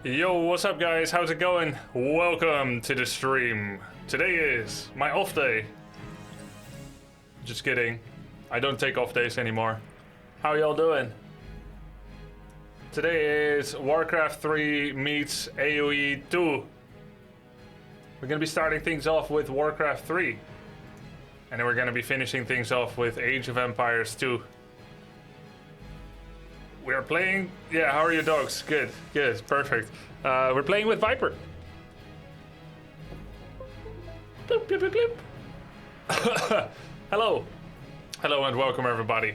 Yo, what's up guys? How's it going? Welcome to the stream. Today is my off day. Just kidding. I don't take off days anymore. How y'all doing? Today is Warcraft 3 meets AoE2. We're gonna be starting things off with Warcraft 3. And then we're gonna be finishing things off with Age of Empires 2. We are playing... Yeah, how are your dogs? Good, good, perfect. We're playing with Viper. Bloop, bloop, bloop, bloop. Hello. Hello and welcome everybody.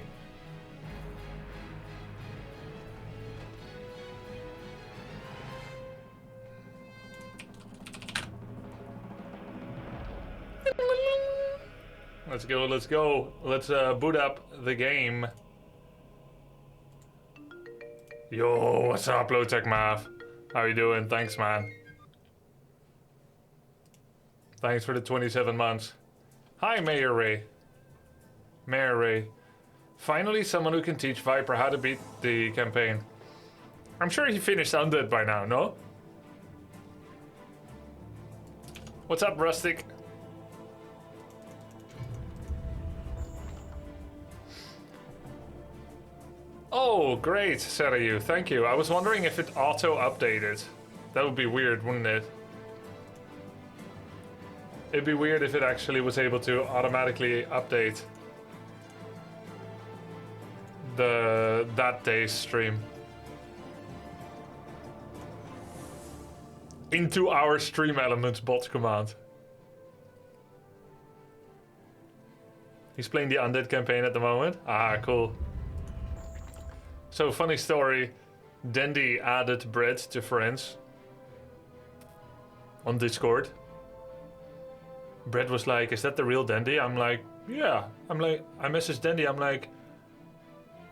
Let's go, let's go. Let's boot up the game. Yo, what's up, Low Tech Mav? How you doing? Thanks, man. Thanks for the 27 months. Hi, Mayor Ray. Mayor Ray. Finally, someone who can teach Viper how to beat the campaign. I'm sure he finished Undead by now, no? What's up, Rustic? Oh, great, Sarayu, thank you. I was wondering if it auto-updated. That would be weird, wouldn't it? It'd be weird if it actually was able to automatically update that day's stream into our stream elements bot command. He's playing the Undead campaign at the moment. Ah, cool. So, funny story, Dandy added Bread to friends on Discord. Bread was like, is that the real Dandy? I'm like, yeah. I messaged Dandy, I'm like,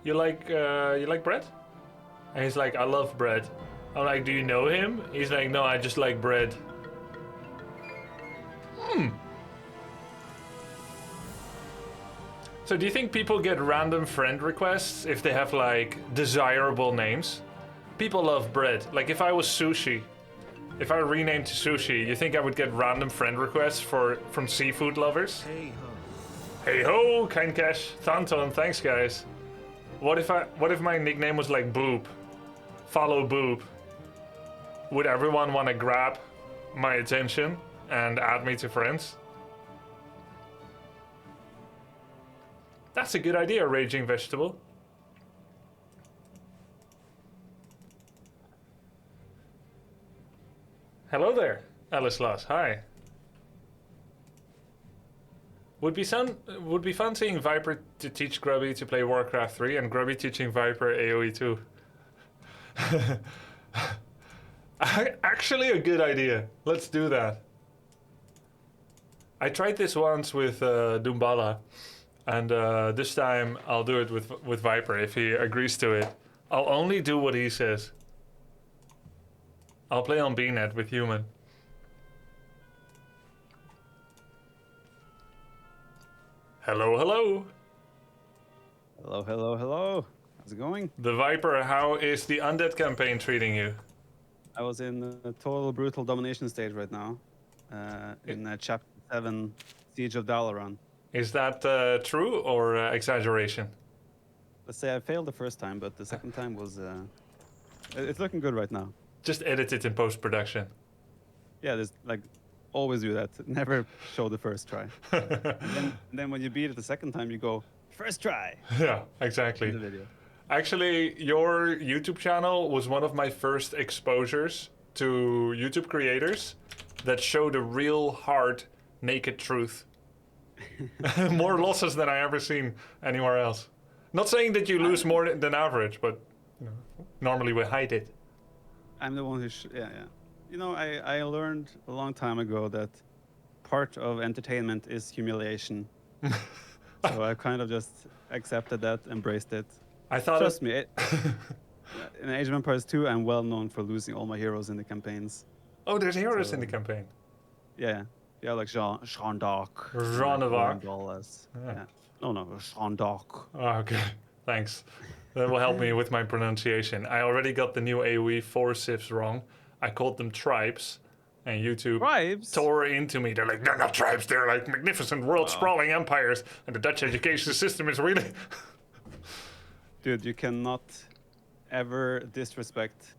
you like Bread? And he's like, I love Bread. I'm like, do you know him? He's like, no, I just like Bread. So do you think people get random friend requests if they have like desirable names? People love Bread. Like if I was Sushi, if I renamed to Sushi, you think I would get random friend requests from seafood lovers? Hey ho. Hey ho, Kind Cash, Thanton, thanks guys. What if my nickname was like Boob? Follow Boob. Would everyone want to grab my attention and add me to friends? That's a good idea, Raging Vegetable. Hello there, Alice Lass. Hi. Would be fun seeing Viper to teach Grubby to play Warcraft 3 and Grubby teaching Viper AoE2. Actually a good idea. Let's do that. I tried this once with Doombala. And this time I'll do it with Viper if he agrees to it. I'll only do what he says. I'll play on BNet with Human. Hello, hello. Hello, hello, hello. How's it going? The Viper, how is the Undead campaign treating you? I was in a total brutal domination stage right now. In Chapter 7, Siege of Dalaran. Is that true or exaggeration? Let's say I failed the first time, but the second time was... it's looking good right now. Just edit it in post-production. Yeah, there's like... Always do that. Never show the first try. and then when you beat it the second time, you go, first try! Yeah, exactly. In the video. Actually, your YouTube channel was one of my first exposures to YouTube creators that show the real hard, naked truth. More losses than I ever seen anywhere else. Not saying that you lose more than average, but you know, normally we hide it. I'm the one who... yeah. You know, I learned a long time ago that part of entertainment is humiliation. So I kind of just accepted that, embraced it. I thought... Trust me, in Age of Empires 2, I'm well known for losing all my heroes in the campaigns. Oh, there's heroes in the campaign. Yeah. Yeah, like Jean d'Arc. Jean of Arc. Yeah. No, Jean d'Arc. Oh, okay. Thanks. That will help me with my pronunciation. I already got the new AoE 4 civs wrong. I called them tribes, and YouTube Tribes? tore into me. They're like, they're not tribes, they're like magnificent world-sprawling empires, and the Dutch education system is really... Dude, you cannot ever disrespect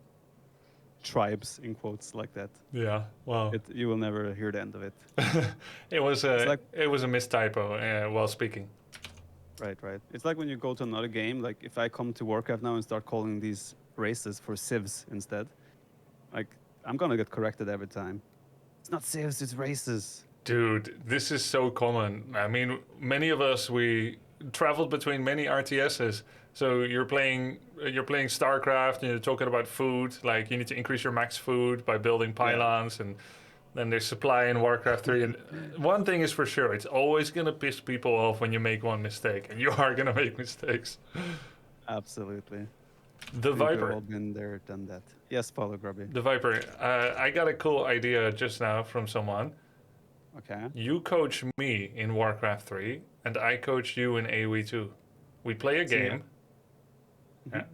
tribes in quotes like that. Yeah, wow. You will never hear the end of it. It was a mistypo while speaking. Right. It's like when you go to another game, like if I come to Warcraft now and start calling these races for civs instead, like I'm gonna get corrected every time. It's not civs, it's races. Dude, this is so common. I mean, many of us, we traveled between many RTSs. So you're playing StarCraft and you're talking about food, like you need to increase your max food by building pylons, and then there's supply in Warcraft 3. And one thing is for sure, it's always going to piss people off when you make one mistake, and you are going to make mistakes. Absolutely. The We've Viper. all been there, done that. Yes, follow Grubby. The Viper. I got a cool idea just now from someone. Okay. You coach me in Warcraft 3, and I coach you in AoE2. We play a game.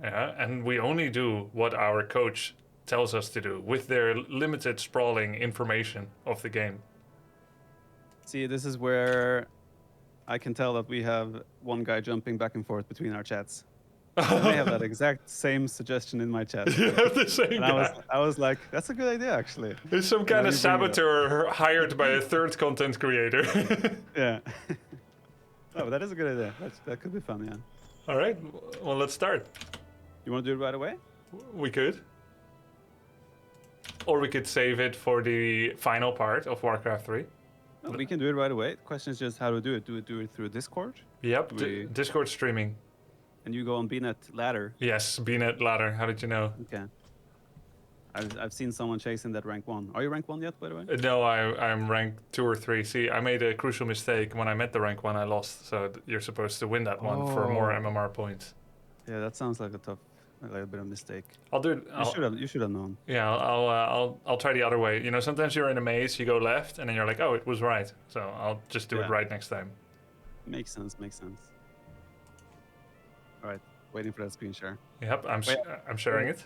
And we only do what our coach tells us to do with their limited sprawling information of the game. See, this is where I can tell that we have one guy jumping back and forth between our chats. I have that exact same suggestion in my chat. You have the same And guy. I was like, that's a good idea, actually. There's some kind of saboteur hired by a third content creator. Yeah. No, but that is a good idea. That could be fun, yeah. All right, well, let's start. You want to do it right away? We could. Or we could save it for the final part of Warcraft 3. No, we can do it right away. The question is just how to do it. Do it through Discord? Yep, We- Discord streaming. And you go on BNet ladder. Yes, BNet ladder. How did you know? Okay. I've seen someone chasing that rank 1. Are you rank 1 yet, by the way? No, I'm rank 2 or 3. See, I made a crucial mistake. When I met the rank 1, I lost. So you're supposed to win that one for more MMR points. Yeah, that sounds like a little bit of a mistake. I'll do it. You should have known. Yeah, I'll try the other way. You know, sometimes you're in a maze, you go left, and then you're like, oh, it was right. So I'll just do it right next time. Makes sense. All right, waiting for that screen share. Yep, I'm sharing it.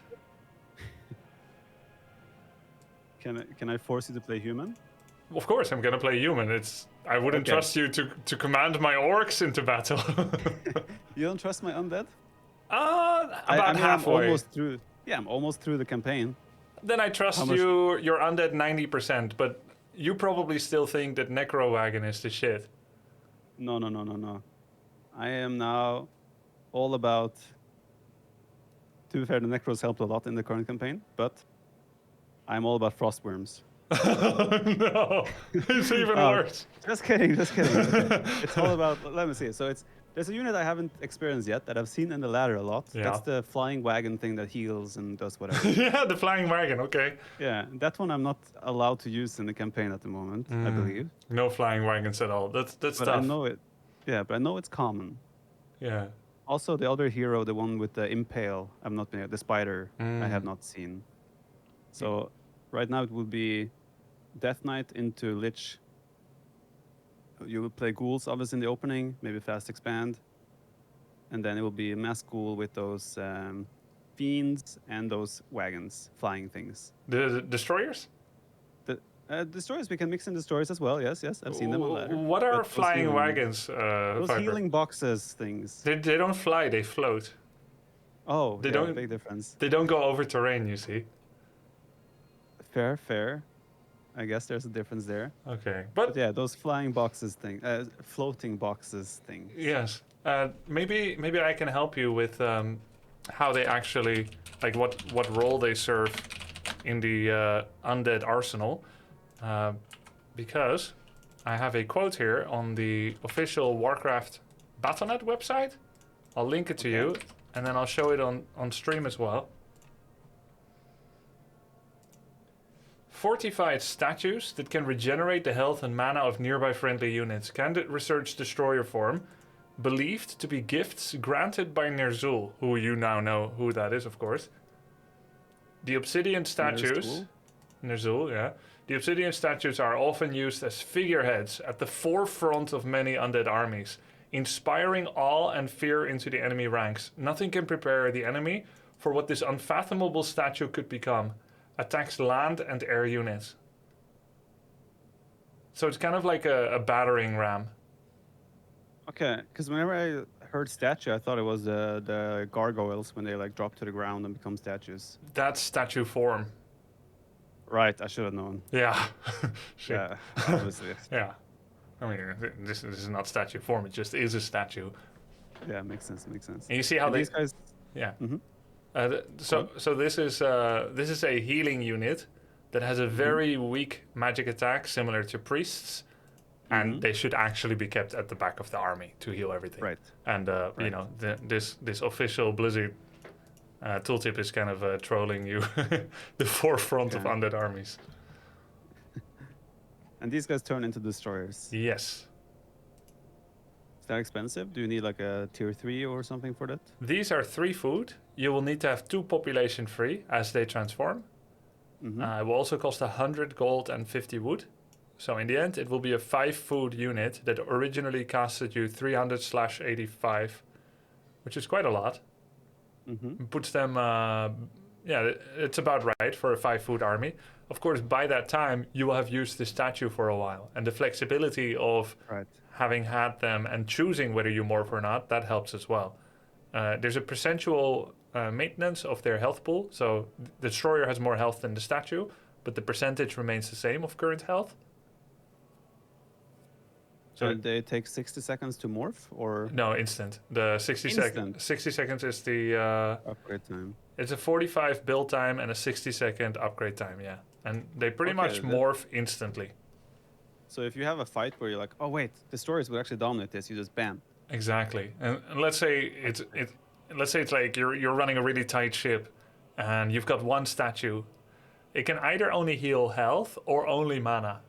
Can I force you to play human? Of course, I'm gonna play human. I wouldn't Okay. trust you to command my orcs into battle. You don't trust my undead? About I mean, halfway. I'm almost through. Yeah, I'm almost through the campaign. Then I trust you're undead 90%, but you probably still think that Necro Wagon is the shit. No. I am now all about. To be fair, the Necros helped a lot in the current campaign, but I'm all about Frostworms. No, it's even worse. Just kidding. Okay. It's all about. Let me see. So there's a unit I haven't experienced yet that I've seen in the ladder a lot. Yeah. That's the flying wagon thing that heals and does whatever. Yeah, the flying wagon. Okay. Yeah, that one I'm not allowed to use in the campaign at the moment, I believe. No flying wagons at all. That's But tough. I know it. Yeah, but I know it's common. Yeah. Also, the other hero, the one with the impale, I've not been the spider. I have not seen. So right now it will be Death Knight into Lich. You will play ghouls, obviously, in the opening, maybe fast expand. And then it will be a mass ghoul with those fiends and those wagons, flying things. The destroyers? Destroyers, we can mix in destroyers as well. Yes, I've seen them on ladder. What are But those flying healing- wagons? Those Viper? healing boxes things. They don't fly. They float. Oh, They yeah, don't- big difference. They don't go over terrain. You see. Fair. I guess there's a difference there. Okay, But but yeah, those flying boxes thing, floating boxes thing. yes, maybe I can help you with how they actually like what role they serve in the undead arsenal, because I have a quote here on the official Warcraft Battle.net website. I'll link it to you, and then I'll show it on stream as well. Fortified statues that can regenerate the health and mana of nearby friendly units. Candid research destroyer form. Believed to be gifts granted by Ner'zhul, who you now know who that is, of course. The obsidian statues. Ner'zhul, yeah. The obsidian statues are often used as figureheads at the forefront of many undead armies, inspiring awe and fear into the enemy ranks. Nothing can prepare the enemy for what this unfathomable statue could become. attacks land and air units. So it's kind of like a battering ram. Okay, because whenever I heard statue, I thought it was the gargoyles when they like drop to the ground and become statues. That's statue form. Right, I should have known. Yeah. Shit. Yeah, obviously. Yeah. I mean, this is not statue form. It just is a statue. Yeah, makes sense. Makes sense. And you see how And these guys. Yeah. Mm-hmm. So this is a healing unit that has a very weak magic attack, similar to priests, and they should actually be kept at the back of the army to heal everything. Right. And you know, this official Blizzard tooltip is kind of trolling you, the forefront of undead armies. And these guys turn into destroyers. Yes. Is that expensive? Do you need like a tier 3 or something for that? These are 3 food. You will need to have 2 population free as they transform. It will also cost 100 gold and 50 wood. So in the end, it will be a 5 food unit that originally costed you 300/85, which is quite a lot. Puts them, it's about right for a 5 food army. Of course, by that time, you will have used the statue for a while. And the flexibility of having had them and choosing whether you morph or not, that helps as well. There's a percentual maintenance of their health pool. So the destroyer has more health than the statue, but the percentage remains the same of current health. So they take 60 seconds to morph, or no, instant. The 60 seconds is the upgrade time. It's a 45 build time and a 60-second upgrade time. Yeah, and they pretty much morph instantly. So if you have a fight where you're like, oh wait, destroyers would actually dominate this, you just bam. Exactly, and let's say it's like you're running a really tight ship, and you've got one statue. It can either only heal health or only mana.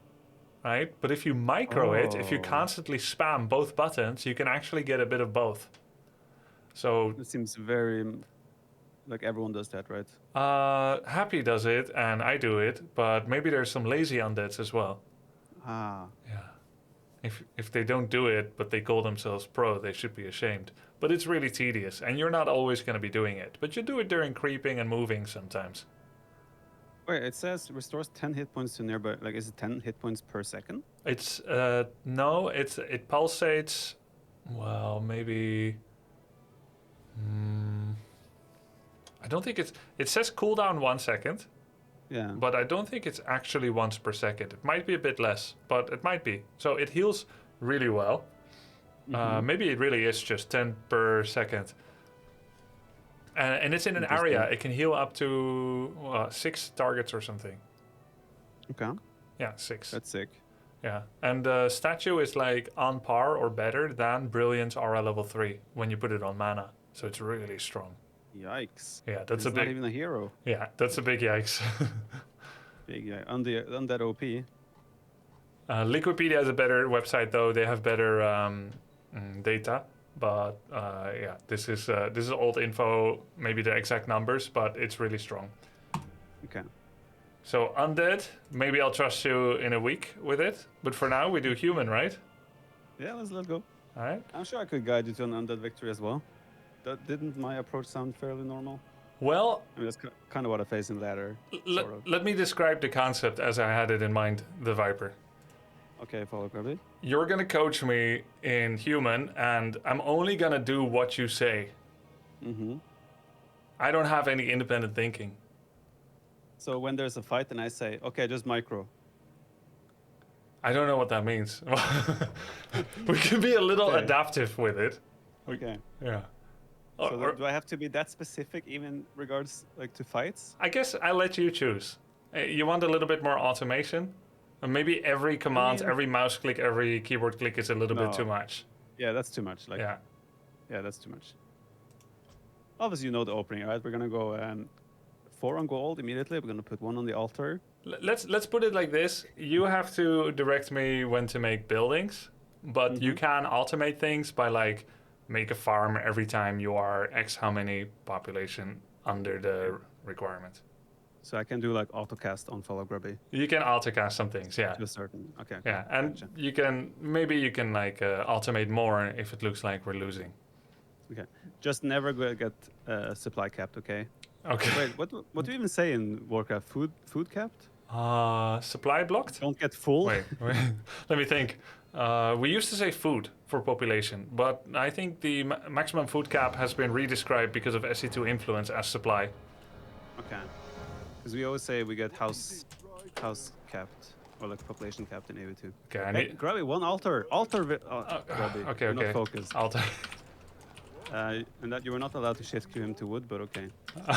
Right? But if you micro it, if you constantly spam both buttons, you can actually get a bit of both. So it seems very like everyone does that, right? Happy does it, and I do it, but maybe there's some lazy undeads as well. Ah. Yeah. If they don't do it, but they call themselves pro, they should be ashamed. But it's really tedious, and you're not always going to be doing it. But you do it during creeping and moving sometimes. Wait, it says restores 10 hit points to nearby. Like, is it 10 hit points per second? It's no, it pulsates. Well, maybe. I don't think it says cooldown 1 second. Yeah. But I don't think it's actually once per second. It might be a bit less, but it might be. So it heals really well. Maybe it really is just 10 per second. And it's in an area. It can heal up to 6 targets or something. Okay. Yeah, 6. That's sick. Yeah. And the statue is like on par or better than Brilliance Aura level 3 when you put it on mana. So it's really strong. Yikes. Yeah, that's not even a hero. Yeah, that's a big yikes. Big yikes. On that OP. Liquipedia is a better website though. They have better data. But yeah, this is old info, maybe the exact numbers, but it's really strong. Okay. So undead, maybe I'll trust you in a week with it. But for now, we do human, right? Yeah, let's go. All right. I'm sure I could guide you to an undead victory as well. Didn't my approach sound fairly normal? Well, I mean, that's kind of what I face in ladder. Let me describe the concept as I had it in mind, the Viper. Okay, follow Grubby. You're going to coach me in human, and I'm only going to do what you say. I don't have any independent thinking. So when there's a fight and I say, okay, just micro. I don't know what that means. We can be a little adaptive with it. Okay. Yeah. So do I have to be that specific even regards like to fights? I guess I'll let you choose. You want a little bit more automation? Maybe every command, every mouse click, every keyboard click is a little bit too much. Yeah, that's too much. Like, yeah, that's too much. Obviously, you know the opening, right? We're gonna go 4 on gold immediately. We're gonna put 1 on the altar. Let's put it like this. You have to direct me when to make buildings, but you can automate things by like make a farm every time you are X how many population under the requirement. So I can do like autocast on follow grubby. You can autocast some things, yeah. To a certain, okay. Yeah, and gotcha. you can like automate more if it looks like we're losing. Okay, just never get supply capped, okay? Okay. Wait, what do you even say in Warcraft? Food capped? Supply blocked? Don't get full. Wait. Let me think. We used to say food for population, but I think the maximum food cap has been redescribed because of SE2 influence as supply. Okay. Because we always say we get house capped or like population capped in AoE2. Okay, I Hey, need. Grubby, one altar. Grubby. Okay, You're not okay. focused. Alter. And that you were not allowed to shift queue him to wood, but okay.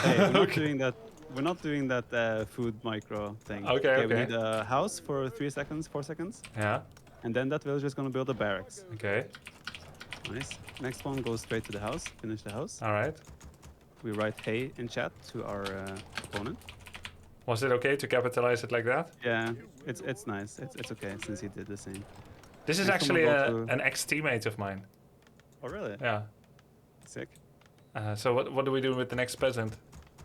Hey, we're not Okay. doing that. We're not doing that food micro thing. Okay, We okay. need a house for 3 seconds, 4 seconds, Yeah. and then that villager is gonna build a barracks. Okay. Nice. Next one goes straight to the house. Finish the house. All right. We write "hey" in chat to our opponent. Was it okay to capitalize it like that? Yeah, it's nice. It's okay since he did the same. This is Next one actually will go to- an ex-teammate of mine. Oh really? Yeah. Sick. So what do we do with the next peasant?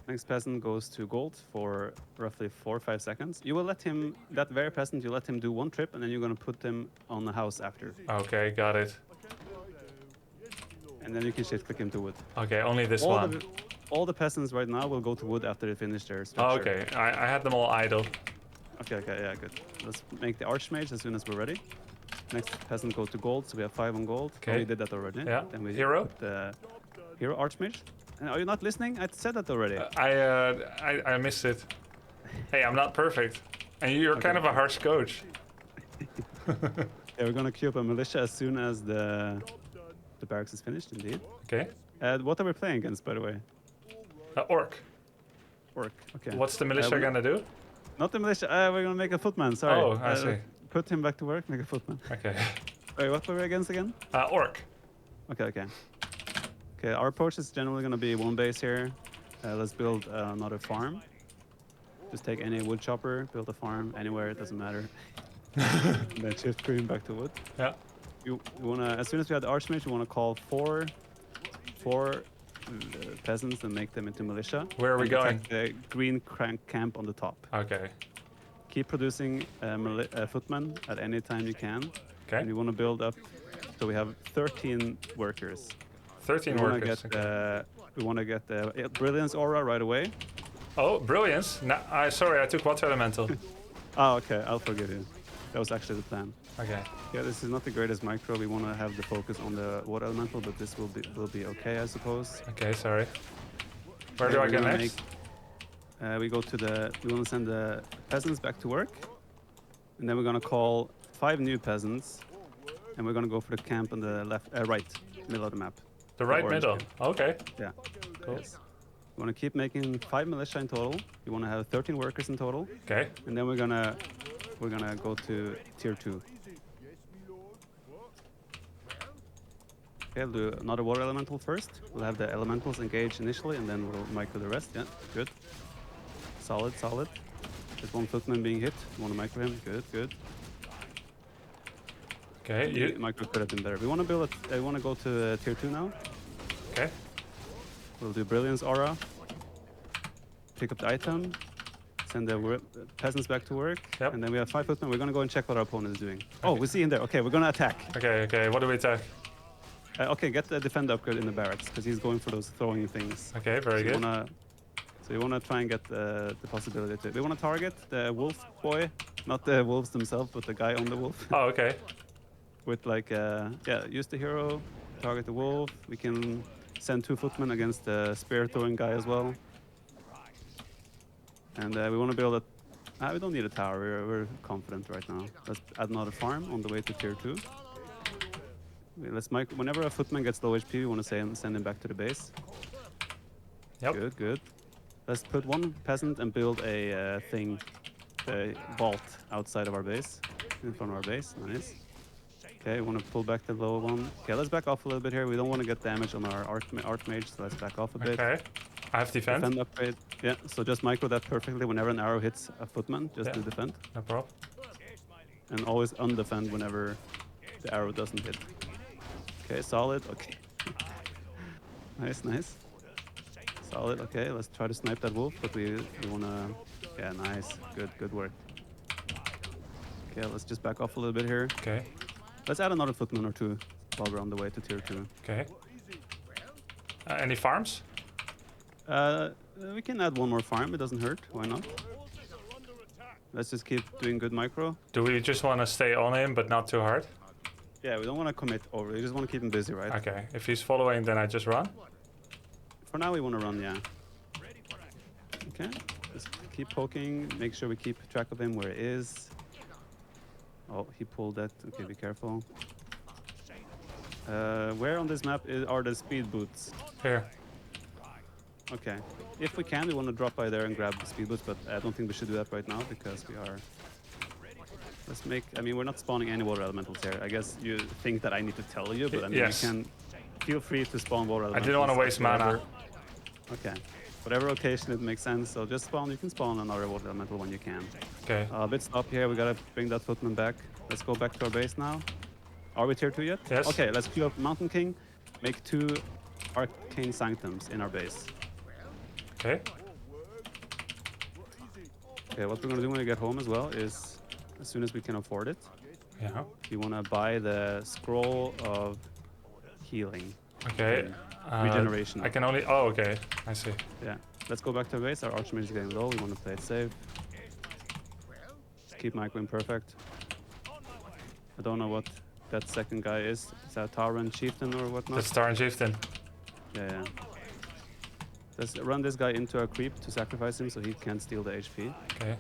Next peasant goes to gold for roughly 4 or 5 seconds. You will let him, that very peasant, you let him do one trip, and then you're gonna put him on the house after. Okay, got it. And then you can shift click him to wood. Okay, only this All one. all the peasants right now will go to wood after they finish their Oh, structure. okay. I had them all idle. Okay, yeah, good. Let's make the archmage as soon as we're ready. Next peasant goes to gold, so we have 5 on gold. Okay. Oh, we did that already. Yeah. Then we Hero? put the hero archmage. Are you not listening? I said that already. I missed it. Hey, I'm not perfect, and you're kind of a harsh coach. Yeah, we're gonna queue up a militia as soon as the barracks is finished, indeed. Okay. What are we playing against, by the way? Orc. Orc. Okay. What's the militia we- gonna do? Not the militia. We're gonna make a footman. Sorry. Oh, I see. Put him back to work. Make a footman. Okay. Wait, what were we against again? Orc. Okay. Okay. Our approach is generally gonna be one base here. Let's build another farm. Just take any wood chopper, build a farm anywhere. It doesn't matter. And then shift green back to wood. Yeah. You wanna, as soon as we have the archmage, you wanna call four peasants and make them into militia. Where are we and going? attack the green crank camp on the top. Okay. Keep producing footmen at any time you can. Okay. And you want to build up, so we have 13 workers. 13 We wanna workers. get, Okay. we want to get the brilliance aura right away. Oh, brilliance. No, sorry, I took water elemental. Oh, okay, I'll forgive you. That was actually the plan. Okay. Yeah, this is not the greatest micro. We want to have the focus on the water elemental, but this will be okay, I suppose. Okay, sorry. Where do Okay, I we're go gonna next? we go to we want to send the peasants back to work, and then we're gonna call 5 new peasants, and we're gonna go for the camp on the right middle of the map. The right orange middle. camp. Okay. Yeah. Cool. Yes. We want to keep making 5 militia in total. We want to have 13 workers in total, Okay. and then we're gonna go to tier 2. Okay, we'll do another water elemental first. We'll have the elementals engage initially, and then we'll micro the rest. Yeah, good. Solid. There's one footman being hit. You want to micro him? Good. Okay. You. Micro could have been better. We want to build it. I want to go to tier 2 now. Okay. We'll do brilliance aura. Pick up the item. Send the peasants back to work. Yep. And then we have 5 footmen. We're gonna go and check what our opponent is doing. Oh, we see him there. Okay, we're gonna attack. Okay. What do we attack? Okay, get the defend upgrade in the barracks because he's going for those throwing things. Okay. Very good. So you wanna try and get the possibility to. We wanna target the wolf boy, not the wolves themselves, but the guy on the wolf. Oh, okay. With like, use the hero, target the wolf. We can send 2 footmen against the spear throwing guy as well. And we want to build a. We don't need a tower. We're confident right now. Let's add another farm on the way to tier 2. Whenever a footman gets low HP, we want to send him back to the base. Yep. Good. Let's put 1 peasant and build a vault outside of our base, in front of our base. Nice. Okay, we want to pull back the low one. Okay, let's back off a little bit here. We don't want to get damage on our archmage, so let's back off a bit. Okay. I have defend. Defend upgrade. Yeah, so just micro that perfectly whenever an arrow hits a footman, just Yeah. do defend. No problem. And always undefend whenever the arrow doesn't hit. Okay, solid. Okay. Nice. Solid. Okay, let's try to snipe that wolf, but we wanna. Yeah, nice. Good work. Okay, let's just back off a little bit here. Okay. Let's add another footman or 2 while we're on the way to tier 2. Okay. Any farms? We can add one more farm. It doesn't hurt. Why not? Let's just keep doing good micro. Do we just want to stay on him, but not too hard? Yeah, we don't want to commit over. We just want to keep him busy, right? Okay, if he's following, then I just run. For now, we want to run, yeah. Okay, just keep poking. Make sure we keep track of him where he is. Oh, he pulled that. Okay, be careful. Where on this map are the speed boots? Here. Okay. If we can, we want to drop by there and grab the speed boots, but I don't think we should do that right now because we are... Let's make... I mean, we're not spawning any water elementals here. I guess you think that I need to tell you, but I mean, yes. You can feel free to spawn water elementals. I didn't want to waste mana. Okay. Whatever occasion it makes sense, so just spawn. You can spawn another water elemental when you can. Okay. A bit stop here. We gotta bring that footman back. Let's go back to our base now. Are we tier 2 yet? Yes. Okay, let's queue up Mountain King. Make 2 Arcane Sanctums in our base. Okay. Okay, what we're gonna do when we get home as well is, as soon as we can afford it, Yeah. you wanna buy the Scroll of Healing. Okay. Regeneration. I can only... Oh, okay. I see. Yeah. Let's go back to our base. Our Archmage is getting low. We want to play it safe. Just keep microing perfect. I don't know what that second guy is. Is that Tauren Chieftain or whatnot? That's Tauren Chieftain. Yeah. Let's run this guy into our creep to sacrifice him so he can't steal the HP. Okay.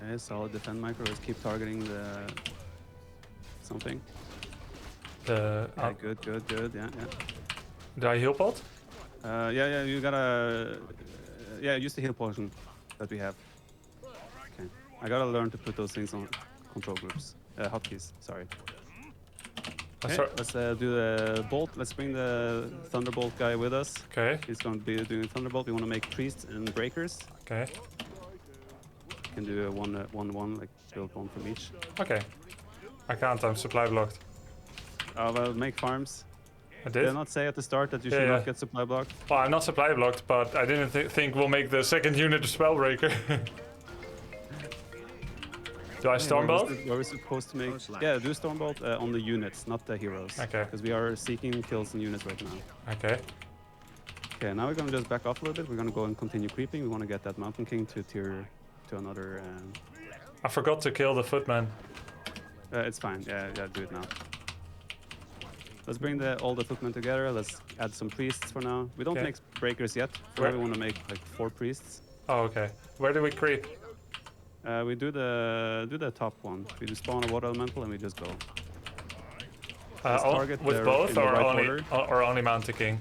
Okay, solid defend micro. Let's keep targeting the... something. The... Yeah, good. Yeah. Do I heal pot? Yeah, you gotta... yeah, use the heal potion that we have. Okay. I gotta learn to put those things on control groups. Hotkeys, sorry. Okay, let's do the bolt. Let's bring the Thunderbolt guy with us. Okay. He's going to be doing Thunderbolt. We want to make priests and breakers. Okay. We can do a one, like build one from each. Okay. I can't, I'm supply blocked. Well, make farms. I Did did? I not say at the start that you should not get supply blocked? Well, I'm not supply blocked, but I didn't think we'll make the second unit a Spellbreaker. Do I Stormbolt? Were we supposed to make... Yeah, do Stormbolt on the units, not the heroes. Okay. Because we are seeking kills in units right now. Okay. Okay, now we're going to just back off a little bit. We're going to go and continue creeping. We want to get that Mountain King to tier... to another... I forgot to kill the footman. It's fine. Yeah, do it now. Let's bring all the footmen together. Let's add some priests for now. We don't make breakers yet. We want to make like 4 priests. Oh, okay. Where do we creep? We do the top one. We just spawn a water elemental and we just go. With both or only Mountain King?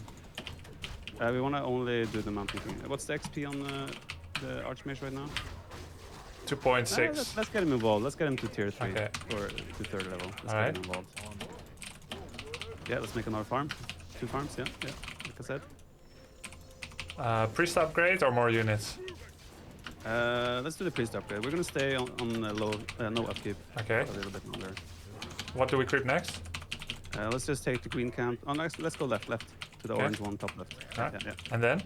We want to only do the Mountain King. What's the XP on the Archmage right now? 2.6. Let's get him involved. Let's get him to tier 3 Okay. or to 3rd level. Let's All get him involved. Yeah, let's make another farm. 2 farms, yeah, like I said. Priest upgrade or more units? Let's do the priest upgrade. We're gonna stay on low, no upkeep. Okay. For a little bit longer. What do we creep next? Let's just take the green camp. Oh, next, let's go left to the orange one, top left. Ah. Yeah. And then?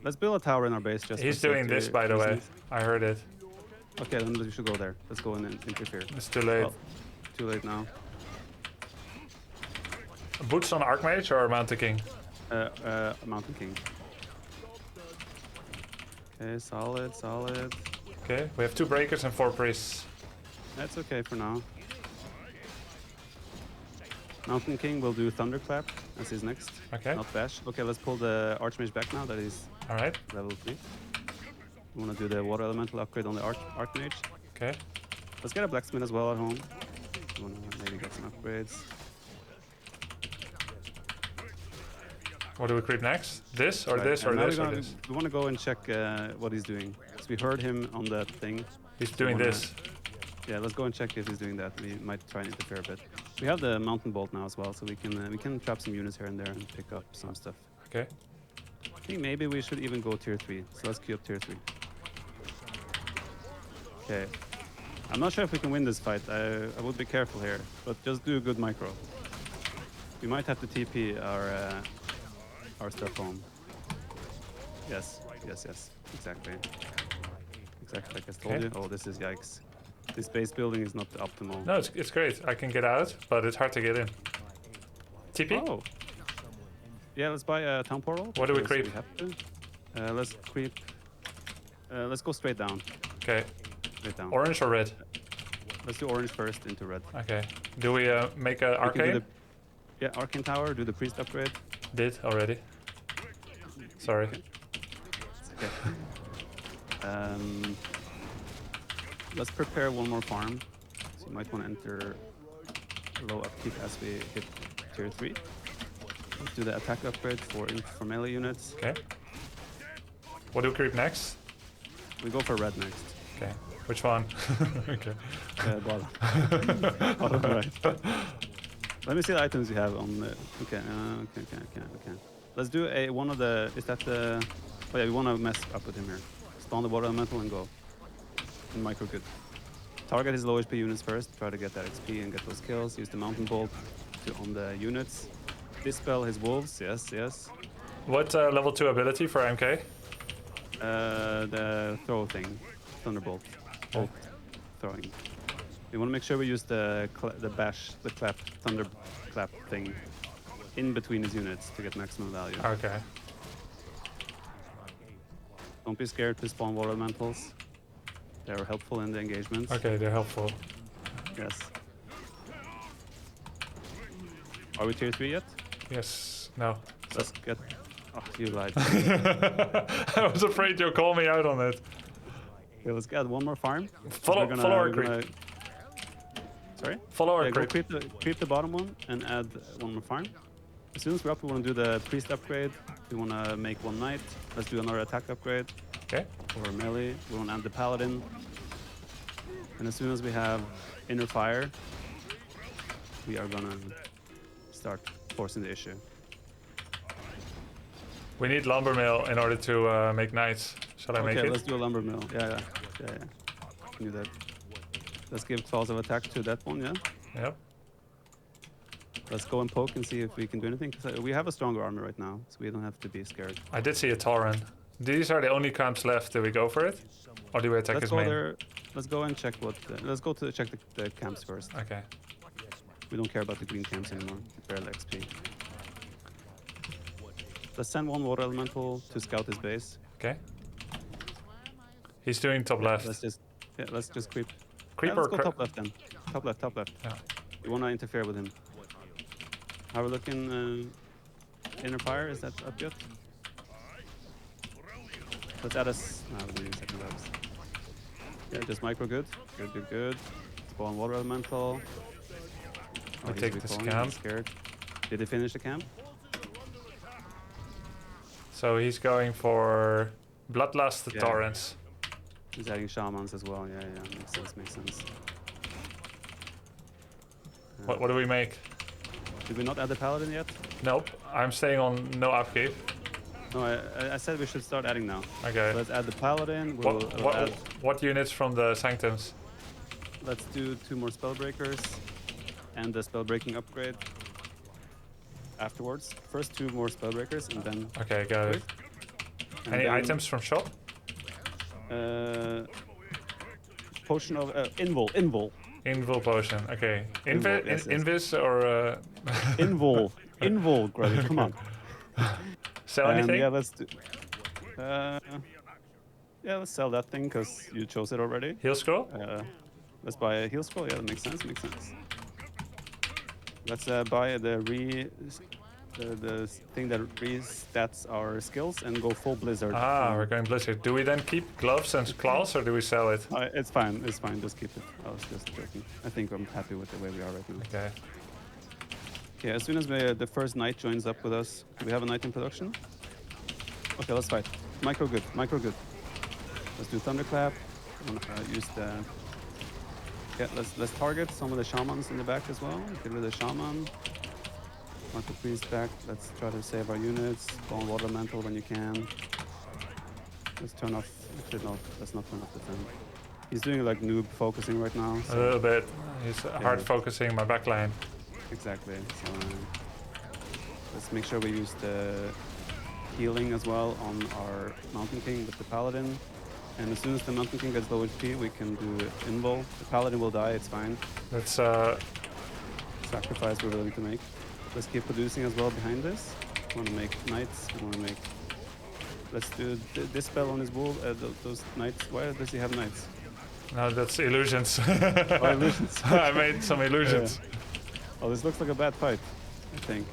Let's build a tower in our base. He's doing this, by the way. I heard it. Okay, then we should go there. Let's go in and interfere. It's too late. Oh, too late now. Boots on Archmage or Mountain King? Mountain King. Okay, solid. Okay, we have 2 breakers and 4 priests. That's okay for now. Mountain King will do Thunderclap as his next. Okay. Not Bash. Okay, let's pull the Archmage back now that he's Alright. level 3. We want to do the Water Elemental upgrade on the Archmage. Okay. Let's get a Blacksmith as well at home. We want to maybe get some upgrades. What do we creep next? This or Right, this or and now this or this? We want to go and check what he's doing. So we heard him on that thing. He's doing this. Yeah, let's go and check if he's doing that. We might try and interfere a bit. We have the Mountain Bolt now as well, so we can trap some units here and there and pick up some stuff. Okay. I think maybe we should even go tier 3. So let's queue up tier 3. Okay. I'm not sure if we can win this fight. I would be careful here, but just do a good micro. We might have to TP our stuff home. Yes. Exactly. Exactly like I told you. Oh, this is yikes. This base building is not optimal. No, it's great. I can get out, but it's hard to get in. TP? Oh. Yeah, let's buy a town portal. What do we because creep? have to. Let's creep. Let's go straight down. Okay. Straight down. Orange or red? Let's do orange first into red. Okay. Do we make an We can do arcane? Yeah, arcane tower. Do the priest upgrade. Did already. Sorry. Okay. Let's prepare one more farm. So you might want to enter low upkeep as we hit tier 3. Let's do the attack upgrade for melee units. Okay. What do we creep next? We go for red next. Okay. Which one? Okay. Bottom. Bottom right. Let me see the items you have on the. Okay. Okay. Let's do one of the. Is that the? Oh yeah, we want to mess up with him here. Spawn the water elemental and go. And micro good. Target his low HP units first. Try to get that XP and get those kills. Use the mountain bolt on the units. Dispel his wolves. Yes. What level 2 ability for MK? The throw thing, thunderbolt, bolt throwing. We want to make sure we use the clap, thunder clap thing in between his units to get maximum value. Okay. Don't be scared to spawn water elementals. They are helpful in the engagements. Okay, they're helpful. Yes. Are we tier 3 yet? Yes. No. Let's get. Oh, you lied. I was afraid you'll call me out on it. Okay, let's get one more farm. Follow our creep. Sorry? Follow our Go creep. creep the bottom one and add one more farm. As soon as we're up, we want to do the priest upgrade. We want to make one knight. Let's do another attack upgrade. Okay. For melee, we want to add the paladin. And as soon as we have inner fire, we are gonna start forcing the issue. We need lumber mill in order to make knights. Shall I make Okay, it? let's do a lumber mill. Yeah. Do that. Let's give claws of attack to that one, yeah? Yep. Let's go and poke and see if we can do anything. 'Cause we have a stronger army right now, so we don't have to be scared. I did see a Tauren. These are the only camps left. Do we go for it? Or do we attack Let's his go main? there. Let's go and check what. Let's go to check the camps first. Okay. We don't care about the green camps anymore. Barely XP. Let's send one water elemental to scout his base. Okay. He's doing top left. Let's just creep. Creep Yeah, let's or go cre- top left then. Top left. Yeah. We want to interfere with him. How are we looking? Inner fire, is that up yet? Let's add us. No, we're doing second webs. Yeah, just micro good. Good. Spawn water elemental. We he's take this recalling, camp. he's scared. Did they finish the camp? So he's going for Bloodlust Yeah. Torrents. He's adding shamans as well. Yeah. Makes sense. What do we make? Did we not add the paladin yet? Nope. I'm staying on no upkeep. No, I said we should start adding now. Okay. So let's add the paladin. We'll add. What units from the Sanctums? Let's do 2 more spellbreakers and the spellbreaking upgrade afterwards. First 2 more spellbreakers and then. Okay, got it. and Any then, items from shop? Potion of invul. Invul potion. Okay. Invul, yes. Invis or Invul, Greg, come on. sell anything? Yeah, let's do. Let's sell that thing because you chose it already. Heal scroll? Let's buy a heal scroll. Yeah, that makes sense. Let's buy the thing that restats our skills and go full blizzard. We're going blizzard. Do we then keep gloves and claws or do we sell it? It's fine. Just keep it. I was just joking. I think I'm happy with the way we are right now. Okay. Okay, as soon as the first knight joins up with us, do we have a knight in production? Okay, let's fight. Micro good. Let's do thunderclap. I'm gonna use the. Yeah, let's target some of the shamans in the back as well. Get rid of the shaman. Mark the priest back. Let's try to save our units. Go on water mantle when you can. Let's turn off. Actually, no, let's not turn off the fan. He's doing like noob focusing right now. A little bit. He's hard focusing my backline. Exactly. So let's make sure we use the healing as well on our Mountain King with the Paladin. And as soon as the Mountain King gets low HP, we can do invul. The Paladin will die, it's fine. Let's Sacrifice we're willing to make. Let's keep producing as well behind this. We want to make knights. We want to make. Let's do this spell on his bull. Those knights. Why does he have knights? No, that's illusions. Oh, illusions. I made some illusions. Oh, this looks like a bad fight. I think.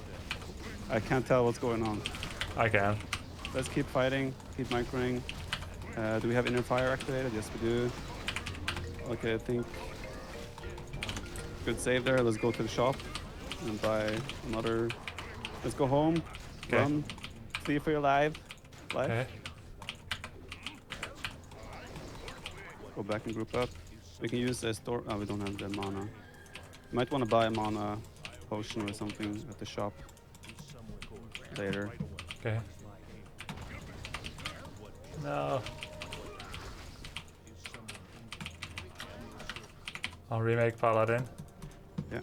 I can't tell what's going on. I can. Let's keep fighting. Keep microing. Do we have inner fire activated? Yes, we do. Okay, I think. Good save there. Let's go to the shop and buy another. Let's go home. Okay. Run. Flee for your life. Okay. Go back and group up. We can use a store. Oh, we don't have the mana. Might want to buy a mana potion or something at the shop later. Okay. No. I'll remake Paladin. Yeah.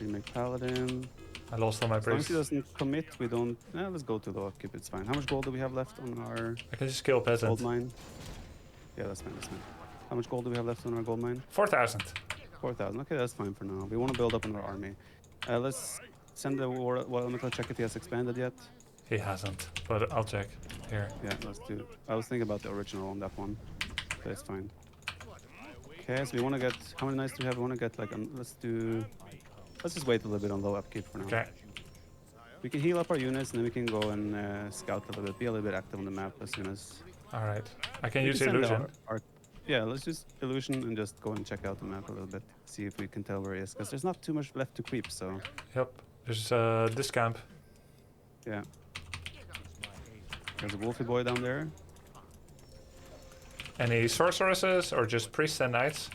Remake Paladin. I lost all my As long as priests. he doesn't commit, we don't. Let's go to the upkeep. It's fine. How much gold do we have left on our I can just kill peasant. gold mine? Yeah, that's fine. That's fine. How much gold do we have left on our gold mine? 4,000. 4,000. Okay, that's fine for now. We want to build up another army. Let's send the war elemental, check if he has expanded yet. He hasn't, but I'll check. Here. Yeah, let's do. I was thinking about the original on that one, but it's fine. Okay, so we want to get. How many knights do we have? We want to get like. Let's do. Let's just wait a little bit on low upkeep for now. Okay. We can heal up our units and then we can go and scout a little bit, be a little bit active on the map as soon as. All right. I can we use can send illusion. yeah, let's just illusion and just go and check out the map a little bit, see if we can tell where he is, because there's not too much left to creep. So Yep. There's this camp. yeah. There's a wolfy boy down there. Any sorceresses or just priests and knights?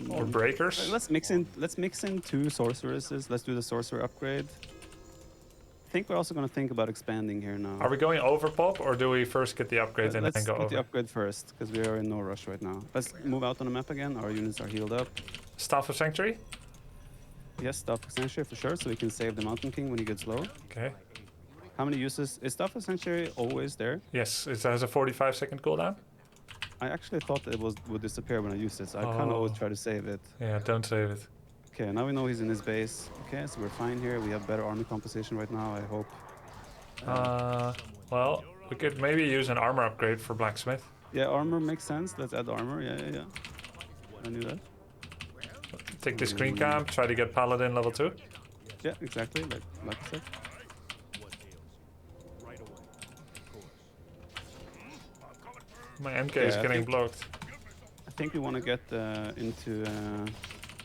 Or breakers? Let's mix in. Let's mix in 2 sorceresses. Let's do the sorcerer upgrade. I think we're also going to think about expanding here now. Are we going over pop or do we first get the upgrade and Let's then go get over? the upgrade first, because we are in no rush right now. Let's move out on the map again. Our units are healed up. Staff of Sanctuary? Yes, Staff of Sanctuary for sure, so we can save the Mountain King when he gets low. Okay. How many uses? Is Staff of Sanctuary always there? Yes, it has a 45-second cooldown. I actually thought that it would disappear when I used it, so I kind of always try to save it. Yeah, don't save it. Okay, now we know he's in his base. Okay, so we're fine here. We have better army composition right now, I hope. Well, we could maybe use an armor upgrade for blacksmith. Yeah, armor makes sense. Let's add armor. Yeah. I knew that. Take this green camp, try to get paladin level 2. Yeah, exactly. Like I said. My MK is Yeah, I getting think- blocked. I think we want to get into.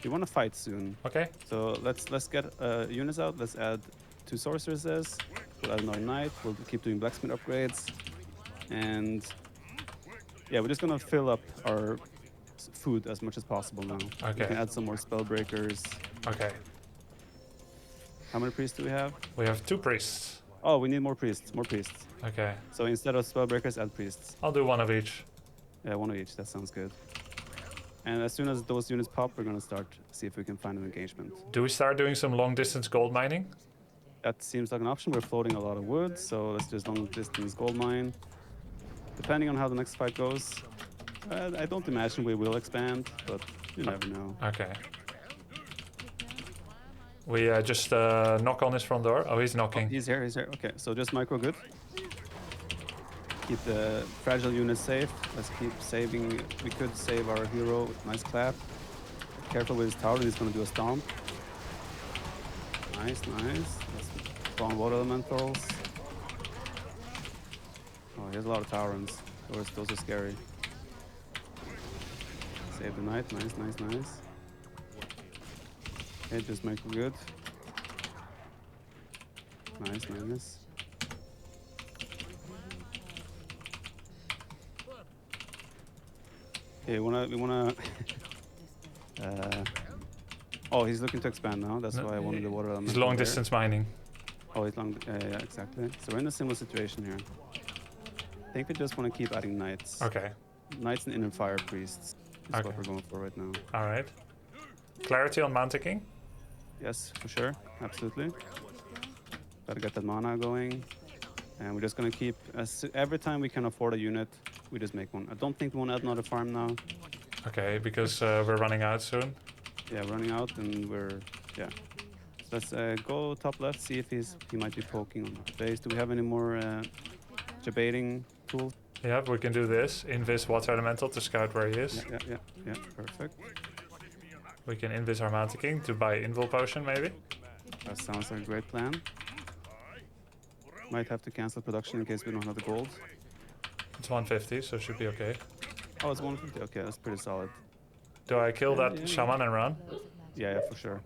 We want to fight soon. Okay. So let's get units out. Let's add 2 sorceresses. We'll add another knight. We'll keep doing blacksmith upgrades, and yeah, we're just gonna fill up our food as much as possible now. We Okay. can add some more spell breakers. Okay. How many priests do we have? We have 2 priests. Oh, we need more priests. More priests. Okay. So instead of spell breakers, add priests. I'll do one of each. Yeah, 1 of each. That sounds good. And as soon as those units pop, we're gonna start see if we can find an engagement. Do we start doing some long distance gold mining? That seems like an option. We're floating a lot of wood, so let's just long distance gold mine. Depending on how the next fight goes, I don't imagine we will expand, but you never know. Okay. We just knock on his front door. Oh, he's Oh, knocking. he's here, he's here. Okay, so just micro good. Keep the fragile units safe. Let's keep saving. We could save our hero. Nice clap. Careful with his tower, he's gonna do a stomp. Nice. Let's spawn water elementals. Oh, he has a lot of towers. Those are scary. Save the knight. Nice. Okay, just make it good. Nice. Okay, we wanna. Oh, he's looking to expand now. That's why I wanted the water element. He's long there. distance mining. Oh, he's long. Yeah, exactly. So we're in a similar situation here. I think we just want to keep adding knights. Okay. Knights and inner fire priests is Okay. what we're going for right now. All right. Clarity on Mountain King? Yes, for sure. Absolutely. Gotta get that mana going. And we're just gonna keep, every time we can afford a unit, we just make one. I don't think we want to add another farm now. Okay, because we're running out soon. Yeah, running out, and we're yeah. Let's go top left, see if he might be poking on the base. Do we have any more debating tools? Yeah, we can do this. Invis Water Elemental to scout where he Yeah, is. yeah, perfect. We can invis our Mountain King to buy Invul Potion, maybe. That sounds like a great plan. Might have to cancel production in case we don't have the gold. It's 150, so should be okay. Oh, it's 150. Okay, that's pretty solid. Do I kill Yeah, that yeah. shaman and run? Yeah, for sure.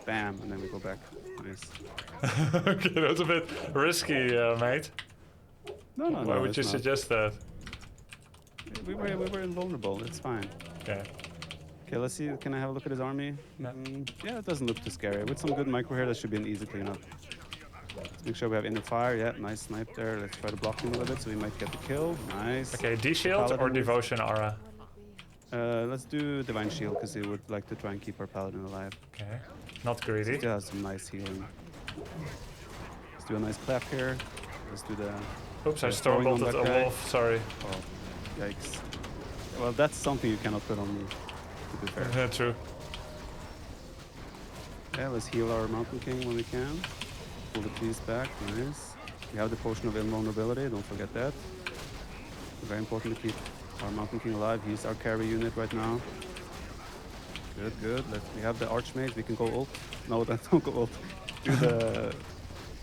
Bam, and then we go back. Nice. Okay, that's a bit risky, mate. No, Why would you it's not. suggest that? We were invulnerable. It's fine. Okay. Okay, let's see. Can I have a look at his army? Yeah. Yeah, it doesn't look too scary. With some good micro here, that should be an easy cleanup. Let's make sure we have in the fire. Yeah, nice snipe there. Let's try to block him a little bit so we might get the kill. Nice. Okay, D-Shield or Paladin. Devotion Aura? Let's do Divine Shield because he would like to try and keep our paladin alive. Okay. Not He greedy. still has some nice healing. Let's do a nice clap here. Let's do the... Oops, I throwing on storm-bolted that a guy. wolf, sorry. Oh, yikes. Well, that's something you cannot put on me, to be fair. Yeah, true. Yeah, let's heal our Mountain King when we can. Pull the piece back, nice. We have the Potion of Invulnerability, don't forget that. Very important to keep our Mountain King alive. He's our carry unit right now. Good, good. We have the Archmage, we can go ult. No, don't go ult.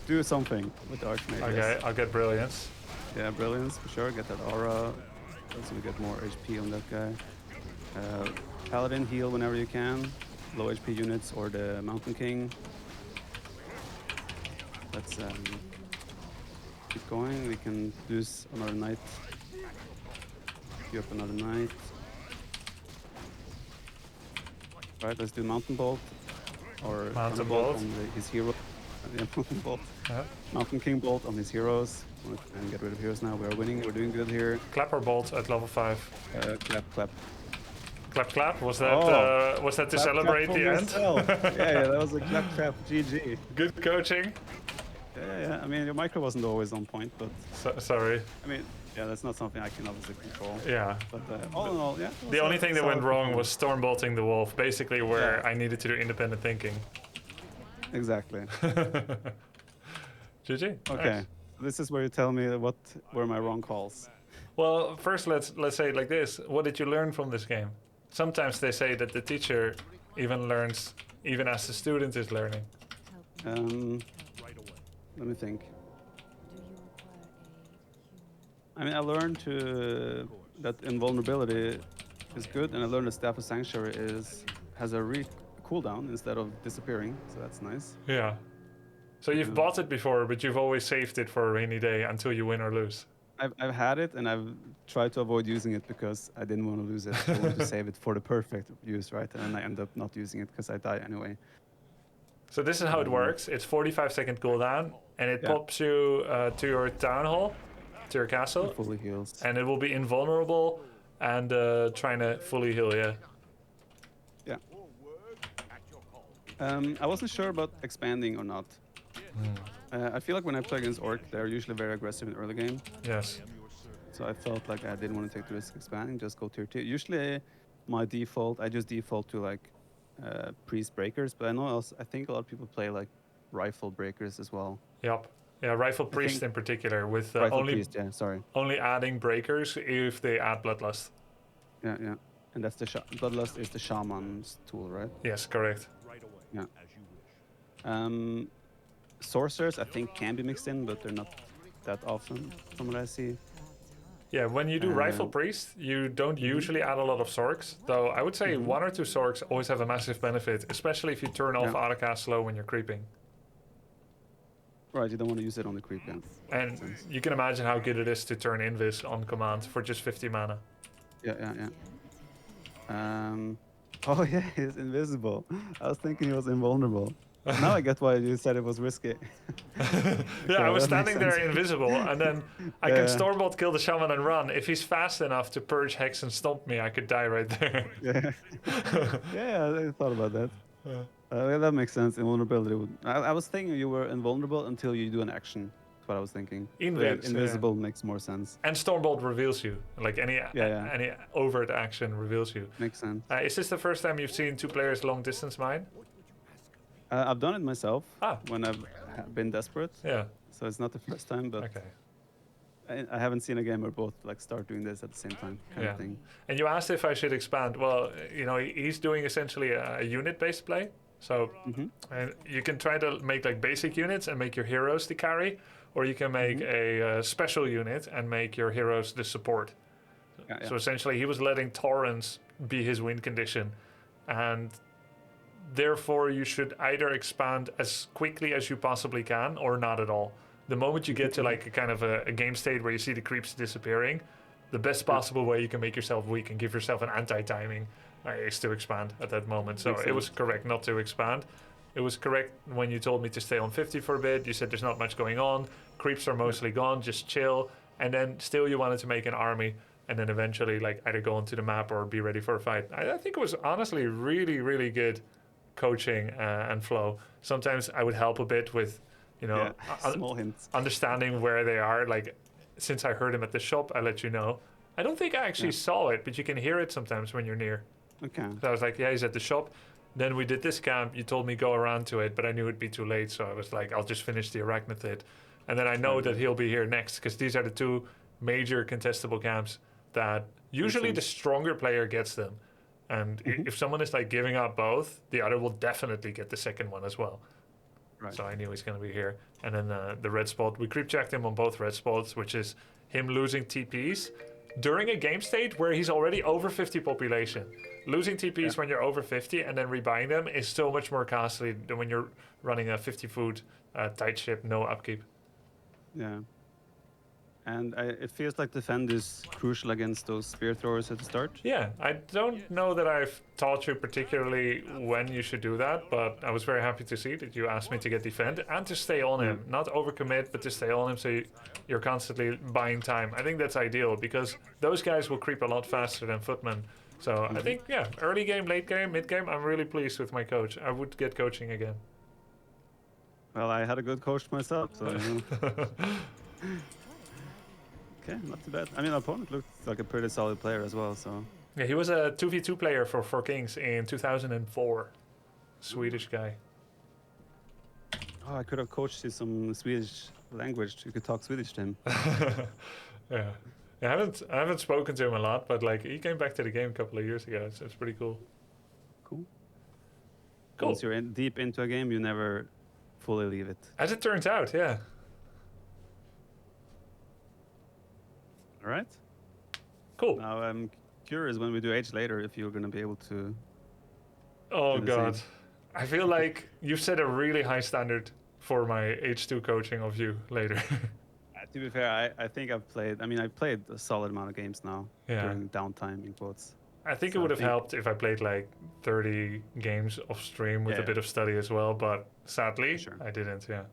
Do something with the Archmage. Okay, yes. I'll get Brilliance. Yeah, Brilliance for sure. Get that aura. So we get more HP on that guy. Paladin, heal whenever you can. Low HP units or the Mountain King. Let's keep going. We can do another knight. Queue up another knight. Right, let's do Mountain Bolt. Or Mountain Thunderbolt Bolt. on his hero. Yeah, Mountain Bolt. Yeah. Mountain King Bolt on his heroes. And get rid of heroes now. We are winning. We're doing good here. Clapper Bolt at level 5. Clap, clap. Clap clap, was that to Clap, celebrate clap for the end? yourself. yeah, that was a clap, clap. GG. Good coaching. Yeah. I mean, your micro wasn't always on point, but Sorry. I mean, yeah, that's not something I can obviously control. Yeah. But all in all, yeah. it was The a only thing that went solid wrong performance. was storm bolting the wolf, basically where Yeah. I needed to do independent thinking. Exactly. GG. Okay. Nice. This is where you tell me what were my wrong calls. Well, first let's say it like this. What did you learn from this game? Sometimes they say that the teacher even learns even as the student is learning. Let me think. I mean, I learned that invulnerability is good, and I learned that Staff of Sanctuary has a cooldown instead of disappearing, so that's nice. Yeah. So you've bought it before, but you've always saved it for a rainy day until you win or lose. I've had it, and I've tried to avoid using it because I didn't want to lose it. I wanted to save it for the perfect use, right? And I end up not using it because I die anyway. So this is how it works. It's 45-second cooldown, and it Yeah. pops you to your town hall, to your castle, It fully heals. and it will be invulnerable and trying to fully heal you. Yeah. I wasn't sure about expanding or not. I feel like when I play against Orc, they're usually very aggressive in early game. Yes. So I felt like I didn't want to take the risk expanding, just go tier 2. Usually my default, I just default to like priest breakers, but I think a lot of people play like rifle breakers as well. Yep. Yeah, Rifle Priest think- in particular, with Rifle priest, yeah, sorry. only adding breakers if they add Bloodlust. Yeah. And that's the Bloodlust is the shaman's tool, right? Yes, correct. Yeah. Sorcerers, I think, can be mixed in, but they're not that often from what I see. Yeah, when you do Rifle Priest, you don't usually add a lot of Sorks, though I would say 1 or 2 Sorks always have a massive benefit, especially if you turn off Yeah. Autocast slow when you're creeping. Right, you don't want to use it on the creep, yeah. And you can imagine how good it is to turn Invis on command for just 50 mana. Yeah. Oh yeah, he's invisible. I was thinking he was invulnerable. Now I get why you said it was risky. Yeah, I was that makes standing there sense. invisible, and then I Yeah. can Stormbolt kill the Shaman and run. If he's fast enough to purge Hex and stomp me, I could die right there. Yeah. Yeah, I thought about that. Yeah, that makes sense. Invulnerability would. I was thinking you were invulnerable until you do an action what I was thinking. Invis, Invisible makes more sense. And Stormbolt reveals you. Like any overt action reveals you. Makes sense. Is this the first time you've seen 2 players long distance mine? I've done it myself Ah. when I've been desperate. Yeah. So it's not the first time, but Okay. I haven't seen a game where both like start doing this at the same time, kind of thing. And you asked if I should expand. Well, you know, he's doing essentially a unit-based play. So and you can try to make like basic units and make your heroes the carry, or you can make a special unit and make your heroes the support. So essentially, he was letting torrents be his win condition, and therefore you should either expand as quickly as you possibly can or not at all. The moment you get to like a kind of a game state where you see the creeps disappearing, the best possible way you can make yourself weak and give yourself an anti-timing is to expand at that moment. So it was correct not to expand. It was correct when you told me to stay on 50 for a bit. You said there's not much going on. Creeps are mostly gone, just chill. And then still you wanted to make an army and then eventually like either go onto the map or be ready for a fight. I think it was honestly really, really good coaching and flow. Sometimes I would help a bit with, you know, small hints, understanding where they are. Like, since I heard him at the shop, I let you know. I don't think I actually saw it, but you can hear it sometimes when you're near. Okay. So I was like, yeah, he's at the shop. Then we did this camp. You told me go around to it, but I knew it'd be too late. So I was like, I'll just finish the arachnid. And then I know that he'll be here next because these are the 2 major contestable camps that usually the stronger player gets them. And if someone is like giving up both, the other will definitely get the second one as well. Right. So I knew he's going to be here. And then the red spot, we creep checked him on both red spots, which is him losing TPs during a game state where he's already over 50 population. Losing TPs when you're over 50 and then rebuying them is so much more costly than when you're running a 50 food tight ship, no upkeep. Yeah. And it feels like defend is crucial against those spear throwers at the start. Yeah, I don't know that I've taught you particularly when you should do that, but I was very happy to see that you asked me to get defend and to stay on him. Not overcommit, but to stay on him so you're constantly buying time. I think that's ideal because those guys will creep a lot faster than footmen. So I think, early game, late game, mid game, I'm really pleased with my coach. I would get coaching again. Well, I had a good coach myself, so... Okay, not too bad. I mean, opponent looked like a pretty solid player as well, so... Yeah, he was a 2v2 player for 4 Kings in 2004. Swedish guy. Oh, I could have coached you some Swedish language. You could talk Swedish to him. Yeah. I haven't spoken to him a lot, but like he came back to the game a couple of years ago, so it's pretty cool. Cool. Cool. Once you're deep into a game, you never fully leave it. As it turns out, yeah. All right. Cool. Now I'm curious when we do Age later if you're going to be able to... Oh God. I feel like you've set a really high standard for my H2 coaching of you later. To be fair, I think I've played a solid amount of games now during downtime, in quotes. I think it would have helped if I played like 30 games off stream with a bit of study as well, but sadly, I didn't, I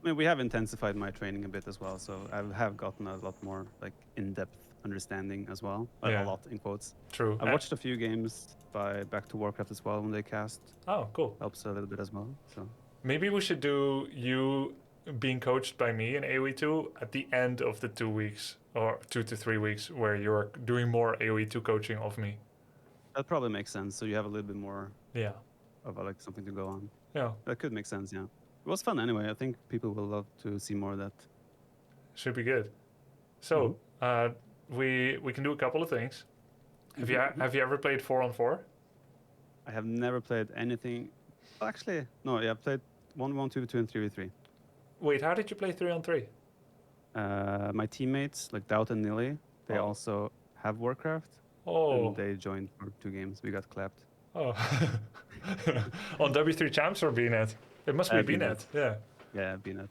mean, we have intensified my training a bit as well, so I have gotten a lot more like in-depth understanding as well. A lot, in quotes. True. I watched a few games by Back to Warcraft as well when they cast. Oh, cool. Helps a little bit as well. So maybe we should do you being coached by me in AoE2 at the end of the 2 weeks or 2 to 3 weeks where you're doing more AoE2 coaching of me. That probably makes sense. So you have a little bit more of like something to go on. Yeah. That could make sense, yeah. It was fun anyway. I think people will love to see more of that. Should be good. So we can do a couple of things. Have you ever played 4-on-4? I have never played anything. Well, actually, no. Yeah, I played 1v1, 2v2, and 3v3. Wait, how did you play 3-on-3? My teammates, like Doubt and Nilly, they also have Warcraft. Oh. And they joined for 2 games. We got clapped. Oh. On W3 Champs or BNet? It must be BNet. Yeah. Yeah, BNet.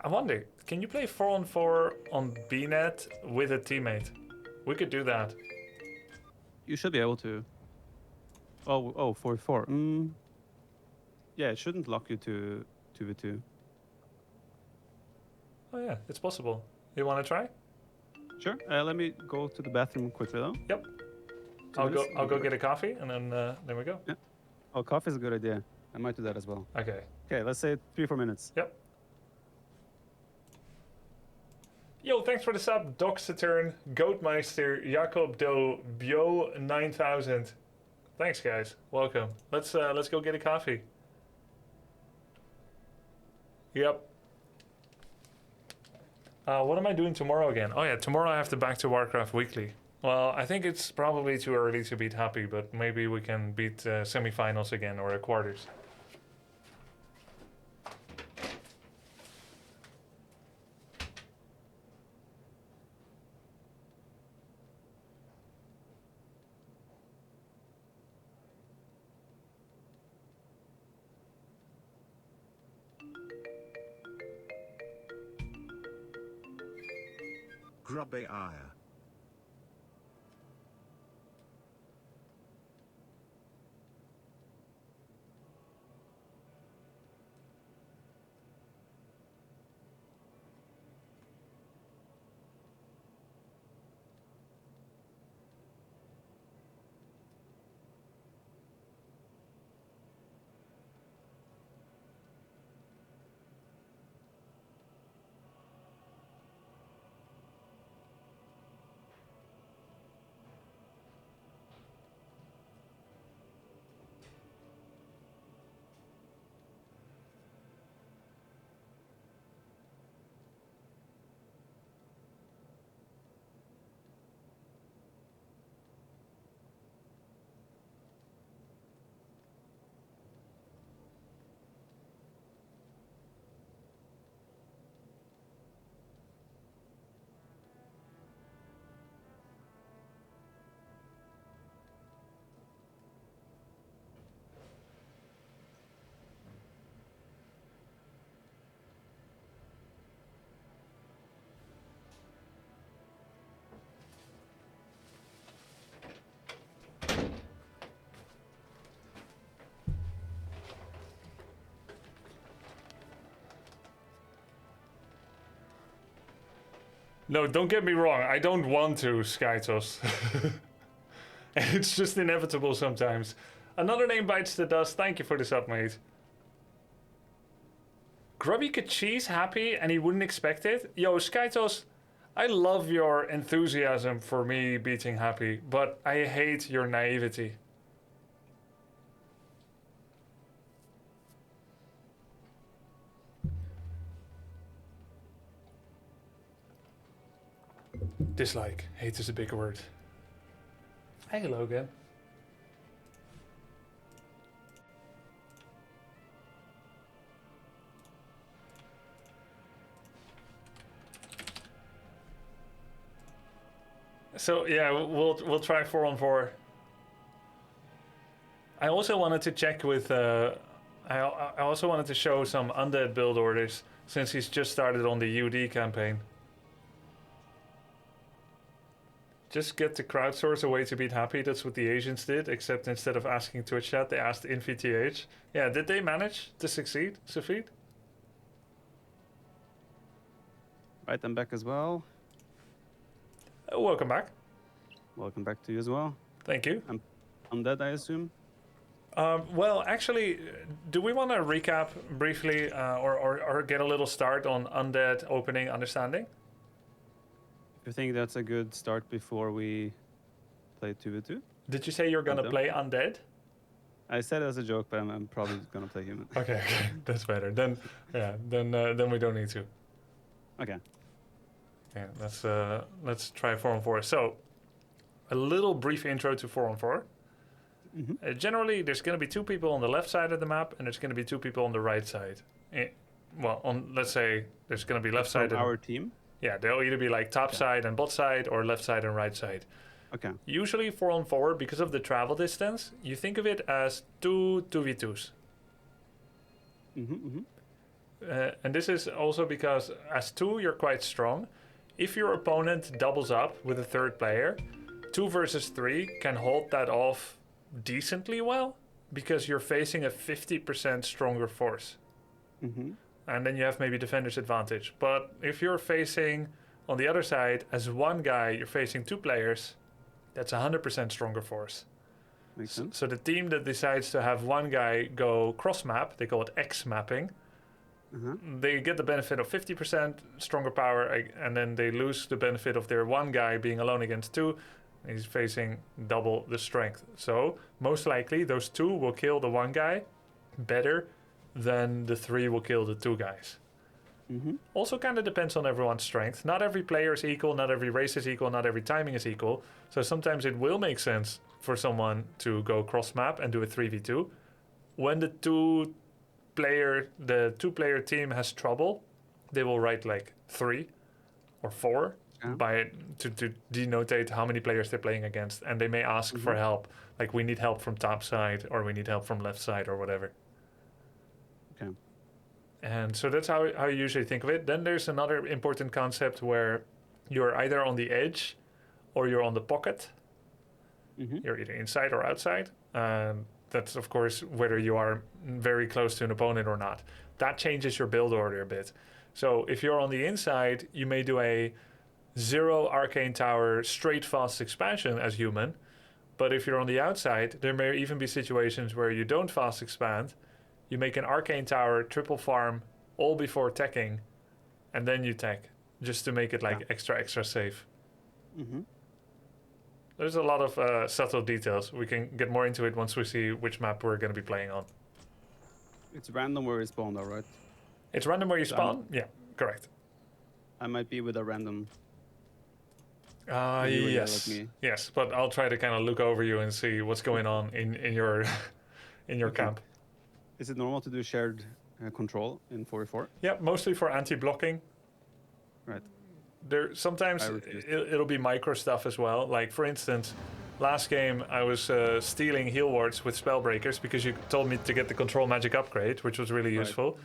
I wonder, can you play 4-on-4 on BNet with a teammate? We could do that. You should be able to. Oh, 4v4. Yeah, it shouldn't lock you to 2v2. Oh yeah, it's possible. You want to try? Sure. Let me go to the bathroom quickly though. Yep. I'll go get a coffee and then we go. Yeah. Oh, coffee is a good idea. I might do that as well. Okay. Okay, let's say 3-4 minutes. Yep. Yo, thanks for the sub, Doc Saturn, Goatmeister, Jacob Do, Bio 9000. Thanks, guys. Welcome. Let's go get a coffee. Yep. What am I doing tomorrow again? Oh yeah, tomorrow I have to back to Warcraft Weekly. Well, I think it's probably too early to beat Happy, but maybe we can beat semifinals again or the quarters. Grubbe Aya. No, don't get me wrong. I don't want to, Skytos. It's just inevitable sometimes. Another name bites the dust. Thank you for this up, mate. Grubby could cheese Happy and he wouldn't expect it? Yo, Skytos, I love your enthusiasm for me beating Happy, but I hate your naivety. Dislike. Hate is a big word. Hey, Logan. So yeah, we'll try 4-on-4. I also wanted to check with. I also wanted to show some undead build orders since he's just started on the UD campaign. Just get to crowdsource a way to beat Happy. That's what the Asians did, except instead of asking Twitch chat, they asked InVTH. Yeah, did they manage to succeed, Safid? Right, I'm back as well. Welcome back. Welcome back to you as well. Thank you. I'm dead, I assume. Well, actually, do we want to recap briefly or get a little start on Undead opening understanding? You think that's a good start before we play 2v2? Did you say you're going to play Undead? I said it as a joke, but I'm probably going to play human. Okay, that's better. Then, yeah, then we don't need to. Okay. Yeah, let's try 4-on-4. So, a little brief intro to 4-on-4. Mm-hmm. Generally, there's going to be two people on the left side of the map, and there's going to be two people on the right side. Let's say there's going to be left side. From our team? Yeah, they'll either be like top side and bot side, or left side and right side. Okay. Usually 4-on-4, because of the travel distance, you think of it as 2v2s. Mm-hmm, mm-hmm. And this is also because as 2, you're quite strong. If your opponent doubles up with a third player, 2 versus 3 can hold that off decently well, because you're facing a 50% stronger force. Mm-hmm. And then you have maybe defender's advantage. But if you're facing, on the other side, as one guy, you're facing 2 players, that's 100% stronger force. Makes sense. So the team that decides to have one guy go cross-map, they call it X-mapping, Uh-huh. they get the benefit of 50% stronger power, and then they lose the benefit of their one guy being alone against two. He's facing double the strength. So most likely those two will kill the one guy better than the three will kill the two guys. Mm-hmm. Also kind of depends on everyone's strength. Not every player is equal, not every race is equal, not every timing is equal. So sometimes it will make sense for someone to go cross map and do a 3v2. When the two-player team has trouble, they will write like 3 or 4 to denotate how many players they're playing against, and they may ask for help, like we need help from top side or we need help from left side or whatever. Okay. And so that's how you usually think of it. Then there's another important concept where you're either on the edge or you're on the pocket. Mm-hmm. You're either inside or outside. That's, of course, whether you are very close to an opponent or not. That changes your build order a bit. So if you're on the inside, you may do a 0 arcane tower straight fast expansion as human. But if you're on the outside, there may even be situations where you don't fast expand. You make an arcane tower, triple farm, all before teching, and then you tech, just to make it like extra safe. Mm-hmm. There's a lot of subtle details. We can get more into it once we see which map we're going to be playing on. It's random where you spawn, though, right? It's random where you spawn? Yeah, correct. I might be with a random. Yes. Like me. Yes, but I'll try to kind of look over you and see what's going on in your in your camp. Is it normal to do shared control in 4v4? Yeah, mostly for anti-blocking. Right. There sometimes it'll be micro stuff as well. Like for instance, last game I was stealing heal wards with spellbreakers because you told me to get the control magic upgrade, which was really useful.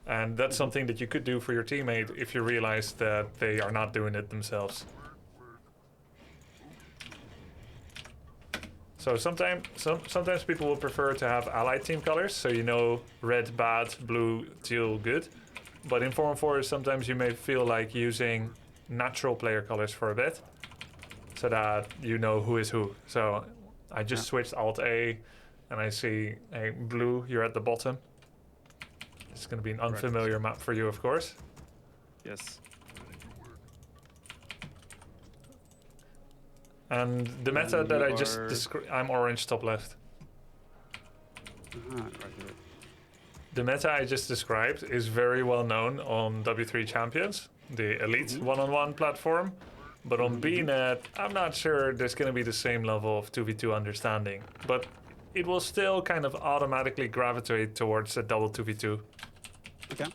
And that's something that you could do for your teammate if you realize that they are not doing it themselves. So sometimes people will prefer to have allied team colors, so you know red bad, blue teal good. But in 4-on-4 sometimes you may feel like using natural player colors for a bit, so that you know who is who. So I just switched Alt A, and I see a blue. You're at the bottom. It's going to be an unfamiliar map for you, of course. Yes. And the meta that I just described, I'm orange top left. Right. The meta I just described is very well known on W3 Champions, the elite one-on-one platform. But on BNet, I'm not sure there's going to be the same level of 2v2 understanding. But it will still kind of automatically gravitate towards a double 2v2. Okay.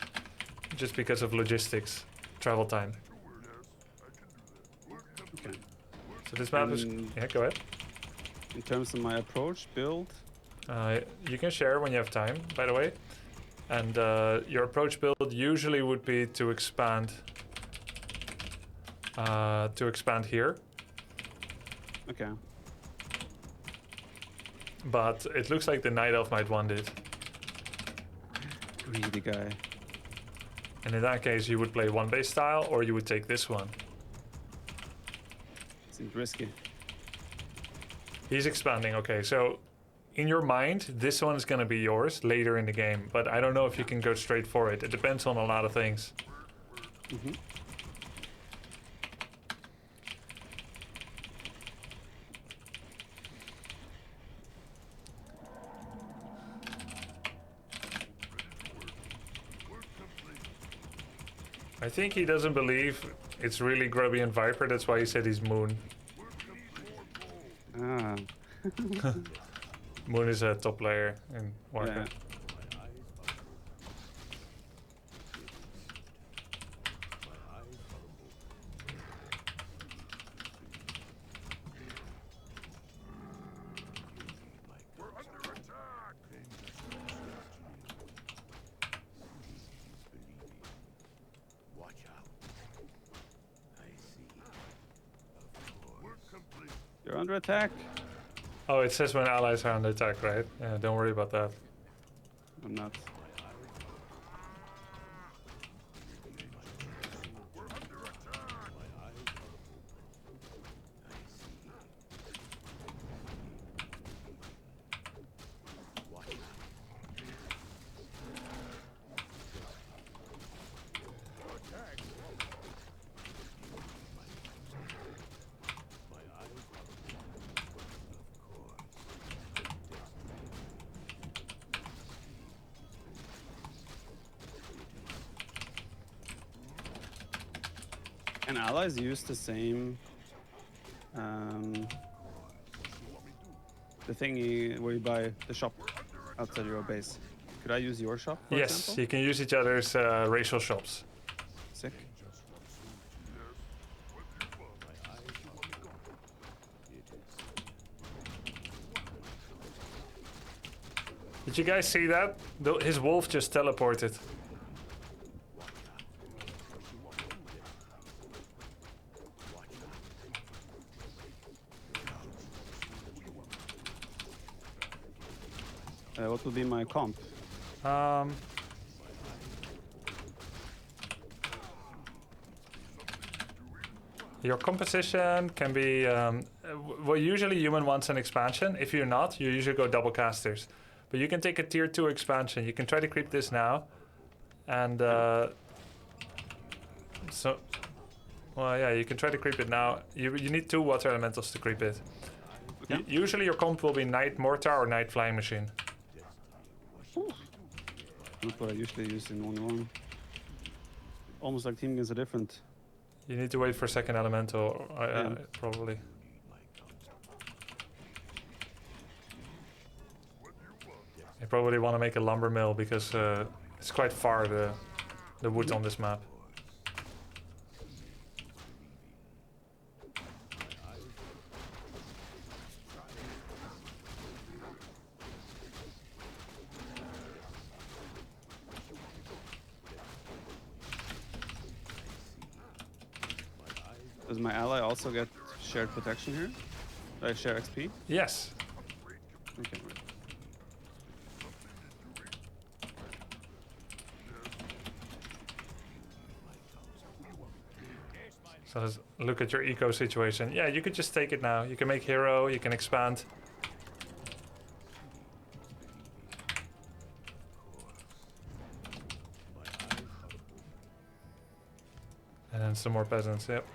Just because of logistics, travel time. Okay. So this map is... Yeah, go ahead. In terms of my approach, build... you can share when you have time, by the way. And your approach build usually would be to expand here. Okay. But it looks like the Night Elf might want it. Greedy guy. And in that case, you would play one base style, or you would take this one. Seems risky. He's expanding, okay. So in your mind, this one is going to be yours later in the game. But I don't know if you can go straight for it. It depends on a lot of things. Mm-hmm. I think he doesn't believe it's really Grubby and Viper. That's why he said he's Moon. Ah. Moon is a top player in Warcraft. Yeah. You're under attack. Oh, it says when allies are under attack, right? Yeah, don't worry about that. I'm not. And allies use the same, the thingy where you buy the shop outside your base. Could I use your shop, for Yes, example? you can use each other's racial shops. Sick. Did you guys see that? His wolf just teleported. What would be my comp? Your composition can be... well, usually human wants an expansion. If you're not, you usually go double casters. But you can take a tier 2 expansion. You can try to creep this now. And... so... Well, yeah, you can try to creep it now. You need 2 water elementals to creep it. Okay. Usually your comp will be Night Mortar or Night Flying Machine. Not what I usually use in 1-1. Almost like team games are different. You need to wait for second elemental, probably. You probably want to make a lumber mill because it's quite far, the wood on this map. Does my ally also get shared protection here? Do I share XP? Yes. Okay, right. So let's look at your eco situation. Yeah, you could just take it now. You can make hero, you can expand. And then some more peasants, yep.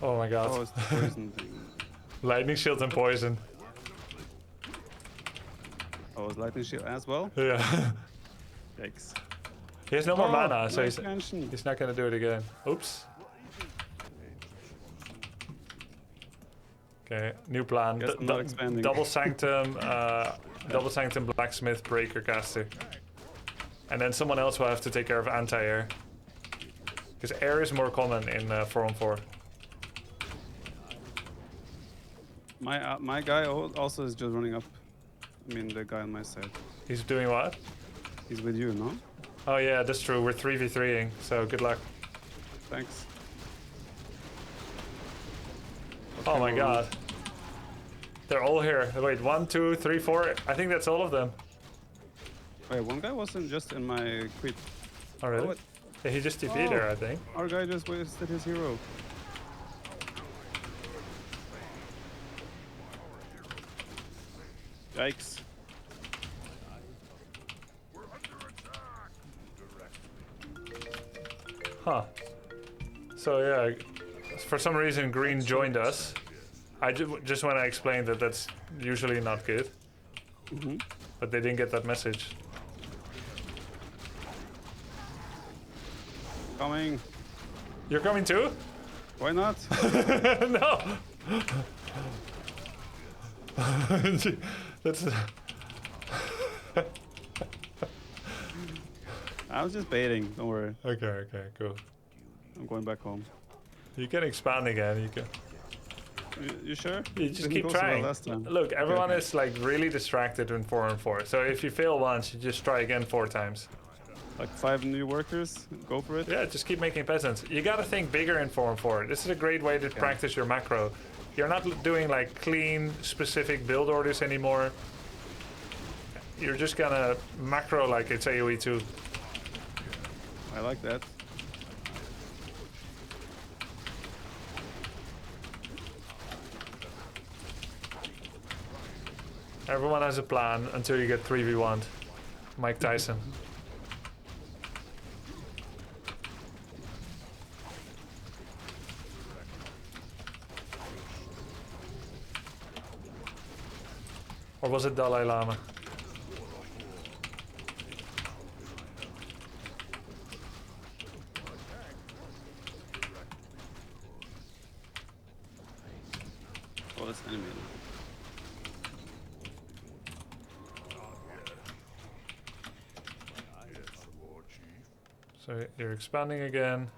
Oh my god. Oh, it's the poison thing. Lightning shield and poison. Oh, it's lightning shield as well? Yeah. Yikes. He has no more mana, so no he's expansion. not gonna do it again. Oops. Okay, new plan. Guess I'm not expanding. Double sanctum, double sanctum blacksmith breaker caster, and then someone else will have to take care of anti-air, because air is more common in 4-on-4. My guy also is just running up. I mean, the guy on my side. He's doing what? He's with you, no? Oh yeah, that's true. We're 3v3ing, so good luck. Thanks. Oh my well, god. They're all here. Wait, 1, 2, 3, 4. I think that's all of them. Wait, one guy wasn't just in my creep. Oh really? what? Yeah, he just TP'd her, I think. Our guy just wasted his hero. Yikes. Huh. So yeah, for some reason green joined us. I just want to explain that that's usually not good. But they didn't get that message. Coming. You're coming too? Why not? No! That's... I was just baiting, don't worry. Okay, cool. I'm going back home. You can expand again, you can... You sure? You just Didn't keep go so well trying. last time. Look, everyone Okay. is like really distracted in 4-on-4. So if you fail once, you just try again 4 times. Like 5 new workers, go for it. Yeah, just keep making peasants. You gotta think bigger in 4-on-4. This is a great way to practice your macro. You're not doing like clean, specific build orders anymore. You're just gonna macro like it's AoE2. I like that. Everyone has a plan until you get 3v1'd. Mike Tyson. Or was it Dalai Lama? Oh, that's animated. So you're expanding again.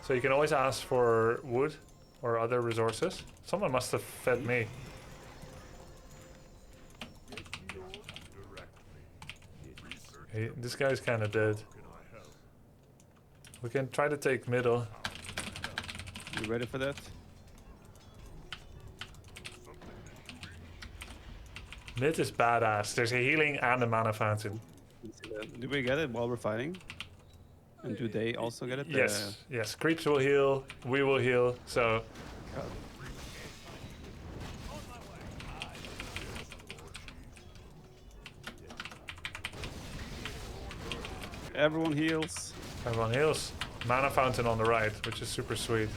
So you can always ask for wood or other resources. Someone must have fed me. Hey, this guy's kind of dead. We can try to take middle. You ready for that? Mid is badass. There's a healing and a mana fountain. Do we get it while we're fighting? And do they also get it? Yes, yes. Creeps will heal. We will heal. So. Everyone heals. Everyone heals. Mana fountain on the right, which is super sweet.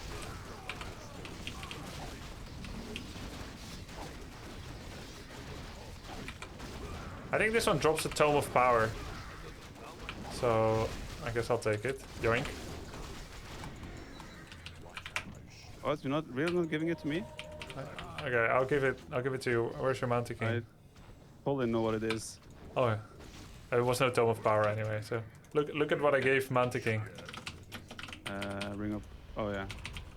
I think this one drops a Tome of Power. So I guess I'll take it. Yoink. Oh, you're not really not giving it to me? Okay, I'll give it to you. Where's your Mountain King? I totally know what it is. Oh, it was no Tome of Power anyway. So look at what I gave Mountain King. Ring up. Oh yeah,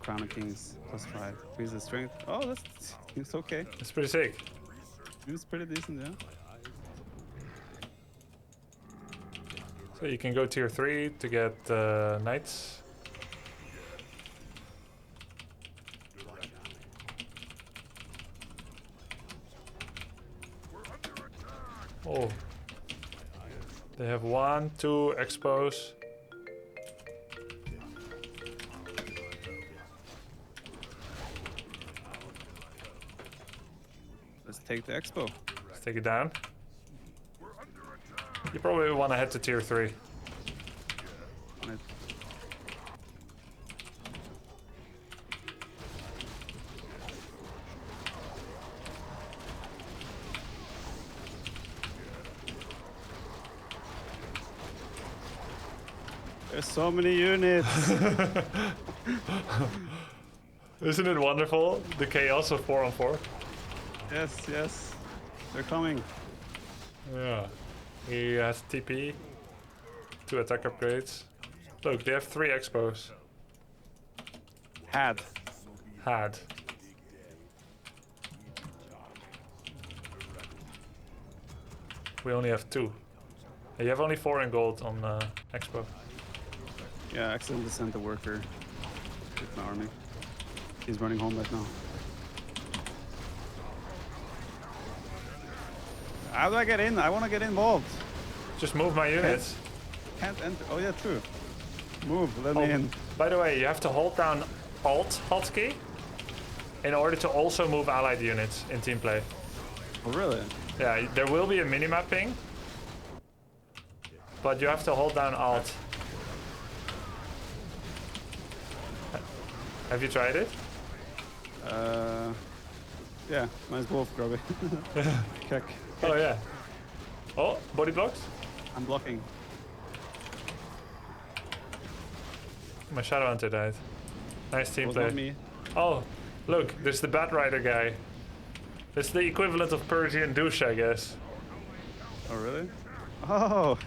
Crown of Kings +5. Increase the strength. Oh, it's okay. It's pretty sick. It's pretty decent, yeah. So you can go tier 3 to get knights. Oh. They have 1, 2 expos. Let's take the expo. Let's take it down. You probably want to head to tier 3. On it. There's so many units. Isn't it wonderful? The chaos of 4-on-4. Yes, yes. They're coming. Yeah. He has TP. 2 attack upgrades. Look, they have 3 expos. Had. Had. We only have 2. You have only 4 in gold on expo. Yeah, accidentally sent the worker with my army. He's running home right now. How do I get in? I want to get involved. Just move my units. Can't enter. Oh yeah, true. Move. Let me in. By the way, you have to hold down Alt hotkey in order to also move allied units in team play. Oh really? Yeah, there will be a minimap ping, but you have to hold down Alt. Have you tried it? Yeah, nice wolf, grab it. Check. Oh yeah. Oh, body blocks? I'm blocking. My Shadow Hunter died. Nice team Was play. not me. Oh, look, there's the Bat Rider guy. It's the equivalent of Persian douche, I guess. Oh really? Oh.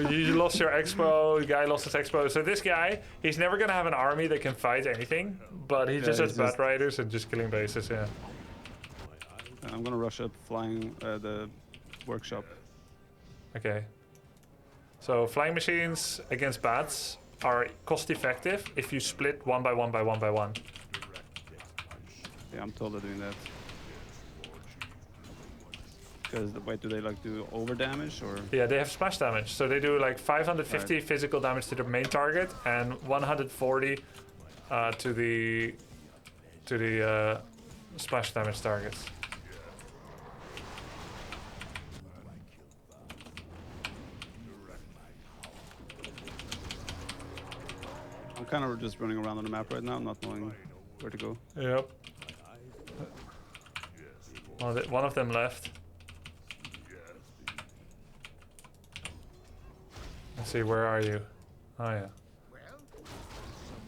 You lost your expo, the guy lost his expo. So this guy, he's never gonna have an army that can fight anything, but he just has Bat Riders and just killing bases, yeah. I'm gonna rush up flying the workshop. Okay. So flying machines against bats are cost effective if you split 1 by 1 by 1 by 1. Yeah, I'm totally doing that. Because wait, do they like do over damage or? Yeah, they have splash damage. So they do like 550 physical damage to their main target and 140 to the splash damage targets. I'm kind of just running around on the map right now, not knowing where to go. Yep. Well, one of them left. Let's see, where are you? Oh yeah.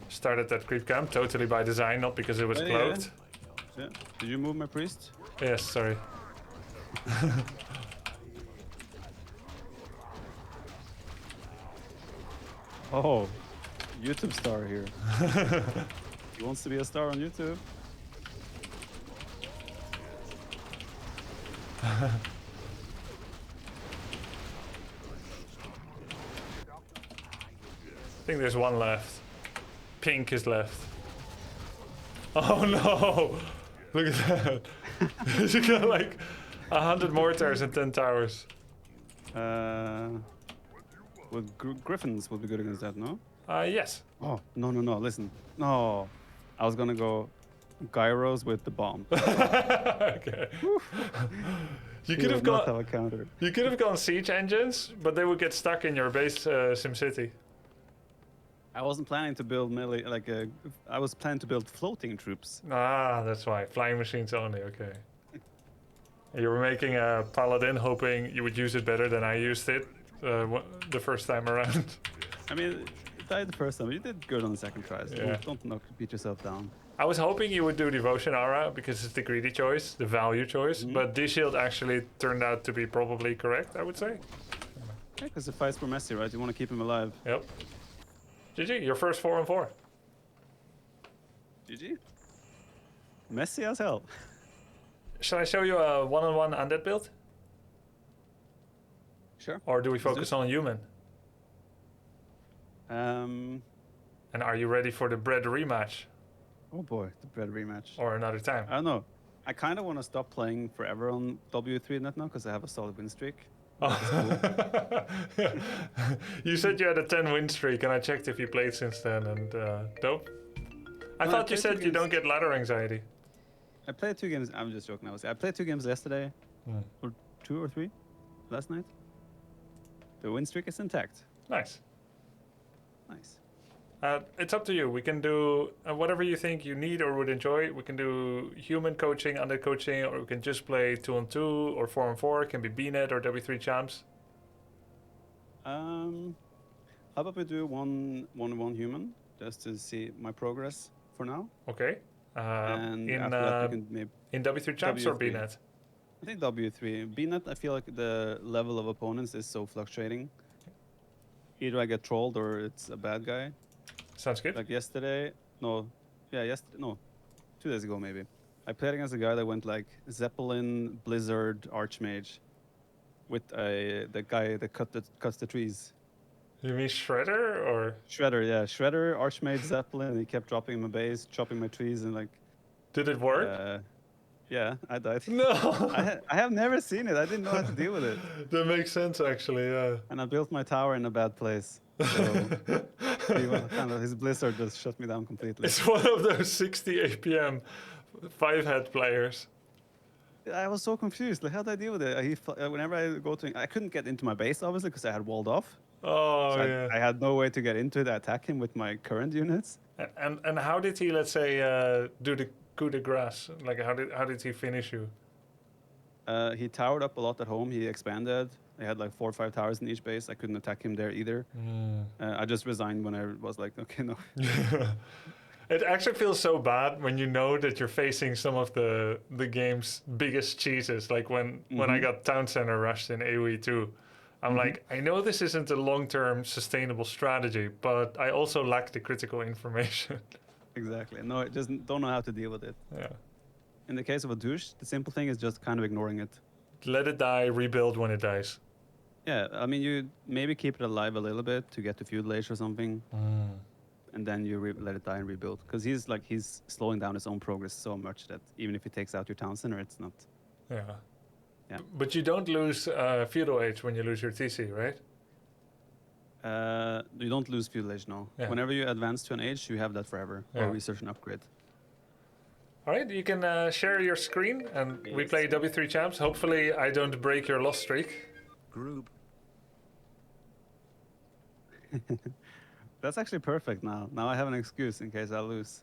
Started that creep camp totally by design, not because it was Yeah, cloaked. Yeah. Did you move my priest? Yes, sorry. Oh, YouTube star here. He wants to be a star on YouTube. I think there's one left. Pink is left. Oh no! Look at that. You got like 100 mortars and 10 towers. Griffins would be good against that, no? Yes. Oh, no, listen. No. I was gonna go gyros with the bomb. Okay. You could have not have gone. a counter. You could have gone siege engines, but they would get stuck in your base, SimCity. I wasn't planning to build melee, I was planning to build floating troops. Ah, that's why. Flying machines only. Okay. You were making a paladin, hoping you would use it better than I used it the first time around. I mean, it died the first time, but you did good on the second try, so Yeah. don't beat yourself down. I was hoping you would do Devotion Aura because it's the greedy choice, the value choice, but D-Shield actually turned out to be probably correct, I would say. Yeah, because the fights were messy, right? You want to keep him alive. Yep. GG, your first 4-on-4. GG. Messy as hell. Shall I show you a one-on-one undead build? Sure. Or do we Let's do focus on human? And are you ready for the bread rematch? Oh boy, the bread rematch. Or another time? I don't know. I kind of want to stop playing forever on W3 net now because I have a solid win streak. Oh. You said you had a 10 win streak, and I checked if you played since then, and nope. I thought you said you don't get ladder anxiety. I played 2 games. I'm just joking. I played 2 games yesterday, or 2 or 3 last night. The win streak is intact. Nice. Nice. It's up to you. We can do whatever you think you need or would enjoy. We can do human coaching, undead coaching, or we can just play 2-on-2 or 4-on-4. It can be BNet or W3 champs. How about we do one human just to see my progress for now? Okay. And after that we can maybe in W3 champs or W3. BNet? I think W3. BNet, I feel like the level of opponents is so fluctuating. Either I get trolled or it's a bad guy. Sounds good. Like yesterday, no, 2 days ago maybe. I played against a guy that went like Zeppelin, Blizzard, Archmage, with the guy that cuts the trees. You mean Shredder or? Shredder, yeah, Shredder, Archmage, Zeppelin. And he kept dropping my base, chopping my trees, and like. Did it work? Yeah, I died. No. I have never seen it. I didn't know how to deal with it. That makes sense, actually. Yeah. And I built my tower in a bad place. So his Blizzard just shut me down completely. It's one of those 60 APM 5-head players. I was so confused. Like, how did I deal with it? Whenever I go to, I couldn't get into my base obviously because I had walled off. Oh So yeah. I had no way to get into it, attack him with my current units. And how did he, let's say, do the coup de grace? Like how did he finish you? He towered up a lot at home. He expanded. I had like 4 or 5 towers in each base. I couldn't attack him there either. I just resigned when I was like, okay, no. It actually feels so bad when you know that you're facing some of the game's biggest cheeses. Like when I got Town Center rushed in AoE2. I'm like, I know this isn't a long-term sustainable strategy, but I also lack the critical information. Exactly. No, I just don't know how to deal with it. Yeah. In the case of a douche, the simple thing is just kind of ignoring it. Let it die, rebuild when it dies. Yeah, I mean, you maybe keep it alive a little bit to get to feudal age or something, and then you let it die and rebuild. Because he's slowing down his own progress so much that even if he takes out your town center, it's not. Yeah. Yeah. But you don't lose feudal age when you lose your TC, right? You don't lose feudal age, no. Yeah. Whenever you advance to an age, you have that forever, Yeah. or research and upgrade. All right, you can share your screen, and we play W3 champs. Hopefully, I don't break your loss streak. Group. That's actually perfect now. Now I have an excuse in case I lose.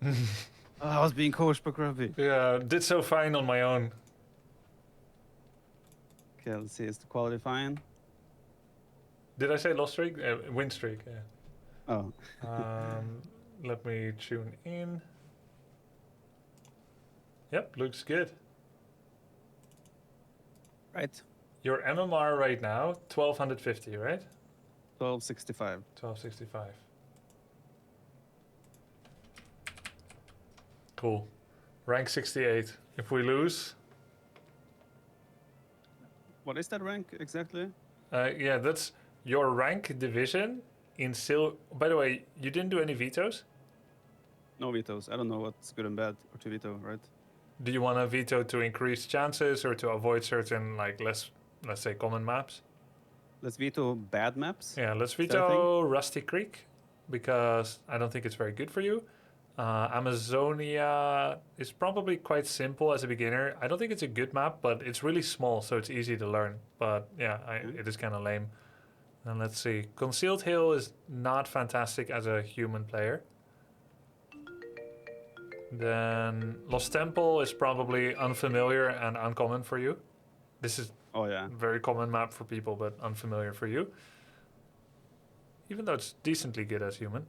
Oh, I was being coached by Grubby. Yeah, did so fine on my own. Okay, let's see. Is the quality fine? Did I say lost streak? Win streak, yeah. Oh, Let me tune in. Yep, looks good. right. Your MMR right now, 1250, right? 1265. 1265. Cool. Rank 68. If we lose, What is that rank exactly? yeah, that's your rank division in sil. By the way, you didn't do any vetoes? No vetoes. I don't know what's good and bad or to veto, right? Do you want a veto to increase chances or to avoid certain, like, less, let's say, common maps? Let's veto bad maps. Yeah, let's Is that a thing? veto Rusty Creek because I don't think it's very good for you. Amazonia is probably quite simple as a beginner. I don't think it's a good map, but it's really small, so it's easy to learn. But yeah, it is kind of lame. And let's see. Concealed Hill is not fantastic as a human player. Then Lost Temple is probably unfamiliar and uncommon for you. This is Oh yeah. a very common map for people, but unfamiliar for you. Even though it's decently good as human.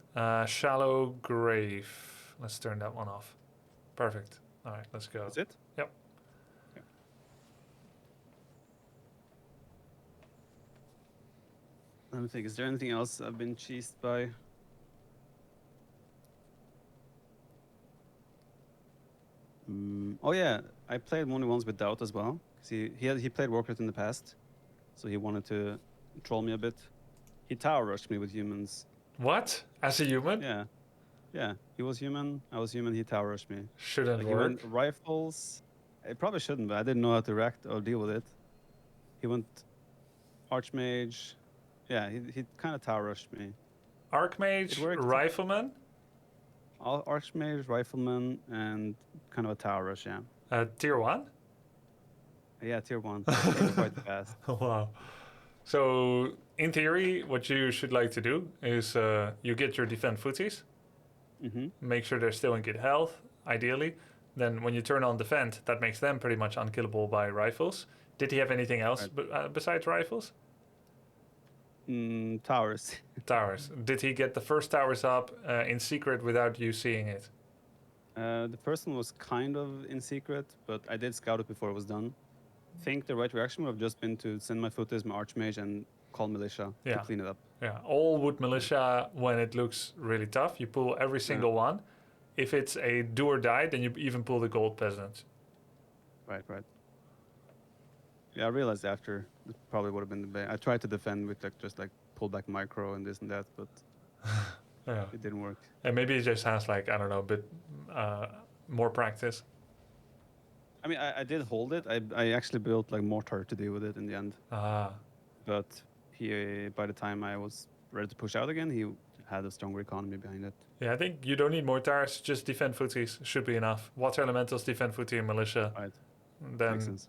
Shallow Grave. Let's turn that one off. Perfect. All right, let's go. That's it? Yep. Okay. Let me think. Is there anything else I've been cheesed by? Oh yeah, I played only once with Doubt as well. 'Cause he played Warcraft in the past, so he wanted to troll me a bit. He tower rushed me with humans. What? As a human? Yeah, yeah. He was human. I was human. He tower rushed me. Shouldn't Like he work. went rifles. It probably shouldn't, but I didn't know how to react or deal with it. He went Archmage. Yeah, he kind of tower rushed me. Archmage, It worked. Rifleman, Archmage, Rifleman, and kind of a tower rush, yeah. Tier 1? Yeah, tier 1. They were quite fast. Wow. So, in theory, what you should like to do is you get your defend footies, Mm-hmm. make sure they're still in good health, ideally. Then, when you turn on defend, that makes them pretty much unkillable by rifles. Did he have anything else besides rifles? Towers. Towers. Did he get the first towers up in secret without you seeing it? The first one was kind of in secret, but I did scout it before it was done. I think the right reaction would have just been to send my footies, my Archmage, and call militia Yeah. to clean it up. Yeah, all wood militia when it looks really tough. You pull every single one. If it's a do or die, then you even pull the gold peasants. Right. Yeah, I realized after it probably would have been the best. I tried to defend with just pull back micro and this and that, but Yeah, it didn't work. and maybe it just has like I don't know, a bit more practice. I mean, I did hold it. I actually built like mortar to deal with it in the end. Ah, But he, by the time I was ready to push out again, he had a stronger economy behind it. yeah. I think you don't need mortars. Just defend footies should be enough. Water elementals, defend footie, and militia. Right. Makes Then sense.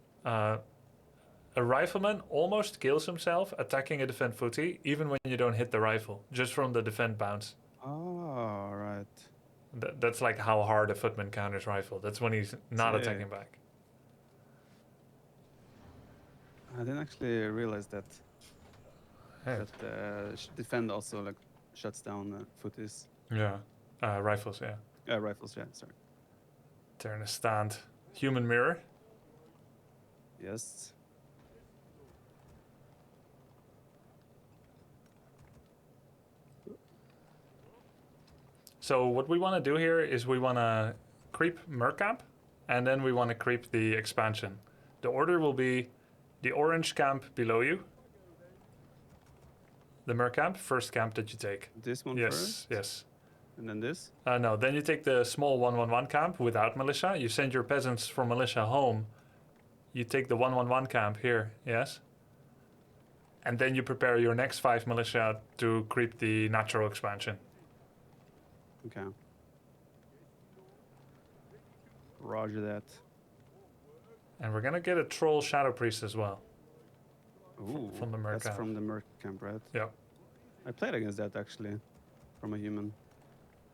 a rifleman almost kills himself attacking a defend footie, even when you don't hit the rifle, just from the defend bounce. Oh, right. That's like how hard a footman counters rifle. That's when he's not Yeah. attacking back. I didn't actually realize that. Yeah. That defend also like shuts down footies. Yeah. Rifles, yeah. Rifles, yeah, sorry. Turn a stand. Human mirror. Yes. So what we want to do here is we want to creep Mercamp, and then we want to creep the expansion. The order will be the orange camp below you, the Mercamp, first camp that you take. This one Yes, first? yes. And then this? No, then you take the small 111 camp without militia. You send your peasants from militia home. You take the 111 camp here, yes? And then you prepare your next 5 militia to creep the natural expansion. Okay. Roger that. And we're gonna get a troll shadow priest as well. Ooh, from the Merc that's camp. from the Merc camp, right? Yeah. I played against that actually from a human.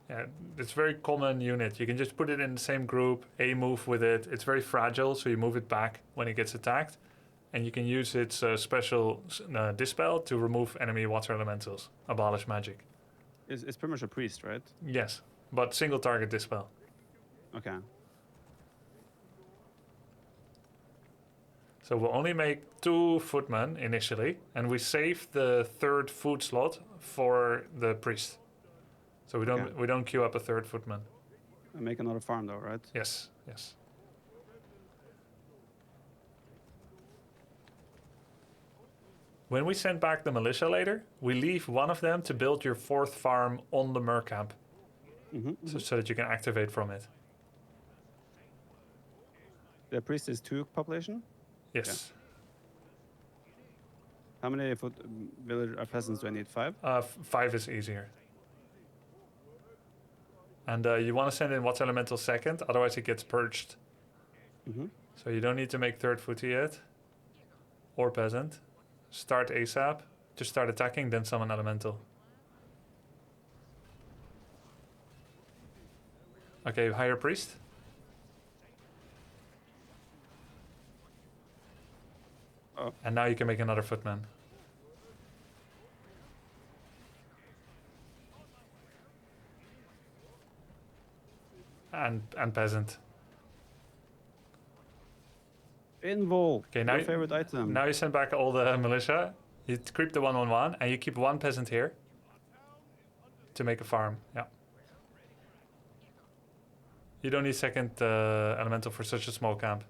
Yeah, it's a very common unit. You can just put it in the same group, A move with it. It's very fragile, so you move it back when it gets attacked. And you can use its special dispel to remove enemy water elementals, abolish magic. It's pretty much a priest, right? Yes, but single target dispel. Okay. So we'll only make 2 footmen initially, and we save the 3rd food slot for the priest. So we don't queue up a 3rd footman. And make another farm though, right? Yes, yes. When we send back the militia later, we leave one of them to build your 4th farm on the mer camp, so that you can activate from it. The priest is 2 population. Yes. How many village peasants do I need? 5? 5 is easier. And you want to send in Water Elemental second, otherwise it gets purged. So you don't need to make 3rd footy yet, or peasant. Start ASAP, just start attacking, then summon Elemental. Okay, hire priest. Oh. And now you can make another footman. And peasant. Invul. Okay, now your favorite item. Now you send back all the militia. You creep the 1/1/1, and you keep 1 peasant here to make a farm. Yeah. You don't need 2nd elemental for such a small camp.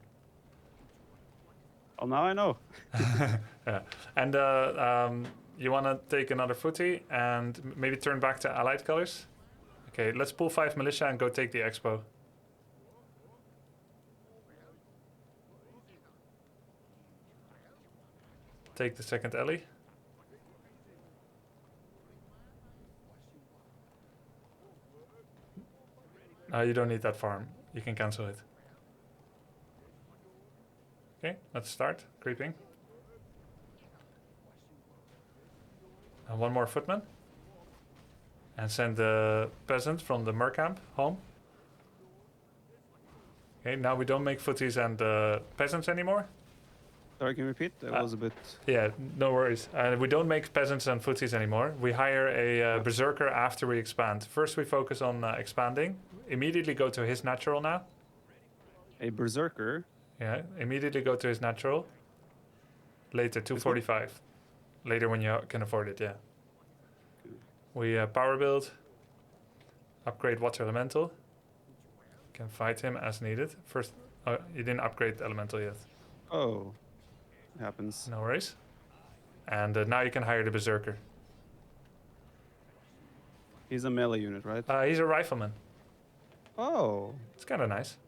Oh, now I know. Yeah. And you want to take another footy and maybe turn back to allied colors. Okay, let's pull 5 militia and go take the expo. Take the 2nd alley. You don't need that farm. You can cancel it. Okay, let's start creeping. And 1 more footman. And send the peasant from the mer camp home. Okay, now we don't make footies and peasants anymore. Sorry, can you repeat? That was a bit... Yeah, no worries. We don't make peasants and footies anymore. We hire a berserker after we expand. First we focus on expanding. Immediately go to his natural now. A berserker? Yeah, immediately go to his natural. Later, 245. Later when you can afford it, yeah. We power build. Upgrade water elemental. Can fight him as needed. First, you didn't upgrade elemental yet. Oh. Happens. No worries. And now you can hire the berserker. He's a melee unit, right? He's a rifleman. Oh. It's kind of nice.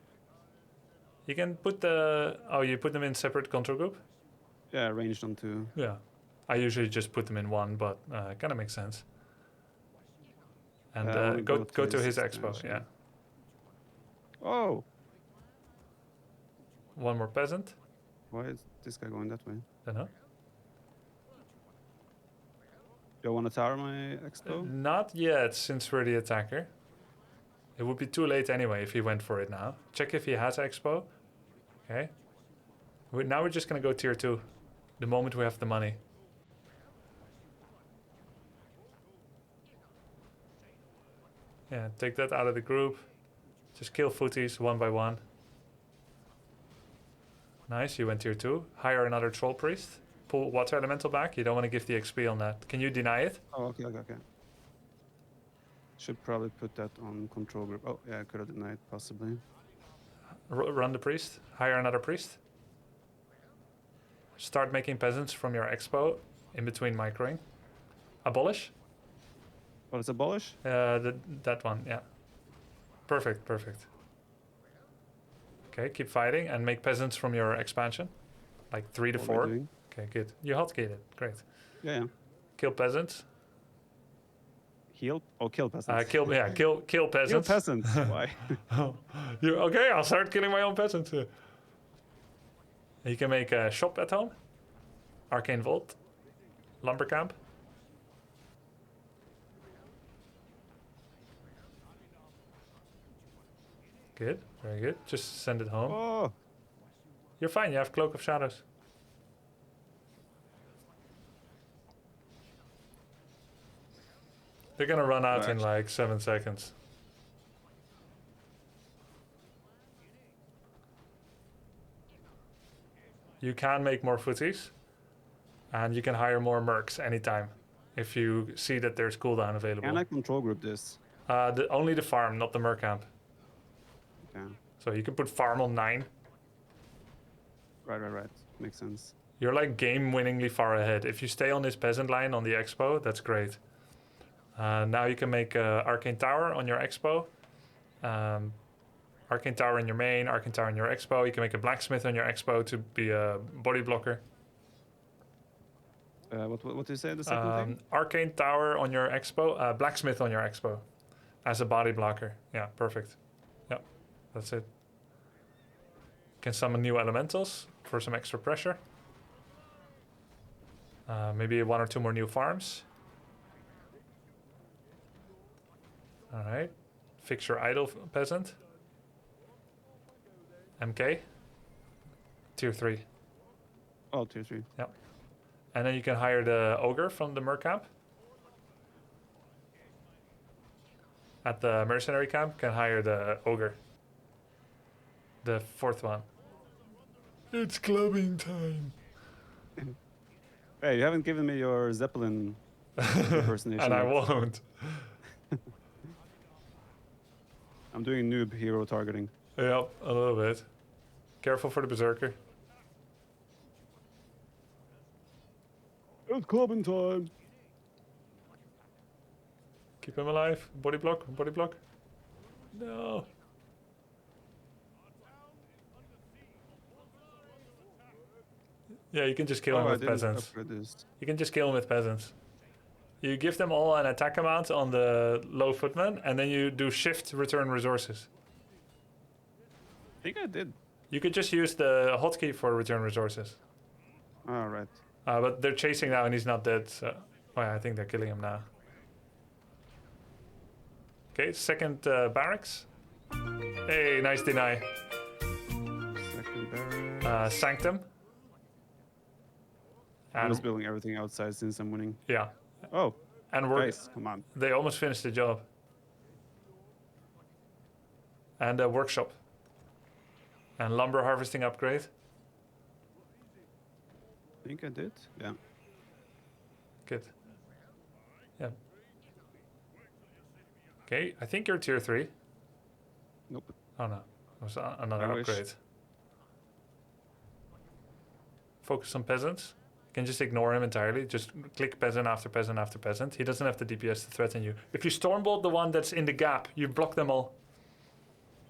You can put you put them in separate control group? Yeah, ranged on 2. Yeah. I usually just put them in 1, but it kind of makes sense. And go to his expo, yeah. Oh. 1 more peasant. Why is this guy going that way? Don't know. Do I want to tower my expo? Not yet, since we're the attacker. It would be too late anyway if he went for it now. Check if he has expo. Okay. Now we're just going to go tier 2. The moment we have the money. Yeah, take that out of the group. Just kill footies 1 by 1. Nice, you went tier 2. Hire another troll priest. Pull water elemental back. You don't want to give the XP on that. Can you deny it? Oh, okay. Should probably put that on control group. Oh, yeah, I could have denied, possibly. Run the priest. Hire another priest. Start making peasants from your expo in between microing. Abolish. What is abolish? That one, yeah. Perfect. Okay, keep fighting and make peasants from your expansion. Like 3 to 4. Okay, good. You hotgated. Great. Yeah. Kill peasants. Heal? Oh, kill peasants. Kill peasants. Kill peasants. Why? Okay, I'll start killing my own peasants. You can make a shop at home. Arcane Vault. Lumber camp. Good, very good. Just send it home. Oh, You're fine, you have Cloak of Shadows. They're gonna run out in like 7 seconds. You can make more footies, and you can hire more mercs anytime if you see that there's cooldown available. can I control group this? Only the farm, not the merc camp. Okay. So you can put farm on 9. Right. Makes sense. You're like game-winningly far ahead. If you stay on this peasant line on the expo, that's great. Now you can make Arcane Tower on your expo. Arcane Tower in your main, Arcane Tower in your expo. You can make a Blacksmith on your expo to be a body blocker. What did you say, the second thing? Arcane Tower on your expo, Blacksmith on your expo as a body blocker. Yeah, perfect. Yep, that's it. Can summon new elementals for some extra pressure. Maybe 1 or 2 more new farms. All right. Fix your idle peasant. MK. Tier 3. Oh, tier 3. Yep. And then you can hire the ogre from the merc camp. At the mercenary camp, can hire the ogre. The 4th one. It's clubbing time. Hey, you haven't given me your Zeppelin impersonation. And I yet. won't. I'm doing noob hero targeting. Yep, a little bit. Careful for the berserker. It's clubbing time. Keep him alive. Body block, body block. No. Yeah, you can just kill him with peasants. You can just kill him with peasants. You give them all an attack amount on the low footman, and then you do shift return resources. I think I did. You could just use the hotkey for return resources. All right. But they're chasing now, and he's not dead. So, oh yeah, I think they're killing him now. Okay, second barracks. Hey, nice deny. Second barracks. Sanctum. I'm just building everything outside since I'm winning. Yeah. Oh, And we're guys, come on. They almost finished the job. And a workshop. And lumber harvesting upgrade. I think I did. Yeah. Good. Yeah. Okay, I think you're tier 3. Nope. Oh no, it was another I wish. upgrade. Focus on peasants. You can just ignore him entirely. Just click peasant after peasant after peasant. He doesn't have the DPS to threaten you. If you stormbolt the one that's in the gap, you block them all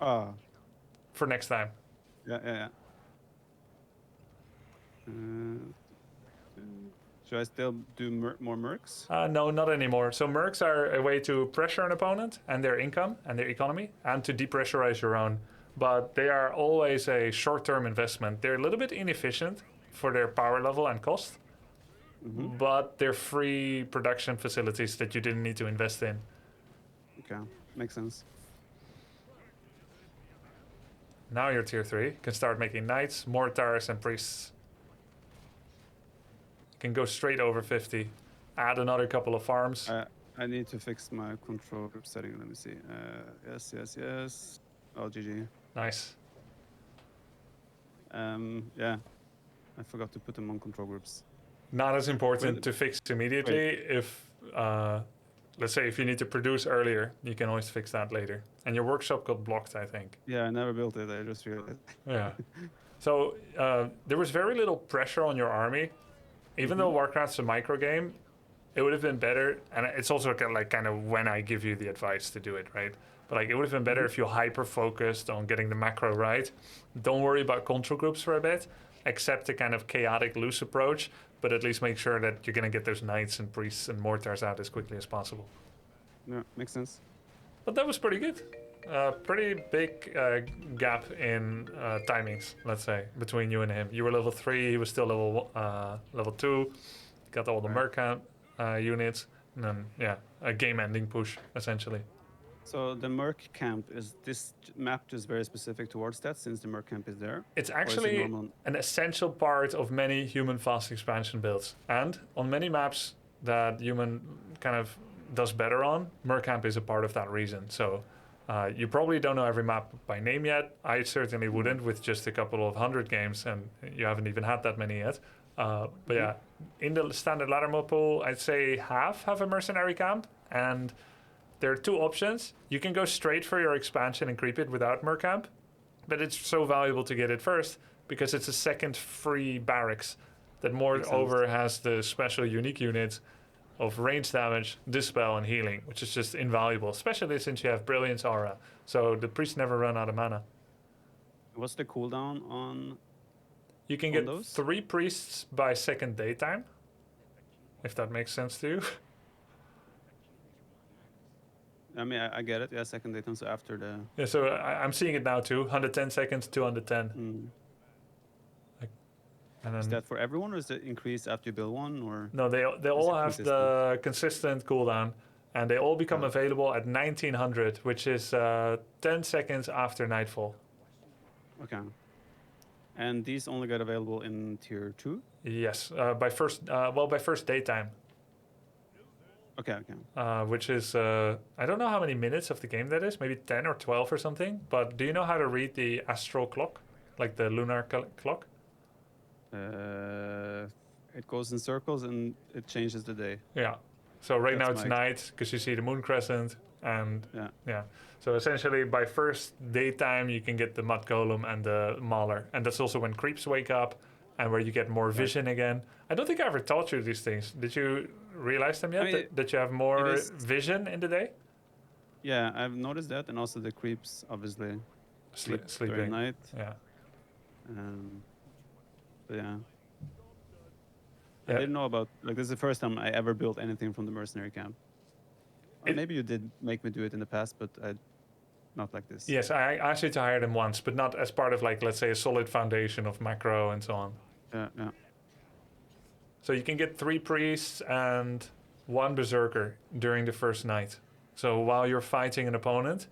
Ah. for next time. Yeah. Should I still do more mercs? No, not anymore. So mercs are a way to pressure an opponent and their income and their economy, and to depressurize your own. But they are always a short-term investment. They're a little bit inefficient for their power level and cost, but they're free production facilities that you didn't need to invest in. Okay, makes sense. Now you're tier 3. You can start making knights, mortars, and priests. You can go straight over 50. Add another couple of farms. I need to fix my control group setting. Let me see. Yes. Oh, GG. Nice. Yeah. I forgot to put them on control groups. Not as important to fix immediately. If, let's say, if you need to produce earlier, you can always fix that later. And your workshop got blocked, I think. Yeah, I never built it. I just realized. Yeah. So there was very little pressure on your army. Even though Warcraft's a micro game, it would have been better. And it's also kind of when I give you the advice to do it, right? But like, it would have been better if you hyper focused on getting the macro right. Don't worry about control groups for a bit. Accept the kind of chaotic loose approach, but at least make sure that you're going to get those knights and priests and mortars out as quickly as possible. Yeah, makes sense. But that was pretty good. Pretty big gap in timings, let's say, between you and him. You were level 3, he was still level 2. Got all the merc units, and then, yeah, a game-ending push, essentially. So the Merc camp, is this map just very specific towards that since the Merc camp is there? It's Or is it actually normal? an essential part of many human fast expansion builds. And on many maps that human kind of does better on, Mercamp is a part of that reason. So you probably don't know every map by name yet. I certainly wouldn't with just a couple of 100 games, and you haven't even had that many yet. But yeah, in the standard ladder mod pool, I'd say half have a mercenary camp, and there are two options. You can go straight for your expansion and creep it without Mercamp, but it's so valuable to get it first because it's a second free barracks that moreover has the special unique units of range damage, dispel, and healing, which is just invaluable, especially since you have Brilliance Aura. So the priests never run out of mana. What's the cooldown on? You can On get those? 3 priests by second daytime, if that makes sense to you. I mean, I get it. Yeah, second daytime. So after the. Yeah, so I'm seeing it now too. 110 seconds, 210. Mm. And Is then, that for everyone, or is it increased after you build one, or? no, they all it have consistent? the consistent cooldown, and they all become Oh. available at 1900, which is 10 seconds after nightfall. Okay. And these only get available in tier 2? Yes, by first daytime, Okay, okay. which is I don't know how many minutes of the game that is, maybe 10 or 12 or something. But do you know how to read the astral clock, like the lunar clock? It goes in circles and it changes the day. Yeah. So right now That's it's my night because you see the moon crescent, and Yeah. So essentially by first daytime you can get the mud golem and the mauler, and that's also when creeps wake up and where you get more vision again. I don't think I ever taught you these things. Did you realize them yet? I mean, that you have more is- vision in the day? Yeah, I've noticed that, and also the creeps obviously sleep during Sleeping. night. Yeah. But yeah. Yeah. I didn't know about, like, this is the first time I ever built anything from the mercenary camp. Or It- maybe you did make me do it in the past, but not like this. Yes, I asked you to hire them once, but not as part of, like, let's say a solid foundation of macro and so on. Yeah. So you can get 3 priests and 1 berserker during the first night. So while you're fighting an opponent,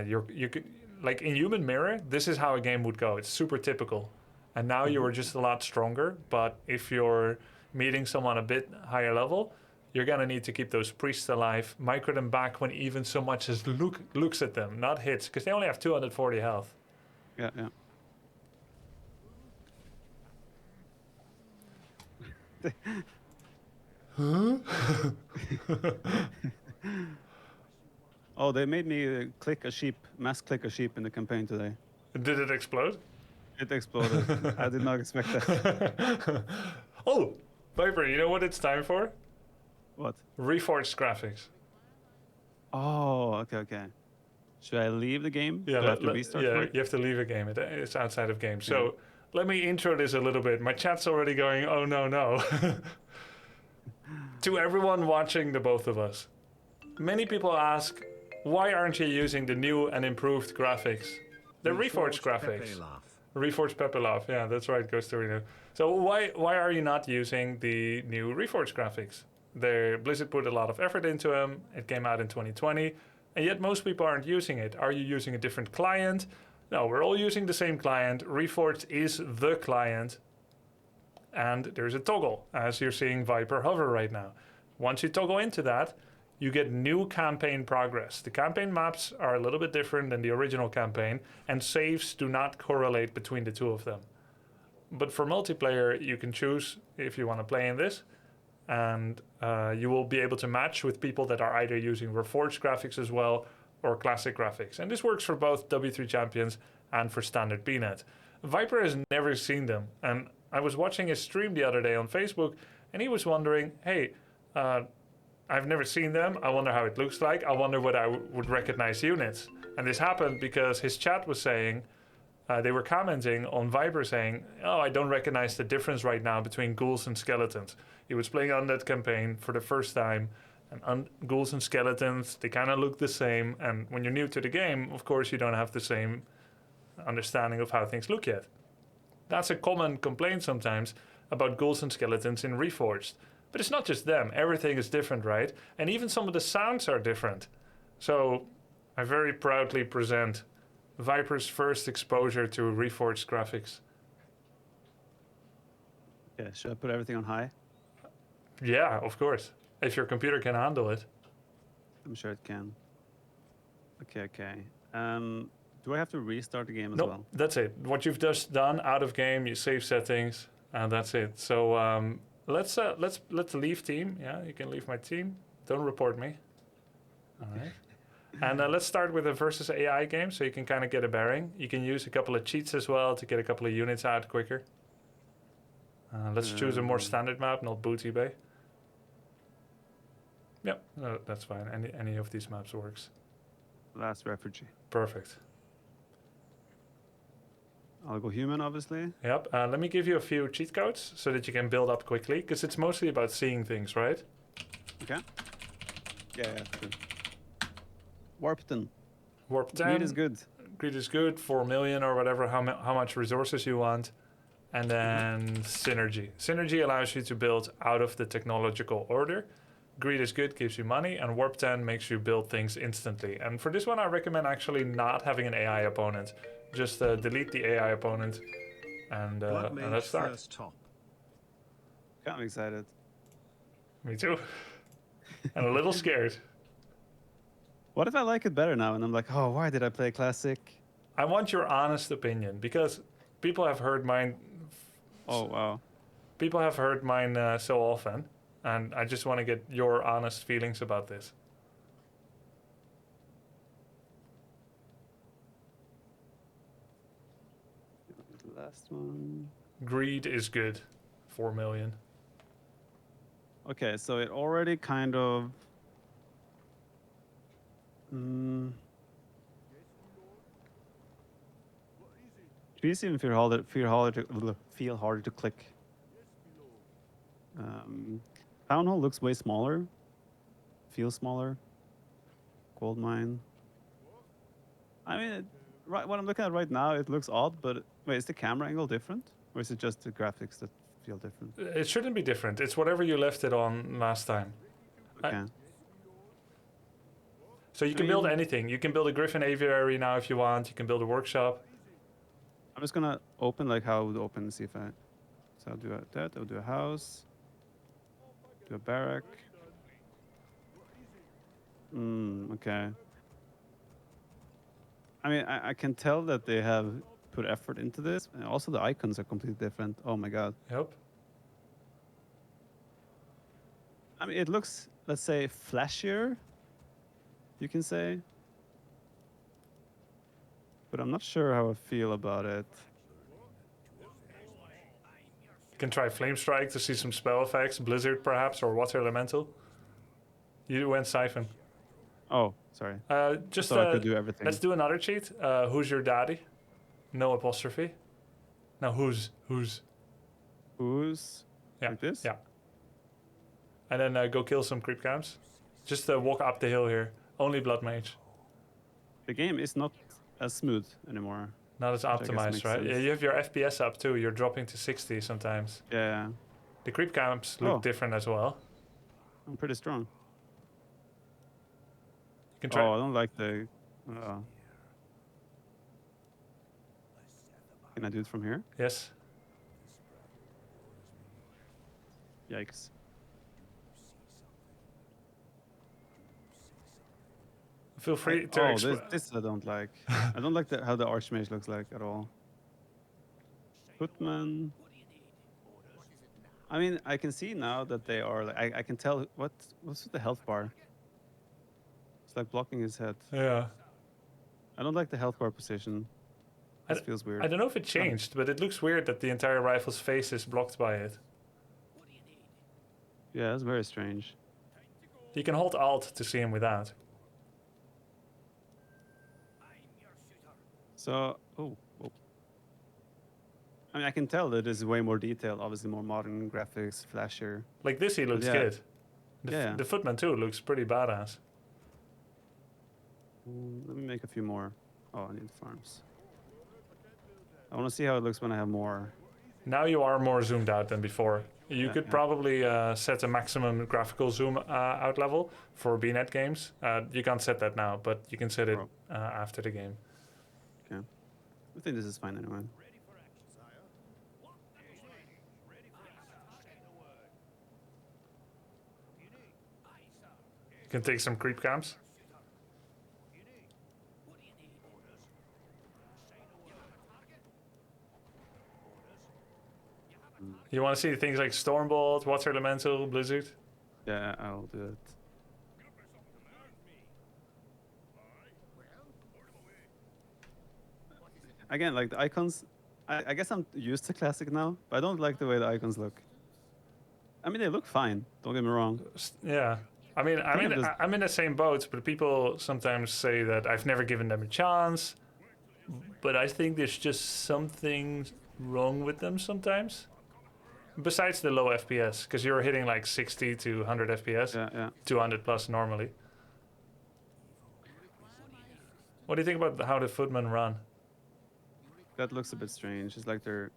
you could, like in Human Mirror, this is how a game would go. It's super typical. And now you are just a lot stronger. But if you're meeting someone a bit higher level, you're gonna need to keep those priests alive, micro them back when even so much as looks at them, not hits, because they only have 240 health. Yeah. Oh, they made me mass click a sheep in the campaign today. Did it explode? It exploded. I did not expect that. Oh, Viper, you know what it's time for? What? Reforged graphics. Oh, okay. Should I leave the game? Do I have to restart for it? you have to leave a game. It's outside of game. So let me intro this a little bit. My chat's already going, oh no. To everyone watching the both of us, many people ask, why aren't you using the new and improved graphics? The Reforged graphics. Reforged Pepe Laugh. Yeah, that's right, Ghost Torino. So why are you not using the new Reforged graphics? Blizzard put a lot of effort into them. It came out in 2020, and yet most people aren't using it. Are you using a different client? No, we're all using the same client. Reforged is the client, and there's a toggle, as you're seeing Viper hover right now. Once you toggle into that, you get new campaign progress. The campaign maps are a little bit different than the original campaign, and saves do not correlate between the two of them. But for multiplayer, you can choose if you want to play in this, and you will be able to match with people that are either using Reforged graphics as well or classic graphics. And this works for both W3 Champions and for standard BNet. Viper has never seen them, and I was watching his stream the other day on Facebook, and he was wondering, hey, I've never seen them. I wonder how it looks like. I wonder whether I would recognize units. And this happened because his chat was saying, they were commenting on Viper saying, oh, I don't recognize the difference right now between ghouls and skeletons. He was playing on that campaign for the first time, and ghouls and skeletons, they kind of look the same. And when you're new to the game, of course, you don't have the same understanding of how things look yet. That's a common complaint sometimes about ghouls and skeletons in Reforged. But it's not just them. Everything is different, right? And even some of the sounds are different. So I very proudly present Viper's first exposure to Reforged graphics. Yeah, should I put everything on high? Yeah, of course. If your computer can handle it. I'm sure it can. Okay. Do I have to restart the game as No, well? that's it. What you've just done out of game, you save settings, and that's it. So let's leave team. Yeah, you can leave my team. Don't report me. All right. And let's start with a versus AI game, so you can kind of get a bearing. You can use a couple of cheats as well to get a couple of units out quicker. Let's choose a more standard map, not Booty Bay. Yep, no, that's fine. Any of these maps works. Last refugee. Perfect. I'll go human, obviously. Yep. Let me give you a few cheat codes so that you can build up quickly, because it's mostly about seeing things, right? Okay. Yeah. True. Warpton. Warp 10. Greed is good. Greed is good. 4 million or whatever, how much resources you want. And then synergy. Synergy allows you to build out of the technological order. Greed is good, gives you money, and Warp 10 makes you build things instantly. And for this one, I recommend actually not having an AI opponent. Just delete the AI opponent, and let's start. Top. Okay, I'm excited. Me too. And a little scared. What if I like it better now and I'm like, oh, why did I play classic? I want your honest opinion, because people have heard mine. Oh, wow. People have heard mine so often, and I just want to get your honest feelings about this. The last one. Greed is good. 4 million. Okay, so it already kind of. Trees even feel harder to click. Town Hall looks way smaller. Feels smaller. Gold mine. I mean, right what I'm looking at right now, it looks odd, but wait, is the camera angle different, or is it just the graphics that feel different? It shouldn't be different. It's whatever you left it on last time. Okay. So you can build anything. You can build a Griffin aviary now if you want. You can build a workshop. I'm just gonna open like how I would open and see if I. So I'll do that. I'll do a house. Do a barrack. Okay. I mean, I can tell that they have put effort into this, and also the icons are completely different. Oh my god. Yep. I mean, it looks, let's say, flashier. You can say. But I'm not sure how I feel about it. You can try Flame Strike to see some spell effects. Blizzard, perhaps, or Water Elemental. You went Siphon. Oh, sorry. Just I could do everything. Let's do another cheat. Who's your daddy? No apostrophe. Now who's? Who's? Yeah. Like this? Yeah. And then go kill some creep camps. Just walk up the hill here. Only Blood Mage. The game is not as smooth anymore. Not as Which I guess optimized, makes right? Yeah, sense. you have your FPS up too. You're dropping to 60 sometimes. Yeah, The creep camps look different as well. I'm pretty strong. You can try. Oh, I don't like the. Can I do it from here? Yes. Yikes. Feel free to. This I don't like. I don't like how the Archmage looks like at all. Footman. I mean, I can see now that they are. Like, I can tell what's with the health bar. It's like blocking his head. Yeah. I don't like the health bar position. This feels weird. I don't know if it changed, but it looks weird that the entire rifle's face is blocked by it. Yeah, it's very strange. You can hold Alt to see him without. So, I mean, I can tell that this is way more detailed, obviously more modern graphics, flashier. Like this, he looks Yeah. good. The Footman too looks pretty badass. Let me make a few more. Oh, I need farms. I want to see how it looks when I have more. Now you are more zoomed out than before. You could yeah. probably set a maximum graphical zoom out level for BNet games. You can't set that now, but you can set it Oh, after the game. okay. I think this is fine anyway. You can take some creep cams. You want to see things like Stormbolt, Water Elemental, Blizzard? Yeah, I'll do it. Again, like the icons, I guess I'm used to classic now, but I don't like the way the icons look. I mean, they look fine. Don't get me wrong. Yeah. I mean, think I'm just- I'm in the same boat, but people sometimes say that I've never given them a chance. But I think there's just something wrong with them sometimes. Besides the low FPS, because you're hitting like 60 to 100 FPS, Yeah, yeah. 200 plus normally. What do you think about how the footmen run? That looks a bit strange. It's like they're.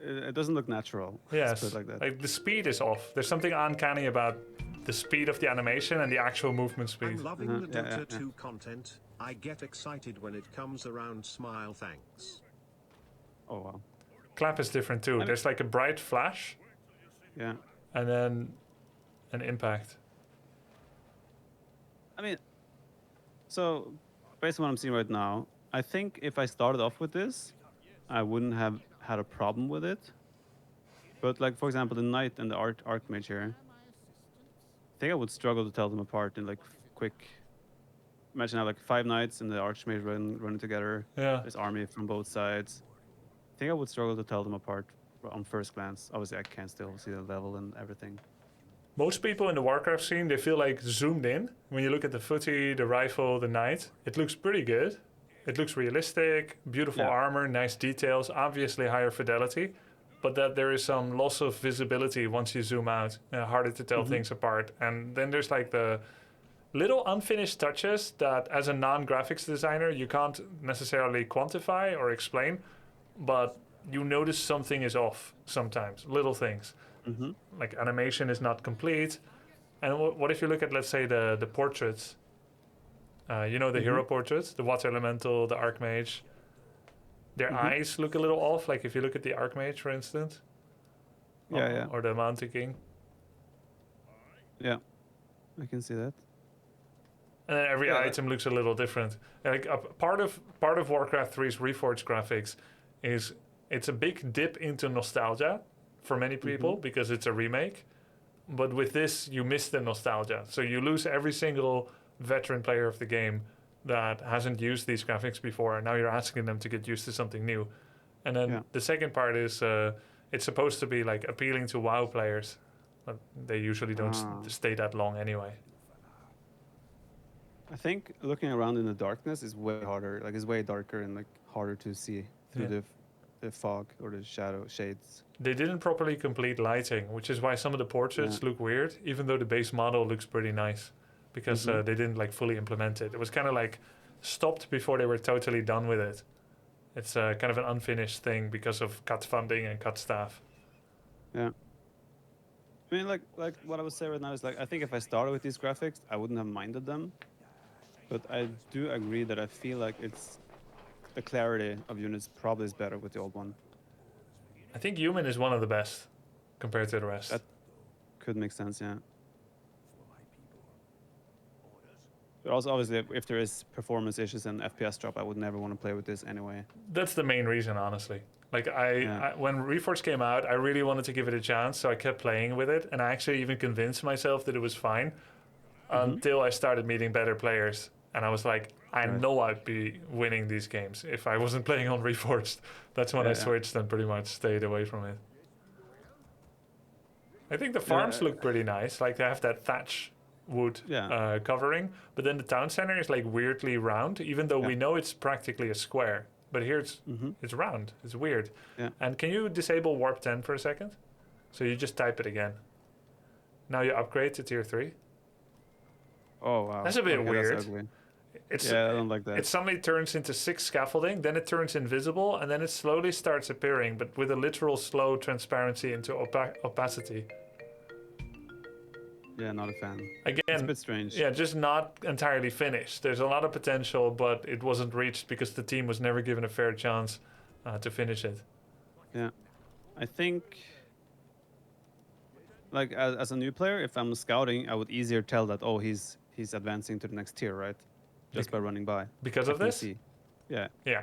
It doesn't look natural. Let's Yes, put it like that. like the speed is off. There's something uncanny about the speed of the animation and the actual movement speed. I'm loving the Yeah, yeah, Dota yeah. 2 content. I get excited when it comes around. Smile, thanks. Oh wow. Clap is different too. There's like a bright flash Yeah. and then an impact. I mean, so based on what I'm seeing right now, I think if I started off with this, I wouldn't have had a problem with it. But like for example, the knight and the archmage here, I think I would struggle to tell them apart in like quick. Imagine how like 5 knights and the archmage running together. Yeah. There's army from both sides. I think I would struggle to tell them apart on first glance. Obviously, I can still see the level and everything. Most people in the Warcraft scene, they feel like zoomed in. When you look at the footy, the rifle, the knight, it looks pretty good. It looks realistic, beautiful Yeah. armor, nice details, obviously higher fidelity, but that there is some loss of visibility once you zoom out, harder to tell things apart. And then there's like the little unfinished touches that as a non-graphics designer, you can't necessarily quantify or explain, but you notice something is off sometimes, little things. Mm-hmm. Like animation is not complete. And what if you look at, let's say, the portraits? You know, the hero portraits, the water elemental, the archmage. Their eyes look a little off. Like if you look at the archmage, for instance, Yeah, or the mountain king, yeah. I can see that. and then every Yeah, item looks a little different. Like part of Warcraft 3's Reforged graphics is it's a big dip into nostalgia for many people because it's a remake. But with this, you miss the nostalgia, so you lose every single veteran player of the game that hasn't used these graphics before, and now you're asking them to get used to something new. And then the second part is it's supposed to be like appealing to WoW players, but they usually don't stay that long anyway. I think looking around in the darkness is way harder. Like it's way darker and like harder to see through the fog or the shades. They didn't properly complete lighting, which is why some of the portraits look weird, even though the base model looks pretty nice, because they didn't like fully implement it. It was kind of like stopped before they were totally done with it. It's kind of an unfinished thing because of cut funding and cut staff. Yeah. I mean, like what I would say right now is like I think if I started with these graphics, I wouldn't have minded them. But I do agree that I feel like it's the clarity of units probably is better with the old one. I think human is one of the best compared to the rest. That could make sense, yeah. But also, obviously, if there is performance issues and FPS drop, I would never want to play with this anyway. That's the main reason, honestly. Like I when Reforged came out, I really wanted to give it a chance, so I kept playing with it, and I actually even convinced myself that it was fine until I started meeting better players, and I was like, I know I'd be winning these games if I wasn't playing on Reforged. That's when I switched and pretty much stayed away from it. I think the farms look pretty nice. Like they have that thatch wood covering, but then the town center is like weirdly round, even though we know it's practically a square. But here it's round. It's weird. Yeah. And can you disable warp 10 for a second? So you just type it again. Now you upgrade to tier 3. Oh wow. That's a bit weird. That's ugly. It's Yeah, I don't like that. it suddenly turns into 6 scaffolding, then it turns invisible, and then it slowly starts appearing, but with a literal slow transparency into opacity. Yeah, not a fan. It's a Again, bit strange. yeah, just not entirely finished. There's a lot of potential, but it wasn't reached because the team was never given a fair chance to finish it. Yeah, I think, like as a new player, if I'm scouting, I would easier tell that he's advancing to the next tier, right? Just by running by. Because I of can this? see. Yeah, Yeah.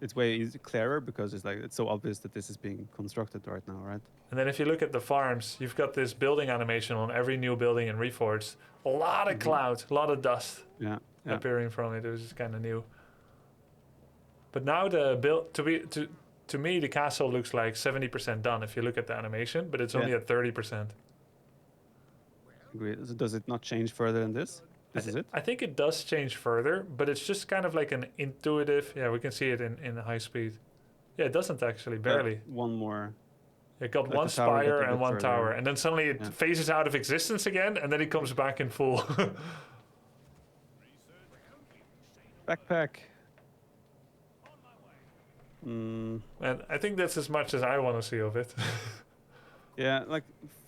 it's way clearer because it's so obvious that this is being constructed right now, right? And then if you look at the farms, you've got this building animation on every new building in Reforged. A lot of cloud, a lot of dust Yeah, yeah. appearing from it. It was just kind of new. But now the build to me the castle looks like 70% done if you look at the animation, but it's only Yeah. at 30%. Agree. So does it not change further than this? This is it? I think it does change further, but it's just kind of like an intuitive. Yeah, we can see it in high speed. Yeah, it doesn't actually, barely. One more. It got Like one the tower spire got a and bit one further. tower, and then suddenly it Yeah. phases out of existence again, and then it comes back in full. Backpack. Mm, And I think that's as much as I want to see of it. yeah, like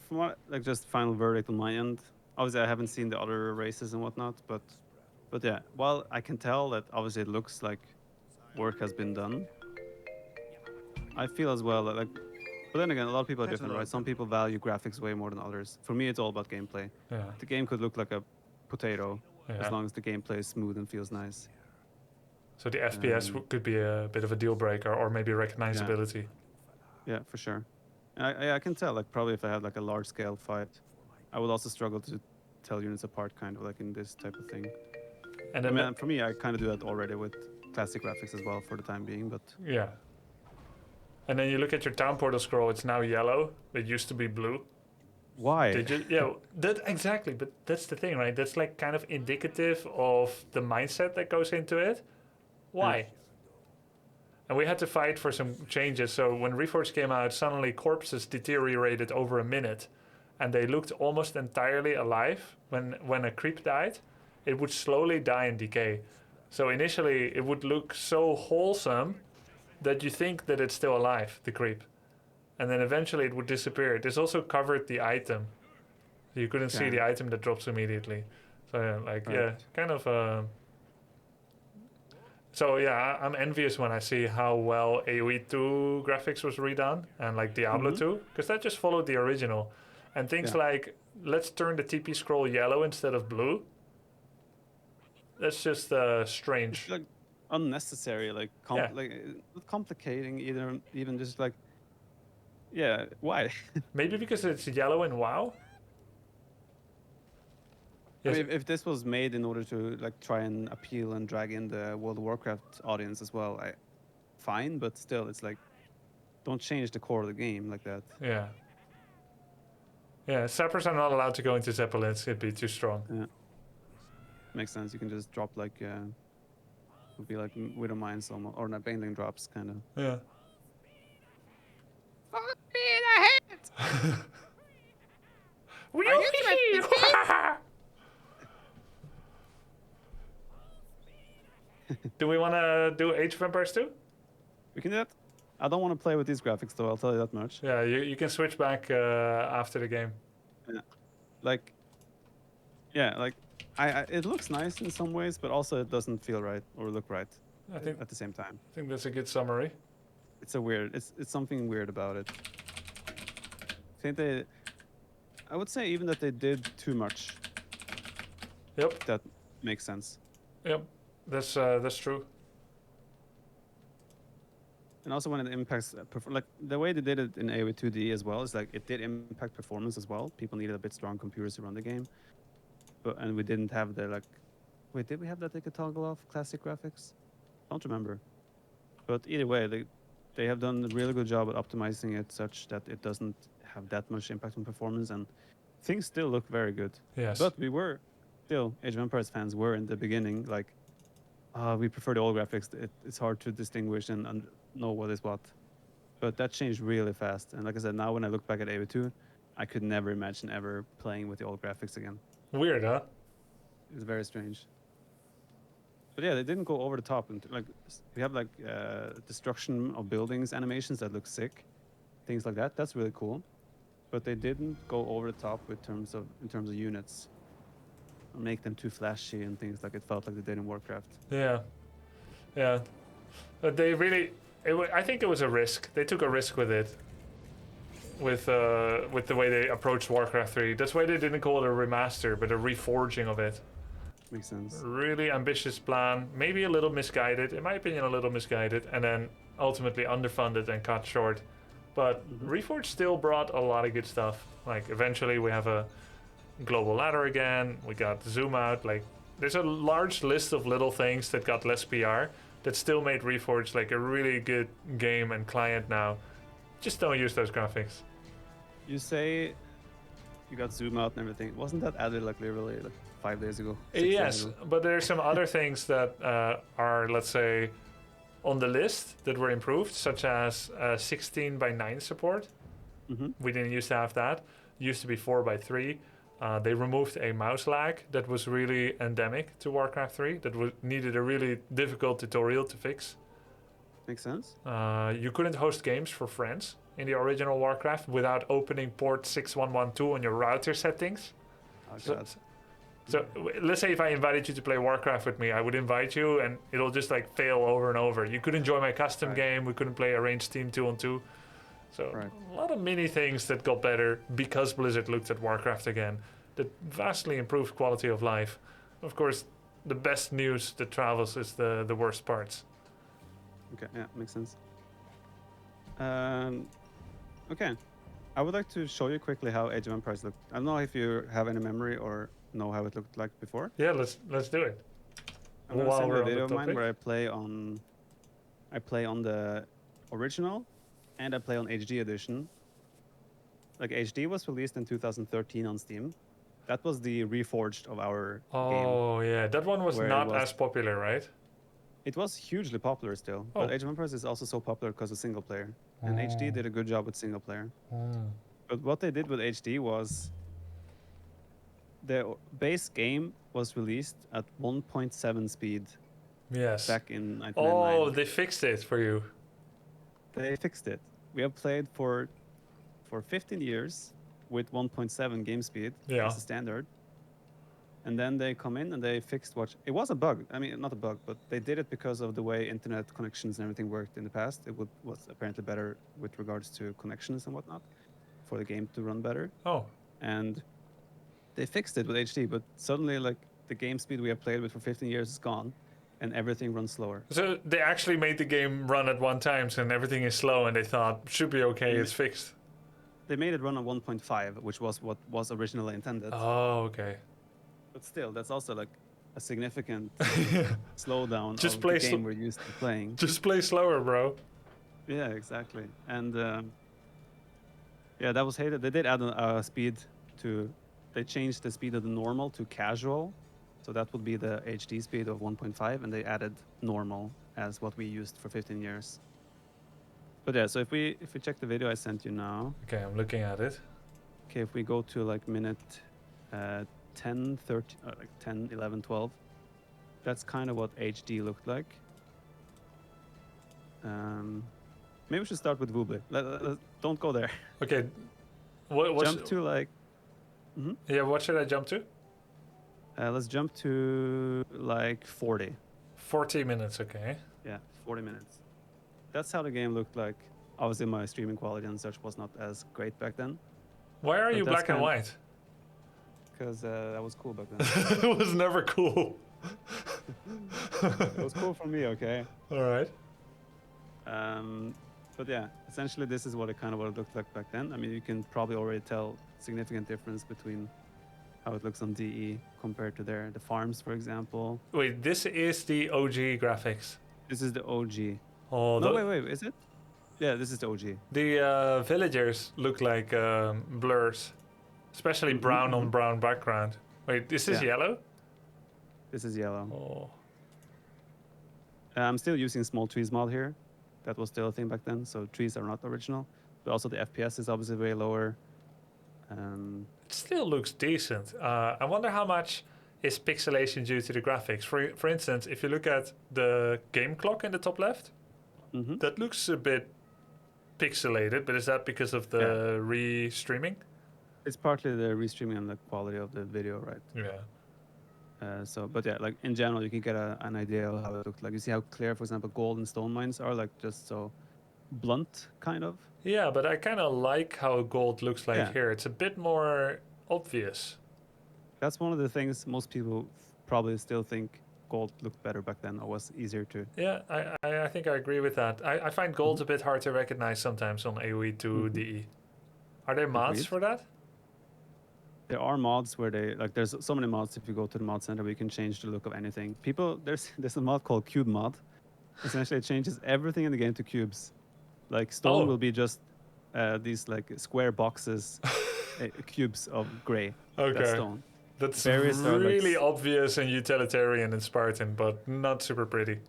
from what, like just final verdict on my end. Obviously, I haven't seen the other races and whatnot, but yeah. While I can tell that obviously it looks like work has been done, I feel as well that but then again, a lot of people are different, right? Some people value graphics way more than others. For me, it's all about gameplay. Yeah. The game could look like a potato Yeah. as long as the gameplay is smooth and feels nice. So the FPS could be a bit of a deal breaker, or maybe recognizability. Yeah, for sure. And I can tell, like, probably if I had like a large scale fight, I would also struggle to tell units apart, kind of like in this type of thing. And I then mean, for me, I kind of do that already with classic graphics as well for the time being, but yeah. And then you look at your town portal scroll; it's now yellow. It used to be blue. why? Did you? Yeah, that exactly. But that's the thing, right? That's like kind of indicative of the mindset that goes into it. Why? And we had to fight for some changes. So when Reforged came out, suddenly corpses deteriorated over a minute, and they looked almost entirely alive. When a creep died, it would slowly die and decay. So initially, it would look so wholesome that you think that it's still alive, the creep, and then eventually it would disappear. This also covered the item. You couldn't see the item that drops immediately. So kind of. So yeah, I'm envious when I see how well AoE2 graphics was redone and like Diablo 2, because that just followed the original. And things like, let's turn the TP scroll yellow instead of blue. That's just strange. It's like unnecessary, like like not complicating either. Even just like, yeah, why? Maybe because it's yellow in WoW. I mean, if this was made in order to like try and appeal and drag in the World of Warcraft audience as well, fine, but still, it's like, don't change the core of the game like that. Yeah. Yeah, sappers are not allowed to go into Zeppelins. It'd be too strong. Yeah, makes sense. You can just drop like, would be like Widow Mines almost, or not Baneling drops kind of. Yeah. Fuck me in the head! Do we want to do Age of Empires 2? We can do that. I don't want to play with these graphics though. I'll tell you that much. Yeah, you can switch back after the game. Yeah, like it looks nice in some ways, but also it doesn't feel right or look right I think at the same time. that's a good summary. It's it's something weird about it. I would say even that they did too much. Yep. That makes sense. Yep. That's true. And also when it impacts, like the way they did it in AoE 2D as well, is like it did impact performance as well. People needed a bit strong computers to run the game, and we didn't have the like. Wait, did we have that they could toggle off classic graphics? Don't remember. But either way, they have done a really good job at optimizing it such that it doesn't have that much impact on performance, and things still look very good. Yes. But we were still Age of Empires fans were in the beginning like, we prefer the old graphics. It's hard to distinguish and know what is what. But that changed really fast. And like I said, now when I look back at AoE2, I could never imagine ever playing with the old graphics again. Weird, huh? It's very strange. But yeah, they didn't go over the top. And like we have like destruction of buildings animations that look sick, things like that. That's really cool. But they didn't go over the top in terms of units, or make them too flashy and things like it felt like they did in Warcraft. Yeah, yeah. But they really, I think it was a risk. They took a risk with it. With the way they approached Warcraft 3. That's why they didn't call it a remaster, but a reforging of it. Makes sense. Really ambitious plan, maybe a little misguided, in my opinion a little misguided, and then ultimately underfunded and cut short. But Reforged still brought a lot of good stuff. Like eventually we have a global ladder again, we got zoom out, like there's a large list of little things that got less PR that still made Reforged like a really good game and client now. Just don't use those graphics. You say you got zoom out and everything. Wasn't that added like literally like 5 days ago? 6 days Yes, ago? but there are some other things that are, let's say, on the list that were improved, such as 16:9 support. We didn't used to have that. Used to be 4:3. They removed a mouse lag that was really endemic to Warcraft 3. That needed a really difficult tutorial to fix. Makes sense. You couldn't host games for friends in the original Warcraft without opening port 6112 on your router settings. Oh, So- God. So let's say if I invited you to play Warcraft with me, I would invite you and it'll just like fail over and over. You couldn't join my custom Right. game. We couldn't play arranged team 2-on-2. So Right. a lot of mini things that got better because Blizzard looked at Warcraft again. That vastly improved quality of life. Of course, the best news that travels is the worst parts. Okay, yeah, makes sense. Okay, I would like to show you quickly how Age of Empires looked. I don't know if you have any memory or know how it looked like before. Yeah, let's do it. I'm gonna While send you we're a on the video of mine topic. where I play on the original, and I play on HD edition. Like HD was released in 2013 on Steam. That was the reforged of our game. Oh yeah, that one was Where it not was- as popular, right? It was hugely popular still, Oh. but Age of Empires is also so popular because of single player. And HD did a good job with single player. But what they did with HD was the base game was released at 1.7 speed Yes. back in Oh, 1999. they fixed it for you. They fixed it. We have played for 15 years with 1.7 game speed Yeah. as a standard. And then they come in and they fixed what it was a bug. I mean, not a bug, but they did it because of the way internet connections and everything worked in the past. It was apparently better with regards to connections and whatnot for the game to run better. Oh. And they fixed it with HD, but suddenly like the game speed we have played with for 15 years is gone and everything runs slower. So they actually made the game run at one time, and everything is slow, and they thought should be okay. It's fixed. They made it run at 1.5, which was what was originally intended. Oh, okay. But still, that's also like a significant slowdown Just of play the game we're used to playing. Just play slower, bro. Yeah, exactly. And yeah, that was hated. They did add a speed to. They changed the speed of the normal to casual, so that would be the HD speed of 1.5, and they added normal as what we used for 15 years. But yeah, so if we check the video I sent you now, Okay, I'm looking at it. okay, if we go to like minute 10, 13, like 10, 11, 12, that's kind of what HD looked like. Maybe we should start with Woobley. Don't go there. Okay. What Jump to like. Yeah, what should I jump to? Let's jump to like 40. 40 minutes, okay. Yeah, 40 minutes. That's how the game looked like. Obviously, my streaming quality and such was not as great back then, Why are But you that's black and kind- white? because that was cool back then. It was never cool. It was cool for me, okay? All right. But yeah, essentially, this is what it looked like back then. I mean, you can probably already tell significant difference between how it looks on DE compared to the farms, for example. Wait, this is the OG graphics. This is the OG. Oh, No, wait, is it? Yeah, this is the OG. The villagers look like blurs, especially brown on brown background. Wait, this is Yeah. yellow? This is yellow. Oh. I'm still using small trees mod here. That was still a thing back then, so trees are not original. But also the FPS is obviously way lower. It still looks decent. I wonder how much is pixelation due to the graphics? For instance, if you look at the game clock in the top left, Mm-hmm. that looks a bit pixelated, but is that because of the re-streaming? It's partly the restreaming and the quality of the video, right? Yeah. But yeah, like in general, you can get an idea of how it looked like. You see how clear, for example, gold and stone mines are, like just so blunt, kind of. Yeah, but I kind of like how gold looks like Yeah. here. It's a bit more obvious. That's one of the things most people probably still think gold looked better back then, or was easier to. Yeah, I think I agree with that. I find gold a bit hard to recognize sometimes on AoE2 DE. Are there mods Agreed. for that? There are mods where they like. There's so many mods. If you go to the mod center, where you can change the look of anything. There's a mod called Cube Mod. Essentially, it changes everything in the game to cubes. Like stone will be just these like square boxes, cubes of gray. Okay. That's stone. That's Berries are, like, really obvious and utilitarian and Spartan, but not super pretty.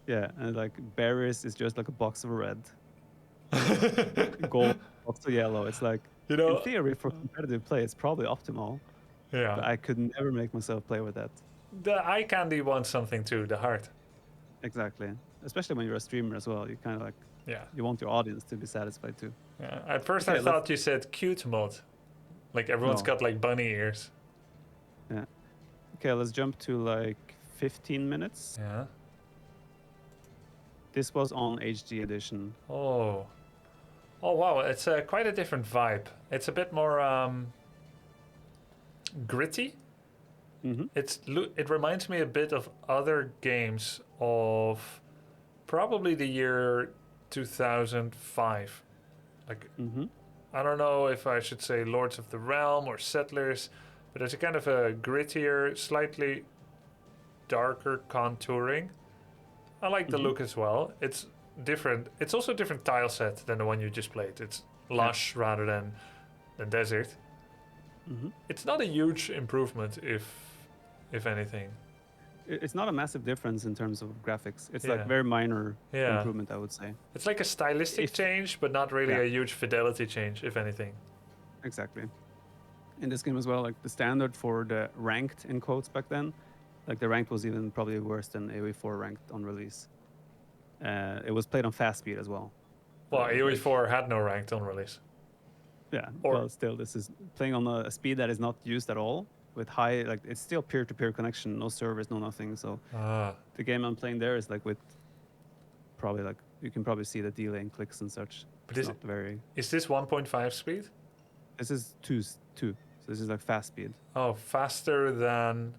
Yeah, and like berries is just like a box of red. Gold, box of yellow. It's like, You know, in theory, for competitive play, it's probably optimal. yeah. But I could never make myself play with that. The eye candy wants something too, the heart. Exactly. Especially when you're a streamer as well. You kind of like, Yeah. you want your audience to be satisfied too. Yeah. At first Okay, I thought you said cute mod. Like everyone's No. got like bunny ears. Yeah. Okay, let's jump to like 15 minutes. Yeah. This was on HD edition. Oh. Oh wow, it's quite a different vibe. It's a bit more gritty. Mm-hmm. It reminds me a bit of other games of probably the year 2005. Like Mm-hmm. I don't know if I should say Lords of the Realm or Settlers, but it's a kind of a grittier, slightly darker contouring. I like the look as well. It's different. It's also a different tile set than the one you just played. It's lush rather than desert. Mm-hmm. It's not a huge improvement, if anything. It's not a massive difference in terms of graphics. It's Yeah. like very minor Yeah. improvement, I would say. It's like a stylistic change, but not really Yeah. a huge fidelity change, if anything. Exactly. In this game as well, like the standard for the ranked in quotes back then, like the ranked was even probably worse than AoE4 ranked on release. It was played on fast speed as well. Well, Like- AoE4 had no ranked on release. Yeah, Or- well, still, this is playing on a speed that is not used at all with high, like it's still peer-to-peer connection, no servers, no nothing. So Ah, the game I'm playing there is like with probably like you can probably see the delay in clicks and such. But It's is not very. is this 1.5 speed? This is two. So this is like fast speed. Oh, faster than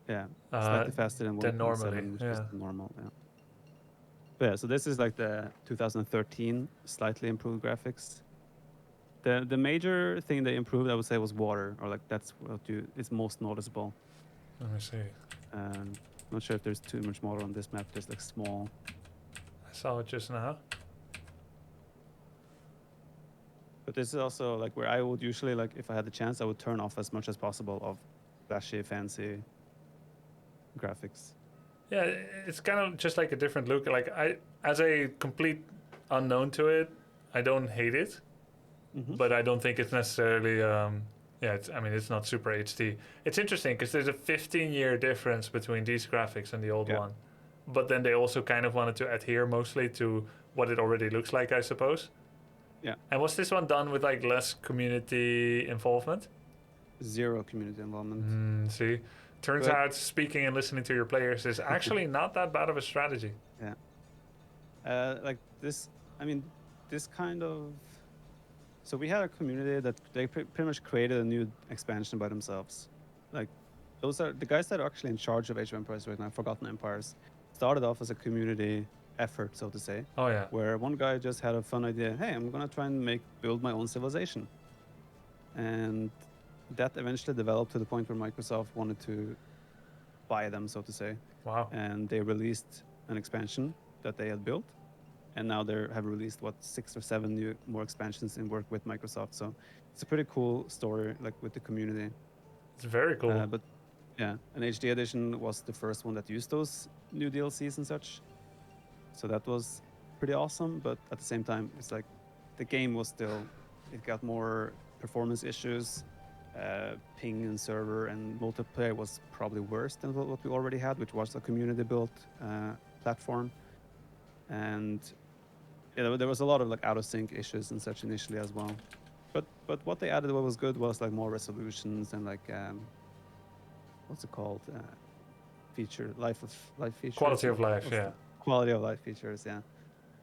Yeah, Uh, slightly faster than 1.7, than normally, which is yeah. normal. Yeah. But yeah, so this is like the 2013 slightly improved graphics. The major thing they improved, I would say, was water, or like that's what it's most noticeable. let me see. Not sure if there's too much water on this map. There's like small. I saw it just now. But this is also like where I would usually like if I had the chance, I would turn off as much as possible of flashy, fancy graphics. Yeah, it's kind of just like a different look. Like as a complete unknown to it, I don't hate it, Mhm. but I don't think it's necessarily. It's not super HD. It's interesting because there's a 15-year difference between these graphics and the old Yeah. one, but then they also kind of wanted to adhere mostly to what it already looks like, I suppose. Yeah. And was this one done with like less community involvement? Zero community involvement. See, turns But- out speaking and listening to your players is actually not that bad of a strategy. Like this, I mean, this kind of. So we had a community that they pretty much created a new expansion by themselves. Like, those are the guys that are actually in charge of Age of Empires right now, Forgotten Empires, started off as a community effort, so to say, Oh yeah. where one guy just had a fun idea. Hey, I'm gonna try and build my own civilization, and that eventually developed to the point where Microsoft wanted to buy them, so to say, Wow. and they released an expansion that they had built, and now they have released 6 or 7 more expansions in work with Microsoft. So it's a pretty cool story, like with the community. It's very cool. But yeah, an HD edition was the first one that used those new DLCs and such. So that was pretty awesome. But at the same time, it's like the game was still, it got more performance issues. ping and server, and multiplayer was probably worse than what we already had, which was a community-built platform. And there was a lot of like out of sync issues and such initially as well. But what they added, what was good, was like more resolutions and like what's it called? Life features. Quality of life, yeah. Quality of life features, yeah.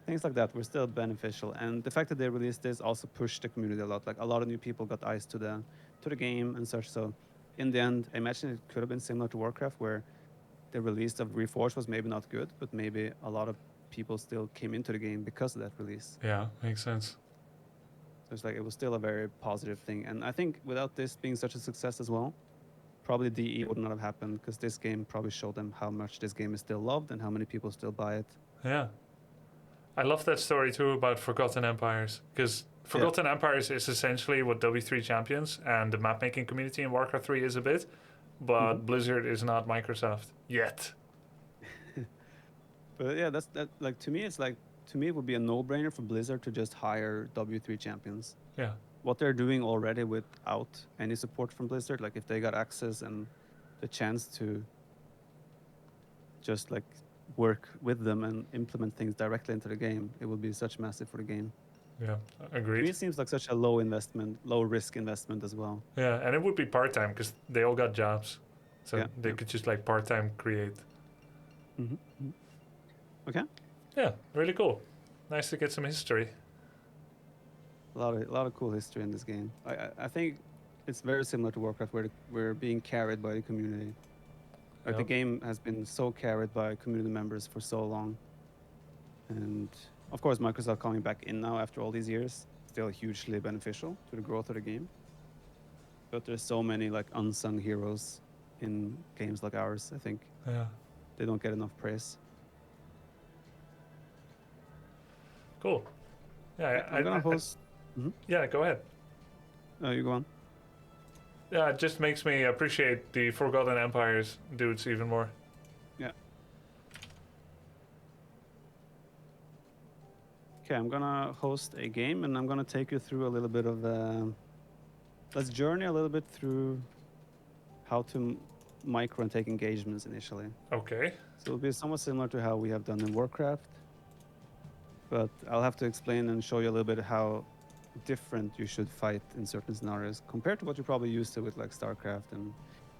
Things like that were still beneficial, and the fact that they released this also pushed the community a lot. Like a lot of new people got eyes to the game and such. So in the end, I imagine it could have been similar to Warcraft, where the release of Reforged was maybe not good, but maybe a lot of people still came into the game because of that release. Yeah, makes sense. So it's like it was still a very positive thing. And I think without this being such a success as well, probably DE would not have happened, because this game probably showed them how much this game is still loved and how many people still buy it. Yeah. I love that story too about Forgotten Empires, because Forgotten Empires is essentially what W3 Champions and the map making community in Warcraft 3 is a bit, but Blizzard is not Microsoft yet. But yeah, that like to me it would be a no-brainer for Blizzard to just hire W3 Champions. Yeah. What they're doing already without any support from Blizzard, like if they got access and the chance to just like work with them and implement things directly into the game, it would be such massive for the game. Yeah, To me, agreed. it seems like such a low risk investment as well. Yeah, and it would be part-time because they all got jobs. So Yeah, they yeah. could just like part-time create. Okay, Yeah, really cool. Nice to get some history. a lot of cool history in this game. I think it's very similar to Warcraft, where we're being carried by the community. Like the Yep. game has been so carried by community members for so long, and of course Microsoft coming back in now after all these years, still hugely beneficial to the growth of the game. But there's so many like unsung heroes in games like ours. I think Yeah. they don't get enough praise. Cool. Yeah, I'm gonna host. yeah, go ahead. Oh, you go on. Yeah, it just makes me appreciate the Forgotten Empires dudes even more. Yeah. Okay, I'm gonna host a game, and I'm gonna take you through a little bit of. Let's journey a little bit through how to micro and take engagements initially. Okay. So it'll be somewhat similar to how we have done in Warcraft, but I'll have to explain and show you a little bit how different you should fight in certain scenarios compared to what you're probably used to with like StarCraft and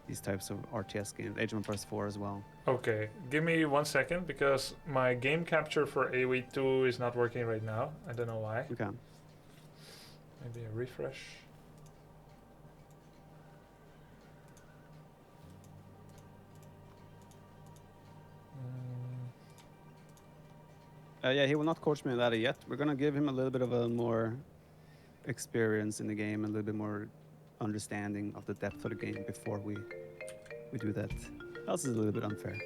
these types of RTS games, Age of Empires 4 as well. Okay, give me 1 second because my game capture for AoE2 is not working right now. I don't know why. Okay. Maybe a refresh. Yeah, he will not coach me on that yet. We're gonna give him a little bit of a more experience in the game, a little bit more understanding of the depth of the game before we do that. Else is a little bit unfair.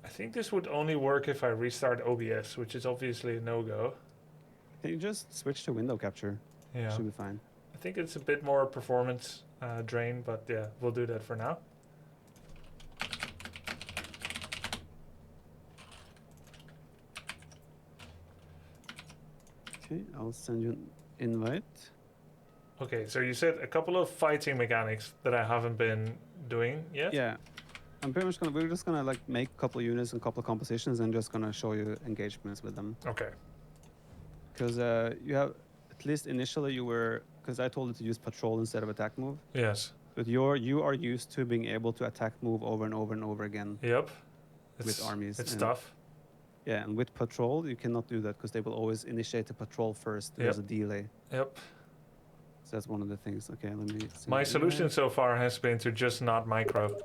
I think this would only work if I restart OBS, which is obviously a no-go. Can you just switch to window capture? Yeah. Should be fine. I think it's a bit more performance drain, but yeah, we'll do that for now. Okay, I'll send you an invite. Okay, so you said a couple of fighting mechanics that I haven't been doing yet? Yeah. We're just gonna like make a couple of units and a couple of compositions and just gonna show you engagements with them. Okay. Because you have, at least initially you were, because I told you to use patrol instead of attack move. Yes. But you are used to being able to attack move over and over and over again. Yep. With armies It's and- tough. Yeah, and with patrol you cannot do that because they will always initiate the patrol first. There's a delay. Yep. So that's one of the things. Okay, let me. My solution so far has been to just not micro.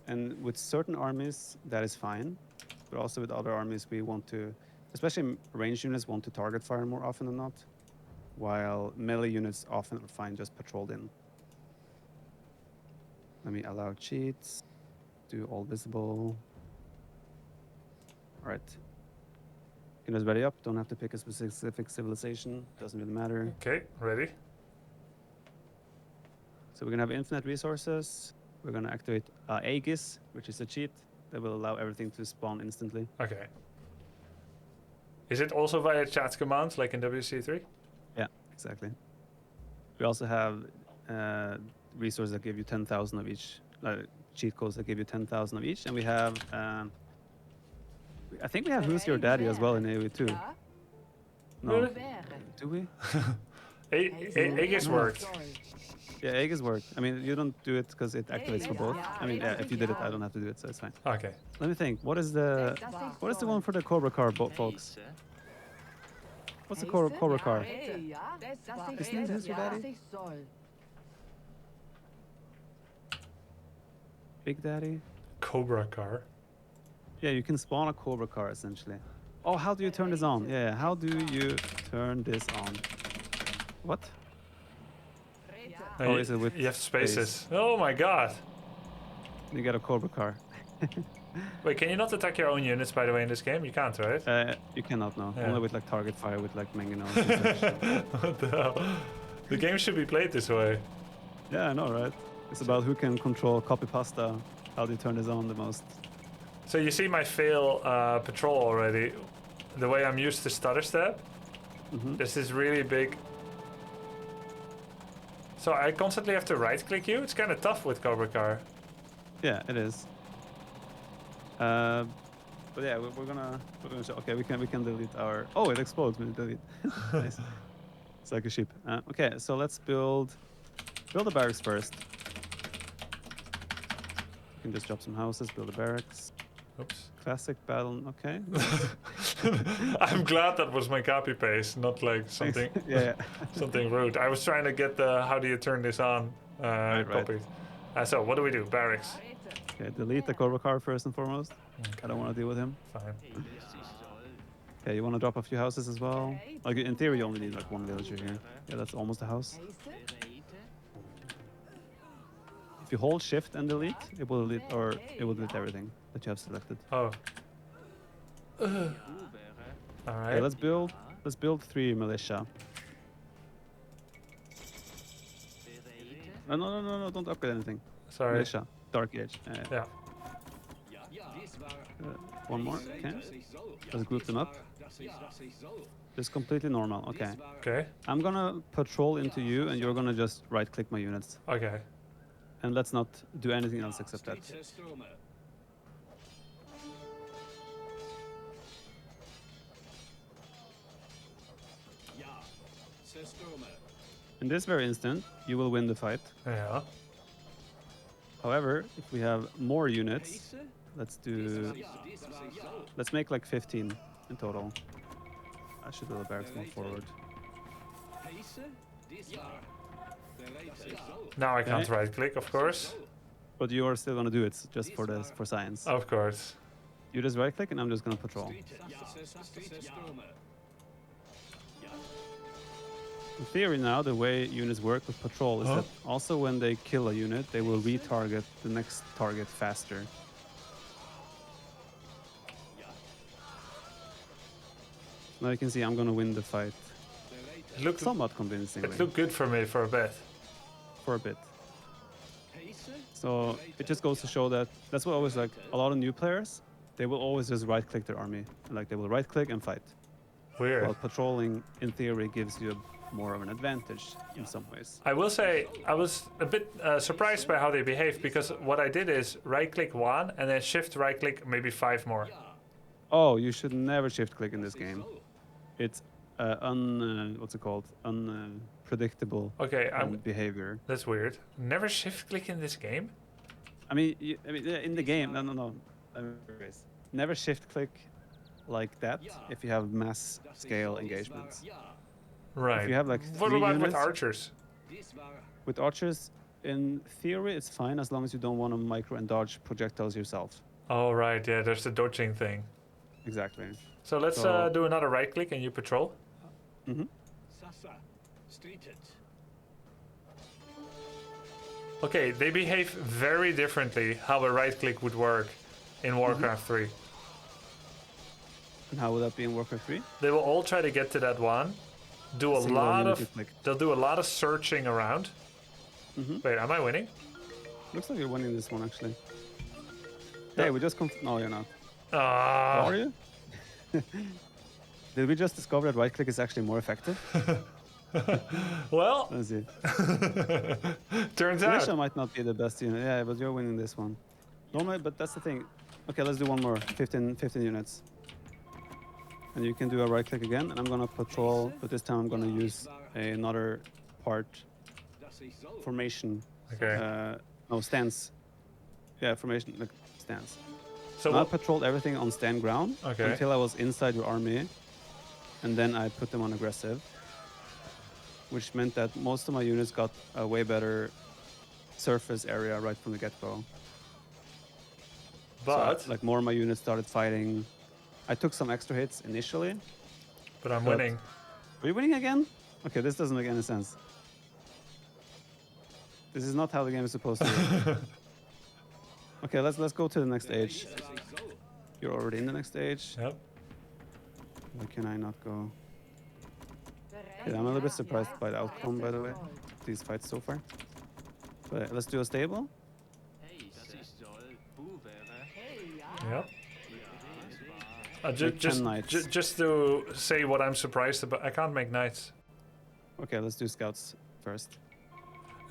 And with certain armies, that is fine. But also with other armies, we want to, especially ranged units, want to target fire more often than not. While melee units often are fine just patrolled in. Let me allow cheats. Do all visible. All right. Units ready up. Don't have to pick a specific civilization. Doesn't really matter. Okay, ready? So we're gonna have infinite resources. We're gonna activate Aegis, which is a cheat that will allow everything to spawn instantly. Okay. Is it also via chat commands like in WC3? Yeah, exactly. We also have resources that give you 10,000 of each, cheat codes that give you 10,000 of each, and we have, I think we have Who's Your Daddy as well in AoE2. No, Really? do we? Aegis worked. Yeah, Aegis work. I mean, you don't do it because it activates for both. I mean, yeah, if you did it, I don't have to do it, so it's fine. Okay. Let me think. What is the one for the Cobra car, folks? What's the Cobra car? Isn't it Who's Your Daddy? Big Daddy? Cobra car. Yeah, you can spawn a Cobra car essentially. Oh, how do you turn this on? Yeah, how do you turn this on? What? Oh, is it with You have spaces. space? Oh my god. You get a Cobra car. Wait, can you not attack your own units by the way in this game? You can't, right? You cannot know. Yeah. Only with like target fire with like mangonels and such. What the hell? The game should be played this way. Yeah, I know, right? It's about who can control copy pasta. How do you turn this on the most? So you see my fail patrol already. The way I'm used to stutter step. This is really big. So I constantly have to right click you. It's kind of tough with Cobra Car. Yeah, it is. But yeah, we're gonna show. Okay, we can delete our. Oh, it explodes when you delete. Nice. It's like a sheep. Okay, so let's build the barracks first. We can just drop some houses, build a barracks. Oops. Classic battle. Okay. I'm glad that was my copy paste, not like something yeah. something rude. I was trying to get the how do you turn this on Right. copied. So what do we do? Barracks. Okay, delete the Cobra car first and foremost. Okay. I don't want to deal with him. Fine. Okay, you want to drop a few houses as well? Like in theory, you only need like one villager here. Yeah, that's almost a house. If you hold Shift and delete, it will delete delete everything that you have selected. Oh. All Okay, right. let's build 3 militia. No, don't upgrade anything. Sorry. Militia, Dark Age. Yeah. One more. Okay. Let's group them up. Just completely normal. Okay. Okay. I'm gonna patrol into you, and you're gonna just right-click my units. Okay. And let's not do anything else except that. In this very instant, you will win the fight. Yeah. However, if we have more units, let's make like 15 in total. I should build a barracks more forward. Now I can't Okay. right click, of course. But you are still gonna do it just for science. Of course. You just right click and I'm just gonna patrol. In theory now, the way units work with patrol is that also when they kill a unit, they will retarget the next target faster. Now you can see I'm gonna win the fight It looked, somewhat convincingly it looked good for me for a bit. for a bit. So it just goes to show that that's what always like a lot of new players, they will always just right click their army. Like they will right click and fight. Weird. While patrolling in theory gives you more of an advantage in some ways. I will say I was a bit surprised by how they behaved because what I did is right click one and then shift right click maybe 5 more. Oh, you should never shift click in this game. It's what's it called? Unpredictable Okay, behavior. that's weird. Never shift click in this game? Yeah, in the game, no. Never shift click like that if you have mass scale engagements. Right. If you have like what 3 about units, with archers? with archers, in theory, it's fine as long as you don't want to micro and dodge projectiles yourself. Oh, right. Yeah, there's the dodging thing. Exactly. So let's So- do another right click and you patrol. Mm-hmm. Okay, they behave very differently how a right click would work in Warcraft 3. And how would that be in Warcraft 3? They will all try to get to that one. Do a Single lot unit of you click. they'll do a lot of searching around. Wait, am I winning? Looks like you're winning this one actually. Hey, we just no, you're not. Ah, Are you? Did we just discover that right click is actually more effective? Well, Let's see. turns Militia out. might not be the best unit. Yeah, but you're winning this one. Normally, but that's the thing. Okay, let's do one more. 15 units. And you can do a right click again, and I'm gonna patrol, but this time I'm gonna use another part formation. Okay. No, stance. Yeah, formation, like stance. So I what? patrolled everything on stand ground Okay. until I was inside your army, and then I put them on aggressive, which meant that most of my units got a way better surface area right from the get-go. But Like more of my units started fighting. I took some extra hits initially. I'm but- winning. Are you winning again? Okay, this doesn't make any sense. This is not how the game is supposed to work. Okay, let's go to the next stage. You're already in the next stage. Yep. Why can I not go? Yeah, I'm a little bit surprised by the outcome, by the way, these fights so far. But let's do a stable. Yep. Make 10 knights. Just to say what I'm surprised about, I can't make knights. Okay, let's do scouts first.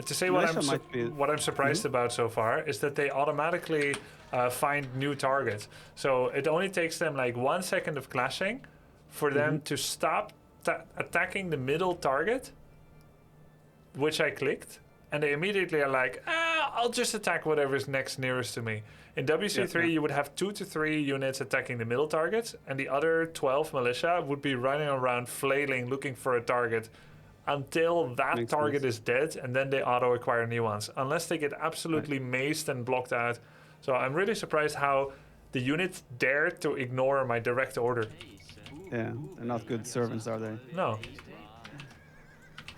To say what Militia might be- what I'm surprised about so far is that they automatically find new targets. So it only takes them like 1 second of clashing for them to stop attacking the middle target, which I clicked, and they immediately are like, I'll just attack whatever's nearest to me. In WC3, you would have 2 to 3 units attacking the middle targets, and the other 12 militia would be running around flailing, looking for a target until that Makes target sense. is dead, and then they auto-acquire new ones, unless they get absolutely maced and blocked out. So I'm really surprised how the units dare to ignore my direct order. Yeah, they're not good servants, are they? No.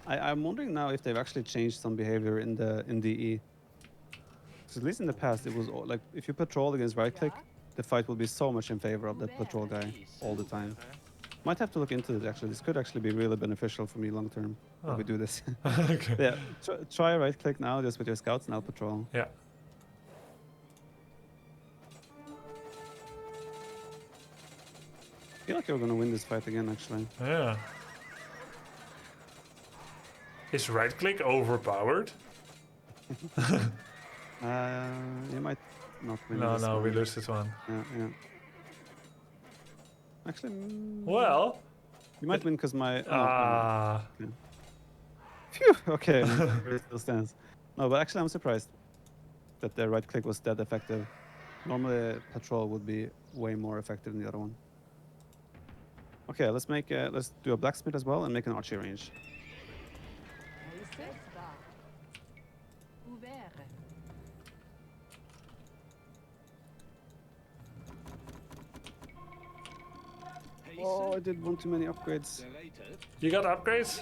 I'm wondering now if they've actually changed some behavior in DE. So at least in the past, it was like if you patrol against right click, the fight will be so much in favor of that patrol guy all the time. Might have to look into it actually. This could actually be really beneficial for me long term if we do this. Okay. Yeah, try right click now just with your scouts and I'll patrol. Yeah. I feel like you're gonna win this fight again actually. Yeah. Is right click overpowered? You might not win No, this no, one. we lose this one. Yeah. Actually, Well, you might win because my. ah, Phew, okay, it still stands. No, but actually, I'm surprised that the right click was that effective. Normally, patrol would be way more effective than the other one. Okay, let's do a blacksmith as well and make an archery range. Oh, I did one too many upgrades. you got upgrades?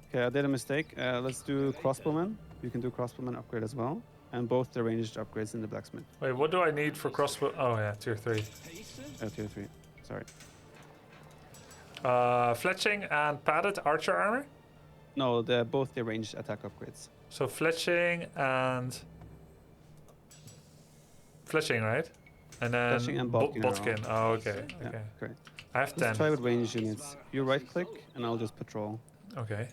Okay, I did a mistake. Let's do crossbowman. You can do crossbowman upgrade as well, and both the ranged upgrades in the blacksmith. Wait, what do I need for crossbow? Oh yeah, tier 3. Tier 3. Sorry. Fletching and padded archer armor? No, they're both the ranged attack upgrades. So fletching and... Fletching, right? And then Fletching and bodkin are bodkin. Oh, okay. Yeah, Okay. great. I have 10. Let's try with ranged units. You right click, and I'll just patrol. Okay.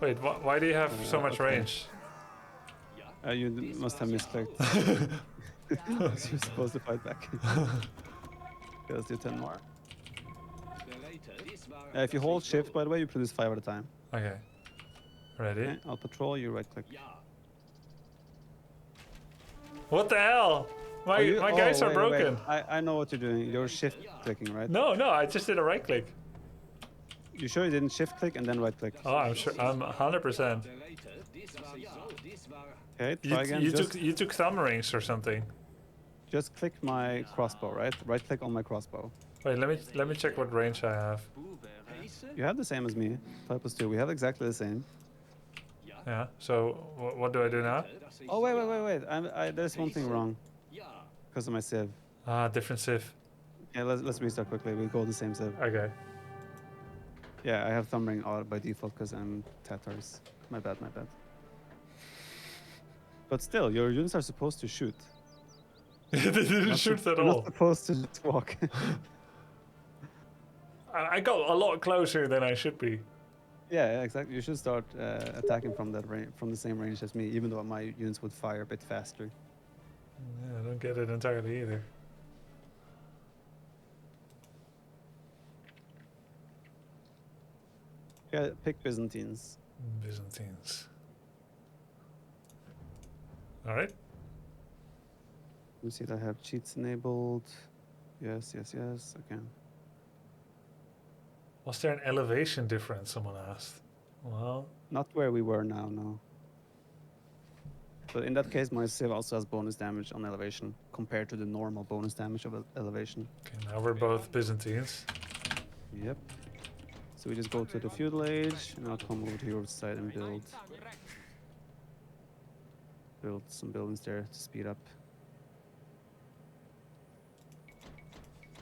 Wait, why do you have so much okay. range? You must have misclicked. You're supposed to fight back. Okay, let's do 10 more. If you hold shift, by the way, you produce 5 at a time. Okay. Ready? Okay, I'll patrol, you right click. What the hell? My Oh, guys are wait, broken. wait. I know what you're doing. You're shift clicking, right? No, I just did a right click. You sure you didn't shift click and then right click? Oh, I'm sure. I'm 100%. Okay, try again. You took thumb rings or something. Just click my crossbow, right? Right click on my crossbow. Wait, let me check what range I have. You have the same as me. 5+2. We have exactly the same. Yeah. So what do I do now? Oh wait! There's one thing wrong. Because of my sieve. Ah, different civ. Yeah, let's restart quickly. We'll go the same sieve. Okay. Yeah, I have thumb ring out by default because I'm Tatars. My bad. But still, your units are supposed to shoot. They didn't Not shoot at you're not all. supposed to just walk. I got a lot closer than I should be. Yeah, exactly. You should start attacking from that from the same range as me, even though my units would fire a bit faster. Yeah, I don't get it entirely either. Yeah, pick Byzantines. Byzantines. Alright. Let me see that I have cheats enabled. Yes, yes, yes. Okay. Was there an elevation difference, someone asked? Well, Not where we were now, no. But in that case, my Civ also has bonus damage on elevation compared to the normal bonus damage of elevation. okay, now we're both Byzantines. Yep. So we just go to the feudal age, and I'll come over to your side and build some buildings there to speed up.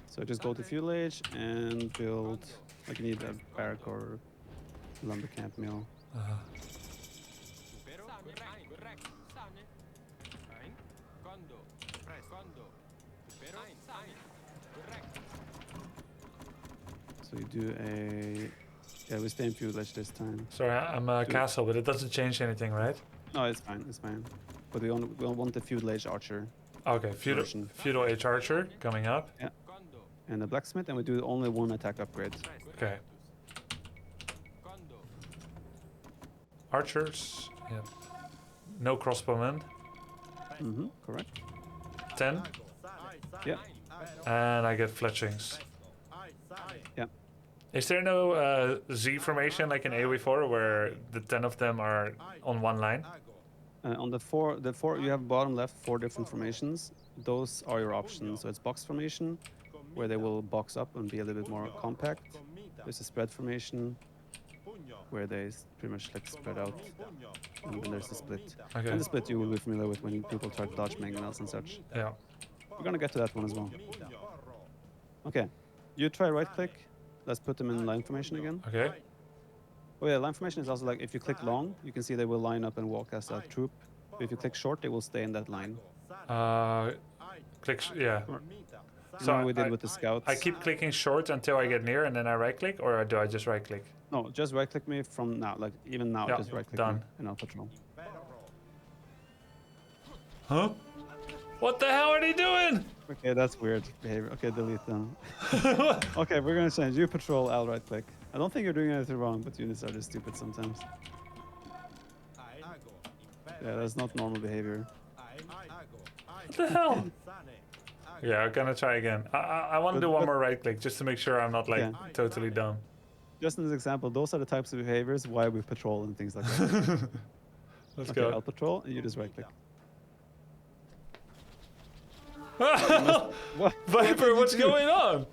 So just go to feudal age and build, like you need a barrack or lumber camp mill. So you do a, yeah, we stay in feudal age this time. Sorry, I'm a castle, but it doesn't change anything, right? No, it's fine, it's fine. But we want the feudal age archer Okay, feudal age archer coming up. and the blacksmith, and we do only one attack upgrade. Okay. Archers. Yep. No crossbowmen. Mm-hmm, correct. 10. Yeah, And I get fletchings. yeah. Is there no Z formation like in AoE4 where the 10 of them are on one line? On the four, you have bottom left 4 different formations. Those are your options. So it's box formation, where they will box up and be a little bit more compact. There's a spread formation, where they pretty much like spread out. And then there's the split. Okay. And the split you will be familiar with when people try to dodge mangonels and such. Yeah. We're gonna get to that one as well. Okay, you try right click. Let's put them in line formation again. Okay. Oh yeah, line formation is also like if you click long, you can see they will line up and walk as a troop. But if you click short, they will stay in that line. Yeah. So we did with the scouts. I keep clicking short until I get near and then I right click, or do I just right click? No, just right click me from now. Like even now, Yeah, just right click done. me and I'll patrol. Huh? What the hell are they doing? Okay, that's weird behavior. Okay, delete them. Okay, we're gonna change. You patrol, I'll right click. I don't think you're doing anything wrong, but units are just stupid sometimes. Yeah, that's not normal behavior. What the hell? Yeah, I'm gonna try again. I want to do one more right click just to make sure I'm not like Yeah. totally dumb. Just as an example, those are the types of behaviors why we patrol and things like that. Let's Okay, I'll go. patrol and you just right click. Viper, What did you what's do? going on?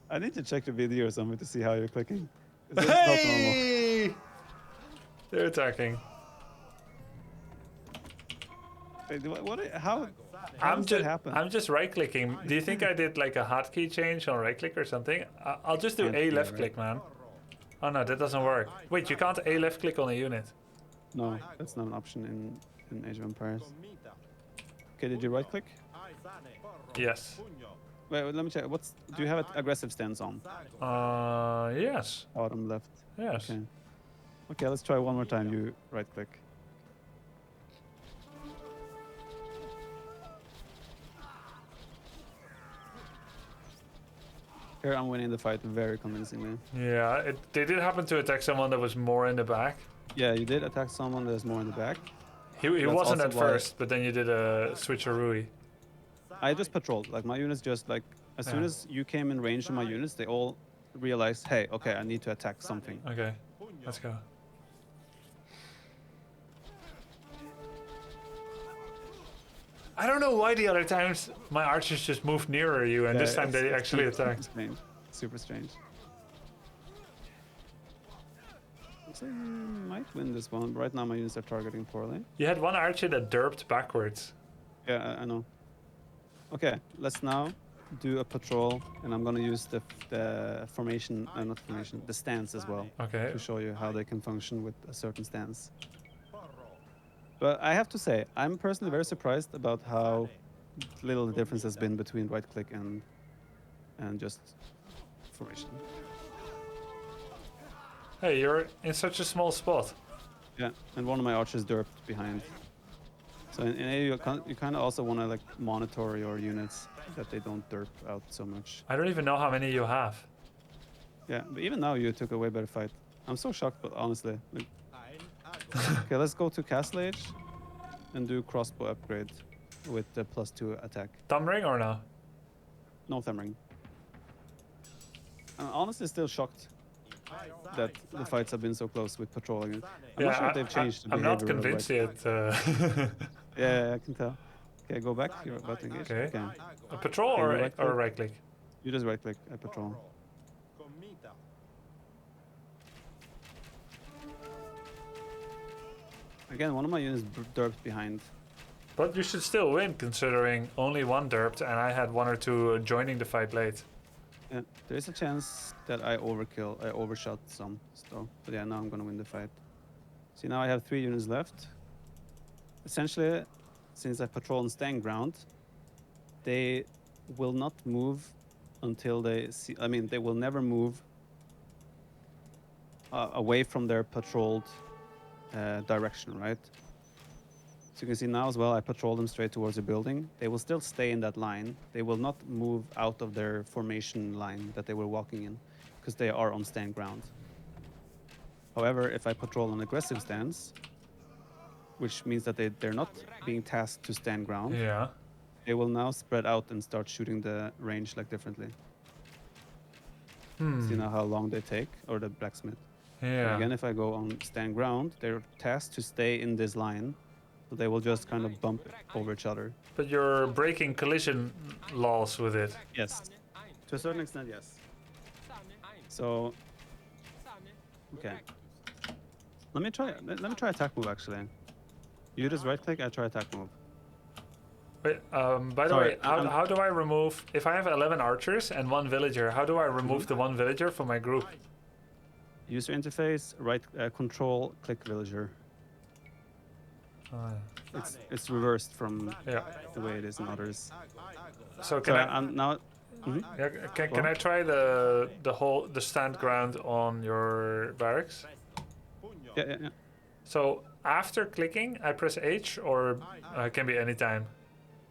I need to check the video or something to see how you're clicking. This is not normal. Hey! They're attacking. Wait, how does that happen? I'm just right clicking. Do you think I did like a hotkey change on right click or something? I'll just do Can't A be, left right? click, man. Oh no, that doesn't work. Wait, you can't A left click on a unit. No, that's not an option in Age of Empires. Okay, did you right click? Yes. Wait, let me check. Do you have an aggressive stance on? Yes. Bottom left. Yes. Okay. Okay, let's try one more time. You right click. Here I'm winning the fight very convincingly. Yeah, they did happen to attack someone that was more in the back. Yeah, you did attack someone that's more in the back. He That's wasn't also at why- first, but then you did a switcheroo. I just patrolled. Like my units just like as soon Yeah. as you came in range of my units, they all realized, hey, okay, I need to attack something. Okay, let's go. I don't know why the other times my archers just moved nearer you, and Yeah, this time they it's actually super attacked. Strange. Super strange. Looks like we might win this one. Right now my units are targeting poorly. You had one archer that derped backwards. Yeah, I know. Okay, let's now do a patrol, and I'm gonna use the formation, not formation, the stance as well, Okay. to show you how they can function with a certain stance. But I have to say, I'm personally very surprised about how little difference has been between right click and just formation. Hey, you're in such a small spot. Yeah, and one of my archers derped behind. So in AoE, you kind of also want to like monitor your units that they don't derp out so much. I don't even know how many you have. Yeah, but even now you took a way better fight. I'm so shocked, but honestly. Like, okay, let's go to Castle Age and do crossbow upgrade with the +2 attack. Thumb ring or no? No thumbring. I'm honestly still shocked that the fights have been so close with patrolling it. I'm not sure if they've changed the I'm not behavior of convinced right- yet. Yeah, I can tell. Okay, go back. You're about to engage. Okay. Okay. A patrol Okay, or, you right or click. right click? You just right click. I patrol. Again, one of my units derped behind. But you should still win considering only one derped and I had one or two joining the fight late. Yeah, there is a chance that I overshot some stuff. But yeah, now I'm gonna win the fight. See, now I have 3 units left. Essentially, since I patrol and stand ground, they will not move until they see. I mean, they will never move away from their patrolled direction, right? So you can see now as well, I patrol them straight towards the building. They will still stay in that line. They will not move out of their formation line that they were walking in, because they are on stand ground. However, if I patrol an aggressive stance, which means that they're not being tasked to stand ground, Yeah. they will now spread out and start shooting the range like differently. See now how long they take, or the blacksmith. And Yeah. again, if I go on stand ground, they're tasked to stay in this line, so they will just kind of bump over each other. But you're breaking collision laws with it. Yes, to a certain extent, yes. So, okay. Let me try attack move actually. You just right click, I try attack move. Wait, by the Sorry, way, how do I remove, if I have 11 archers and 1 villager, how do I remove the 1 villager from my group? User interface, right control, click villager. It's reversed from Yeah. the way it is in others. So can So I, I'm now. Mhm. yeah, can I try the stand ground on your barracks? Yeah. So after clicking, I press H or it can be any time.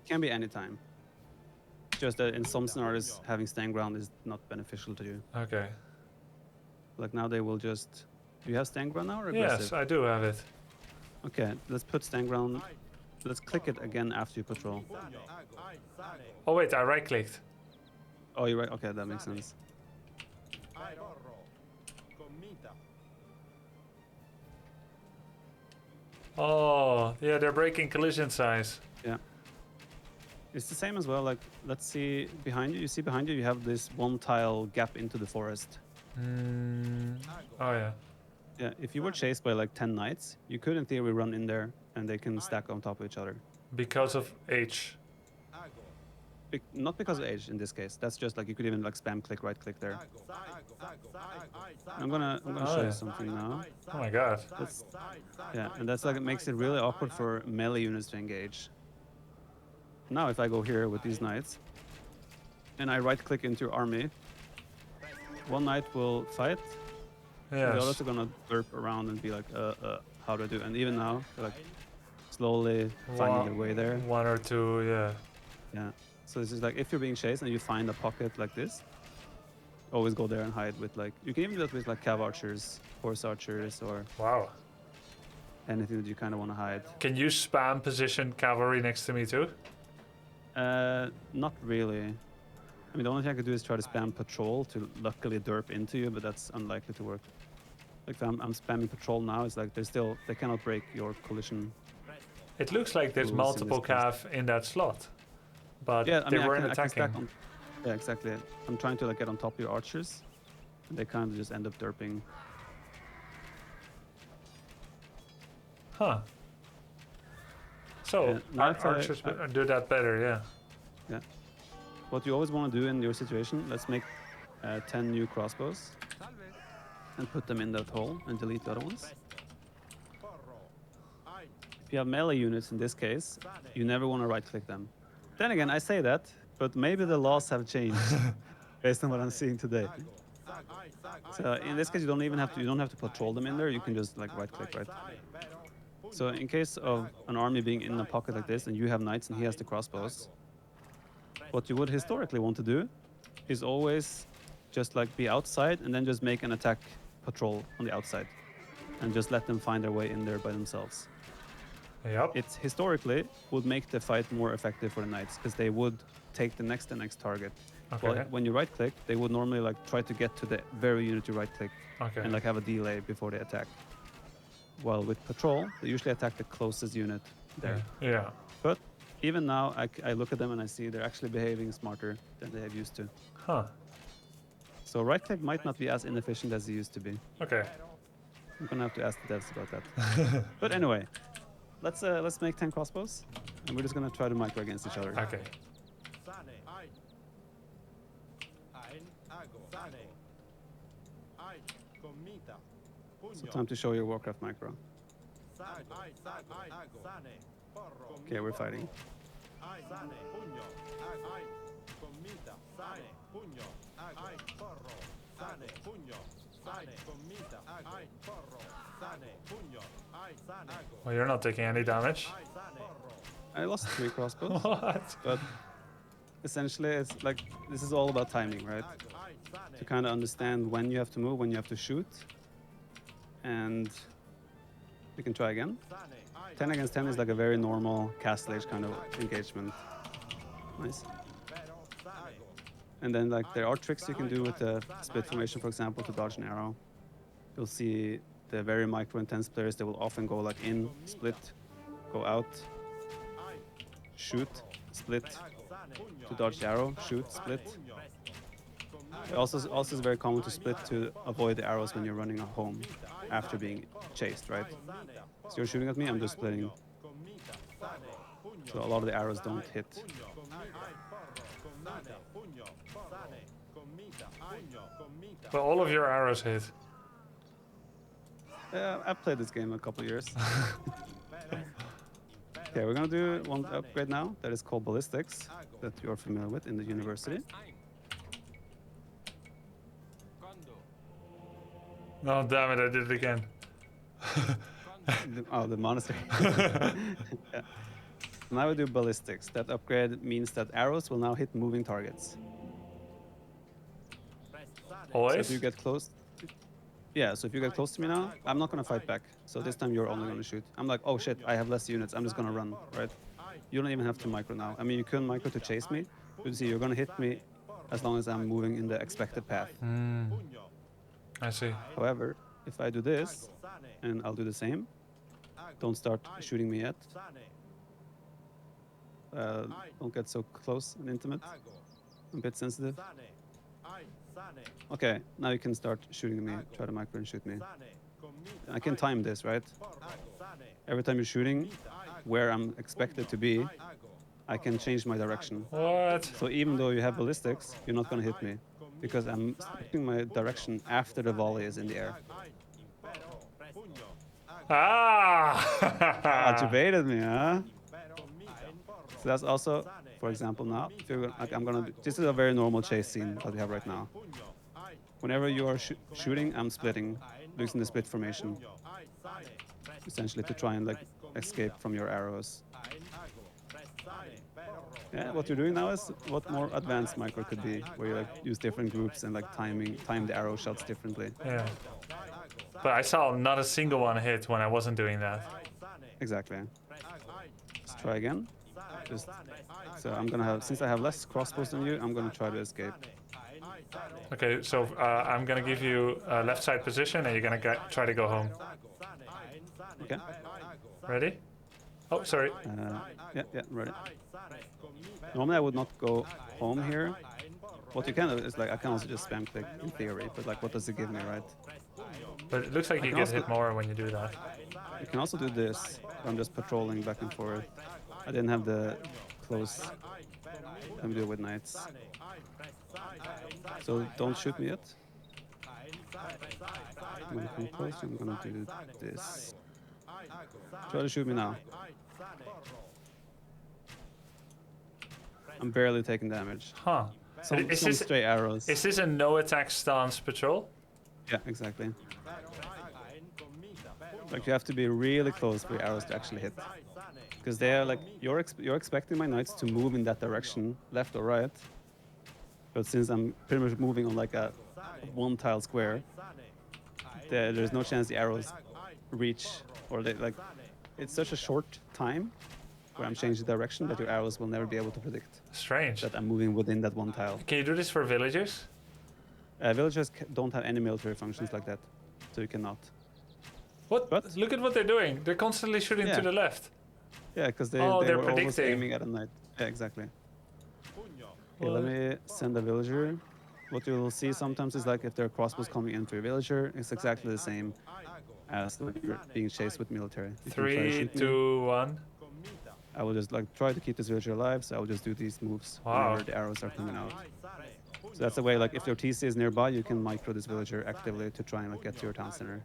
Can be any time. Just that in some scenarios, having stand ground is not beneficial to you. Okay. Like now they will just. Do you have stand ground now or aggressive? Yes, I do have it. Okay, let's put stand ground. Let's click it again after you patrol. Oh wait, I right clicked. Oh, you're right. Okay, that makes sense. Oh, yeah, they're breaking collision size. Yeah. It's the same as well. Like, let's see behind you. You see behind you, you have this 1 tile gap into the forest. Oh yeah. Yeah, if you were chased by like 10 knights, you could in theory run in there and they can stack on top of each other. Because of H. Not because of age in this case. That's just like you could even like spam click, right click there. I'm gonna show yeah. you something now. Oh my god. Yeah, and that's like it makes it really awkward for melee units to engage. Now if I go here with these knights and I right click into your army, 1 knight will fight. The Yes. others are gonna burp around and be like, how do I do? And even now, they're like slowly finding their way there. 1 or 2, yeah. Yeah. So this is like if you're being chased and you find a pocket like this, always go there and hide with like you can even do it with like cav archers, horse archers, or Wow. anything that you kind of want to hide. Can you spam position cavalry next to me too? Not really. I mean, the only thing I could do is try to spam patrol to luckily derp into you, but that's unlikely to work. Like if I'm spamming patrol now, it's like they cannot break your collision. It looks like there's Rules in multiple this case. cav in that slot. But Yeah, I they mean, weren't I can attacking. stack on. Yeah, exactly. I'm trying to like get on top of your archers, and they kind of just end up derping. Huh. So, Yeah, now if I- archers do that better, yeah. Yeah. What you always want to do in your situation, let's make 10 new crossbows and put them in that hole and delete the other ones. If you have melee units in this case, you never want to right click them. Then again, I say that, but maybe the laws have changed based on what I'm seeing today. So in this case, you don't have to patrol them in there. You can just like right click, right? So in case of an army being in a pocket like this, and you have knights and he has the crossbows, what you would historically want to do is always just like be outside and then just make an attack patrol on the outside, and just let them find their way in there by themselves. Yep. It historically would make the fight more effective for the knights because they would take the next target. Okay. Well, when you right click, they would normally like try to get to the very unit you right click Okay. and like have a delay before they attack. While with patrol, they usually attack the closest unit there. Yeah. But even now, I look at them and I see they're actually behaving smarter than they have used to. Huh. So right click might not be as inefficient as it used to be. Okay. I'm gonna have to ask the devs about that. But anyway, let's make 10 crossbows, and we're just gonna try to micro against each other. Okay. So time to show your Warcraft micro. Okay, we're fighting. Well, you're not taking any damage. I lost 3 crossbows, What? but essentially it's like this is all about timing, right? To kind of understand when you have to move, when you have to shoot. And we can try again. 10 against 10 is like a very normal Castle Age kind of engagement. Nice. And then like there are tricks you can do with the split formation, for example, to dodge an arrow. You'll see the very micro intense players, they will often go like in, split, go out, shoot, split, to dodge the arrow, shoot, split. It also is very common to split to avoid the arrows when you're running home after being chased, right? So you're shooting at me, I'm just splitting. So a lot of the arrows don't hit. But all of your arrows hit. I've played this game a couple years. Okay, we're gonna do one upgrade now that is called ballistics, that you're familiar with in the university. No, damn it, I did it again. The monastery. Yeah. Now we do ballistics. That upgrade means that arrows will now hit moving targets. So Always? if you get close, yeah. So if you get close to me now, I'm not gonna fight back. So this time you're only gonna shoot. I'm like, oh shit, I have less units. I'm just gonna run, right? You don't even have to micro now. I mean, you can micro to chase me, but you see, you're gonna hit me as long as I'm moving in the expected path. I see. However, if I do this, and I'll do the same, don't start shooting me yet. Don't get so close and intimate. I'm a bit sensitive. Okay, now you can start shooting me. Try to micro and shoot me. I can time this, right? Every time you're shooting, where I'm expected to be, I can change my direction. What? So even though you have ballistics, you're not gonna hit me, because I'm switching my direction after the volley is in the air. Ah! You baited me, huh? So that's also, for example, now, if you're, like, this is a very normal chase scene that we have right now. Whenever you are shooting, I'm splitting, using the split formation, essentially to try and like escape from your arrows. Yeah, what you're doing now is what more advanced micro could be, where you like use different groups and like time the arrow shots differently. Yeah. But I saw not a single one hit when I wasn't doing that. Exactly. Let's try again. So I'm gonna have, since I have less crossbows than you, I'm gonna try to escape. Okay, so I'm gonna give you a left side position and you're gonna try to go home. Okay. Ready? Oh, sorry. Yeah, ready. Normally I would not go home here. What you can do is like, I can also just spam click in theory, but like what does it give me, right? But it looks like you get hit more when you do that. You can also do this. I'm just patrolling back and forth. I didn't have the close. Let me do it with knights. So don't shoot me yet. I'm gonna come close. I'm gonna do this. Try to shoot me now. I'm barely taking damage. Huh. Some Is this stray arrows. is this a no attack stance patrol? Yeah, exactly. Like you have to be really close for your arrows to actually hit, because they are like you're expecting my knights to move in that direction, left or right. But since I'm pretty much moving on like a one tile square, there's no chance the arrows reach, or they like it's such a short time where I'm changing direction that your arrows will never be able to predict Strange. that I'm moving within that one tile. Can you do this for villagers? Villagers don't have any military functions like that, so you cannot. What? But- Look at what they're doing. They're constantly shooting to Yeah. the left. Yeah, because they Oh, they're were always predicting. aiming at a knight. Yeah, exactly. Okay, let me send a villager. What you will see sometimes is like if there are crossbows coming into your villager, it's exactly the same as when you're being chased with military. You can try to 3, shoot me. 2, 1. I will just like try to keep this villager alive, so I will just do these moves Wow. whenever the arrows are coming out. So that's the way, like if your TC is nearby, you can micro this villager actively to try and like get to your town center.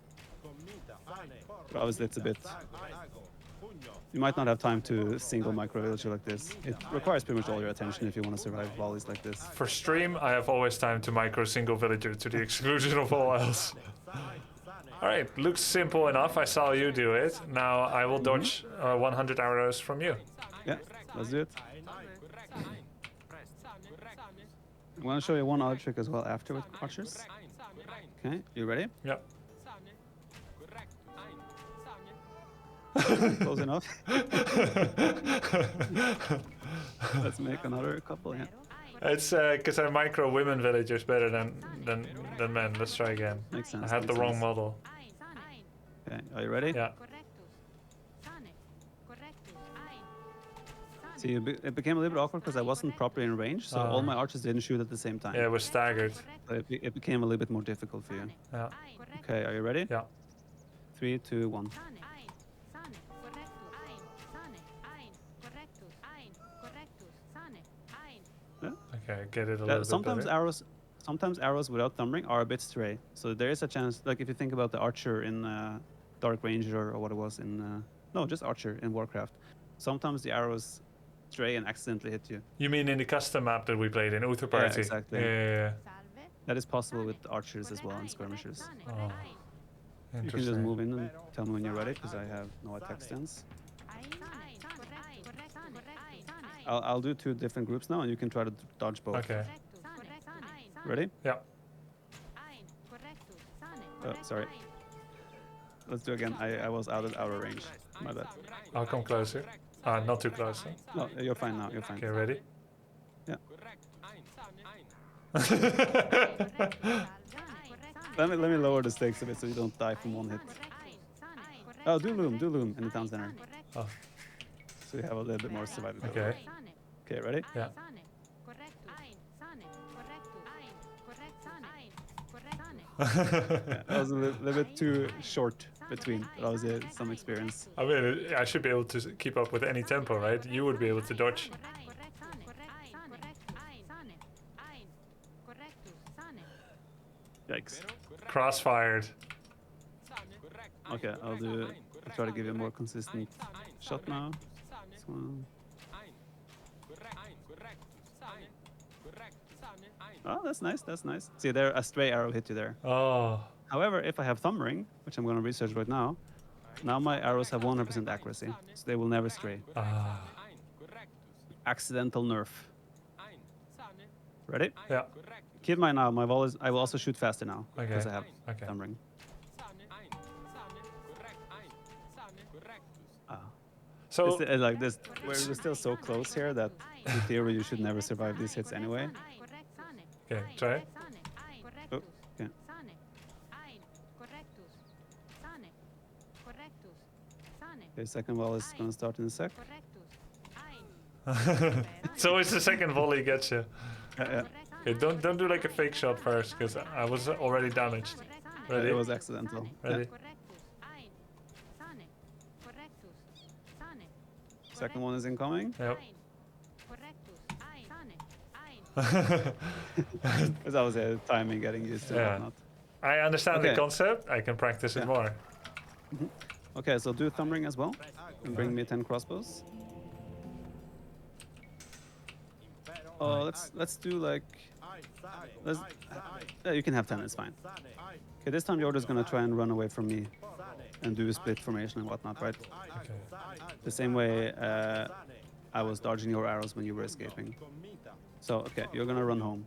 But obviously it's a bit... You might not have time to single micro villager like this. It requires pretty much all your attention if you want to survive volleys like this. For stream, I have always time to micro single villager to the exclusion of all else. Alright, looks simple enough. I saw you do it. Now I will dodge 100 arrows from you. Yeah, let's do it. I'm going to show you one other trick as well after with archers. Okay, you ready? Yep. Close enough. Let's make another couple, yeah. It's because I micro women villagers better than men. Let's try again. Makes sense. I had the makes wrong sense. model. Okay, are you ready? Yeah. See, it became a little bit awkward because I wasn't properly in range, so all my archers didn't shoot at the same time. Yeah, it was staggered. So it became a little bit more difficult for you. Yeah. Okay, are you ready? Yeah. 3, 2, 1. Okay, get it a little bit Sometimes better. sometimes arrows without thumbering are a bit stray. So there is a chance, like if you think about the archer in Dark Ranger or what it was in, no, just archer in Warcraft. Sometimes the arrows stray and accidentally hit you. You mean in the custom map that we played in Uther Party? exactly. Yeah. That is possible with archers as well and skirmishers. Oh, You can just interesting. move in and tell me when you're ready, because I have no attack stance. I'll do 2 different groups now, and you can try to dodge both. Okay. Ready? Yeah. Oh, sorry. Let's do again. I was out of outer range. My bad. I'll come closer. Not too close. Huh? No, you're fine now. You're fine. Okay, ready? Yeah. Let me lower the stakes a bit so you don't die from one hit. Oh, do loom in the town center. Oh, So you have a little bit more survival. okay. Okay, ready? Yeah. Yeah, that was a little bit too short between. That was some experience. I mean, I should be able to keep up with any tempo, right? You would be able to dodge. Yikes. Crossfired. Okay, I'll try to give you a more consistent shot now. This one. Oh, that's nice, that's nice. See, there, a stray arrow hit you there. Oh, However, if I have thumb ring, which I'm going to research right now, now my arrows have 100% accuracy, so they will never stray. Accidental nerf. Ready? yeah. Keep in mind now, my volleys, I will also shoot faster now, Okay. because I have Okay. thumb ring. So It's, like this, we're still so close here that in theory you should never survive these hits anyway. okay, try it. Oh, okay. Okay, second wall is going to start in a sec. It's always the second volley gets you. Yeah. Okay, don't do like a fake shot first, because I was already damaged. Ready? It was accidental. Ready? Second one is incoming. Yep. Because that was timing, getting used to Yeah. whatnot. I understand the Okay. concept. I can practice it Yeah. more. Okay, so do thumb ring as well, and bring me 10 crossbows. let's do like let's you can have 10. It's fine. Okay, this time you're just gonna try and run away from me and do a split formation and whatnot, right? Okay. The same way I was dodging your arrows when you were escaping. So okay, you're gonna run home.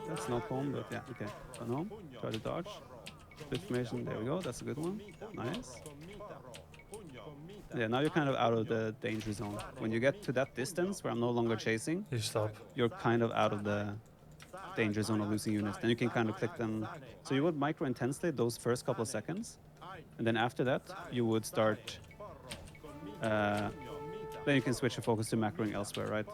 That's not home, but yeah, okay. Run home. Try to dodge. Split formation. There we go. That's a good one. Nice. Yeah, now you're kind of out of the danger zone. When you get to that distance where I'm no longer chasing, You stop. you're kind of out of the danger zone of losing units. Then you can kind of click them. So you would micro intensely those first couple of seconds, and then after that you would start. Then you can switch your focus to macroing elsewhere, right?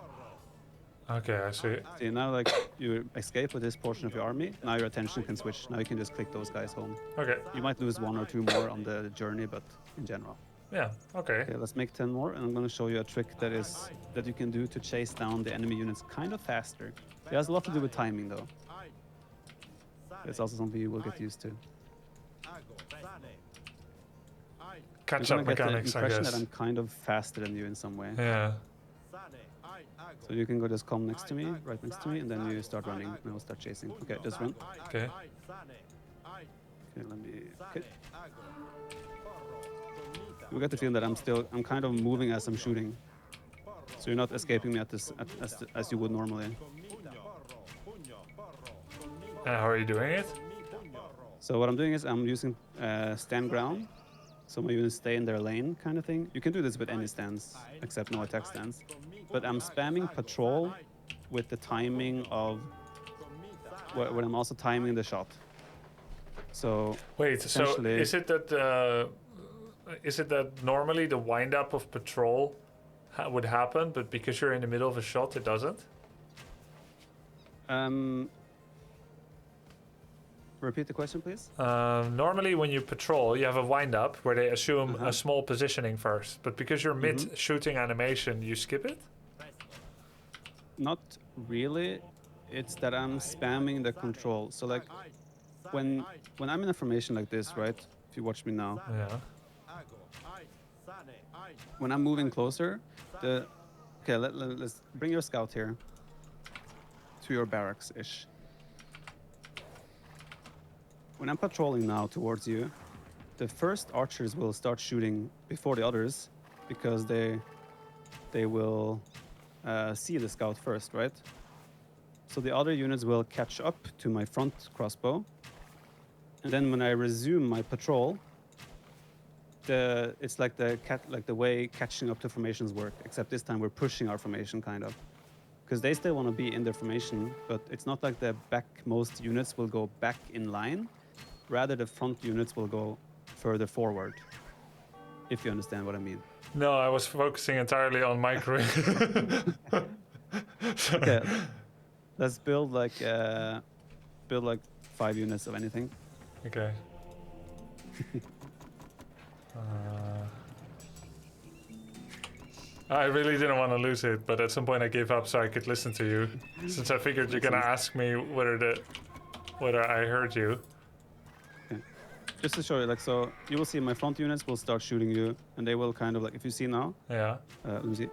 Okay, I see. See, now like you escape with this portion of your army. Now your attention can switch. Now you can just click those guys home. Okay. You might lose 1 or 2 more on the journey, but in general. Yeah. Okay. Okay, let's make 10 more, and I'm going to show you a trick that you can do to chase down the enemy units kind of faster. It has a lot to do with timing, though. It's also something you will get used to. Catch You're up gonna get the mechanics, I impression guess. that I'm kind of faster than you in some way. Yeah. So you can go just come next to me, right next to me, and then you start running, and I'll start chasing. Okay, just run. Okay. Okay, let me. Okay. You get the feeling that I'm kind of moving as I'm shooting. So you're not escaping me as you would normally. And how are you doing it? So what I'm doing is I'm using stand ground. So my units stay in their lane kind of thing. You can do this with any stance, except no attack stance. But I'm spamming patrol with the timing of when I'm also timing the shot. So Wait, so essentially- is it that normally the wind up of patrol would happen, but because you're in the middle of a shot, it doesn't? Repeat the question, please. Normally, when you patrol, you have a wind up where they assume a small positioning first, but because you're mid shooting animation, you skip it? Not really. It's that I'm spamming the control. So like when I'm in a formation like this, right? If you watch me now, Yeah. when I'm moving closer, let's bring your scout here to your barracks ish. When I'm patrolling now towards you, the first archers will start shooting before the others because they will see the scout first, right? So the other units will catch up to my front crossbow, and then when I resume my patrol, it's like the way catching up to formations work, except this time we're pushing our formation kind of, because they still want to be in their formation, but it's not like the backmost units will go back in line. Rather, the front units will go further forward, if you understand what I mean. No, I was focusing entirely on micro. Okay, let's build like 5 units of anything. Okay. I really didn't want to lose it, but at some point I gave up so I could listen to you, since I figured you're gonna ask me whether I heard you. Okay. Just to show you, like, so you will see my front units will start shooting you, and they will kind of like, if you see now, Yeah. let me see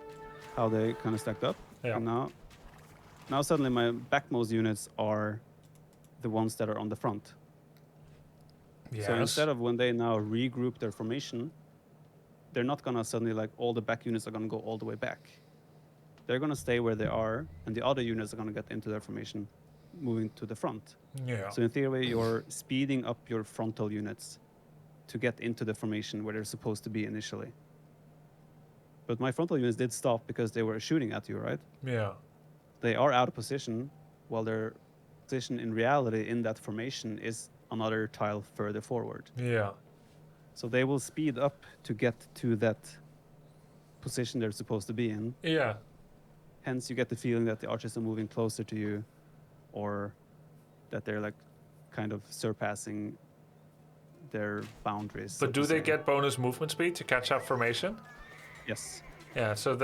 how they kind of stacked up. Yeah. And now suddenly my backmost units are the ones that are on the front. Yes. So instead of when they now regroup their formation, they're not gonna suddenly like all the back units are gonna go all the way back. They're gonna stay where they are, and the other units are gonna get into their formation, moving to the front. Yeah. So in theory, you're speeding up your frontal units to get into the formation where they're supposed to be initially. But my frontal units did stop because they were shooting at you, right? Yeah. They are out of position, while their position in reality in that formation is another tile further forward. Yeah. So they will speed up to get to that position they're supposed to be in. Yeah. Hence, you get the feeling that the archers are moving closer to you, or that they're like kind of surpassing their boundaries. But do they get bonus movement speed to catch up formation? Yes. Yeah, so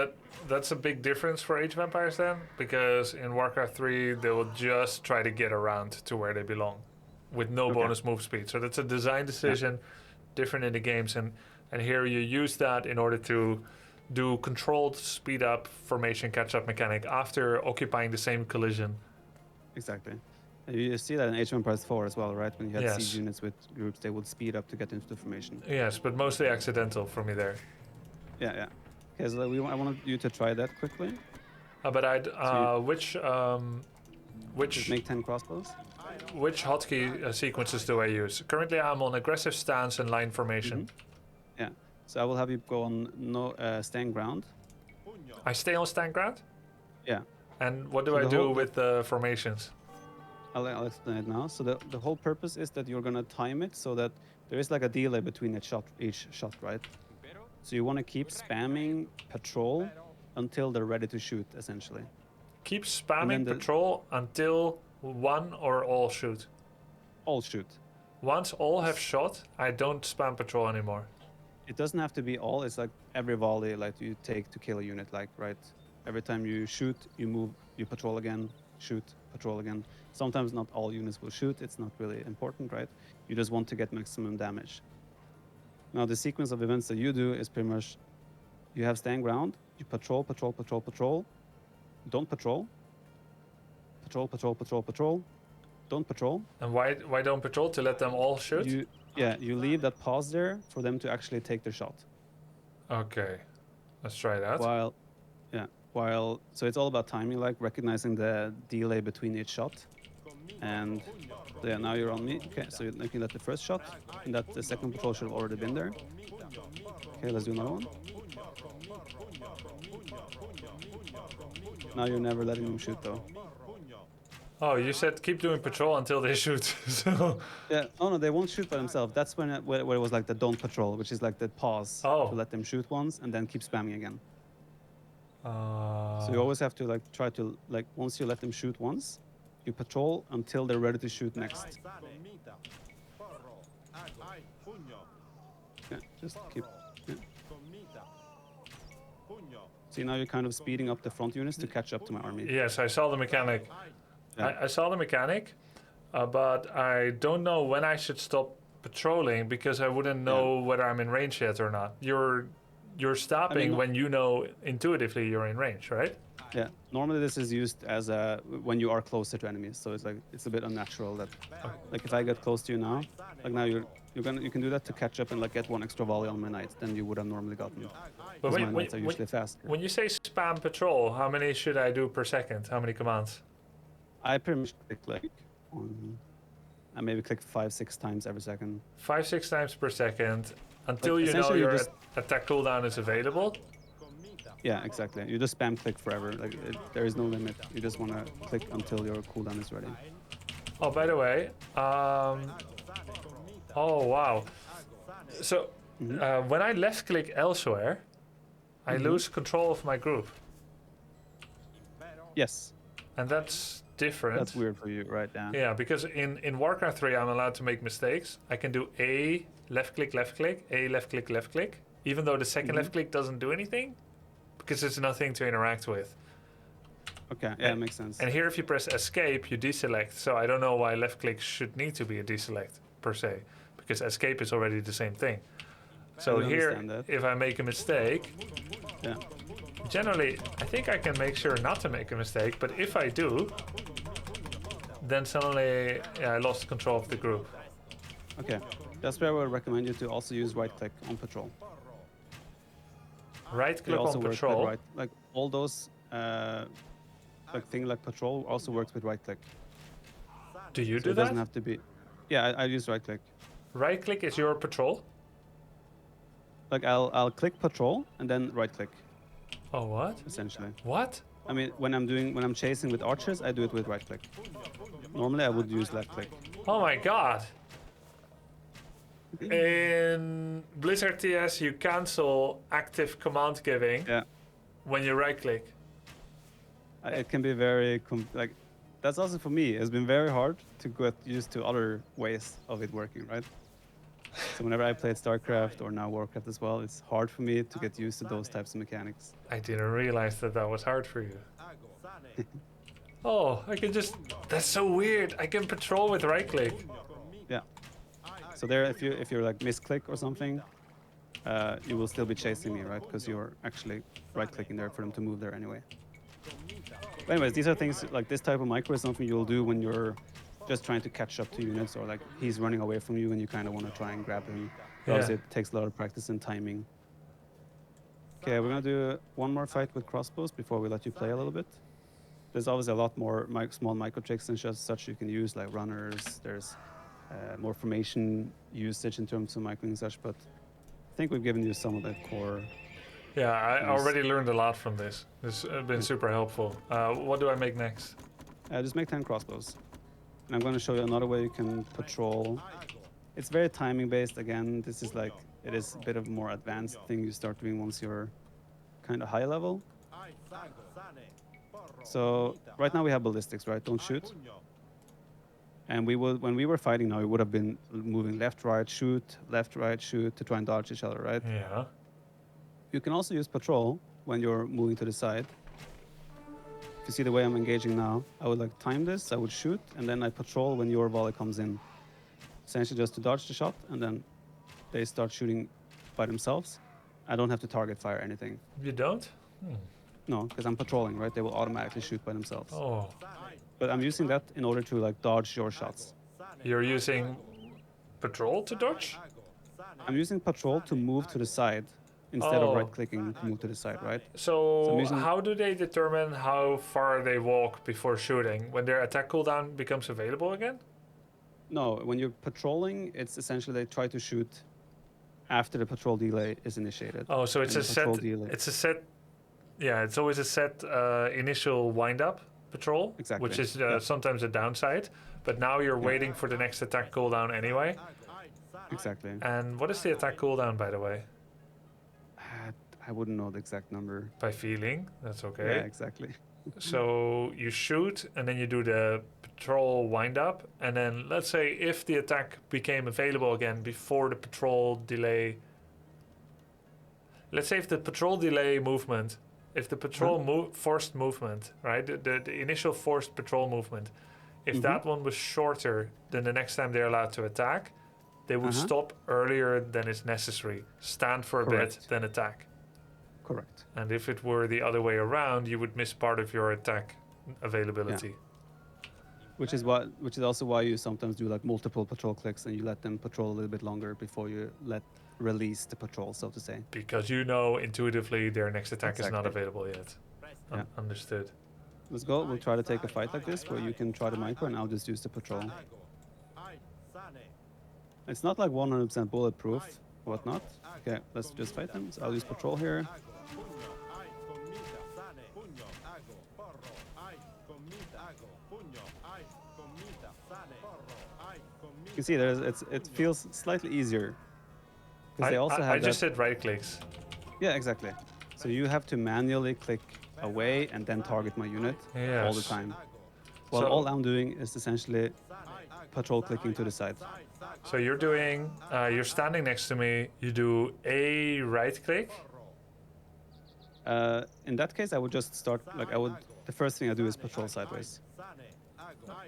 that's a big difference for Age of Empires then, because in Warcraft 3 they will just try to get around to where they belong with no bonus move speed. So that's a design decision, different in the games, and here you use that in order to do controlled speed up formation catch up mechanic after occupying the same collision. Exactly. And you see that in Age of Empires 4 as well, right? When you had Yes. siege units with groups, they would speed up to get into the formation. Yes, but mostly accidental for me there. Yeah, yeah. Okay, so I wanted you to try that quickly. But I'd So which Just make 10 crossbows. which hotkey sequences do I use? Currently, I'm on aggressive stance and line formation. Yeah. So I will have you go on stand ground. I stay on stand ground. Yeah. And what do So I the do whole- with the formations? I'll explain it now. So the whole purpose is that you're gonna time it so that there is like a delay between each shot, right? So you want to keep spamming patrol until they're ready to shoot, essentially. Keep And spamming then the- patrol until one or all shoot. All shoot. Once all have shot, I don't spam patrol anymore. It doesn't have to be all. It's like every volley like you take to kill a unit, like right. Every time you shoot, you move, you patrol again, shoot, patrol again. Sometimes not all units will shoot. It's not really important, right? You just want to get maximum damage. Now the sequence of events that you do is pretty much you have stand ground, you patrol, patrol, patrol, patrol. Don't patrol. Patrol, patrol, patrol, patrol. Don't patrol. And why don't patrol to let them all shoot? You leave that pause there for them to actually take their shot. Okay, let's try that. So it's all about timing, like recognizing the delay between each shot. And yeah, now you're on me. Okay, so you can let the first shot, and that the second patrol should have already been there. Okay, let's do another one. Now you're never letting them shoot though. Oh, you said keep doing patrol until they shoot. So Yeah. Oh no, they won't shoot by themselves. That's when where it was like the don't patrol, which is like the pause Oh. to let them shoot once and then keep spamming again. uh, So you always have to like try to like once you let them shoot once, you patrol until they're ready to shoot next. Yeah, just keep. Yeah. See, now you're kind of speeding up the front units to catch up to my army. yes, I saw the mechanic. Yeah. I saw the mechanic, but I don't know when I should stop patrolling because I wouldn't know whether I'm in range yet or not. You're stopping no- when you know intuitively you're in range, right? Yeah. Normally this is used as a when you are closer to enemies, so it's like it's a bit unnatural that like if I get close to you now, like now you can do that to catch up and like get one extra volley on my knight than you would have normally gotten. But Because my when, knights are usually faster. when you say spam patrol, how many should I do per second? How many commands? I pretty much click like I maybe click 5-6 times every second. 5-6 times per second until Like, you know essentially you your just- attack cooldown is available. Yeah, exactly. You just spam click forever. Like there is no limit. You just want to click until your cooldown is ready. Oh, by the way, oh wow. So when I left click elsewhere, I lose control of my group, Yes, and that's different. that's weird for you, right? Yeah. Yeah, because in Warcraft 3 I'm allowed to make mistakes. I can do A left click, A left click, even though the 2nd left click doesn't do anything because there's nothing to interact with. Okay. Yeah, it makes sense. And here if you press escape, you deselect. So I don't know why left click should need to be a deselect per se, because escape is already the same thing. So we here, understand that. if I make a mistake, Yeah. generally, I think I can make sure not to make a mistake, but if I do, then suddenly I lost control of the group. Okay. That's where I would recommend you to also use right click on patrol. Right It click also on works with patrol. right, like all those like thing like patrol also works with right click. Do you So do it doesn't that? have to be. Yeah, I use right click. Right click is your patrol? Like I'll click patrol and then right click Oh, what? essentially. What? I mean, when I'm chasing with archers, I do it with right click. Normally, I would use left click. Oh my god. In Blizzard TS, you cancel active command giving Yeah, when you right click. it can be very like. That's also for me. It's been very hard to get used to other ways of it working, right? So whenever I played StarCraft or now Warcraft as well, it's hard for me to get used to those types of mechanics. I didn't realize that that was hard for you. Oh, I can just... That's so weird. I can patrol with right click. Yeah. So there, if you're like misclick or something, you will still be chasing me, right? Because you're actually right-clicking there for them to move there anyway. But anyways, these are things like this type of micro is something you'll do when you're just trying to catch up to units, or like he's running away from you and you kind of want to try and grab him. But Yeah. obviously, it takes a lot of practice and timing. Okay, we're gonna do one more fight with crossbows before we let you play a little bit. There's obviously a lot more small micro tricks and such you can use, like runners. There's more formation usage in terms of micro and such, but I think we've given you some of the core. Yeah, I Nice. already learned a lot from this. This has been super helpful. What do I make next? Just make 10 crossbows. And I'm going to show you another way you can patrol. It's very timing based. Again, this is like, it is a bit of a more advanced thing you start doing once you're kind of high level. So right now we have ballistics, right? Don't shoot. And we would, when we were fighting now, we would have been moving left, right, shoot to try and dodge each other, right? Yeah. You can also use patrol when you're moving to the side. If you see the way I'm engaging now, I would like time this, I would shoot, and then I patrol when your volley comes in. Essentially just to dodge the shot, and then they start shooting by themselves. I don't have to target fire anything. You don't? No, because I'm patrolling, right? They will automatically shoot by themselves. Oh. But I'm using that in order to like dodge your shots. You're using patrol to dodge? I'm using patrol to move to the side instead Oh. of right-clicking to move to the side, right? So I'm using- how do they determine how far they walk before shooting? When their attack cooldown becomes available again? No, when you're patrolling, it's essentially they try to shoot after the patrol delay is initiated. Oh, so it's And a the set. patrol delay. It's a set. Yeah, it's always a set initial wind-up patrol, Exactly, which is yeah. sometimes a downside. But now you're waiting for the next attack cooldown anyway. Exactly. And what is the attack cooldown, by the way? I wouldn't know the exact number. By feeling, that's Yeah, okay. exactly. So you shoot, and then you do the patrol wind-up, and then let's say if the attack became available again before the patrol delay. Let's say if the patrol delay movement, if the patrol forced movement, right, the initial forced patrol movement, if that one was shorter than the next time they're allowed to attack, they would stop earlier than is necessary, stand for a bit, Correct. then attack. Correct. And if it were the other way around, you would miss part of your attack availability. Which is also why you sometimes do like multiple patrol clicks and you let them patrol a little bit longer before you release the patrol, so to say. Because you know intuitively their next attack is not Exactly. available yet. Yeah. Understood. Let's go. We'll try to take a fight like this where you can try the micro and I'll just use the patrol. It's not like 100% bulletproof, whatnot. Okay, let's just fight them. So I'll use patrol here. You can see it feels slightly easier. Because they also have I just that- said right clicks. Yeah, exactly. So you have to manually click away and then target my unit all the Yes. time. While So- all I'm doing is essentially patrol clicking to the side. So you're doing, you're standing next to me, you do a right click. In that case, I would just start, the first thing I do is patrol sideways.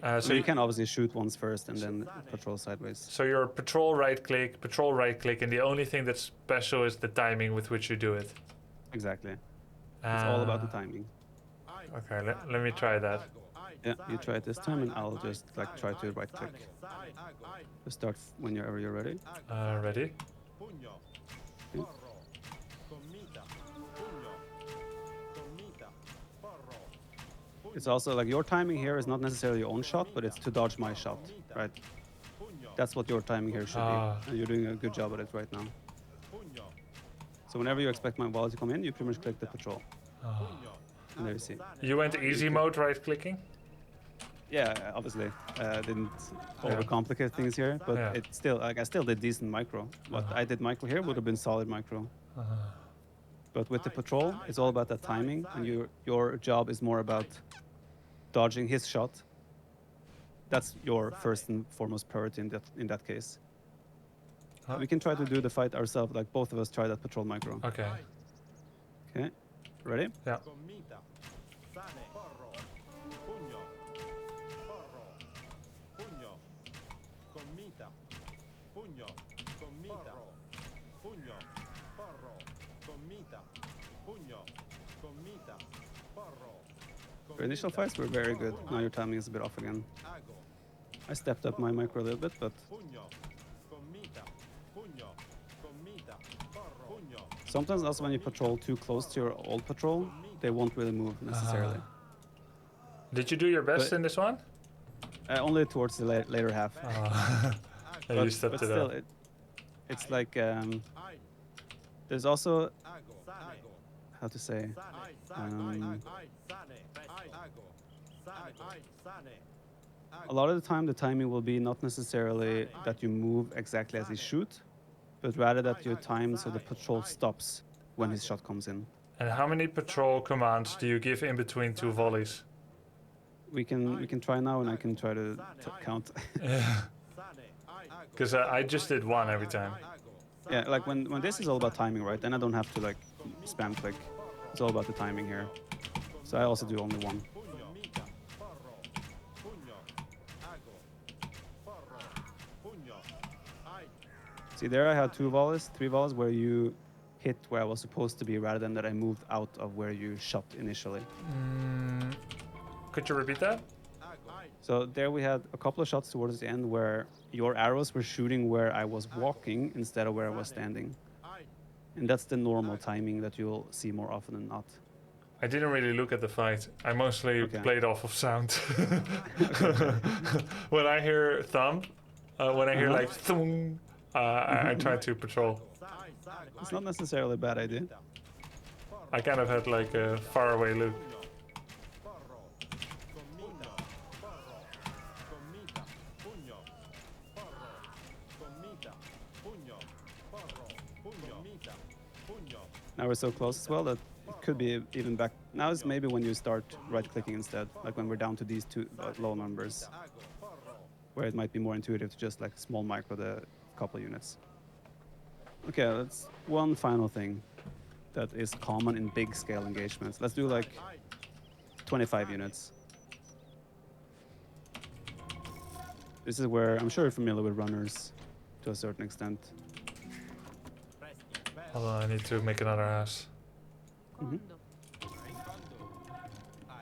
So So you can obviously shoot once first and then patrol sideways. So you're patrol right click, and the only thing that's special is the timing with which you do it. Exactly. It's all about the timing. Okay, let me try that. Yeah, you try it this time and I'll just try to right click. Just start whenever you're ready. Ready? It's also your timing here is not necessarily your own shot, but it's to dodge my shot, right? That's what your timing here should be. And you're doing a good job at it right now. So whenever you expect my volley to come in, you pretty much click the patrol. And there you see. You went easy mode right clicking? Yeah, obviously. Didn't overcomplicate things here, but it's still, I still did decent micro. What I did micro here would have been solid micro. But with the patrol, it's all about that timing, and your job is more about dodging his shot. That's your first and foremost priority in that case. We can try to do the fight ourselves, both of us try that patrol micro. Okay. Okay, ready? Yeah. Your initial fights were very good. Now your timing is a bit off again. I stepped up my micro a little bit, but sometimes also when you patrol too close to your old patrol, they won't really move necessarily. Did you do your best in this one? Only towards the later half. Yeah, you stepped but it still, up. it's like there's also how to say a lot of the time the timing will be not necessarily that you move exactly as he shoot, but rather that you time so the patrol stops when his shot comes in. And how many patrol commands do you give in between two volleys? We can try now, and I can try to count. Yeah. Because I just did one every time. Yeah, like when this is all about timing, right? Then I don't have to like spam click. It's all about the timing here. So I also do only one. See there, I had 2 volleys, 3 volleys where you hit where I was supposed to be rather than that I moved out of where you shot initially. Could you repeat that? So there we had a couple of shots towards the end where your arrows were shooting where I was walking instead of where I was standing. And that's the normal timing that you'll see more often than not. I didn't really look at the fight. I mostly played off of sound. When I hear thump, when I hear like thung, I try to patrol. It's not necessarily a bad idea. I kind of had like a faraway look. Now we're so close as well that it could be even back. Now is maybe when you start right-clicking instead, like when we're down to these 2 low numbers, where it might be more intuitive to just like small micro the couple units. Okay, that's one final thing that is common in big scale engagements. Let's do like 25 units. This is where I'm sure you're familiar with runners to a certain extent. Hold on, I need to make another ass.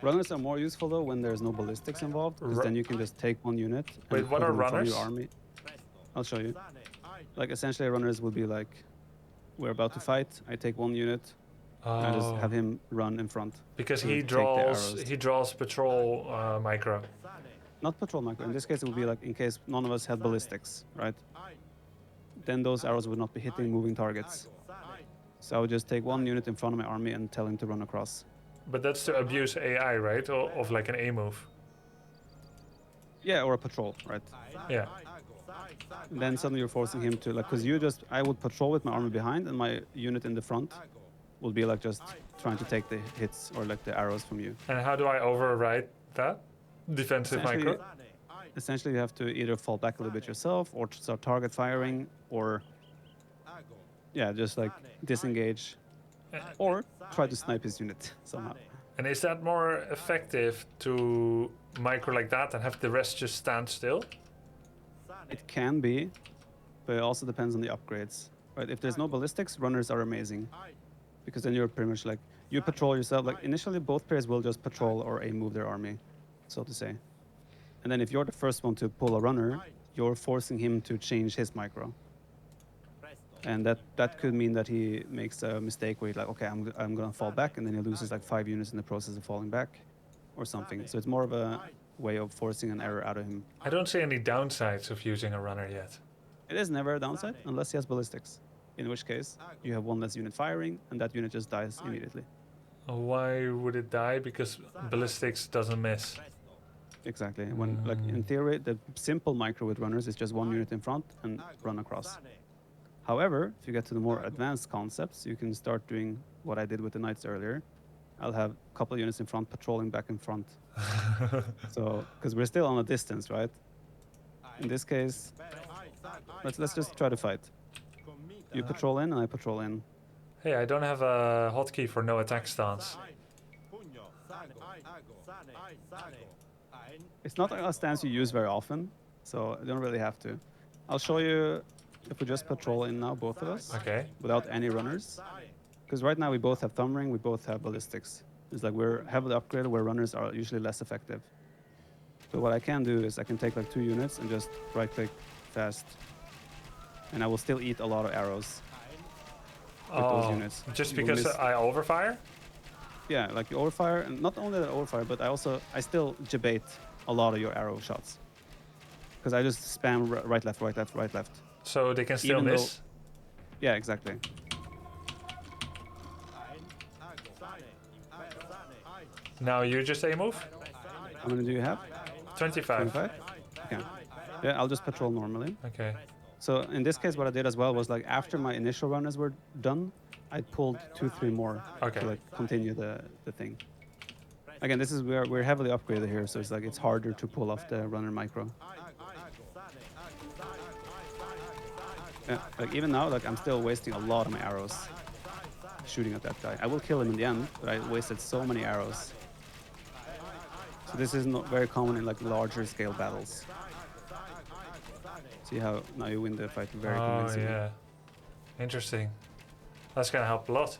Runners are more useful though when there's no ballistics involved, because then you can just take 1 unit and Wait, what put are it in front of runners? your army. I'll show you. Like essentially runners will be like, we're about to fight, I take 1 unit, and I just have him run in front. Because and he take the draws arrows. patrol micro. Not patrol micro. In this case, it would be like in case none of us had ballistics, right? Then those arrows would not be hitting moving targets. So I would just take 1 unit in front of my army and tell him to run across. But that's to abuse AI, right? Of like an A move. Yeah, or a patrol, right? Yeah. And then suddenly you're forcing him to like, because I would patrol with my army behind, and my unit in the front would be like just trying to take the hits or like the arrows from you. And how do I override that? Defensive micro? Essentially, you have to either fall back a little bit yourself, or start target firing, or yeah, just like disengage, or try to snipe his unit somehow. And is that more effective to micro like that and have the rest just stand still? It can be, but it also depends on the upgrades. Right? If there's no ballistics, runners are amazing, because then you're pretty much like you patrol yourself. Like initially, both players will just patrol or A move their army, so to say. And then if you're the first one to pull a runner, you're forcing him to change his micro. And that could mean that he makes a mistake where he's like, okay, I'm gonna fall back, and then he loses like 5 units in the process of falling back, or something. So it's more of a way of forcing an error out of him. I don't see any downsides of using a runner yet. It is never a downside unless he has ballistics, in which case you have 1 less unit firing, and that unit just dies immediately. Why would it die? Because ballistics doesn't miss. Exactly. When like in theory, the simple micro with runners is just 1 unit in front and run across. However, if you get to the more advanced concepts, you can start doing what I did with the knights earlier. I'll have a couple of units in front patrolling back in front. So, because we're still on a distance, right? In this case, let's just try to fight. You patrol in and I patrol in. Hey, I don't have a hotkey for no attack stance. It's not a stance you use very often, so you don't really have to. I'll show you if we just patrol in now, both of us, Okay. without any runners. Because right now we both have thumb ring, we both have ballistics. It's like we're heavily upgraded where runners are usually less effective. So what I can do is I can take like 2 units and just right click fast. And I will still eat a lot of arrows with those units. Just You will because miss- I overfire? Yeah, like you overfire, and not only that overfire, but I still debate a lot of your arrow shots. Because I just spam right, left, right, left, right, left. So they can still Even though- miss? Yeah, exactly. Now you just a move? How many do you have? 25. 25? Okay. Yeah, I'll just patrol normally. Okay. So in this case, what I did as well was like after my initial runners were done, I pulled 2, 3 more Okay. to like continue the thing. Again, this is where we're heavily upgraded here, so it's like it's harder to pull off the runner micro. Yeah, like even now, like I'm still wasting a lot of my arrows shooting at that guy. I will kill him in the end, but I wasted so many arrows. So this is not very common in like larger scale battles. See how now you win the fight very Oh, convincingly. yeah. Interesting. That's gonna help a lot.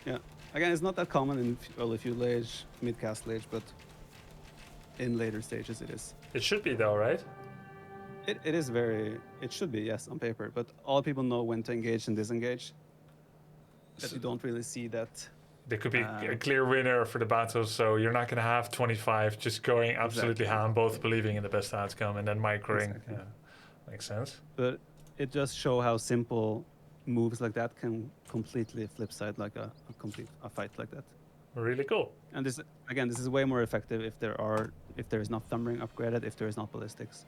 Yeah. Again, it's not that common in early feudal age, mid castle age, but in later stages it is. It should be though, right? It is very. It should be, yes, on paper, but all people know when to engage and disengage. That you don't really see that. There could be a clear winner for the battle, so you're not gonna have 25 just going absolutely Exactly. ham, both believing in the best outcome and then microing. Exactly. Yeah. Makes sense. But it just show how simple moves like that can completely flip side like a fight like that. Really cool. And this again, this is way more effective if there is not thumb ring upgraded, if there is not ballistics,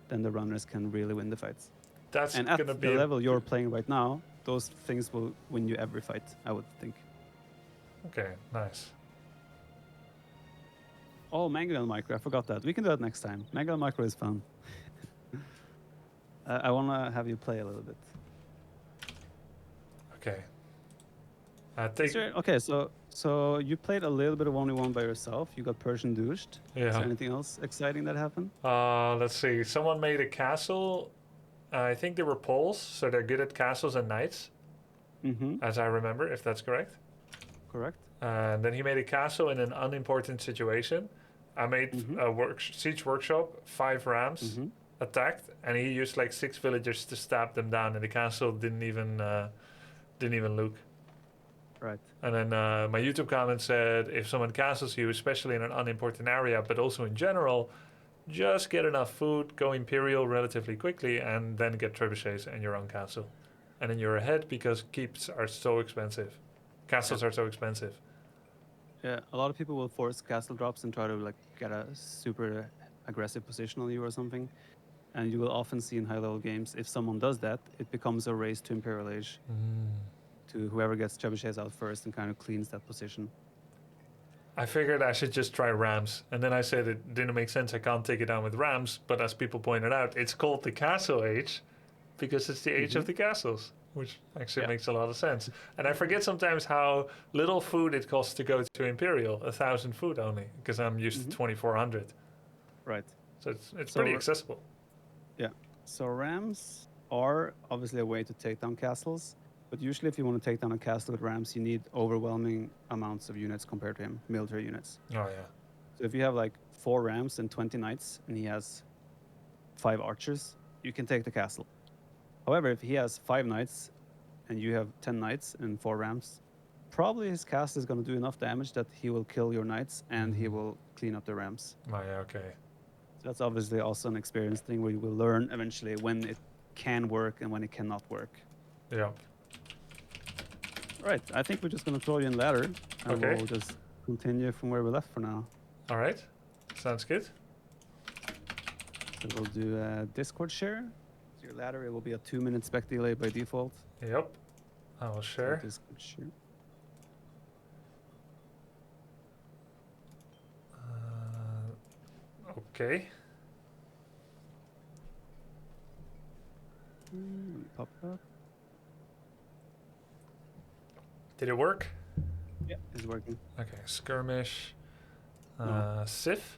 then the runners can really win the fights. That's And at gonna be the level you're playing right now, those things will win you every fight, I would think. Okay, nice. Oh, Mangonel Micro, I forgot that. We can do that next time. Mangonel Micro is fun. I want to have you play a little bit. Okay. I think Okay, so you played a little bit of 1v1 by yourself. You got Persian douched. Is yeah. there anything else exciting that happened? Let's see. Someone made a castle. I think they were Poles, so they're good at castles and knights, Mm-hmm. as I remember, if that's correct. Correct. And then he made a castle in an unimportant situation. I made Mhm. a siege workshop, 5 rams Mm-hmm. attacked, and he used like 6 villagers to stab them down, and the castle didn't even look. Right. And then my YouTube comment said, if someone castles you, especially in an unimportant area, but also in general, just get enough food, go Imperial relatively quickly, and then get trebuchets and your own castle. And then you're ahead because keeps are so expensive. Castles are so expensive. Yeah, a lot of people will force castle drops and try to like get a super aggressive position on you or something. And you will often see in high level games, if someone does that, it becomes a race to Imperial Age, to whoever gets trebuchets out first and kind of cleans that position. I figured I should just try rams. And then I said it didn't make sense. I can't take it down with rams. But as people pointed out, it's called the Castle Age because it's the age of the castles, which actually makes a lot of sense. And I forget sometimes how little food it costs to go to Imperial, 1,000 food only, because I'm used to 2,400. Right. So it's pretty accessible. Yeah. So rams are obviously a way to take down castles, but usually if you want to take down a castle with rams, you need overwhelming amounts of units compared to him, military units. Oh, yeah. So if you have like 4 rams and 20 knights, and he has 5 archers, you can take the castle. However, if he has 5 knights and you have 10 knights and 4 rams, probably his castle is going to do enough damage that he will kill your knights and he will clean up the rams. Oh, yeah, okay. So that's obviously also an experience thing where you will learn eventually when it can work and when it cannot work. Yeah. All right, I think we're just going to throw you in ladder and Okay. we'll just continue from where we left for now. All right. Sounds good. So we'll do a Discord share. So your ladder, it will be a 2-minute spec delay by default. Yep. I will So share. Discord share. Okay. Let me pop it up. Did it work? Yeah, it's working. Okay. Skirmish. No. Sif.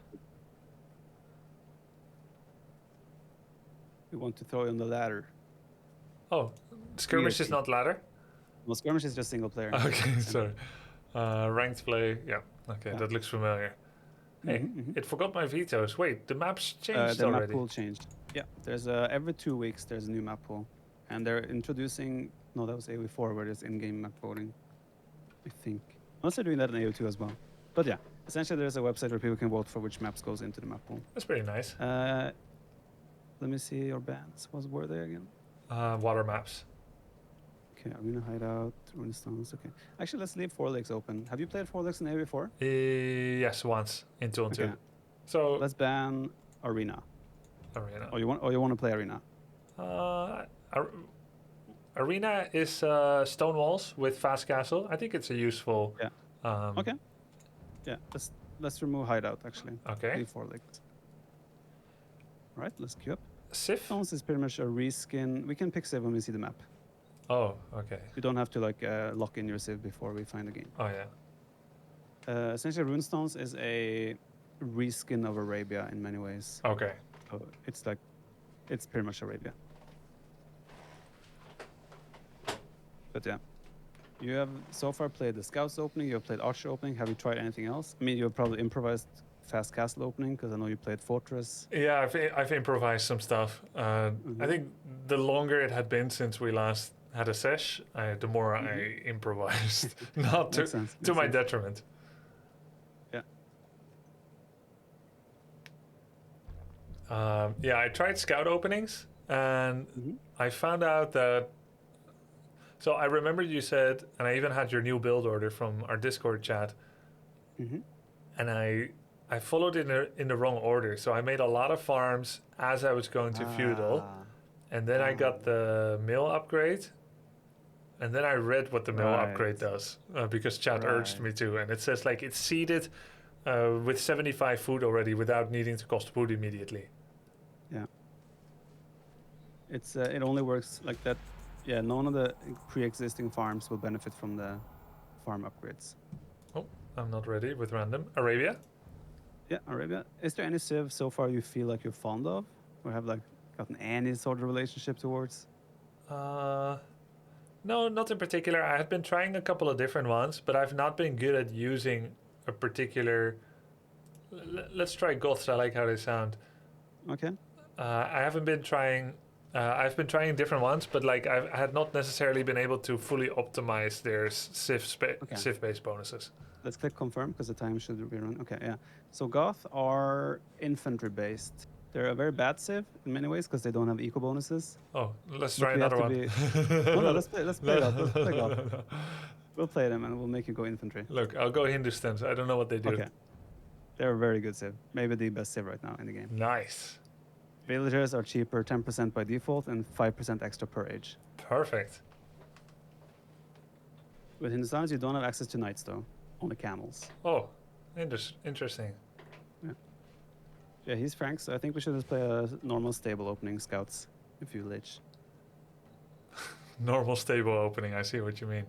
We want to throw you on the ladder. Oh, skirmish is PvP. not ladder? Well, skirmish is just single player. Okay, sorry. Ranked play, yeah. Okay, Yeah. that looks familiar. Hey, it forgot my vetoes. Wait, the map's changed The map already. pool changed. Yeah, there's every 2 weeks there's a new map pool, and they're introducing. No, that was AoE4 where there's in-game map voting. I think. Unless they're doing that in AO2 as well. But yeah, essentially there's a website where people can vote for which maps goes into the map pool. That's pretty nice. Let me see your bands. What were they again? Water maps. Okay, Arena Hideout, Runestones. Okay. Actually, let's leave Four Lakes open. Have you played Four Lakes in AoE4? Yes, once in 2 and 2. Okay. So Let's ban Arena. arena. Or you want to play Arena? Arena is stone walls with fast castle. I think it's a useful. Yeah. Okay. Yeah. Let's remove Hideout actually. Okay. Leave Four Lakes. All right. Let's queue up. Sif. Stones is pretty much a reskin. We can pick Civ when we see the map. Oh, okay. You don't have to like lock in your Civ before we find the game. Oh yeah. Essentially, Runestones is a reskin of Arabia in many ways. Okay. So it's pretty much Arabia. But yeah, you have so far played the Scouts opening. You have played Archer opening. Have you tried anything else? I mean, you have probably improvised Fast Castle opening because I know you played Fortress. Yeah, I've improvised some stuff. I think the longer it had been since we last had a sesh, the more I improvised. Not to Makes sense, to makes my sense. detriment. Yeah. Yeah, I tried scout openings and I found out that. So I remember you said, and I even had your new build order from our Discord chat, and I followed it in the wrong order. So I made a lot of farms as I was going to feudal, and then I got the mill upgrade, and then I read what the mill Right. upgrade does because chat urged me to, and it says like it's seeded with 75 food already without needing to cost food immediately. Yeah. It's it only works like that. Yeah, none of the pre-existing farms will benefit from the farm upgrades. Oh, I'm not ready with random. Arabia? Yeah, Arabia. Is there any Civ so far you feel like you're fond of, or have like gotten any sort of relationship towards? No, not in particular. I had been trying a couple of different ones, but I've not been good at using a particular. Let's try Goths. I like how they sound. Okay. I haven't been trying. I've been trying different ones, but like I had not necessarily been able to fully optimize their Civ-based bonuses. Let's click confirm because the time should be run. Okay, yeah. So Goth are infantry based. They're a very bad Civ in many ways because they don't have eco bonuses. Oh, let's But try we have another to one. No, let's play Goth. Let's play Goth. We'll play them and we'll make you go infantry. Look, I'll go Hindustans. I don't know what they do. Okay. They're a very good Civ. Maybe the best Civ right now in the game. Nice. Villagers are cheaper 10% by default and 5% extra per age. Perfect. With Hindustans, you don't have access to knights though, only camels. Oh, interesting. Yeah, he's Frank, so I think we should just play a normal stable opening scouts if you lich. Normal stable opening. I see what you mean.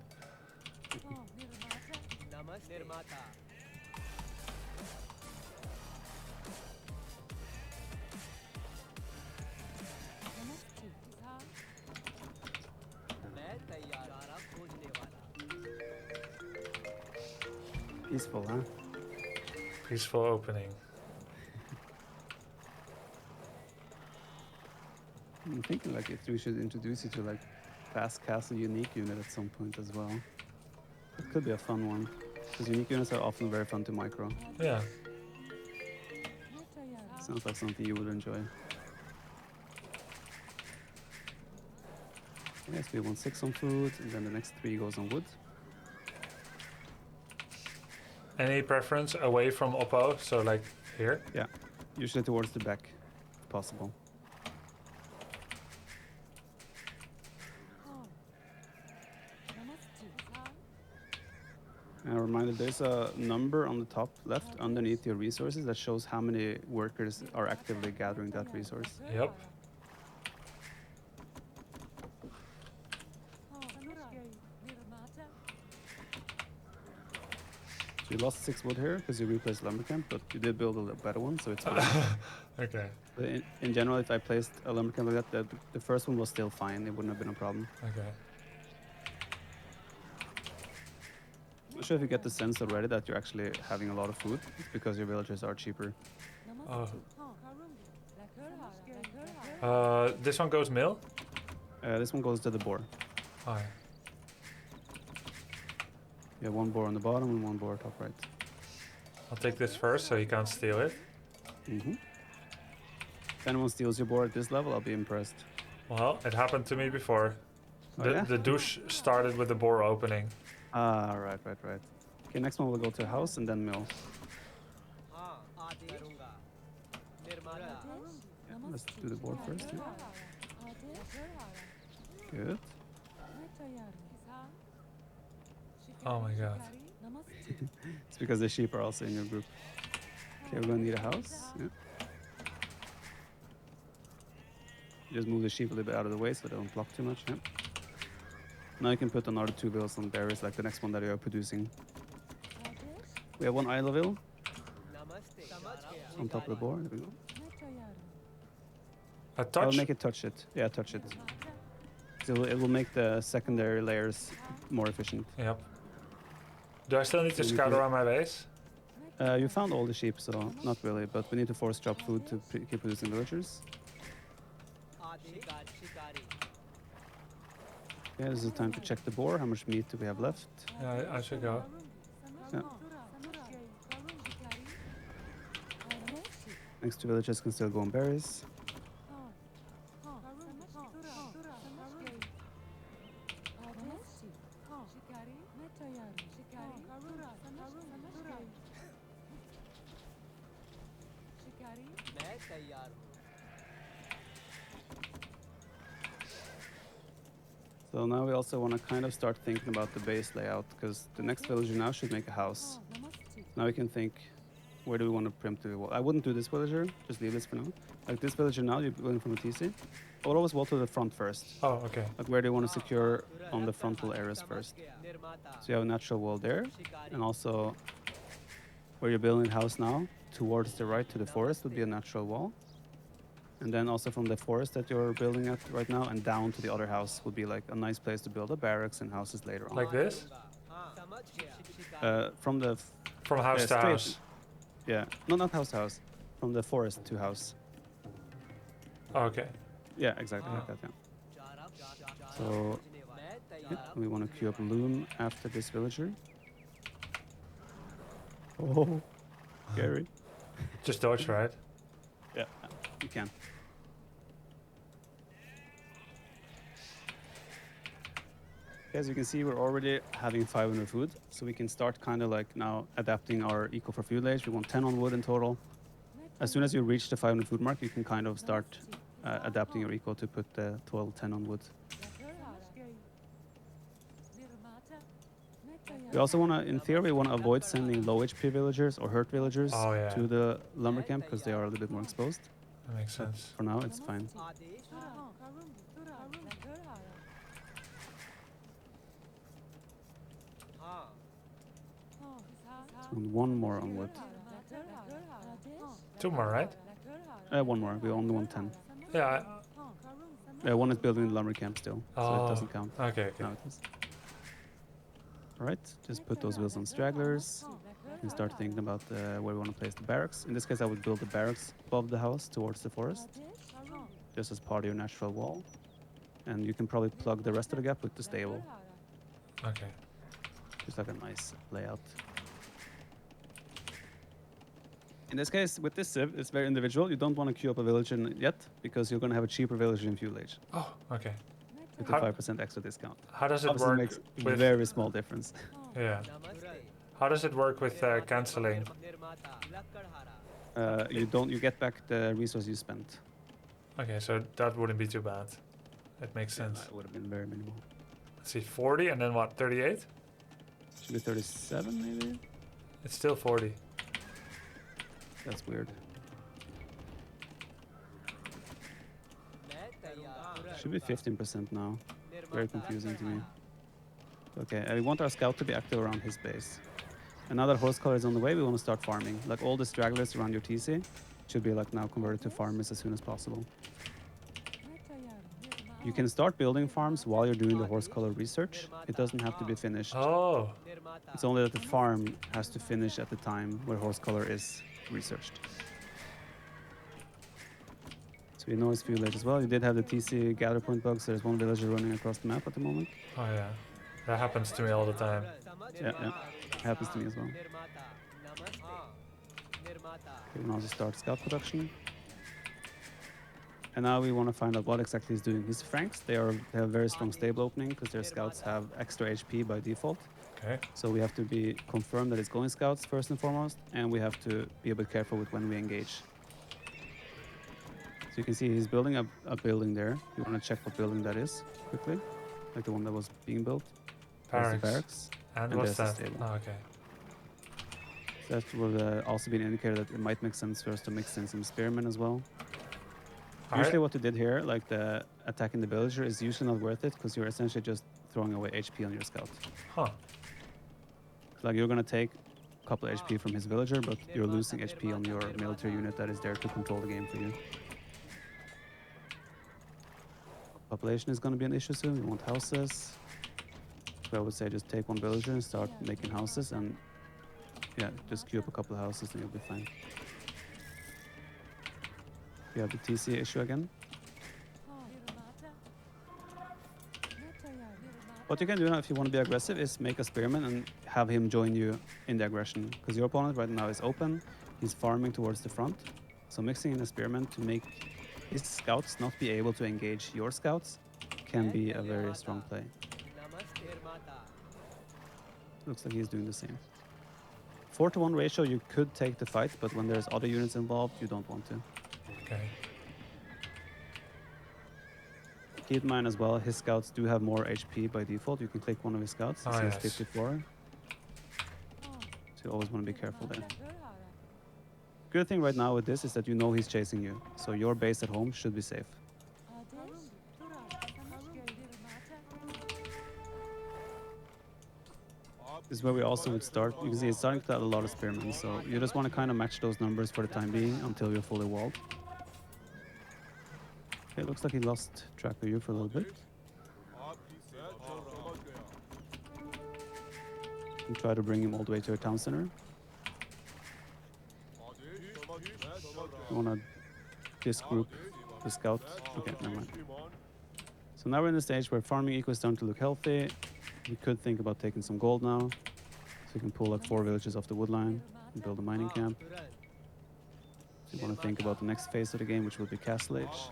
Peaceful, huh? Peaceful opening. I'm thinking like if we should introduce you to like fast castle unique unit at some point as well. It could be a fun one. Because unique units are often very fun to micro. Yeah. Sounds like something you would enjoy. Yes, we want 6 on food, and then the next 3 goes on wood. Any preference away from Oppo? So like here? Yeah, usually towards the back, if possible. And a reminder, there's a number on the top left underneath your resources that shows how many workers are actively gathering that resource. Yep. So you lost 6 wood here because you replaced lumber camp, but you did build a better one, so it's fine. Okay. But in general, if I placed a lumber camp like that, the first one was still fine. It wouldn't have been a problem. Okay. I'm not sure if you get the sense already that you're actually having a lot of food. It's because your villagers are cheaper. This one goes mill? This one goes to the boar. Oh, yeah. You have 1 boar on the bottom and 1 boar top right. I'll take this first so he can't steal it. Mm-hmm. If anyone steals your boar at this level, I'll be impressed. Well, it happened to me before. Oh, yeah? The douche started with the boar opening. Ah, right. Okay, next one will go to house and then mill. Yeah, let's do the board first. Yeah. Good. Oh my god. It's because the sheep are also in your group. Okay, we're gonna need a house. Yeah. Just move the sheep a little bit out of the way so they don't block too much. Yeah. Now you can put another 2 villas on berries like the next one that you are producing. We have 1 idle vill on top of the board. There we go. A I'll touch? make it touch it. Yeah, touch it. So it will make the secondary layers more efficient. Yep. Do I still need to So you scout can- around my base? You found all the sheep, so not really, but we need to force drop food to keep producing villagers. Yeah, this is time to check the boar. How much meat do we have left? Yeah, I should go. Yeah. Next 2 villagers can still go on berries. So now we also want to kind of start thinking about the base layout, because the next villager now should make a house. Now we can think, where do we want to preemptively wall? I wouldn't do this villager, just leave this for now. Like this villager now, you're going from a TC. I would always wall to the front first. Oh, okay. Like where do you want to secure on the frontal areas first? So you have a natural wall there, and also where you're building a house now, towards the right to the forest would be a natural wall. And then also from the forest that you're building at right now and down to the other house would be like a nice place to build a barracks and houses later on. Like this? From the From house to straight- house? yeah, no, not house to house, from the forest to house. Oh, okay. Yeah, exactly like that. Yeah. So yeah, we want to queue up loom after this villager. Oh, scary. Just dodge, right? Yeah, you can. As you can see, we're already having 500 food, so we can start kind of like now adapting our eco for food layers. We want 10 on wood in total. As soon as you reach the 500 food mark, you can kind of start adapting your eco to put the 10 on wood. We also want to, in theory, we want to avoid sending low HP villagers or hurt villagers Oh, yeah. to the lumber camp because they are a little bit more exposed. That makes sense. For now, it's fine. So 1 more on wood. 2 more, right? 1 more. We only want 10. Yeah. 1 is building the lumber camp still, so Oh. it doesn't count. Okay, okay. Now it is. Alright, just put those wheels on stragglers and start thinking about where we want to place the barracks. In this case, I would build the barracks above the house towards the forest, just as part of your natural wall. And you can probably plug the rest of the gap with the stable, Okay. just like a nice layout. In this case, with this civ, it's very individual. You don't want to queue up a villager yet, because you're going to have a cheaper villager in fuel age Oh, okay. with a How- 5% extra discount. How does it Obviously, work makes with... very small difference. Yeah. How does it work with canceling? You get back the resource you spent. Okay, so that wouldn't be too bad. It makes sense. It would have been very minimal. Let's see, 40 and then what, 38? Should be 37 maybe? It's still 40. That's weird. Should be 15% now. Very confusing to me. Okay, we want our scout to be active around his base. And now that horse color is on the way, we want to start farming. Like all the stragglers around your TC should be like now converted to farmers as soon as possible. You can start building farms while you're doing the horse color research. It doesn't have to be finished. Oh, It's only that the farm has to finish at the time where horse color is researched. So we know it's few village as well. You did have the TC gather point bug, so there's one villager running across the map at the moment. oh yeah. That happens to me all the time. Yeah, yeah. It happens to me as well. Okay, we'll also start scout production. And now we want to find out what exactly he's doing. His Franks, they have a very strong stable opening because their scouts have extra HP by default. Okay. So we have to be confirmed that it's going scouts first and foremost, and we have to be a bit careful with when we engage. So you can see he's building a building there. You want to check what building that is quickly, like the one that was being built. There's the barracks. And and what's there's that? the stable. Oh, okay. So that would also be an indicator that it might make sense for us to mix in some spearmen as well. Usually what you did here, like the attacking the villager, is usually not worth it because you're essentially just throwing away HP on your scout. Huh. Like you're gonna take a couple of HP from his villager, but you're losing HP on your military unit that is there to control the game for you. Population is gonna be an issue soon. We want houses. So I would say just take one villager and start making houses, and yeah, just queue up a couple of houses and you'll be fine. We have the TC issue again. What you can do now if you want to be aggressive is make a spearman and have him join you in the aggression. Because your opponent right now is open, he's farming towards the front. So mixing in a spearman to make his scouts not be able to engage your scouts can be a very strong play. Looks like he's doing the same. 4-to-1 ratio, you could take the fight, but when there's other units involved, you don't want to. Okay. Keep in mind as well, his scouts do have more HP by default. You can click one of his scouts. It Oh, says yes. 54. So you always want to be careful there. Good thing right now with this is that you know he's chasing you. So your base at home should be safe. This is where we also would start. You can see it's starting to add a lot of spearmen. So you just want to kind of match those numbers for the time being until you're fully walled. Okay, looks like he lost track of you for a little bit. And try to bring him all the way to your town center. You want to disgroup the scout. Okay, never mind. So now we're in the stage where farming eco is starting to look healthy. We could think about taking some gold now. So you can pull like 4 villages off the wood line and build a mining camp. So you want to think about the next phase of the game, which will be Castle Age.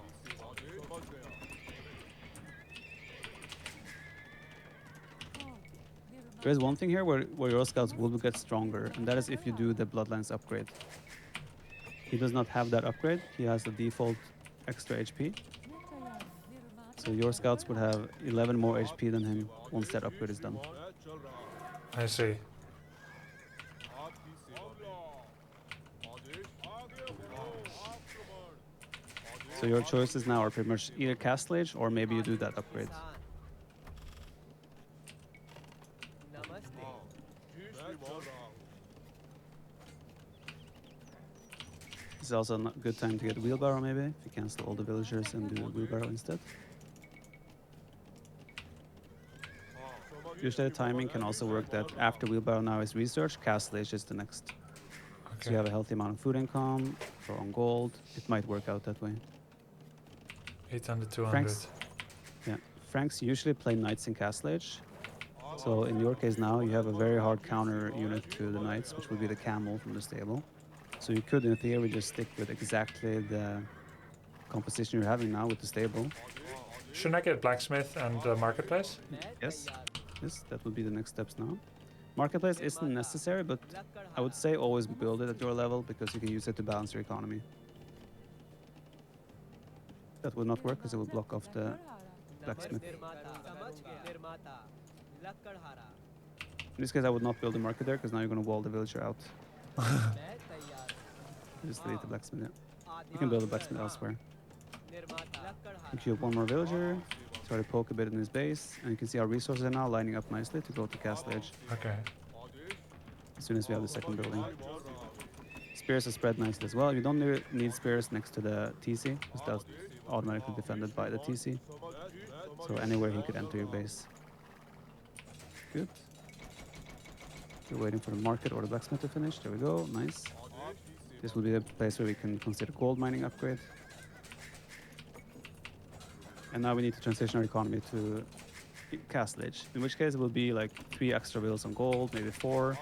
There is one thing here where your scouts will get stronger, and that is if you do the Bloodlines upgrade. He does not have that upgrade. He has the default extra HP. So your scouts would have 11 more HP than him once that upgrade is done. I see. So your choices now are pretty much either Castle Age or maybe you do that upgrade. This is also a good time to get a wheelbarrow maybe, if you cancel all the villagers and do a wheelbarrow instead. Usually the timing can also work that after wheelbarrow now is research, Castle Age is the next. So you have a healthy amount of food income, throw on gold, it might work out that way. 800, 200. Franks usually play knights in Castle Age. So in your case now, you have a very hard counter unit to the knights, which would be the camel from the stable. So you could, in theory, just stick with exactly the composition you're having now with the stable. Shouldn't I get blacksmith and marketplace? Yes, that would be the next steps now. Marketplace isn't necessary, but I would say always build it at your level because you can use it to balance your economy. That would not work because it would block off the blacksmith. In this case, I would not build a market there because now you're going to wall the villager out. Just delete the blacksmith. Yeah. You can build a blacksmith elsewhere. You queue up one more villager, try to poke a bit in his base, and you can see our resources are now lining up nicely to go to Castle Age. Okay. soon as we have the second building. Spears are spread nicely as well. You don't need spears next to the TC, because that's automatically defended by the TC. So anywhere he could enter your base. Good. We're waiting for the market or the blacksmith to finish. There we go. Nice. This will be the place where we can consider gold mining upgrade. And now we need to transition our economy to Castle Age, in which case it will be like 3 extra villas on gold, maybe 4.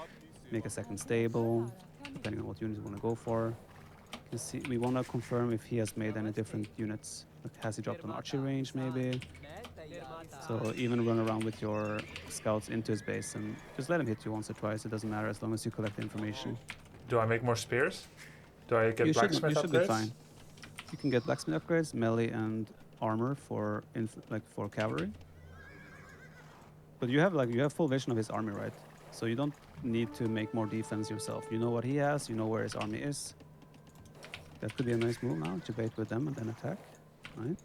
Make a second stable, depending on what units we want to go for. You see, we want to confirm if he has made any different units. Like, has he dropped an archery range, maybe? So even run around with your scouts into his base and just let him hit you once or twice. It doesn't matter as long as you collect the information. Do I make more spears? Do I get blacksmith You should upgrades? be fine. You can get blacksmith upgrades, melee and armor for for cavalry. But you have full vision of his army, right? So you don't need to make more defense yourself. You know what he has. You know where his army is. That could be a nice move now to bait with them and then attack. Right.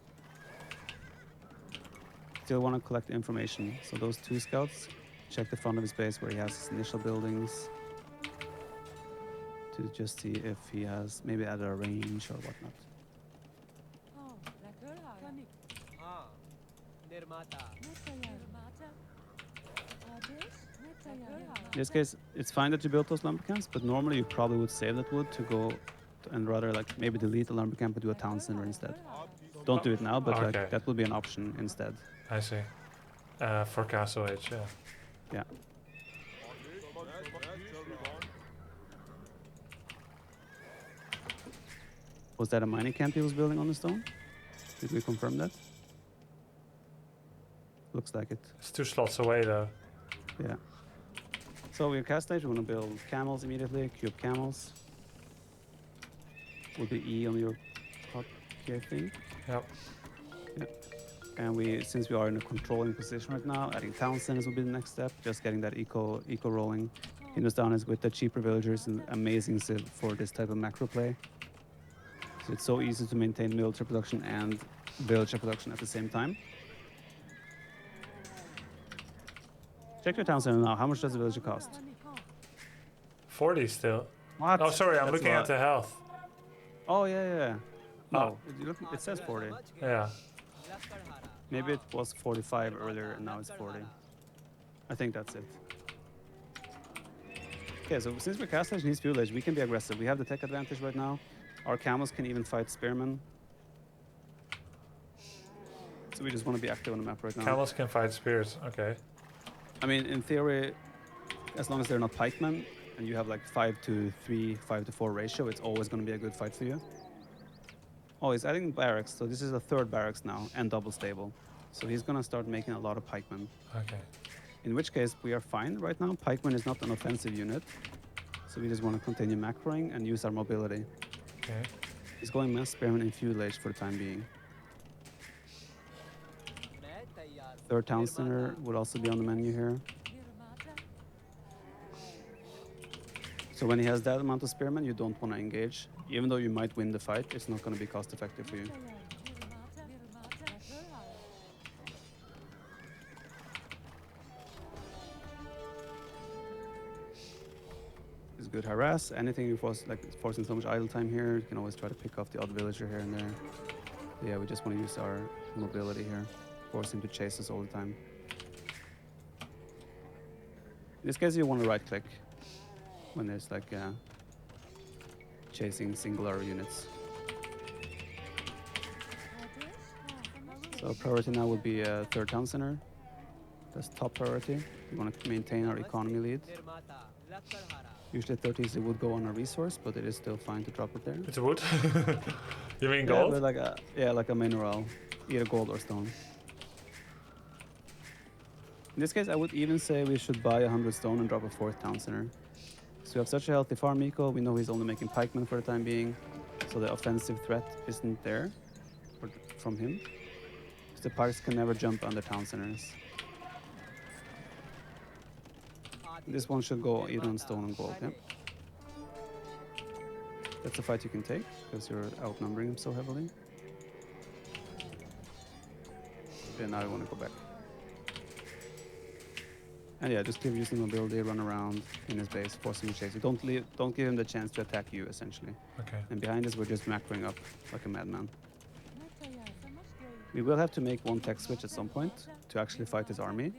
Still want to collect information. So those 2 scouts, check the front of his base where he has his initial buildings. To just see if he has maybe added a range or whatnot. In this case, it's fine that you built those lumber camps, but normally you probably would save that wood to go and rather like maybe delete the lumber camp and do a town center instead. Don't do it now, but Okay. like that would be an option instead. I see. For Castle Age, yeah. Yeah. Was that a mining camp he was building on the stone? Did we confirm that? Looks like it. It's 2 slots away though. Yeah. So we're cast stage. We want to build camels immediately. Cube camels. Will be E on your hot gear thing. Yep. And since we are in a controlling position right now, adding town centers will be the next step. Just getting that eco rolling. Hindustan is with the cheaper villagers and amazing civ for this type of macro play. So it's so easy to maintain military production and villager production at the same time. Check your town center now. How much does the villager cost? 40 still. What? Oh, sorry, I'm That's looking a at lot. the health. Oh, yeah. No, Oh. it says 40. Yeah. Maybe it was 45 earlier and now it's 40. I think that's it. Okay, so since we're cast stage needs village, we can be aggressive. We have the tech advantage right now. Our camels can even fight spearmen. So we just want to be active on the map right now. Camels can fight spears. Okay. I mean, in theory, as long as they're not pikemen and you have like 5-3, 5-4 ratio, it's always going to be a good fight for you. Oh, he's adding barracks. So this is a 3rd barracks now and double stable. So he's going to start making a lot of pikemen. Okay. In which case, we are fine right now. Pikeman is not an offensive unit. So we just want to continue macroing and use our mobility. Okay. He's going mass spearman in feudal age for the time being. 3rd town center would also be on the menu here. So when he has that amount of spearmen, you don't want to engage. Even though you might win the fight, it's not going to be cost effective for you. It's good harass. Anything you forcing so much idle time here, you can always try to pick off the odd villager here and there. But yeah, we just want to use our mobility here. Force him to chase us all the time. In this case, you want to right click when there's like chasing singular units. So priority now would be 3rd town center. That's top priority. We want to maintain our economy lead. Usually 30s it would go on a resource, but it is still fine to drop it there. It's wood. You mean Yeah, gold? but like a mineral, either gold or stone. In this case, I would even say we should buy 100 stone and drop a 4th town center. So we have such a healthy farm eco. We know he's only making pikemen for the time being, so the offensive threat isn't there from him. Because the pikes can never jump under town centers. This one should go either on stone and gold, yeah. That's a fight you can take, because you're outnumbering him so heavily. Yeah, now I want to go back. And yeah, just keep using mobility, run around in his base, force him to chase you. Don't give him the chance to attack you, essentially. Okay. And behind us, we're just macroing up like a madman. We will have to make one tech switch at some point to actually fight his army.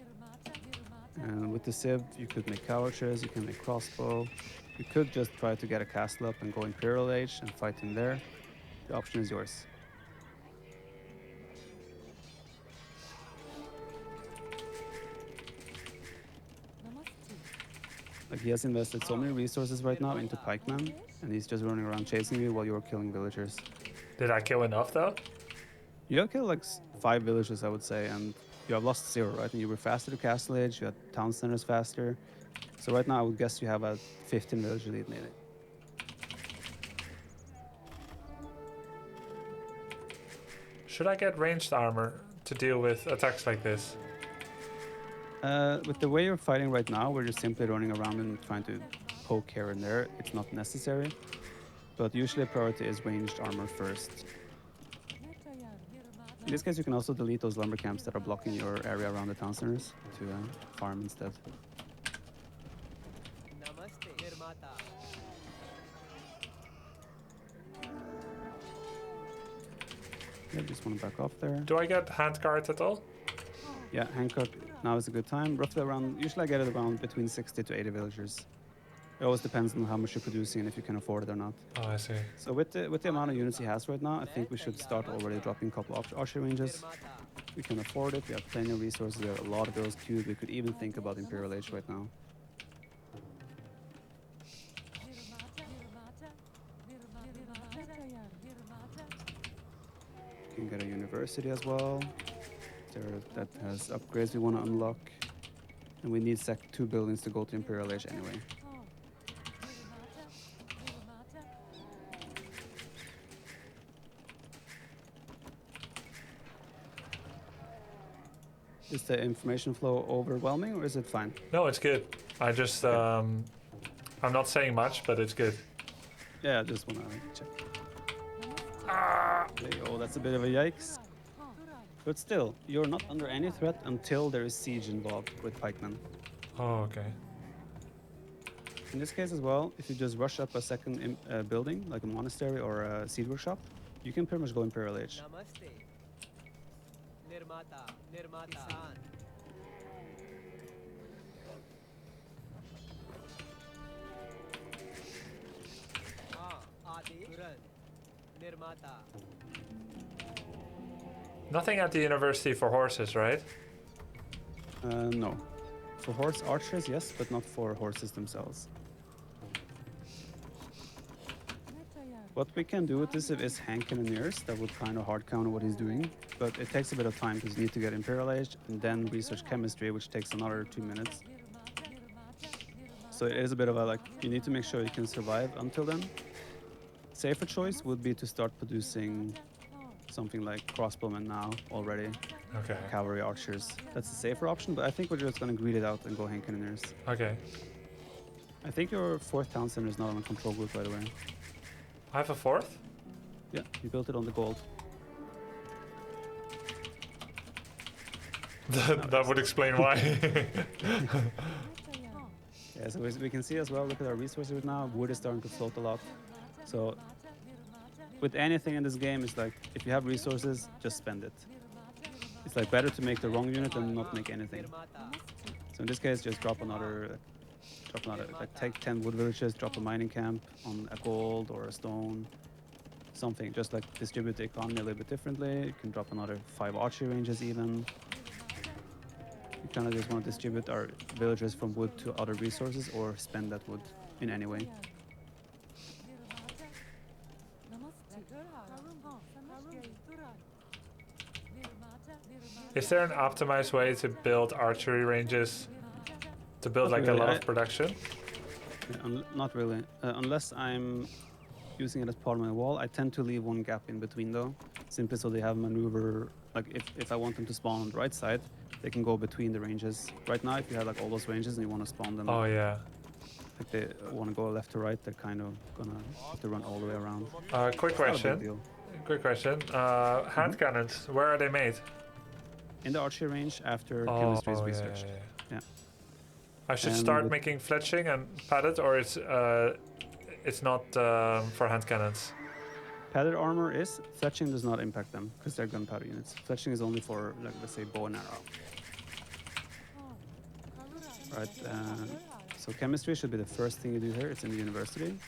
And with the Civ, you could make couchers, you can make crossbow. You could just try to get a castle up and go Imperial Age and fight him there. The option is yours. Like, he has invested so many resources right now into pikemen, and he's just running around chasing you while you're killing villagers. Did I kill enough though? You have killed like 5 villages, I would say, and you have lost 0, right? And you were faster to Castle Age, you had town centers faster. So right now, I would guess you have a 15 villager lead, maybe. Should I get ranged armor to deal with attacks like this? With the way you're fighting right now, we're just simply running around and trying to poke here and there. It's not necessary. But usually priority is ranged armor first. In this case, you can also delete those lumber camps that are blocking your area around the town centers to farm instead. Yeah, just want to back off there. Do I get hand guards at all? Yeah, Hancock, now is a good time. Roughly around, usually I get it around between 60 to 80 villagers. It always depends on how much you're producing and if you can afford it or not. Oh, I see. So with the amount of units he has right now, I think we should start already dropping a couple of archery ranges. We can afford it, we have plenty of resources, we have a lot of those queued. We could even think about Imperial Age right now. You can get a university as well. That has upgrades we want to unlock. And we need 2 buildings to go to Imperial Age anyway. Is the information flow overwhelming or is it fine? No, it's good. I just, I'm not saying much, but it's good. Yeah, I just want to check. There you go, that's a bit of a yikes. But still, you're not under any threat until there is siege involved with pikemen. Oh, okay. In this case as well, if you just rush up a second building, like a monastery or a seed workshop, you can pretty much go Imperial Age. Nothing at the university for horses, right? No. For horse archers, yes, but not for horses themselves. What we can do with this is hand cannoneers that would kind of hard counter what he's doing, but it takes a bit of time because you need to get Imperial Age and then research chemistry, which takes another 2 minutes. So it is a bit of a, like, you need to make sure you can survive until then. Safer choice would be to start producing something like crossbowmen now already. Okay. Cavalry archers. That's the safer option, but I think we're just going to greed it out and go hand cannoneers. Okay. I think your 4th town center is not on a control group, by the way. I have a 4th? Yeah, you built it on the gold. That would explain why. Yeah, so we can see as well, look at our resources right now. Wood is starting to float a lot. So with anything in this game, it's like, if you have resources, just spend it. It's like better to make the wrong unit than not make anything. So in this case, just drop another, like take 10 wood villages, drop a mining camp on a gold or a stone, something. Just like distribute the economy a little bit differently. You can drop another 5 archery ranges even. We kind of just want to distribute our villagers from wood to other resources or spend that wood in any way. Is there an optimized way to build archery ranges to build Not like really. a lot of production? Not really. Unless I'm using it as part of my wall, I tend to leave one gap in between though, simply so they have maneuver. Like if I want them to spawn on the right side, they can go between the ranges. Right now, if you have like all those ranges and you want to spawn them, Oh yeah. like they want to go left to right, they're kind of gonna have to run all the way around. Quick It's not a big question. deal. Quick question. Hand cannons, where are they made? In the archery range after Oh, chemistry is yeah, researched. yeah. I should And start with- making fletching and padded, or it's not for hand cannons. Padded armor is. Fletching does not impact them because they're gunpowder units. Fletching is only for, like, let's say, bow and arrow. Right. So chemistry should be the first thing you do here. It's in the university.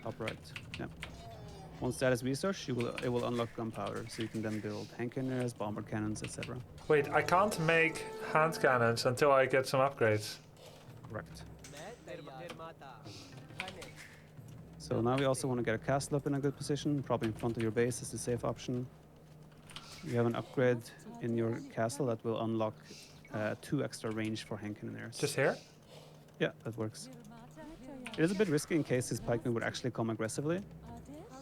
Top right. Yeah. Once that is researched, it will unlock gunpowder, so you can then build hand cannons, bomber cannons, etc. Wait, I can't make hand cannons until I get some upgrades. Correct. So now we also want to get a castle up in a good position, probably in front of your base is the safe option. You have an upgrade in your castle that will unlock 2 extra range for hand cannoneers. Just here? Yeah, that works. It is a bit risky in case his pikeman would actually come aggressively,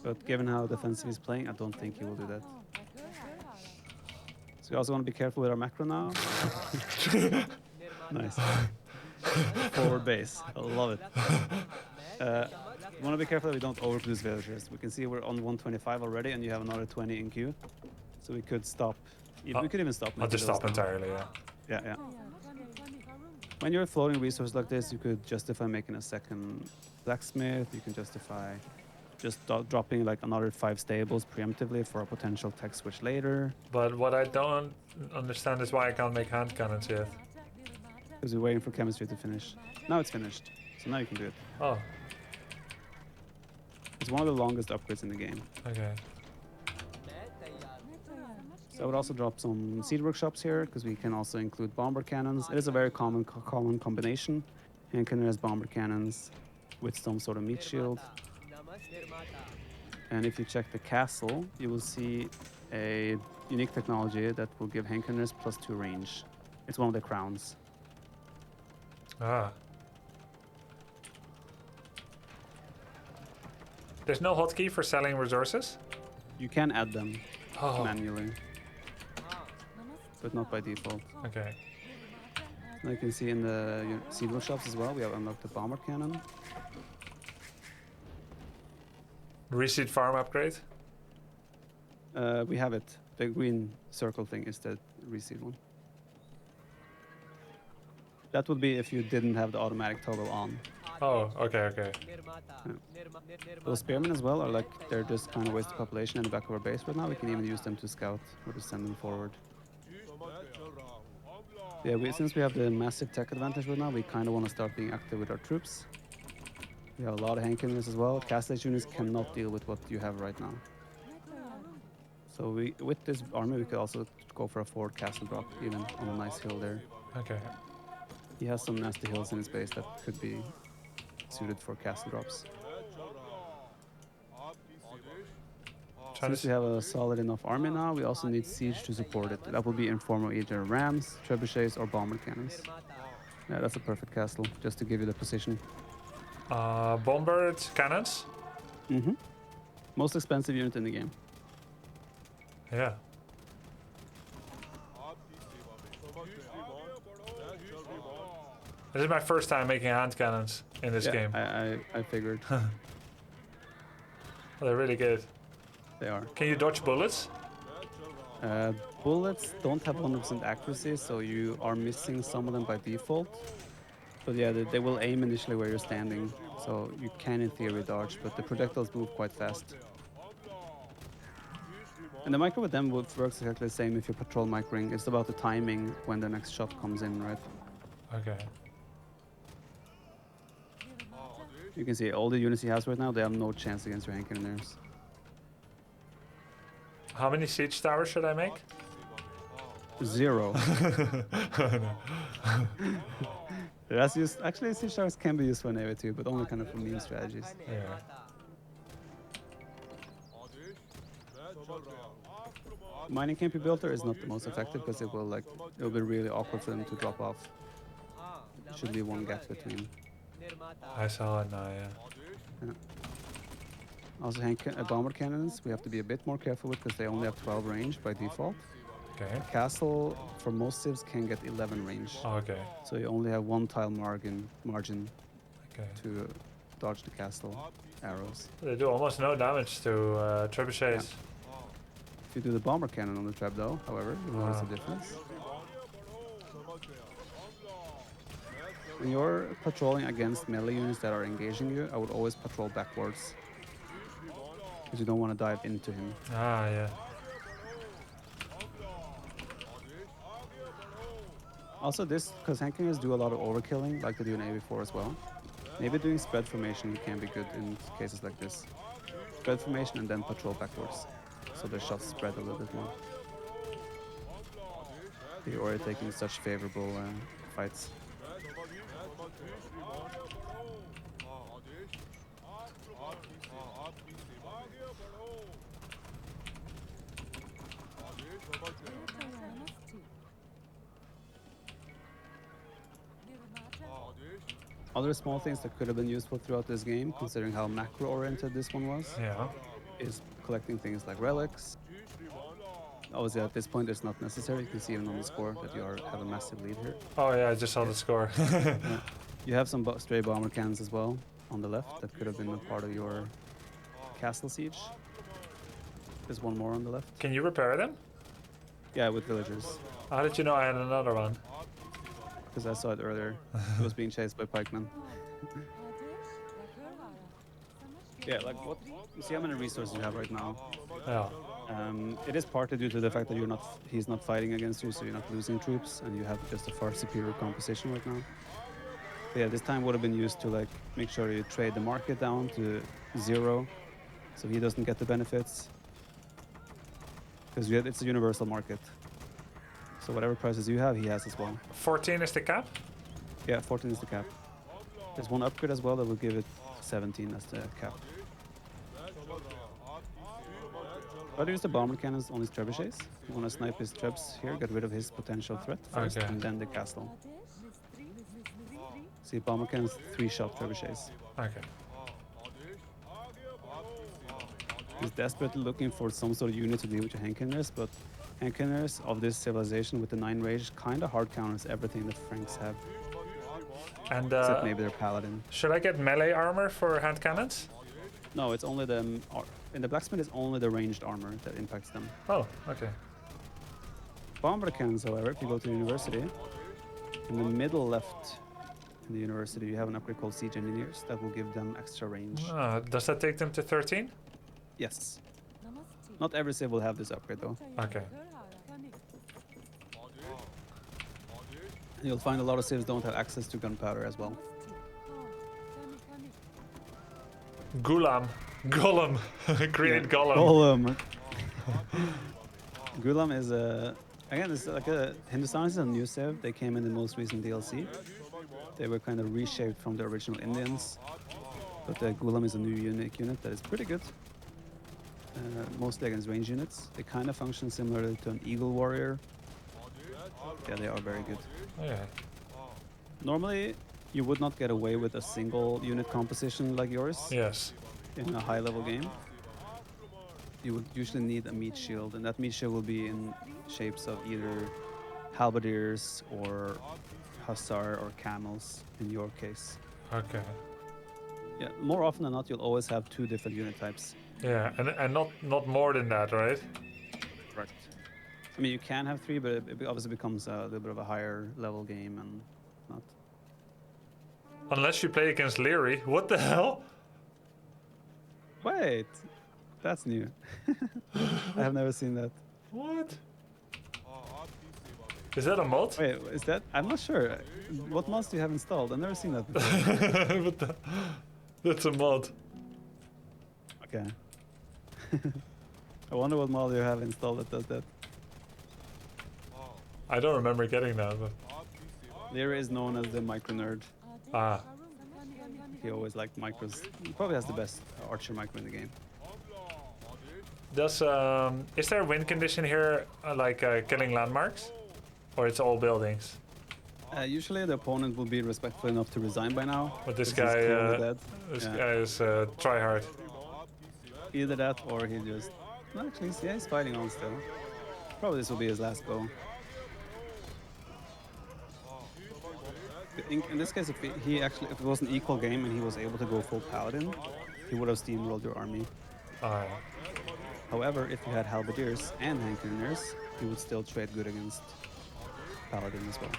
but given how defensive he's playing, I don't think he will do that. So we also want to be careful with our macro now. Nice. Forward base. I love it. We want to be careful that we don't overproduce villagers. We can see we're on 125 already, and you have another 20 in queue. So we could stop. We could even stop. I'll just stop now. entirely, yeah. Yeah, yeah. When you're a floating resource like this, you could justify making a second blacksmith. You can justify just dropping like another 5 stables preemptively for a potential tech switch later. But what I don't understand is why I can't make hand cannons yet. Because we're waiting for chemistry to finish. Now it's finished. So now you can do it. Oh, It's one of the longest upgrades in the game. okay. So I would also drop some seed workshops here because we can also include bomber cannons. It is a very common combination. Hand cannons, bomber cannons with some sort of meat shield. And if you check the castle, you will see a unique technology that will give hand cannons +2 range. It's one of the crowns. Ah. There's no hotkey for selling resources? You can add them Oh, manually, but not by default. okay. Now you can see in the seed workshops as well, we have unlocked the bomber cannon. Reseed farm upgrade? We have it. The green circle thing is the reseed one. That would be if you didn't have the automatic toggle on. Oh, okay. Those spearmen as well are like, they're just kind of wasted population in the back of our base right now. We can even use them to scout or to send them forward. Yeah, since we have the massive tech advantage right now, we kind of want to start being active with our troops. We have a lot of hand cannons as well. Castle units cannot deal with what you have right now. So with this army, we could also go for a forward castle drop, even on a nice hill there. Okay. He has some nasty hills in his base that could be suited for castle drops. Since we have a solid enough army now, we also need siege to support it. That will be in form of either rams, trebuchets, or bomber cannons. Yeah, that's a perfect castle, just to give you the position. Bombered cannons? Most expensive unit in the game. Yeah. This is my first time making hand cannons in this game. I figured Oh, they're really good. they are. Can you dodge bullets? Bullets don't have 100% accuracy, so you are missing some of them by default. But yeah, they will aim initially where you're standing, so you can in theory dodge, but the projectiles move quite fast. And the micro with them works exactly the same if you patrol microing. It's about the timing when the next shot comes in, right? Okay. You can see all the units he has right now, they have no chance against your hand cannoneers. How many siege towers should I make? 0. That's used. Actually, siege towers can be used for an AoE2, but only kind of for meme strategies. Yeah. Mining camp builder is not the most effective because it will be really awkward for them to drop off. There should be one gap between. I saw it now, yeah. Also, bomber cannons we have to be a bit more careful with because they only have 12 range by default. Okay. Castle for most civs can get 11 range, Oh, okay. so you only have 1 tile margin Okay. to dodge the castle arrows. They do almost no damage to trebuchets. If you do the bomber cannon on the trap though, however, you notice the difference. When you're patrolling against melee units that are engaging you, I would always patrol backwards. Because you don't want to dive into him. Ah, yeah. Also this, because Hankingers do a lot of overkilling, like they do in AoE4 as well. Maybe doing spread formation can be good in cases like this. Spread formation and then patrol backwards. So the shots spread a little bit more. You're already taking such favorable fights. Other small things that could have been useful throughout this game, considering how macro-oriented this one was, Yeah. is collecting things like relics. Obviously, at this point, it's not necessary. You can see even on the score that you have a massive lead here. Oh, yeah, I just saw the score. Yeah. You have some stray bomber cannons as well on the left that could have been a part of your castle siege. There's one more on the left. Can you repair them? Yeah, with villagers. How did you know I had another one? Because I saw it earlier. It was being chased by pikemen. Yeah, like what? You see how many resources you have right now. Yeah. It is partly due to the fact that he's not fighting against you, so you're not losing troops, and you have just a far superior composition right now. But yeah, this time would have been used to like make sure you trade the market down to 0, so he doesn't get the benefits. Because it's a universal market. So whatever prices you have, he has as well. 14 is the cap? Yeah, 14 is the cap. There's one upgrade as well that will give it 17 as the cap. I'd use the bomber cannons on his trebuchets. You want to snipe his trebs here, get rid of his potential threat first, Okay. and then the castle. See, bomber cannons, 3-shot trebuchets. Okay. He's desperately looking for some sort of unit to deal with your handcannoners, but handcannoners of this civilization with the 9 rage kind of hard counters everything the Franks have, And except maybe their paladin. should I get melee armor for hand cannons? No, it's only the in the blacksmith is only the ranged armor that impacts them. Oh, okay. Bomber cannons, however, if you go to the university, in the middle left in the university, you have an upgrade called Siege Engineers that will give them extra range. Does that take them to 13? Yes. Not every civ will have this upgrade though. Okay. And you'll find a lot of civs don't have access to gunpowder as well. Gulam. Golem. Create Golem. Golem. Gulam is again, it's like Hindustan is a new civ. They came in the most recent DLC. They were kind of reshaped from the original Indians. But Gulam is a new unique unit that is pretty good. Mostly against range units. They kind of function similarly to an Eagle Warrior. Yeah, they are very good. Okay. Normally, you would not get away with a single unit composition like yours Yes. in a high-level game. You would usually need a meat shield, and that meat shield will be in shapes of either halberdiers or hussar or camels in your case. Okay. Yeah, more often than not, you'll always have 2 different unit types. Yeah, and not more than that, right? Correct. I mean, you can have 3, but it obviously becomes a little bit of a higher level game and not. Unless you play against Leary. What the hell? Wait, that's new. I have never seen that. What? Is that a mod? Wait, is that? I'm not sure. What mods do you have installed? I've never seen that before. What the- That's a mod. Okay. I wonder what mod you have installed that does that. I don't remember getting that, but... Lyra is known as the micro nerd. Ah. He always liked micros. He probably has the best archer micro in the game. Does, is there a win condition here, killing landmarks? Or it's all buildings? Usually the opponent will be respectful enough to resign by now. But this 'cause he's clearly guy, dead. this Yeah. guy is try hard. Either that or he just... No, actually, yeah, he's fighting on still. Probably this will be his last go. In this case, if it was an equal game and he was able to go full paladin, he would have steamrolled your army. Alright. However, if you had halberdiers and handcannoners, he would still trade good against paladin as well.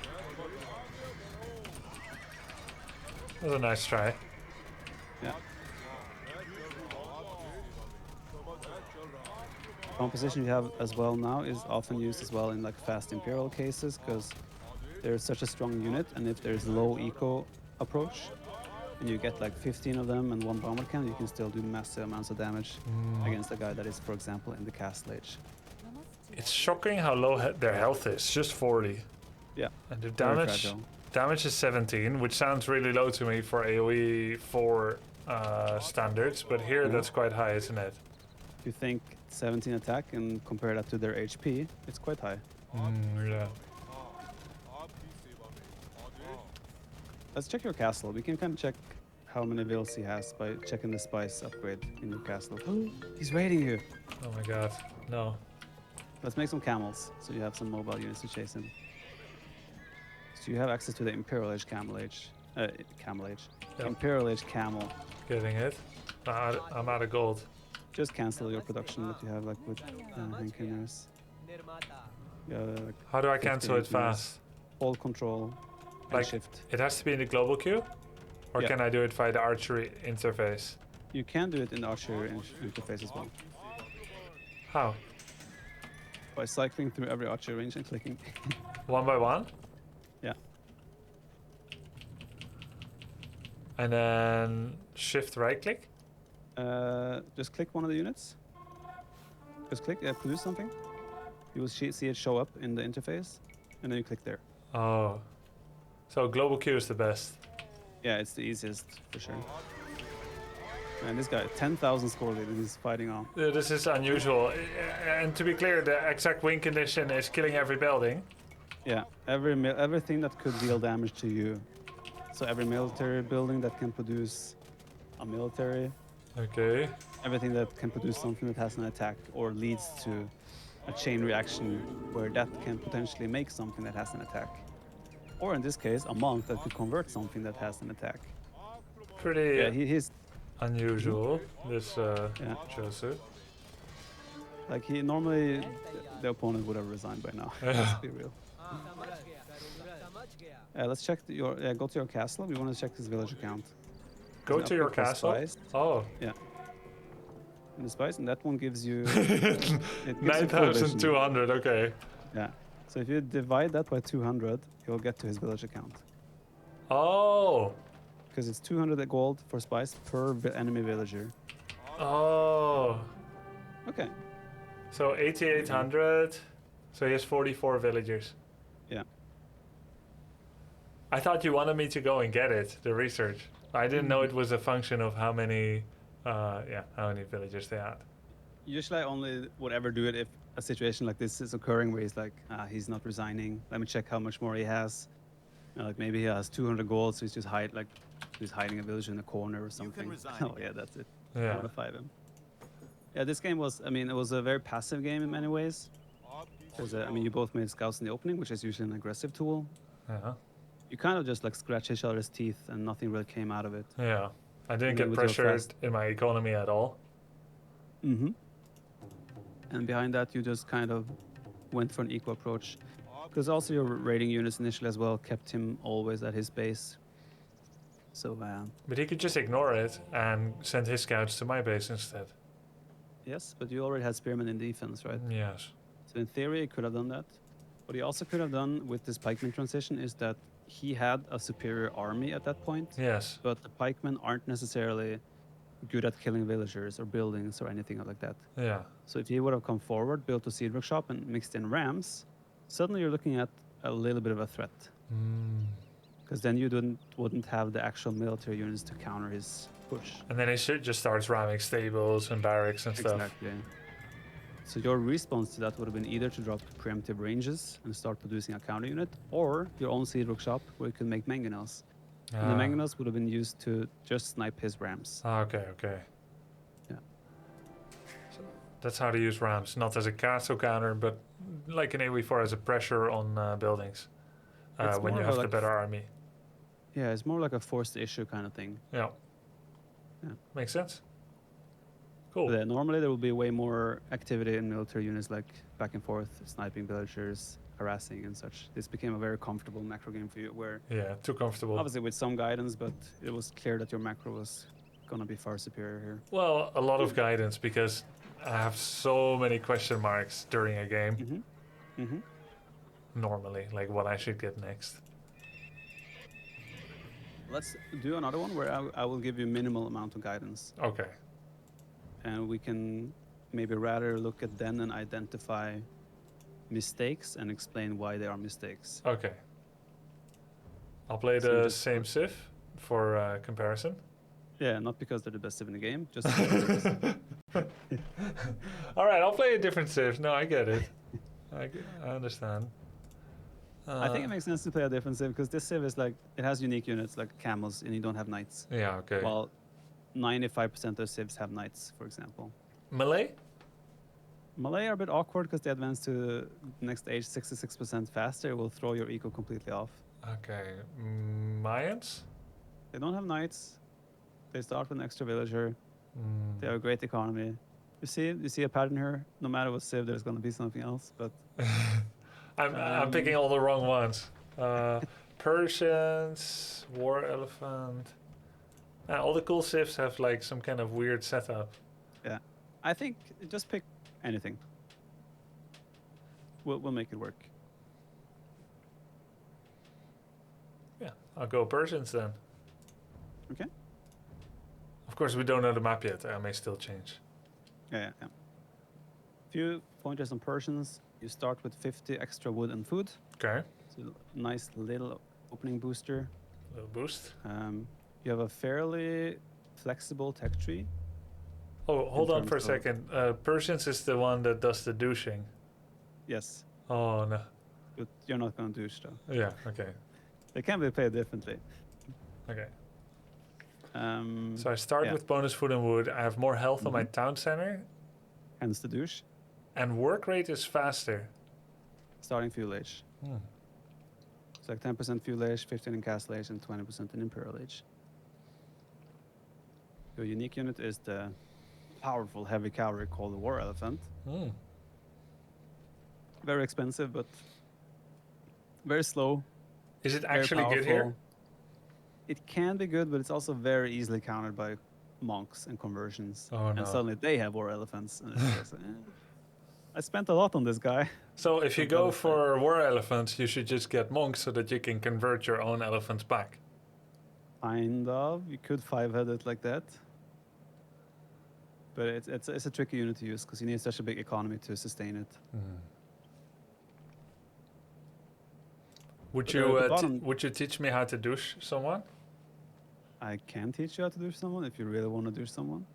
was a nice try. Yeah. Composition you have as well now is often used as well in like fast Imperial cases because there's such a strong unit, and if there's low eco approach, and you get like 15 of them and one bomber can, you can still do massive amounts of damage against a guy that is, for example, in the castle age. It's shocking how low their health is, just 40. Yeah. And the Very damage fragile. is 17, which sounds really low to me for AoE 4 standards, but here Yeah. that's quite high, isn't it? If you think 17 attack and compare that to their HP, it's quite high. Yeah. Let's check your castle. We can kind of check how many vills he has by checking the spice upgrade in your castle. He's raiding you. Oh my god, no. Let's make some camels, so you have some mobile units to chase him. So you have access to the Imperial Age Camel Age. Camel Age. Yep. Imperial Age Camel. Getting it. I'm out of gold. Just cancel your production that you have like with Hankiners. How do I cancel it fast? Hold control and Like, shift. it has to be in the global queue? Or Yeah. can I do it via the archery interface? You can do it in the archer interface as well. How? By cycling through every archer range and clicking. One by one? Yeah. And then shift right click? Just click one of the units. Just click produce something. You will see it show up in the interface, and then you click there. Oh. So global queue is the best. Yeah, it's the easiest for sure. And this guy, 10,000 score lead, and he's fighting on. This is unusual. And to be clear, the exact win condition is killing every building. Yeah, everything that could deal damage to you. So every military building that can produce a military, Okay. everything that can produce something that has an attack or leads to a chain reaction where that can potentially make something that has an attack. Or in this case, a monk that could convert something that has an attack. Pretty Yeah, he's unusual, this Yeah. Joseph. like he normally the opponent would have resigned by now. Let's be real. Let's check your go to your castle. We want to check his village account. Go There's to an your upgrade for castle? spice. Oh. Yeah. And the spice, and that one gives you it gives you full vision. 9,200, okay. Yeah. So if you divide that by 200, you'll get to his village account. Oh. Because it's 200 gold for spice per enemy villager. Oh. Okay. So 8,800. So he has 44 villagers. Yeah. I thought you wanted me to go and get it, the research. I didn't know it was a function of how many villagers they had. Usually I only would ever do it if a situation like this is occurring where he's like, he's not resigning. Let me check how much more he has. Like maybe he has 200 gold, so he's just he's hiding a village in a corner or something. Oh yeah, that's it. I Yeah. want to fight him. Yeah, this game was, it was a very passive game in many ways. Because, you both made scouts in the opening, which is usually an aggressive tool. Yeah. You kind of just like scratch each other's teeth and nothing really came out of it. Yeah. I didn't And get then with your pressured fast- in my economy at all. Mm-hmm. And behind that, you just kind of went for an equal approach. Because also your raiding units initially as well kept him always at his base. So, But he could just ignore it and send his scouts to my base instead. yes, but you already had spearmen in defense, right? Yes. So in theory, he could have done that. What he also could have done with this pikeman transition is that he had a superior army at that point. Yes. But the pikemen aren't necessarily good at killing villagers or buildings or anything like that. Yeah. So if he would have come forward, built a seed workshop, and mixed in rams, suddenly you're looking at a little bit of a threat. Because then you wouldn't have the actual military units to counter his push. And then he just starts ramming stables and barracks and stuff. Exactly. So your response to that would have been either to drop preemptive ranges and start producing a counter unit, or your own seed workshop where you can make mangonels. And the mangonels would have been used to just snipe his rams. Okay. Yeah. So that's how to use rams, not as a castle counter, but like an AoE4 as a pressure on buildings It's when more you of have the like better army. Yeah, it's more like a forced issue kind of thing. Yeah. Yeah. Makes sense. Cool. But, normally there will be way more activity in military units, like back and forth, sniping villagers, harassing and such. This became a very comfortable macro game for you, where Yeah, too comfortable. obviously with some guidance, but it was clear that your macro was gonna be far superior here. Well, a lot of guidance because I have so many question marks during a game. Mm-hmm. Mm-hmm. Normally, like what I should get next. Let's do another one where I will give you minimal amount of guidance, Okay. and we can maybe rather look at then and identify mistakes and explain why they are mistakes. Okay. I'll play So you the just- same civ for comparison. Yeah, not because they're the best civ in the game, just because they're the All right, I'll play a different civ. No, I get it. I understand. I think it makes sense to play a different civ because this civ is like it has unique units like camels and you don't have knights. Yeah, okay. While 95% of civs have knights, for example. Malay? Malay are a bit awkward because they advance to the next age 66% faster. It will throw your eco completely off. Okay. Mayans? They don't have knights. They start with an extra villager. Mm. They have a great economy. You see a pattern here. No matter what civ, there's going to be something else. But I'm picking all the wrong ones. Persians, war elephant. All the cool civs have like some kind of weird setup. yeah, I think just pick anything. We'll make it work. Yeah, I'll go Persians then. Okay. Of course, we don't know the map yet. I may still change. Yeah. Few pointers on Persians. You start with 50 extra wood and food. Okay. So nice little opening booster. Little boost. You have a fairly flexible tech tree. Oh, hold on terms for a of- second. Persians is the one that does the douching. Yes, Oh no. but you're not going to douche though. Yeah. Okay. They can be played differently. Okay. Um, So I start yeah. with bonus food and wood. I have more health on my Mhm. town center, hence the douche. and work rate is faster. Starting fuel age. Hmm. It's like 10% fuel age, 15 in castle age, and 20% in imperial age. Your unique unit is the powerful heavy cavalry called the war elephant. Hmm. Very expensive, but very slow. Is it very actually good here? powerful. It can be good, but it's also very easily countered by monks and conversions. Oh, no. And suddenly they have war elephants. And it's just, I spent a lot on this guy. So if you Some go kind of for war elephants, you should just get monks so that you can convert your own elephants back. Kind of. You could five-head it like that. But it's a tricky unit to use because you need such a big economy to sustain it. Would But, you the bottom- would you teach me how to douche someone? I can teach you how to do someone if you really want to do someone.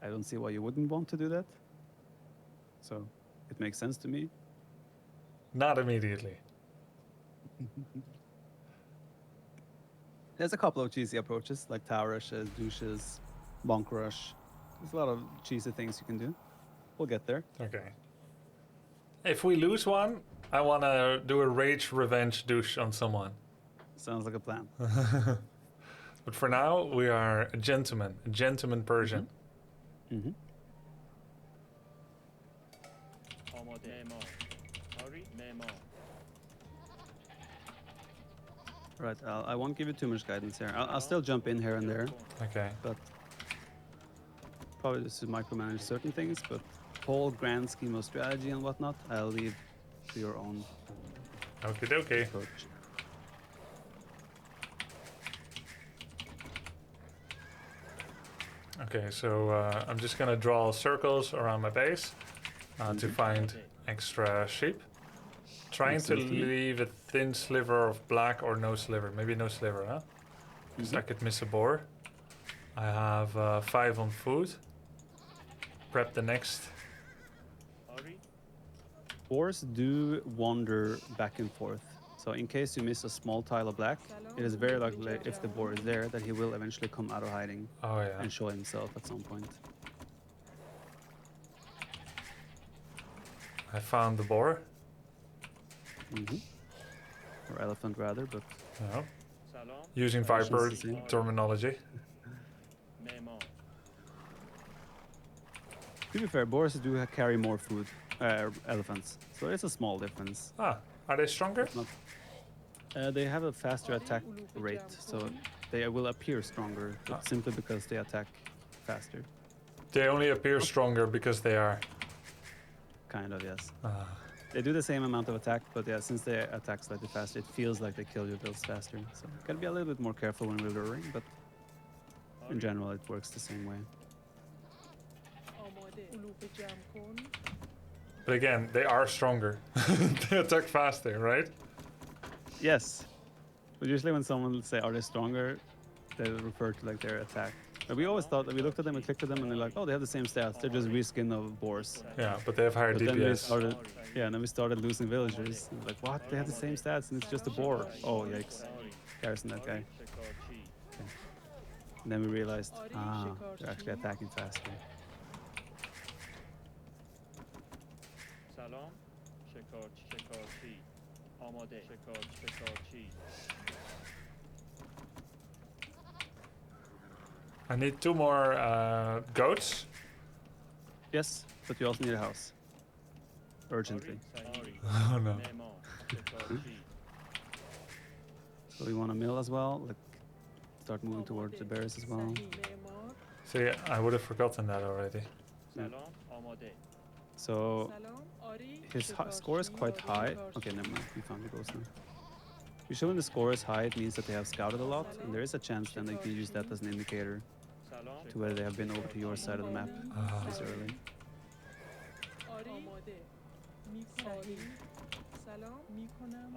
I don't see why you wouldn't want to do that. So it makes sense to me. Not immediately. There's a couple of cheesy approaches like tower rushes, douches, bonk rush. There's a lot of cheesy things you can do. We'll get there. Okay. If we lose one, I want to do a rage revenge douche on someone. Sounds like a plan. But for now, we are a gentleman Persian. Mm-hmm. Right, I won't give you too much guidance here. I'll still jump in here and there, Okay. but probably just to micromanage certain things, but whole grand scheme of strategy and whatnot, I'll leave to your own Okie dokie. approach. Okay, so I'm just gonna draw circles around my base to find extra sheep. Trying to Makes sense to me. leave a thin sliver of black or no sliver. Maybe no sliver, huh? Because I could miss a boar. I have 5 on food. Prep the next. Boars do wander back and forth. So in case you miss a small tile of black, it is very likely if the boar is there that he will eventually come out of hiding Oh yeah. and show himself at some point. I found the boar. Or elephant rather, but Yeah. Using Persians Viper the same. terminology. To be fair, boars do carry more food, elephants, so it's a small difference. Ah, are they stronger? It's not. They have a faster attack rate, so they will appear stronger, but simply because they attack faster. They only appear stronger because they are. Kind of, yes. Ah. They do the same amount of attack, but yeah, since they attack slightly faster, it feels like they kill your builds faster. So gotta be a little bit more careful when we're luring, but in general, it works the same way. But again, they are stronger. They attack faster, right? Yes, but usually when someone will say, "Are they stronger?" they refer to like their attack. But we always thought that we looked at them and clicked at them, and they're like, "Oh, they have the same stats. They're just reskin of boars." Yeah, but they have higher But then we DPS. started, yeah, and then we started losing villagers. And like, what? They have the same stats, and it's just a boar. Oh, yikes! Garrison that guy. Okay. And then we realized, they're actually attacking faster. سلام شکارچی آماده شکارچی I need 2 more goats. Yes, but you also need a house. Urgently. Oh no. So we want a mill as well. Like, start moving towards the bears as well. See, I would have forgotten that already. سلام آماده So his score is quite high. Okay, never mind. We found the ghost now. Usually when the score is high, it means that they have scouted a lot, and there is a chance then they can use that as an indicator سلام to whether they have been over to your side of the map this early.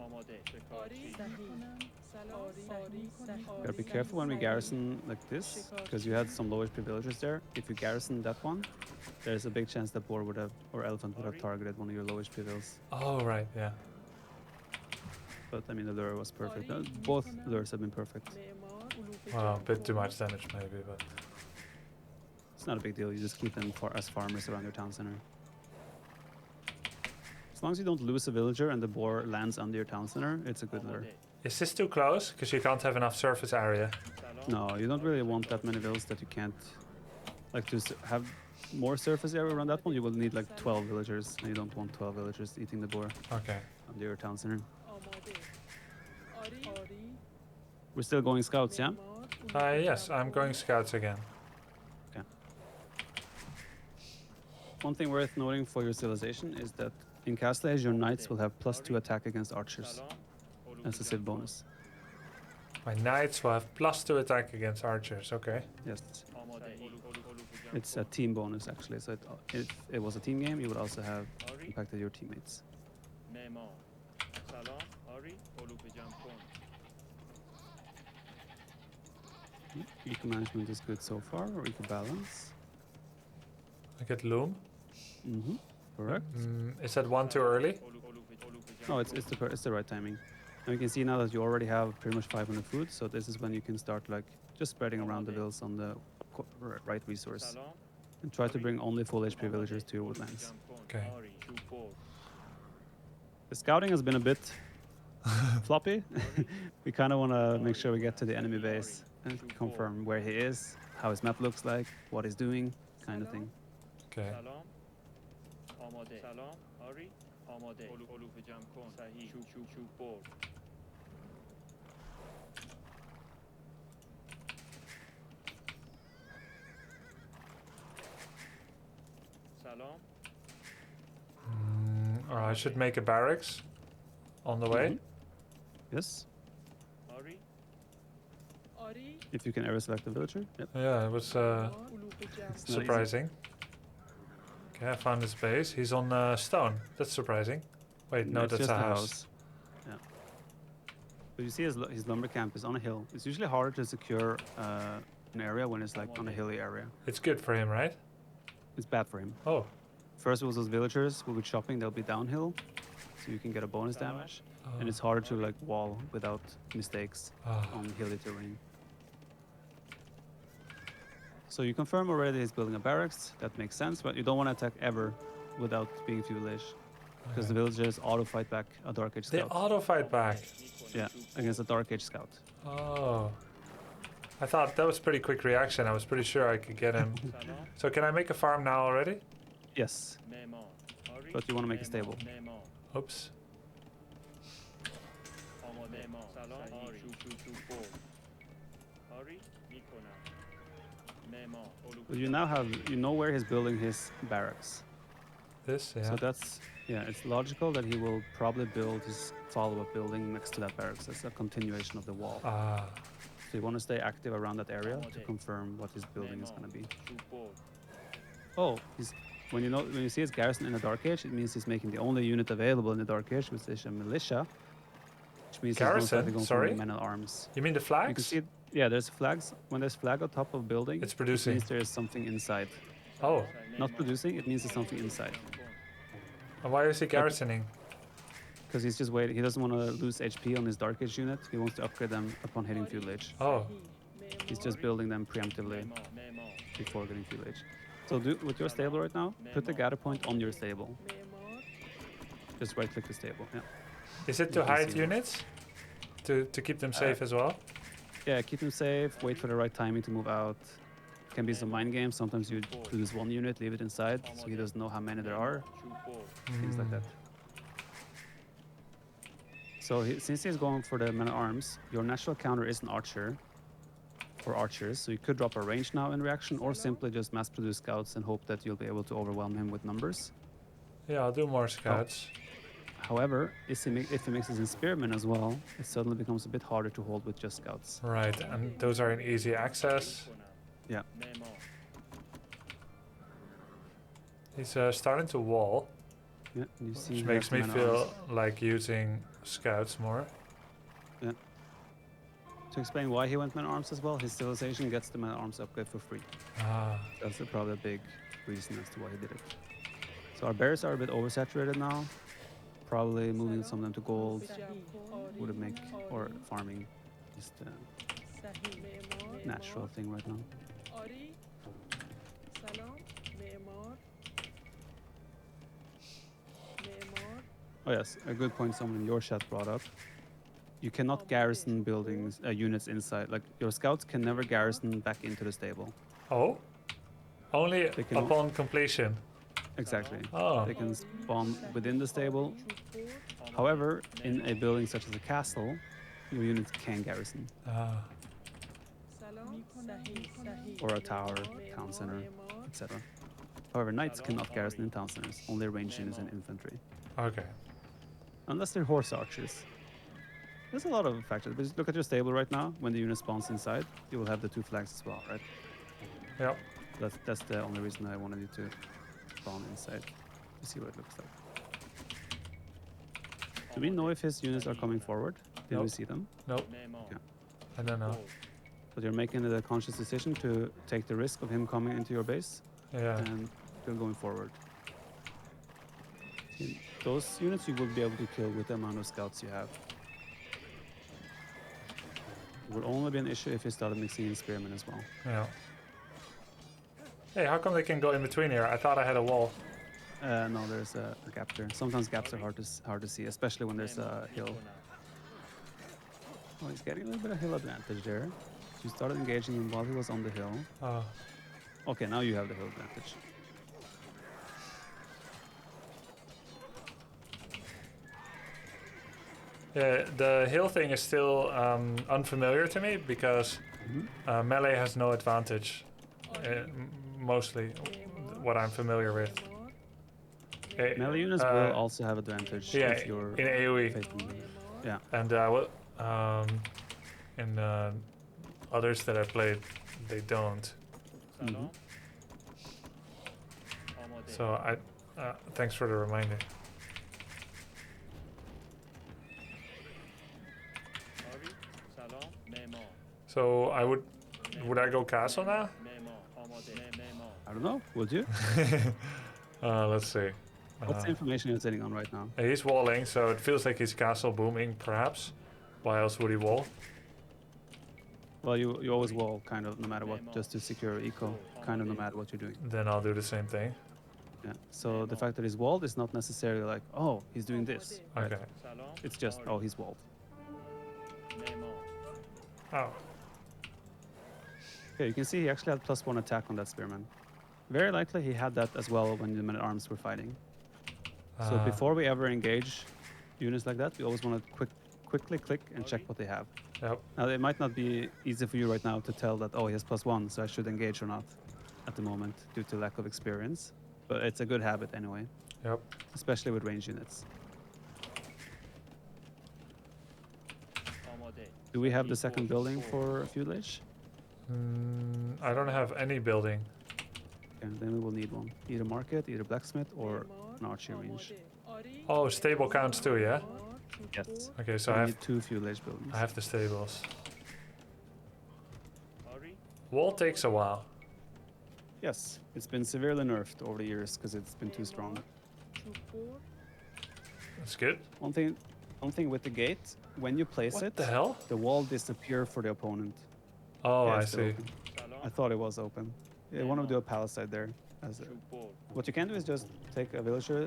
آماده شکارچی Gotta be careful when we garrison like this, because you had some low HP villagers there. If you garrison that one, there's a big chance that boar would have, or elephant would have targeted one of your low HP vills. Oh, right, yeah. But I mean, the lure was perfect. Both lures have been perfect. Well, a bit too much damage maybe, but... It's not a big deal. You just keep them as farmers around your town center. As long as you don't lose a villager and the boar lands under your town center, it's a good lure. Is this too close? Because you can't have enough surface area. No, you don't really want that many vills that you can't... Like, to have more surface area around that one, you will need like 12 villagers. And you don't want 12 villagers eating the boar Okay. under your town center. We're still going scouts, yeah? Yes, I'm going scouts again. Okay. One thing worth noting for your civilization is that in Castle Age, your knights will have +2 attack against archers as a civ bonus. My knights will have +2 attack against archers, okay. Yes. It's a team bonus actually, so if it was a team game, you would also have impacted your teammates. معمار سلام آری علوف جمع کن Eco management is good so far, or eco balance. I get loom. Mm-hmm. Correct. Is that one too early? No, it's the right timing. And we can see now that you already have pretty much 500 food, so this is when you can start like just spreading around the vills on the right resource. سلام And try to bring only full HP villagers to your woodlands. Okay. آری چوبور The scouting has been a bit floppy. We kind of want to make sure we get to the enemy base and confirm where he is, how his map looks like, what he's doing, kind of thing. Okay. سلام آماده سلام آری آماده علوف جمع کن صحیح چوبور سلام I should make a barracks on the way. Yes, آری if you can ever select a villager. Yep. Yeah, it was It's not easy. surprising. Okay, I found his base. He's on stone. That's surprising. Wait, no, It's that's just a house. Yeah. But you see his lumber camp is on a hill. It's usually harder to secure an area when it's like on a hilly area. It's good for him, right? It's bad for him. Oh. First of all, those villagers will be chopping, they'll be downhill, so you can get a bonus damage. And it's harder to like wall without mistakes on hilly terrain. So you confirm already he's building a barracks, that makes sense, but you don't want to attack ever without being village. Because the villagers auto fight back a Dark Age They scout. auto fight back. Yeah, against a Dark Age scout. Oh. I thought that was pretty quick reaction. I was pretty sure I could get him. So can I make a farm now already? Yes, Memo. Hurry. but you want to make it Memo. stable. Memo. Oops. آماده. سلام. آری. شو فور. آری. میکنم. Memo. But you now have, you know where he's building his barracks. This, yeah. So that's, yeah, it's logical that he will probably build his follow-up building next to that barracks as a continuation of the wall. Ah, So you want to stay active around that area to confirm what his building is going to be. Shoe four. Oh, he's, when you see his garrison in the Dark Age, it means he's making the only unit available in the Dark Age, which is a militia, which means he's most Garrison? likely going Sorry? for men at arms. you mean the You can flags? see it. Yeah, there's flags. When there's flag on top of building, It's it producing. means there is something inside. Oh, Not producing, it means there's something inside. and why is he garrisoning? Because he's just waiting. He doesn't want to lose HP on his Dark Age unit. He wants to upgrade them upon hitting Fuel Age. Oh, He's just building them preemptively Memo. before getting Fuel Age. So with your stable right now, put the gather point on your stable. Just right click the stable. Yeah. is it You to can hide see units? To keep them safe as well? Yeah, keep him safe, wait for the right timing to move out. Can be some mind games. Sometimes you produce one unit, leave it inside, so he doesn't know how many there are, Shoe four. things like that. So since he's going for the men at arms, your natural counter is an archer, or archers, so you could drop a range now in reaction, or simply just mass produce scouts and hope that you'll be able to overwhelm him with numbers. Yeah, I'll do more scouts. However, if he mixes in spearmen as well, it suddenly becomes a bit harder to hold with just scouts. Right, and those are in easy access. Yeah. Memo. He's starting to wall, Yeah, and you see which he makes has the me men at feel arms. like using scouts more. To explain why he went men at arms as well, his civilization gets the men at arms upgrade for free. Ah, That's probably a big reason as to why he did it. So our bears are a bit oversaturated now. Probably moving some of them to gold would make, or farming, is the natural thing right now. آری سلام معمار معمار Oh yes, a good point someone in your chat brought up. You cannot garrison buildings, units inside. Like your scouts can never garrison back into the stable. oh? Only They can upon completion. Exactly. Oh, They can spawn within the stable. However, in a building such as a castle, your units can garrison, ah, سلام صحیح or a tower, town center, etc. However, knights cannot garrison in town centers, only ranged units and infantry. okay. Unless they're horse archers. There's a lot of factors, but just look at your stable right now. When the unit spawns inside, you will have the two flags as well, right? Yep. That's the only reason I wanted you to spawn inside, to see what it looks like. Do we know if his units are coming forward? Did we Nope. see them? Nope, Memo. Yeah. I don't know. But you're making the conscious decision to take the risk of him coming into your base Yeah. and still going forward. Those units you will be able to kill with the amount of scouts you have. It would only be an issue if you started mixing in spearmen as well. Yeah. Hey, how come they can go in between here? I thought I had a wall. No, there's a gap there. Sometimes gaps are hard to see, especially when there's a hill. Oh, he's getting a little bit of hill advantage there. So you started engaging him while he was on the hill. Oh, Okay, now you have the hill advantage. yeah, the hill thing is still unfamiliar to me because melee has no advantage. Mostly what I'm familiar with. Eh, Melee units will also have advantage yeah, if you're in AoE. facing them. Yeah. And in others that I played, they don't. سلام. آماده. So thanks for the reminder. آری. سلام. Memo. So would I go castle now? Memo. آماده. Memo. I don't know. Would you? Let's see. What's the information you're sitting on right now? He's walling, so it feels like he's castle booming, perhaps. Why else would he wall? Well, you always wall, kind of, no matter what, just to secure eco, kind of no matter what you're doing. Then I'll do the same thing. Yeah. So the fact that he's walled is not necessarily like, oh, he's doing this. Right? Okay. سلام. It's just, oh, he's walled. Memo. Oh. Okay, you can see he actually had +1 attack on that spearman. Very likely he had that as well when the men-at-arms were fighting. So Ah, before we ever engage units like that, we always want to quickly click and check what they have. Yep. Now, it might not be easy for you right now to tell that, oh, he has +1, so I should engage or not at the moment due to lack of experience. But it's a good habit anyway, Yep. especially with range units. آماده. Do we have the صحیح. second برد. building برد. for fuel age? I don't have any building. Okay, then we will need one. Either market, either blacksmith, or معمار an archery range. آماده. آری Oh, stable counts too, yeah? معمار Yes. چوبور Okay, so So I we have need 2 fuel age buildings. I have the stables. آری. Wall takes a while. Yes, it's been severely nerfed over the years because it's been too strong. چوبور That's good. One thing with the gate, when you place What it, the hell? the wall disappear for the opponent. Oh, Yeah, I it's still see. open. سلام. I thought it was open. You want to do a palisade there. As a, چوب برد. what you can do is just take a villager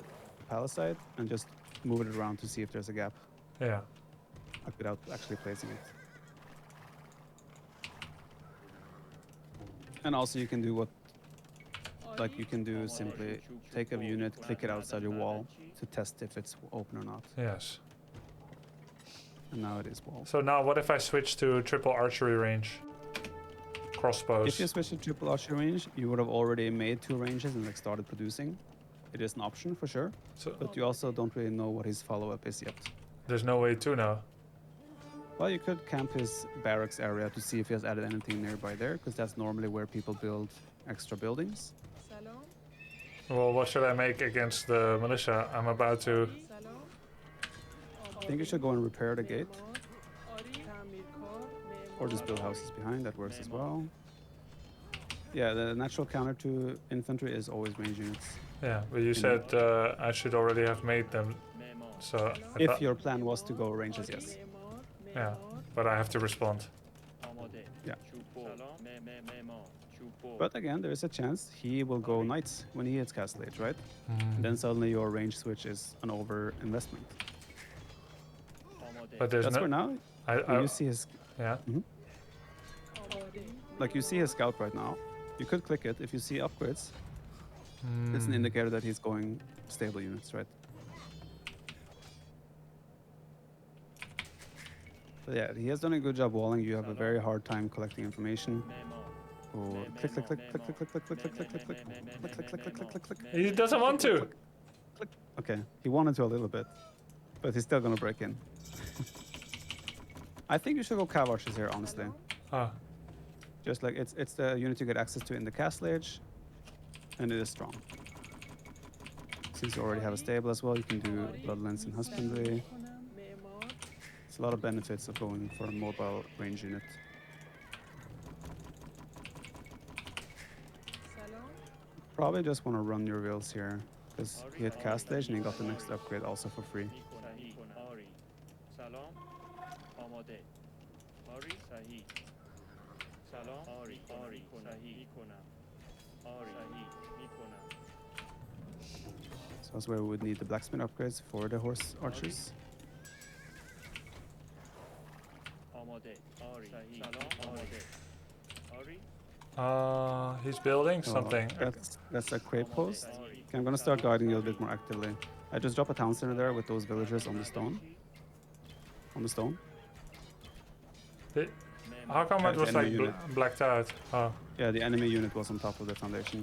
palisade and just move it around to see if there's a gap, Yeah. like without actually placing it. And also you can do what, like you can do simply take a unit, click it outside your wall to test if it's open or not. Yes. And now it is walled. So now what if I switch to triple archery range? Crossbows. If you switch to triple archery range, you would have already made 2 ranges and like started producing. It is an option for sure, So but you also don't really know what his follow-up is yet. there's no way to know. Well, you could camp his barracks area to see if he has added anything nearby there, because that's normally where people build extra buildings. سلام Well, what should I make against the militia? I'm about to. سلام I think you should go and repair the gate, معمار آری تعمیرکار or just build houses behind. That works as well. Yeah, the natural counter to infantry is always range units. Yeah, but you said I should already have made them. معمار. So I If thought- your plan was to go ranges, yes. معمار Yeah, معمار but I have to respond. آماده. Yeah. چوب برد. سلام. معمار. چوب برد. But again, there is a chance he will go knights when he hits castle age, right? Hmm. And then suddenly your range switch is an over investment. آماده. But there's That's no. where now when you see his, Yeah. آماده like you see his scout right now. You could click it. If you see upgrades, it's an Hmm. indicator that he's going stable units, right? But yeah, he has done a good job walling. You have a very hard time collecting information. معمار. Oh, click, click, click, click, click, click, click, click, click, click, click, click, click, click, click, click, click, click. He doesn't want to. Okay, he wanted to a little bit, but he's still gonna break in. I think you should go cav archers here, honestly. Ah, Just like it's the unit you get access to in the castle age, and it is strong. Since you already have a stable as well, you can do bloodlines and husbandry. معمار It's a lot of benefits of going for a mobile range unit. سلام Probably just want to run your wheels here, because he hit castle age and he got the next upgrade also for free. صحیح. آری. سلام. آماده. آری. صحیح. سلام. آری. آری. صحیح. میکنم. آری. صحیح. میکنم. So that's where we would need the blacksmith upgrades for the horse archers. آماده. آری. صحیح. سلام. آماده. آری. he's building Oh, something. that's a crepe post. Okay, I'm gonna start guiding you a bit more actively. I just drop a town center there with those villagers on the stone. On the stone. It- How come it was Enemy like unit. blacked out? Oh, Yeah, the enemy unit was on top of the foundation.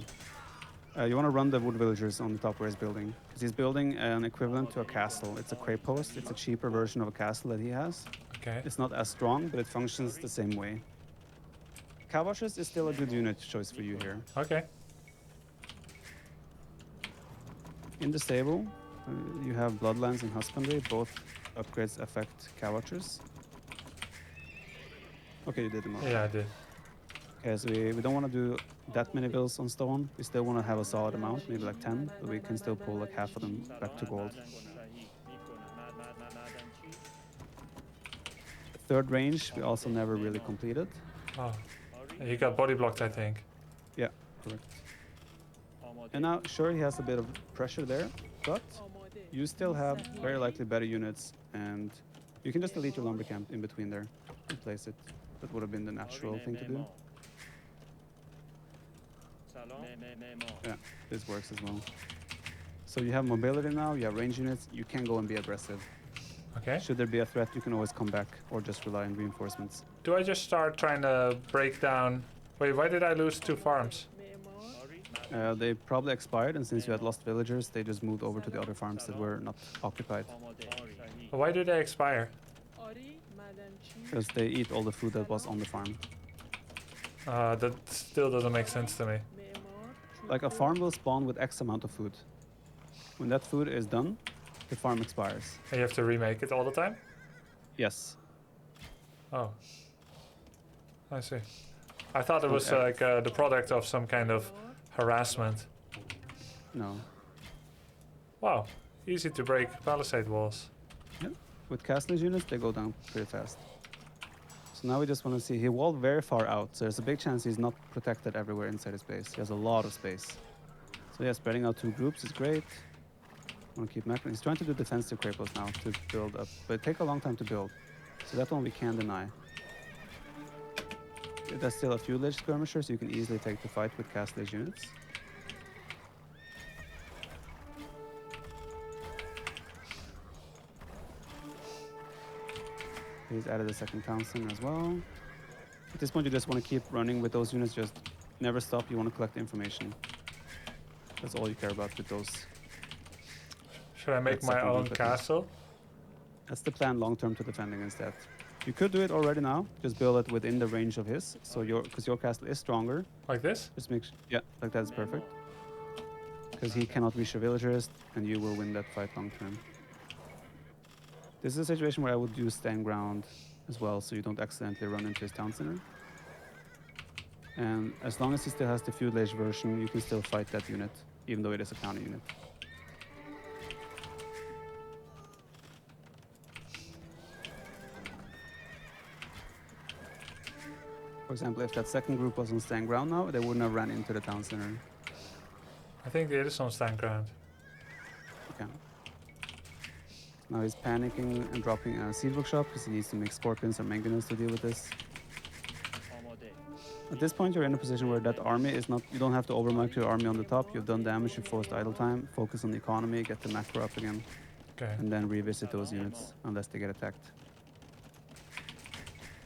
You want to run the wood villagers on the top where he's building. Because he's building an equivalent to a castle. It's a crepe post. It's a cheaper version of a castle that he has. okay. It's not as strong, but it functions the same way. Kavashis is still a good unit choice for you here. Okay. In the stable, you have bloodlands and husbandry. Both upgrades affect Kavachers. Okay, you did them all. Yeah, I did. Okay, so we don't want to do that many bills on stone. We still want to have a solid amount, maybe like 10, but we can still pull like half of them back to gold. صحیح. میکنم. معدن چی؟ The third range, we also never really completed. Oh, آری. he got body blocked, I think. Yeah, correct. آماده. And now, sure, he has a bit of pressure there, but آماده you still have very likely better units, and you can just delete your lumber camp in between there and place it. That would have been the natural آری. thing to do. معمار. سلام. سلام معمار Yeah, this works as well. So you have mobility now, you have range units, you can go and be aggressive. Okay. Should there be a threat, you can always come back or just rely on reinforcements. Do I just start trying to break down? Wait, why did I lose 2 farms? معمار آری They probably expired, and since you had lost villagers, they just moved over to the other farms that were not occupied. آماده صحیح Why do they expire? آری معدنچی Because they eat all the food that was on the farm. That still doesn't make sense to me. معمار Like a چوب farm will spawn with X amount of food. When that food is done, the farm expires. And you have to remake it all the time? Yes. Oh. I see. I thought it was Okay. like the product of some kind of harassment. No. Wow. Easy to break palisade walls. With castless units, they go down pretty fast. So now we just want to see, he walled very far out, so there's a big chance he's not protected everywhere inside his base. He has a lot of space. So yeah, spreading out 2 groups is great. Want to keep macroing. He's trying to do defensive crapos now to build up, but it takes a long time to build. So that one we can deny. There's still a few ledge skirmishers, so you can easily take the fight with castless units. He's added a second town center as well. At this point, you just want to keep running with those units. Just never stop. You want to collect information. That's all you care about with those. Should I make That's my second own group, I think. castle? That's the plan long term to defend against that. You could do it already now. Just build it within the range of his. So because your castle is stronger. Like this? Just make yeah, like that is perfect. Because he cannot reach your villagers, and you will win that fight long term. This is a situation where I would use stand ground as well, so you don't accidentally run into his town center. And as long as he still has the feudal age version, you can still fight that unit, even though it is a counter unit. For example, if that second group was on stand ground now, they wouldn't have ran into the town center. I think it is on stand ground. Okay. Now he's panicking and dropping a seed workshop because he needs to make scorpions or mangonels to deal with this. آماده At this point, you're in a position where that army is not. You don't have to overmark your army on the top. You've done damage. You forced idle time. Focus on the economy. Get the macro up again, Okay. and then revisit those units unless they get attacked.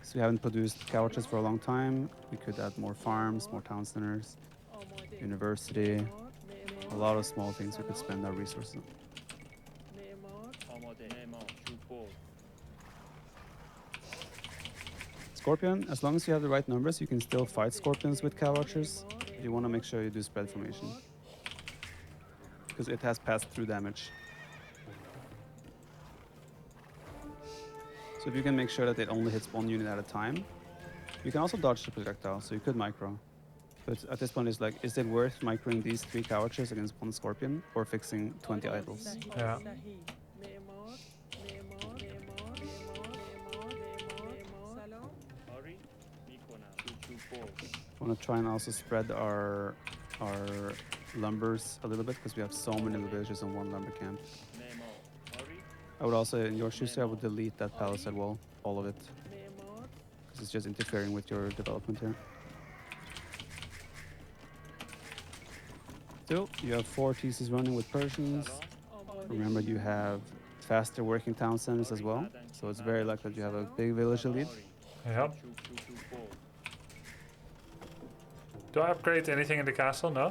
So we haven't produced couches for a long time. We could add more farms, more town centers, آماده university. معمار A lot of small things we could spend our resources on. معمار آماده معمار چوب برد Scorpion, as long as you have the right numbers, you can still fight scorpions with cow archers. You want to make sure you do spread formation because it has passed through damage. So if you can make sure that it only hits 1 unit at a time, you can also dodge the projectile, so you could micro. But at this point, it's like, is it worth microing these 3 cow archers against 1 scorpion or fixing 20 idols? صحیح Yeah. صحیح معمار معمار معمار معمار معمار معمار سلام آری میکنم چوب برد I want to try and also spread our lumbers a little bit because we have so many villages in 1 lumber camp. معمار آری I would also, in your shoes, I would delete that palisade wall, all of it, معمار because it's just interfering with your development here. Still, you have 4 TCs running with Persians. سلام آماده Remember, you have faster working town centers as well, so it's very likely that you have a big village elite. آری Yep. چوب برد Do I upgrade anything in the castle? No?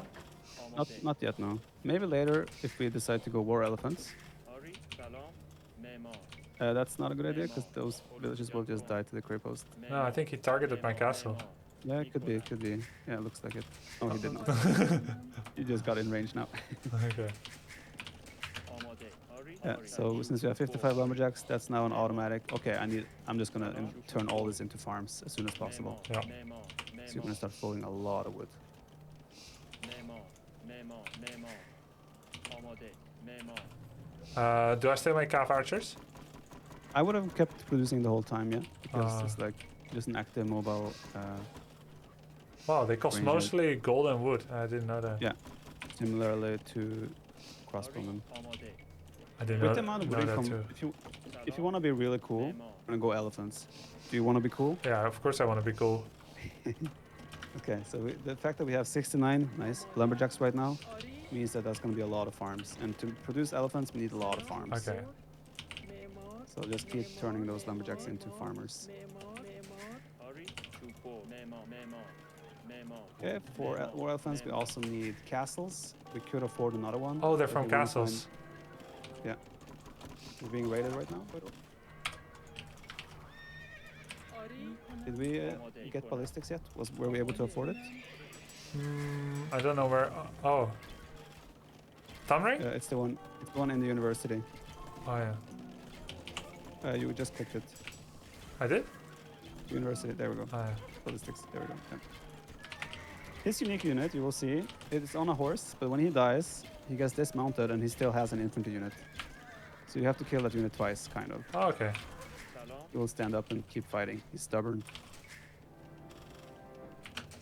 آماده Not yet, no. Maybe later if we decide to go war elephants. آری سلام معمار That's not a good idea because those villages will just die to the creep post. No, I think he targeted my castle. Yeah, it could be, it could be. Yeah, it looks like it. Oh, he did not. You just got in range now. Okay. آماده آری Yeah, so since we have 55 lumberjacks, that's now an automatic. Okay, I'm just gonna turn all this into farms as soon as possible. Yeah. معمار So you're gonna start flowing a lot of wood. معمار معمار معمار آماده معمار Do I still make calf archers? I would have kept producing the whole time, yeah, because Ah. it's like just an active mobile. Wow, they cost Ranger. mostly gold and wood. I didn't know that. Yeah. Similarly to crossbowmen. آماده I didn't With know, the amount of know wood that income, too. if you want to be really cool, معمار I'm gonna go elephants. Do you want to be cool? Yeah, of course I want to be cool. Okay, so the fact that we have 69 nice lumberjacks right now آری means that that's going to be a lot of farms. And to produce elephants, we need a lot of farms. Okay. معمار So just keep turning those lumberjacks into farmers. معمار آری چوپو معمار Okay, for more elephants, we also need castles. We could afford another one. Oh, they're but from we wanna castles. Yeah. We're being raided right now. آری Did we get ballistics yet? Were we able to afford it? I don't know where. Oh. Thumb ring? It's the one. It's the one in the university. Oh, yeah. You just clicked it. I did? University. There we go. Oh, yeah. Ballistics. There we go. Yeah. His unique unit, you will see, it's on a horse, but when he dies, he gets dismounted and he still has an infantry unit. So you have to kill that unit twice, kind of. Oh, okay. سلام He will stand up and keep fighting. He's stubborn.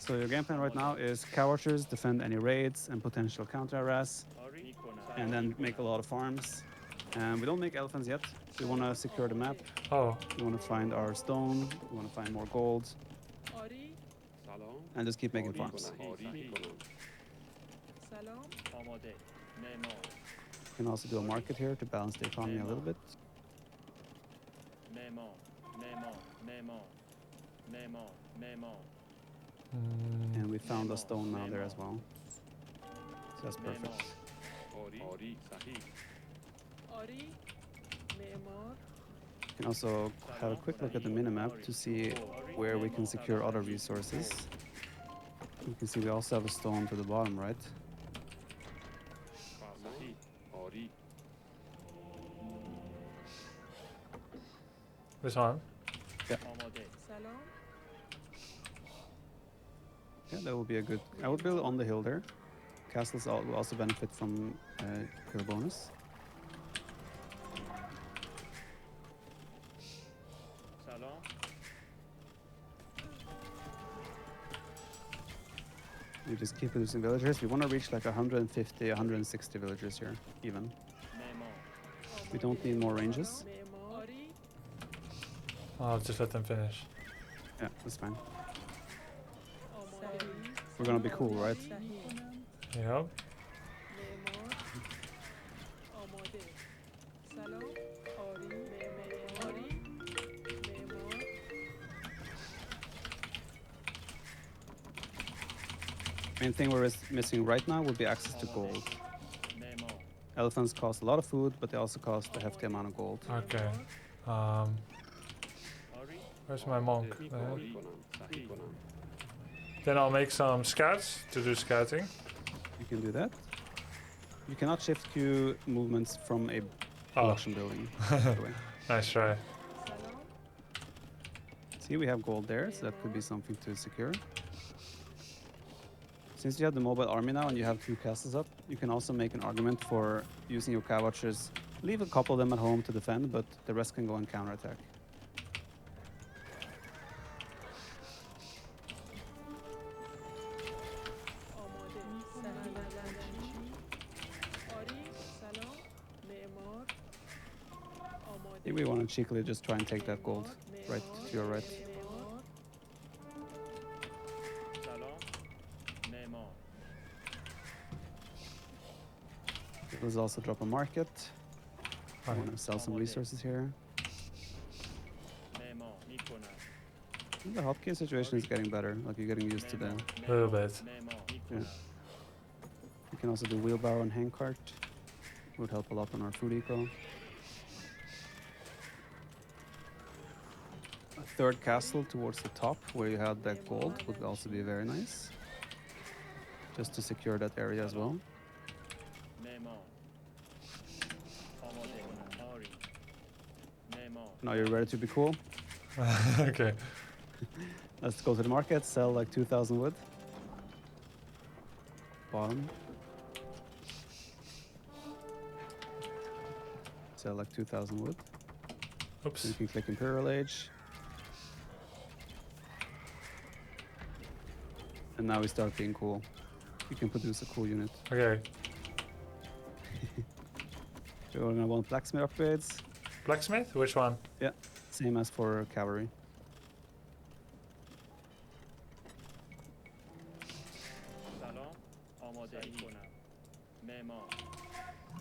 So your game plan right now is cow archers, defend any raids and potential counter harass, آری میکنم and then make a lot of farms. And we don't make elephants yet. We want to secure the map. Oh, We want to find our stone. We want to find more gold, آری and just keep making farms. سلام آماده معمار We can also do a market here to balance the economy a little bit. معمار معمار And we found a stone now there as well. So that's perfect. آری صحیح آری معمار You can also have a quick look at the minimap to see where we can secure other resources. You can see we also have a stone to the bottom, right? صحیح آری this one. آماده سلام Yeah, that will be a good. I would build on the hill there. Castles will also benefit from your bonus. سلام We just keep producing villagers. We want to reach like 150, 160 villagers here, even. معمار We don't need more ranges. معمار آری I'll just let them finish. Yeah, that's fine. آماده We're gonna be cool, right? صحیح Yep. معمار آماده سلام آری آری معمار Main thing we're missing right now would be access to gold. معمار Elephants cost a lot of food, but they also cost a hefty amount of gold. Okay. Um, آری where's my monk? آری صحیح Then I'll make some scouts to do scouting. You can do that. You cannot shift queue movements from a Oh, production building, by the way. nice try. سلام See, we have gold there, so that could be something to secure. Since you have the mobile army now and you have 2 castles up, you can also make an argument for using your cow watchers. Leave a couple of them at home to defend, but the rest can go and counterattack. آماده صحیح آری سلام معمار آماده Here we want to cheekily just try and take that gold right to your right. معمار سلام معمار Let's also drop a market. I Okay. want to sell some resources here. معمار میکنم The hotkey situation is getting better, like you're getting used to the. Little bit. معمار میکنم You can also do wheelbarrow and handcart. Would help a lot on our food eco. A third castle towards the top where you had that gold would also be very nice. Just to secure that area as well. معمار آماده آری معمار Now you're ready to be cool. Okay. Let's go to the market, sell like 2,000 wood. Bottom. Sell like 2,000 wood. Oops. You can click Imperial Age. And now we start being cool. You can produce a cool unit. Okay. We're gonna want blacksmith upgrades. Blacksmith? Which one? Same as for cavalry.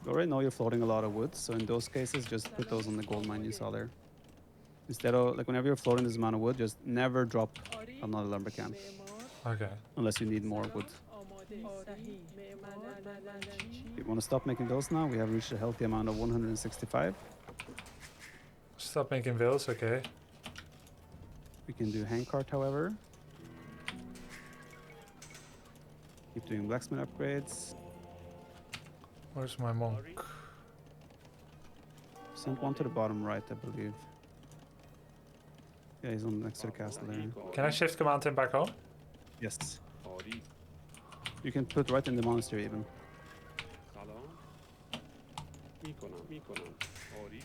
You already know you're floating a lot of wood, so in those cases, just put those on the gold mine you saw there. Instead of, like, whenever you're floating this amount of wood, just never drop آری another lumber camp معمار Okay. unless you need more wood. آماده صحیح معمار معدنچی You want to stop making those now? We have reached a healthy amount of 165. Stop making bills, okay. We can do handcart, however. Keep doing blacksmith upgrades. Where's my monk? Sent one to the bottom right, I believe. Yeah, he's on next to the castle there. Can I shift command him back home? Yes. آری You can put right in the monastery even. سلام میکنم آری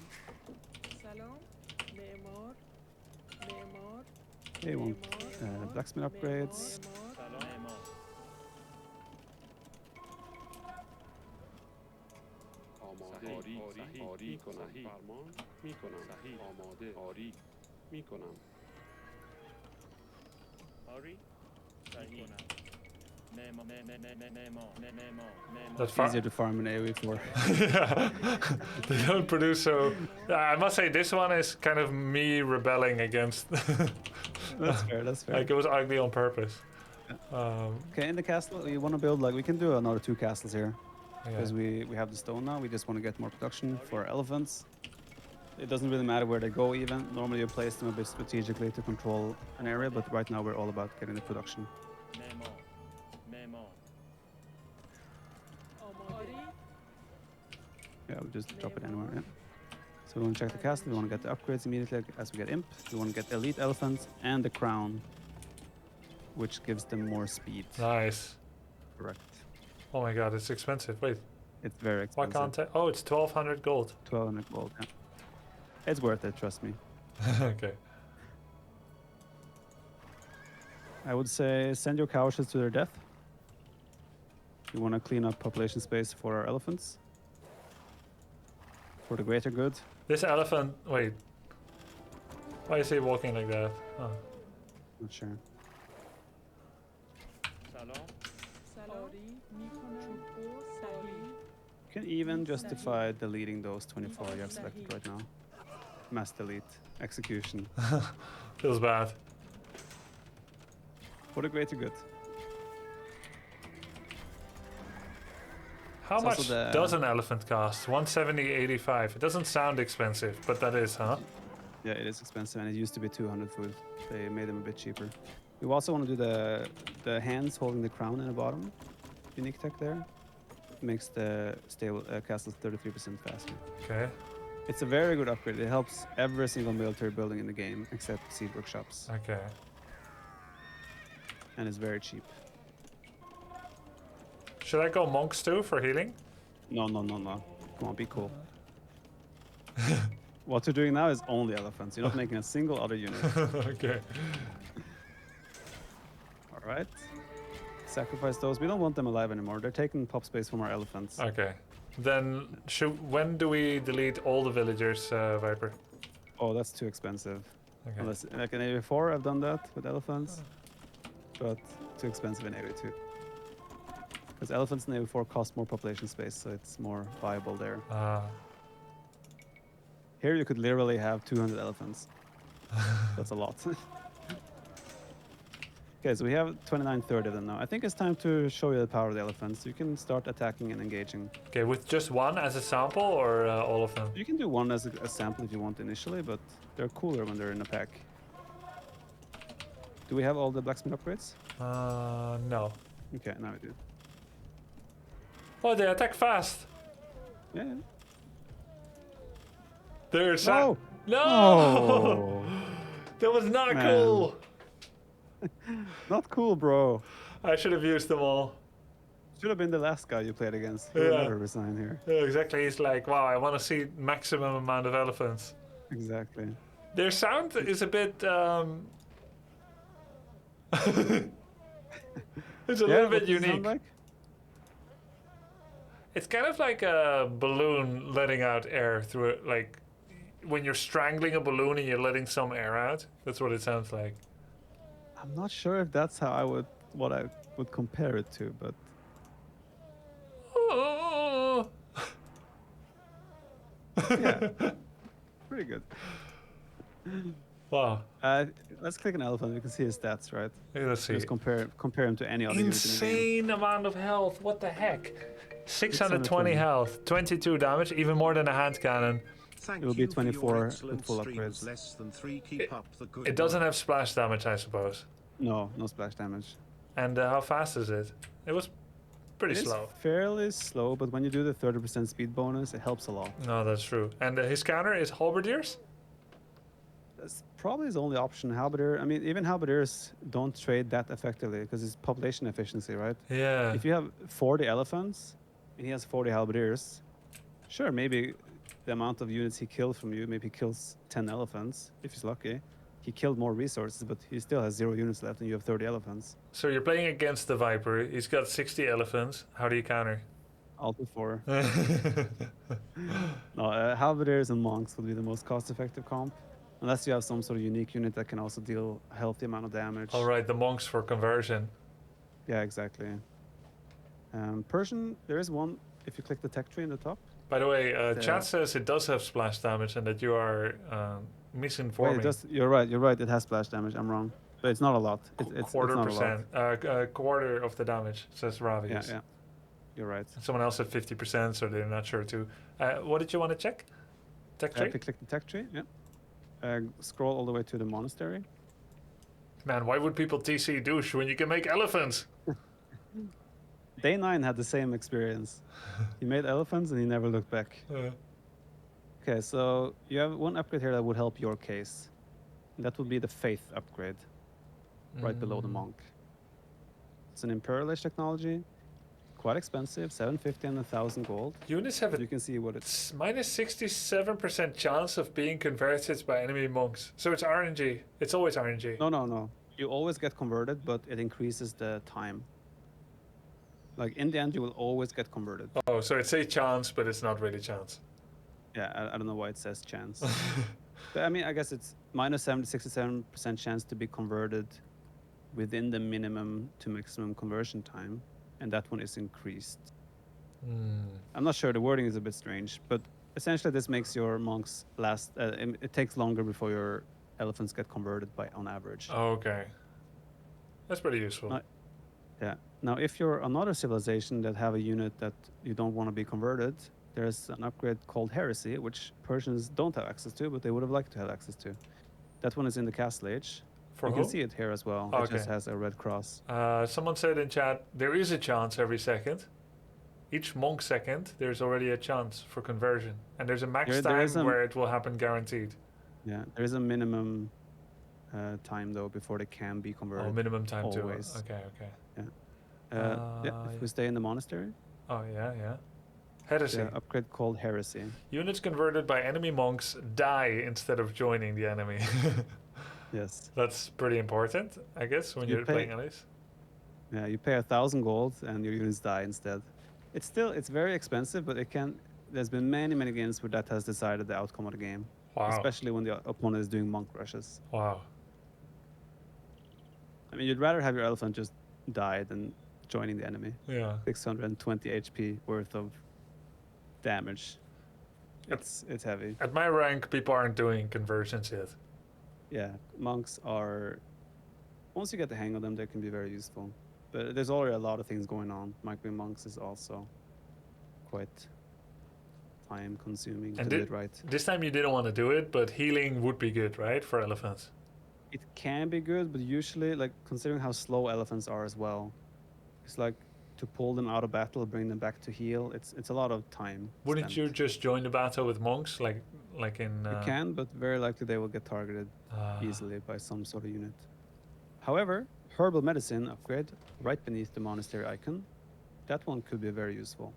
سلام معمار معمار Okay, you want blacksmith upgrades. معمار سلام معمار آماده آری آری میکنم فرمان میکنم صحیح آماده آری میکنم آری صحیح That's Easier to farm in AoE4. Yeah. They don't produce so. I must say, this one is kind of me rebelling against. That's fair, that's fair. Like, it was ugly on purpose. Okay, in the castle, we want to build, like, we can do another 2 castles here. Yeah. Because we have the stone now, we just want to get more production for elephants. It doesn't really matter where they go even. Normally you place them a bit strategically to control an area, but right now we're all about getting the production. آری Yeah, we'll just drop it anywhere, yeah. So we want to check the castle, we want to get the upgrades immediately as we get imp. We want to get elite elephants and the crown, which gives them more speed. Nice. Correct. Oh my god, it's expensive. Wait, It's very why expensive. can't I? Oh, it's 1200 gold. 1200 gold, yeah. It's worth it, trust me. Okay. I would say send your couches to their death. We want to clean up population space for our elephants. For the greater good. This elephant. Wait. Why is he walking like that? Oh. Not sure. سلام سلام آری میکنم چوب صحیح You can even justify deleting those 24 you have selected right now. Mass delete. Execution. Feels bad. For the greater good. How It's much also the- does an elephant cost? 170.85. It doesn't sound expensive, but that is, huh? Yeah, it is expensive, and it used to be 200 food. They made them a bit cheaper. We also want to do the hands holding the crown in the bottom. Unique tech there. Makes the stable castles 33% faster. Okay. It's a very good upgrade. It helps every single military building in the game except seed workshops, Okay. and it's very cheap. Should I go monks too for healing? No, no, no, no. Come on, be cool. What you're doing now is only elephants. You're not making a single other unit. Okay. All right. Sacrifice those. We don't want them alive anymore. They're taking pop space from our elephants. Okay. Then when do we delete all the villagers, Viper? Oh, that's too expensive. Okay. Unless, like in AoE4, I've done that with elephants, but too expensive in AoE2. Because elephants in AoE4 cost more population space, so it's more viable there. Here you could literally have 200 elephants. That's a lot. Okay, so we have 2930 of them now. I think it's time to show you the power of the elephants. You can start attacking and engaging. Okay, with just one as a sample or all of them? You can do one as a sample if you want initially, but they're cooler when they're in a pack. Do we have all the blacksmith upgrades? No. Okay, now we do. Oh, they attack fast. Yeah. Yeah. There's No! No! Oh, That was not Man. cool. not cool, bro. I should have used them all. Should have been the last guy you played against. He would Yeah. never resign here. Yeah, exactly. He's like, wow, I want to see maximum amount of elephants. Exactly. Their sound is a bit. It's a little what bit does it sound unique. like? It's kind of like a balloon letting out air through it. Like when you're strangling a balloon and you're letting some air out. That's what it sounds like. I'm not sure if that's how I would compare it to, but Yeah, pretty good. Wow. Let's click an elephant. You can see his stats, right? Hey, let's see. Just compare him to any other unit in the game. Insane amount of health. What the heck? 620 620. health, 22 damage, even more than a hand cannon. Thank It will be you for your 24 with excellent full streams. upgrades. Less than 3. Keep up the good It doesn't work. have splash damage, I suppose. No splash damage. And how fast is it? It was pretty It's slow. fairly slow, but when you do the 30% speed bonus, it helps a lot. No, that's true. And his counter is halberdiers? That's probably his only option. Halberdier. I mean, even halberdiers don't trade that effectively because it's population efficiency, right? Yeah. If you have 40 elephants and he has 40 halberdiers, sure, maybe the amount of units he kills from you, maybe he kills 10 elephants if he's lucky. He killed more resources, but he still has 0 units left and you have 30 elephants. So you're playing against the Viper. He's got 60 elephants. How do you counter? Alt 4. No, halberdiers and monks would be the most cost-effective comp. Unless you have some sort of unique unit that can also deal a healthy amount of damage. All right, the monks for conversion. Yeah, exactly. Persian, there is one, if you click the tech tree in the top. By the way, Yeah. chat says it does have splash damage and that you are Wait, misinforming. you're right, it has splash damage, I'm wrong. But it's not a lot. It's quarter not a lot. percent. Quarter of the damage, says Ravius. Yeah. You're right. Someone else said 50%, so they're not sure too. What did you want to check? Tech If tree? you click the tech tree, yeah. Scroll all the way to the monastery. Man, why would people TC douche when you can make elephants? Day 9 had the same experience. He made elephants and he never looked back. Okay, so you have one upgrade here that would help your case. And that would be the faith upgrade, right below the monk. It's an Imperial Age technology, quite expensive, 750 and 1,000 gold. Units have You a can see what it's. minus 67% chance of being converted by enemy monks. So it's RNG. It's always RNG. No. You always get converted, but it increases the time. Like in the end, you will always get converted. Oh, so it's a chance, but it's not really chance. Yeah, I don't know why it says chance. But I mean, I guess it's minus 67% chance to be converted within the minimum to maximum conversion time, and that one is increased. I'm not sure, the wording is a bit strange, but essentially this makes your monks last, it takes longer before your elephants get converted by on average. Okay. That's pretty useful. Yeah. Now, if you're another civilization that have a unit that you don't want to be converted, there's an upgrade called Heresy, which Persians don't have access to, but they would have liked to have access to. That one is in the Castle Age. For You who? can see it here as well. Oh, It just okay. has a red cross. Someone said in chat, there is a chance every second. Each monk second, there's already a chance for conversion. And there's a max There time is a- where it will happen guaranteed. Yeah, there is a minimum time though before they can be converted. Oh, minimum time always. too. Okay. Yeah, if we stay in the monastery, Oh, yeah. Heresy. the upgrade called Heresy. Units converted by enemy monks die instead of joining the enemy. Yes. That's pretty important, I guess, when You you're pay- playing allies. Yeah, you pay 1,000 gold and your units die instead. It's very expensive, but it can. There's been many games where that has decided the outcome of the game, Wow. especially when the opponent is doing monk rushes. Wow. I mean, you'd rather have your elephant just die than joining the enemy. Yeah. 620 HP worth of damage. It's heavy. At my rank, people aren't doing conversions yet. Yeah, monks are. Once you get the hang of them, they can be very useful. But there's already a lot of things going on. Micro monks is also quite time consuming And to do it right. This time you didn't want to do it, but healing would be good, right, for elephants? It can be good, but usually, like considering how slow elephants are as well, it's like to pull them out of battle, bring them back to heal. It's a lot of time. Wouldn't spent. you just join the battle with monks, like in? You can, but very likely they will get targeted easily by some sort of unit. However, herbal medicine upgrade right beneath the monastery icon, that one could be very useful.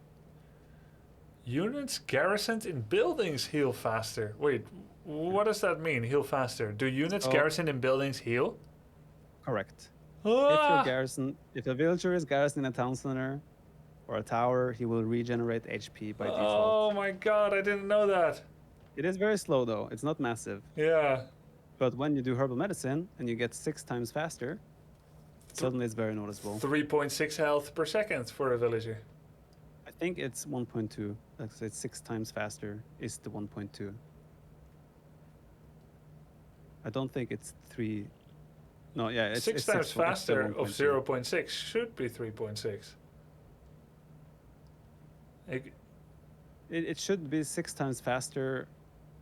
Units garrisoned in buildings heal faster. Wait, what does that mean? Heal faster? Do units Oh. garrisoned in buildings heal? Correct. Ah! If a villager is garrisoned in a town center or a tower, he will regenerate HP by default. Oh my god, I didn't know that. It is very slow though. It's not massive. Yeah. But when you do herbal medicine and you get 6 times faster, suddenly it's very noticeable. 3.6 health per second for a villager. I think it's 1.2. Like I said, 6 times faster is the 1.2. I don't think it's 3. No, yeah, it's 6 it's times 6, it's the faster of 1.2. 0.6 should be 3.6. It should be 6 times faster.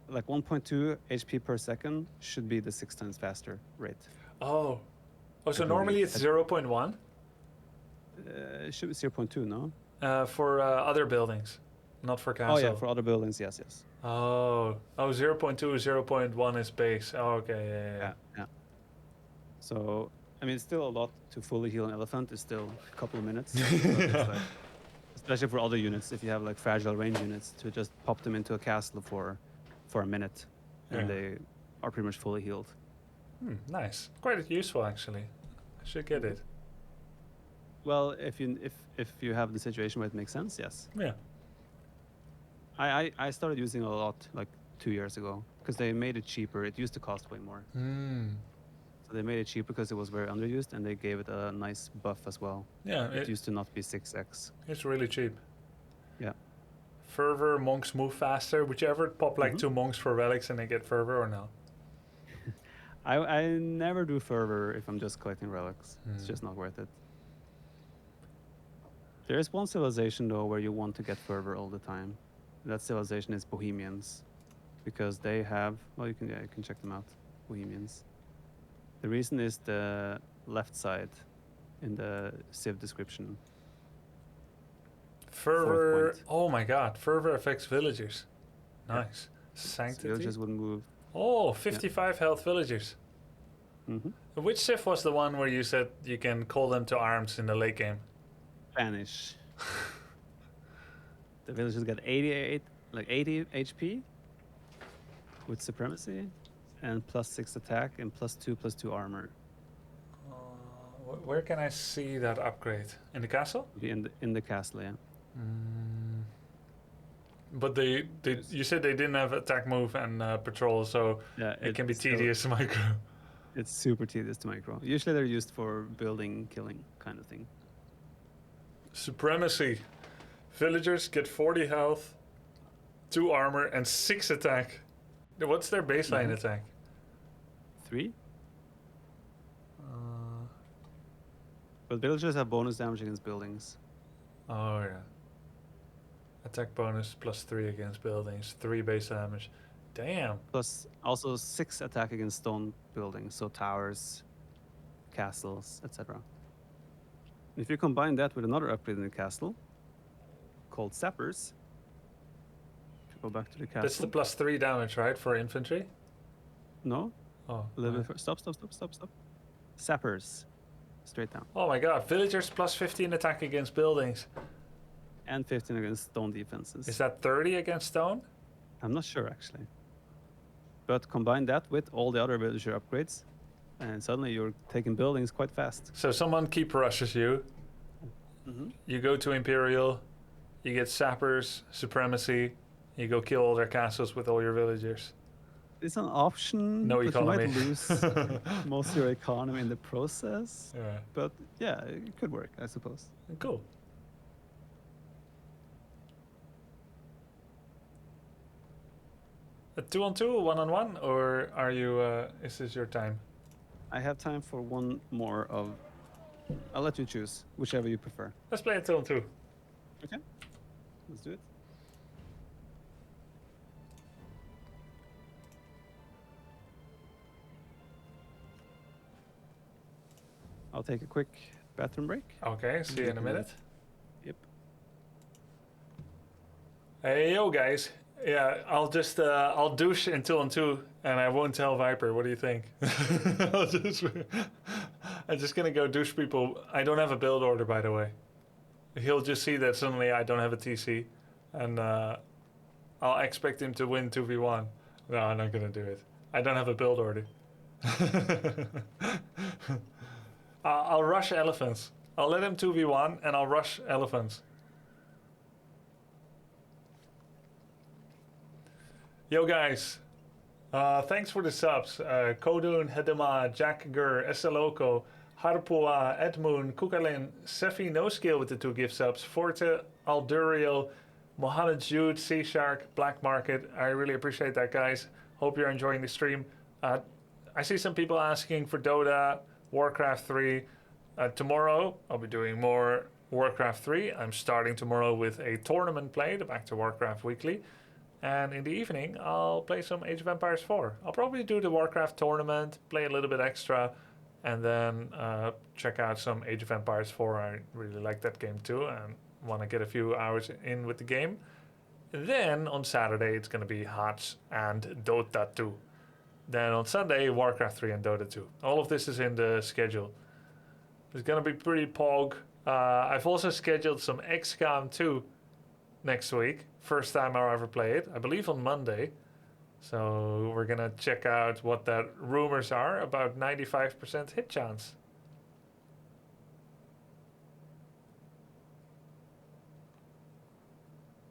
Like 1.2 HP per second should be the 6 times faster rate. Oh, so believe. normally it's 0.1 It should be 0.2, no? for other buildings, not for Oh castle. yeah, for other buildings, yes. Oh, 0.2, 0.1 is base. Oh, okay, Yeah. So, I mean, it's still a lot to fully heal an elephant. It's still a couple of minutes. But it's like, especially for other units, if you have like fragile range units, to just pop them into a castle for a minute, and Yeah. they are pretty much fully healed. Nice. Quite useful, actually. I should get it. Well, if you have the situation where it makes sense, yes. Yeah. I started using it a lot like 2 years ago because they made it cheaper. It used to cost way more. So they made it cheap because it was very underused, and they gave it a nice buff as well. Yeah, It used to not be 6x. it's really cheap. Yeah. Fervor, monks move faster. Would you ever pop like Mhm. 2 monks for relics and they get fervor or no? I never do fervor if I'm just collecting relics. It's just not worth it. There is one civilization though where you want to get fervor all the time. That civilization is Bohemians, because they have. Well, you can check them out. Bohemians. The reason is the left side in the civ description. Fervor. point. Oh my god. Fervor affects villagers. Nice. So Sanctity. villagers would move. Oh, 55 health villagers. Mm-hmm. Which civ was the one where you said you can call them to arms in the late game? Spanish. The villagers get 80 HP with supremacy, and +6 attack and +2 armor. Where can I see that upgrade? In the castle? Be in the castle, yeah. But you said they didn't have attack, move, and patrol, so Yeah, it can be it's still- tedious to micro. It's super tedious to micro. Usually they're used for building, killing kind of thing. Supremacy. Villagers get 40 health, 2 armor, and 6 attack. What's their baseline attack? 3. But villagers have bonus damage against buildings. Oh yeah. Attack bonus +3 against buildings, 3 base damage. Damn. Plus also 6 attack against stone buildings, so towers, castles, etc. If you combine that with another upgrade in the castle called sappers, if you go back to the castle. That's the +3 damage, right, for infantry? No, Oh. a little right. bit. Stop. Sappers, straight down, Oh my god, villagers +15 attack against buildings. and 15 against stone defenses. Is that 30 against stone? I'm not sure actually. But combine that with all the other villager upgrades, and suddenly you're taking buildings quite fast. So someone keep rushes you. You go to Imperial, you get sappers, supremacy, you go kill all their castles with all your villagers. It's an option. No but economy. You might lose most of your economy in the process. Yeah. But yeah, it could work, I suppose. Cool. A 2-on-2, 1-on-1, or are you? Is this your time? I have time for one more of. I'll let you choose, whichever you prefer. Let's play a 2-on-2. Okay. Let's do it. I'll take a quick bathroom break. Okay, see you in a minute. Yep. Hey yo guys, yeah, I'll just I'll douche in 2-on-2 and I won't tell Viper. What do you think? I'm just gonna go douche people. I don't have a build order, by the way. He'll just see that suddenly I don't have a TC, and I'll expect him to win 2v1. No, I'm not gonna do it. I don't have a build order. I'll rush elephants. I'll let him 2v1 and I'll rush elephants. Yo guys, thanks for the subs. Kodun, Hedema, Jack Gur, Esaloko, Harpua, Edmoon, Kukalin, Sefi No Skill with the 2 gift subs, Forte, Aldurio, Mohammed Jude, Sea Shark, Black Market. I really appreciate that, guys. Hope you're enjoying the stream. I see some people asking for Dota, Warcraft 3. Tomorrow, I'll be doing more Warcraft 3. I'm starting tomorrow with a tournament play, the Back to Warcraft Weekly. And in the evening, I'll play some Age of Empires 4. I'll probably do the Warcraft tournament, play a little bit extra, and then check out some Age of Empires 4. I really like that game too, and want to get a few hours in with the game. Then on Saturday, it's going to be HOTS and Dota 2. Then on Sunday, Warcraft 3 and Dota 2. All of this is in the schedule. It's going to be pretty pog. I've also scheduled some XCOM 2 next week. First time I'll ever play it. I believe on Monday. So we're going to check out what that rumors are about 95% hit chance.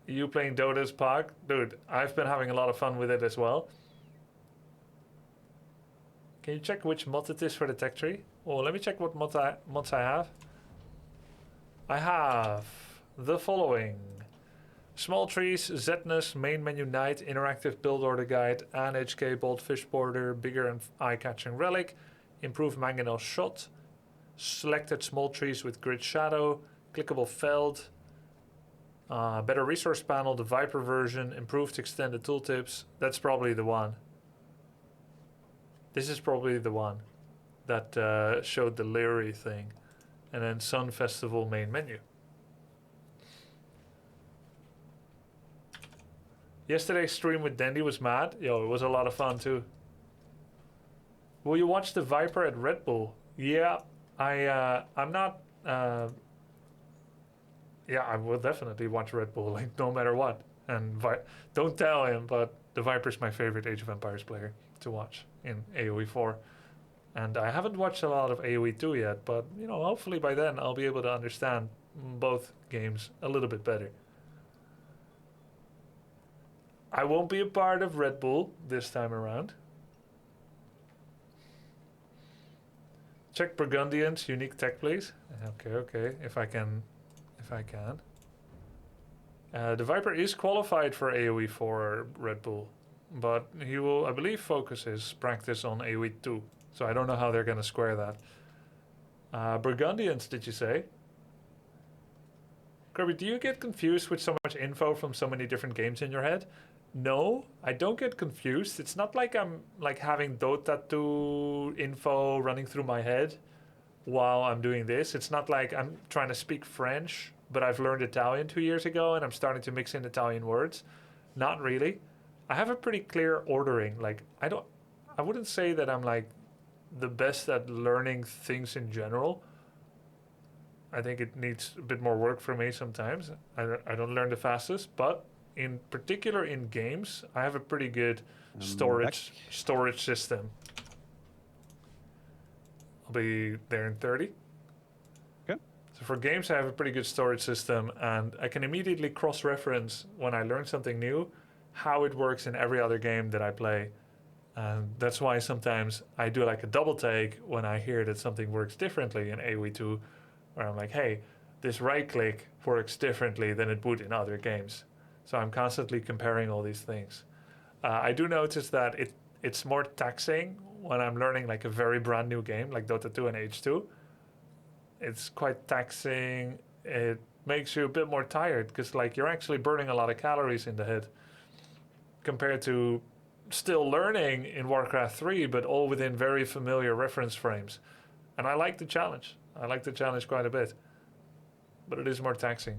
You playing Dota's Pog? Dude, I've been having a lot of fun with it as well. Can you check which mod it is for the tech tree? Oh, let me check what mods I have. I have the following. Small trees, Zetnus, main menu night, interactive build order guide, and HK bolt fish border, bigger and eye-catching relic, improved mangonel shot, selected small trees with grid shadow, clickable feld, better resource panel, the Viper version, improved extended tooltips. That's probably the one. This is probably the one that showed the Leary thing. And then Sun Festival main menu. Yesterday's stream with Dandy was mad. Yo, it was a lot of fun too. Will you watch the Viper at Red Bull? Yeah, I'm not. Yeah, I will definitely watch Red Bull, like no matter what. And don't tell him, but the Viper's my favorite Age of Empires player to watch in AoE4. And I haven't watched a lot of AoE2 yet, but you know, hopefully by then I'll be able to understand both games a little bit better. I won't be a part of Red Bull this time around. Check Burgundian's unique tech, please. Okay. If I can. The Viper is qualified for AoE for Red Bull, but he will, I believe, focus his practice on AoE 2. So I don't know how they're going to square that. Burgundians, did you say? Kirby, do you get confused with so much info from so many different games in your head? No, I don't get confused. It's not like I'm like having Dota 2 info running through my head while I'm doing this. It's not like I'm trying to speak French, but I've learned Italian 2 years ago and I'm starting to mix in Italian words. Not really. I have a pretty clear ordering. Like I wouldn't say that I'm like the best at learning things in general. I think it needs a bit more work for me sometimes. I don't learn the fastest, but in particular in games, I have a pretty good storage system. I'll be there in 30. Okay. So for games, I have a pretty good storage system, and I can immediately cross-reference when I learn something new, how it works in every other game that I play. And that's why sometimes I do like a double take when I hear that something works differently in AoE2, where I'm like, hey, this right click works differently than it would in other games. So I'm constantly comparing all these things. I do notice that it's more taxing when I'm learning like a very brand new game like Dota 2 and H2. It's quite taxing. It makes you a bit more tired because like you're actually burning a lot of calories in the head compared to still learning in Warcraft 3, but all within very familiar reference frames. And I like the challenge. I like the challenge quite a bit, but it is more taxing.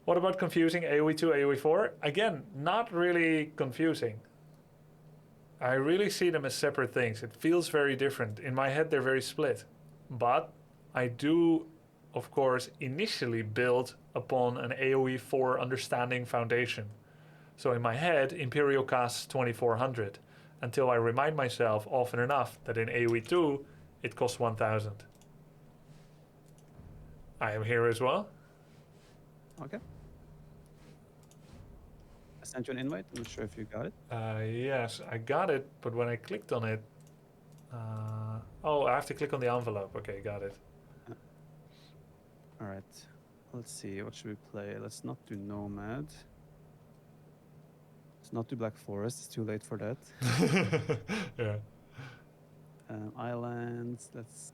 What about confusing AoE 2, AoE 4? Again, not really confusing. I really see them as separate things. It feels very different. In my head, they're very split. But I do, of course, initially build upon an AoE 4 understanding foundation. So in my head, Imperial costs 2400, until I remind myself often enough that in AoE 2, it costs 1000. I am here as well. Okay. I sent you an invite. I'm not sure if you got it. Yes, I got it, but when I clicked on it... oh, I have to click on the envelope. Okay, got it. All right. Let's see. What should we play? Let's not do Nomad. Let's not do Black Forest. It's too late for that. Yeah. Islands. Let's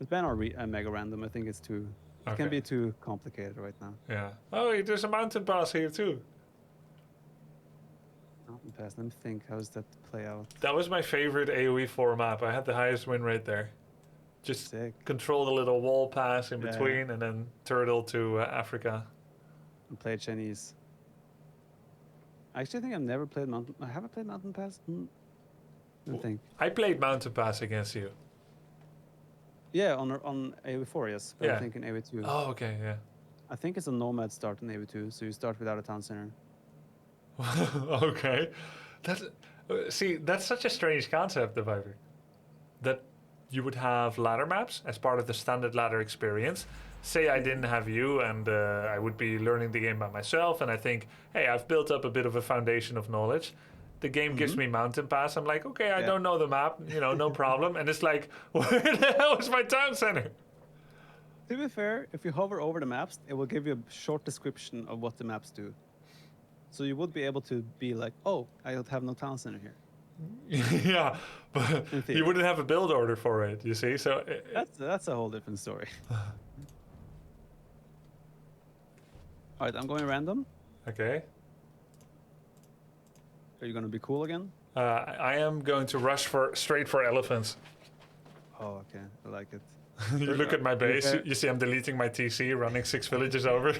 ban our Mega Random. I think it's too. It Okay. can be too complicated right now. Yeah. Oh, wait, there's a mountain pass here too. Mountain Pass. Let me think. How does that play out? That was my favorite AoE4 map. I had the highest win rate there. Just Sick. control the little wall pass in Yeah. between and then turtle to Africa. And play Chinese. I actually think I've never played Mountain. I haven't played Mountain Pass. I think. I played mountain pass against you. Yeah, on AoE4, yes. But Yeah. I think in AoE2. Oh, okay, yeah. I think it's a Nomad start in AoE2, so you start without a town center. Okay. That's see, that's such a strange concept, the Viper. That you would have ladder maps as part of the standard ladder experience. Say I didn't have you and I would be learning the game by myself, and I think, hey, I've built up a bit of a foundation of knowledge. The game gives me mountain pass. I'm like, okay, I Yeah. don't know the map, no problem. And it's like, where the hell is my town center? To be fair, if you hover over the maps, it will give you a short description of what the maps do. So you would be able to be like, oh, I have no town center here. Yeah, but In theory. you wouldn't have a build order for it, you see? So That's a whole different story. All right, I'm going random. okay. Are you going to be cool again? I am going to rush straight for elephants. Oh, okay. I like it. You look at my base, fair- you see I'm deleting my TC, running 6 villages over.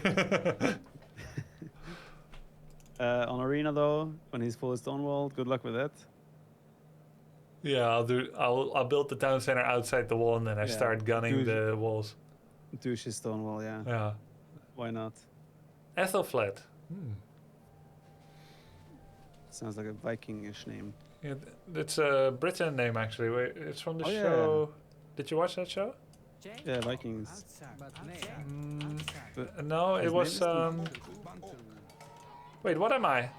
On Arena, though, when he's fully stonewalled, good luck with that. Yeah, I'll build the town center outside the wall and then I Yeah, start gunning do- the walls. Douche his stonewall, yeah. Yeah. Why not? Ethelflaed. Sounds like a Viking-ish name. Yeah, it's a Britain name actually. Wait, it's from the Oh, yeah. show. Did you watch that show? Yeah, Vikings. No, it His was. name is Wait, what am I?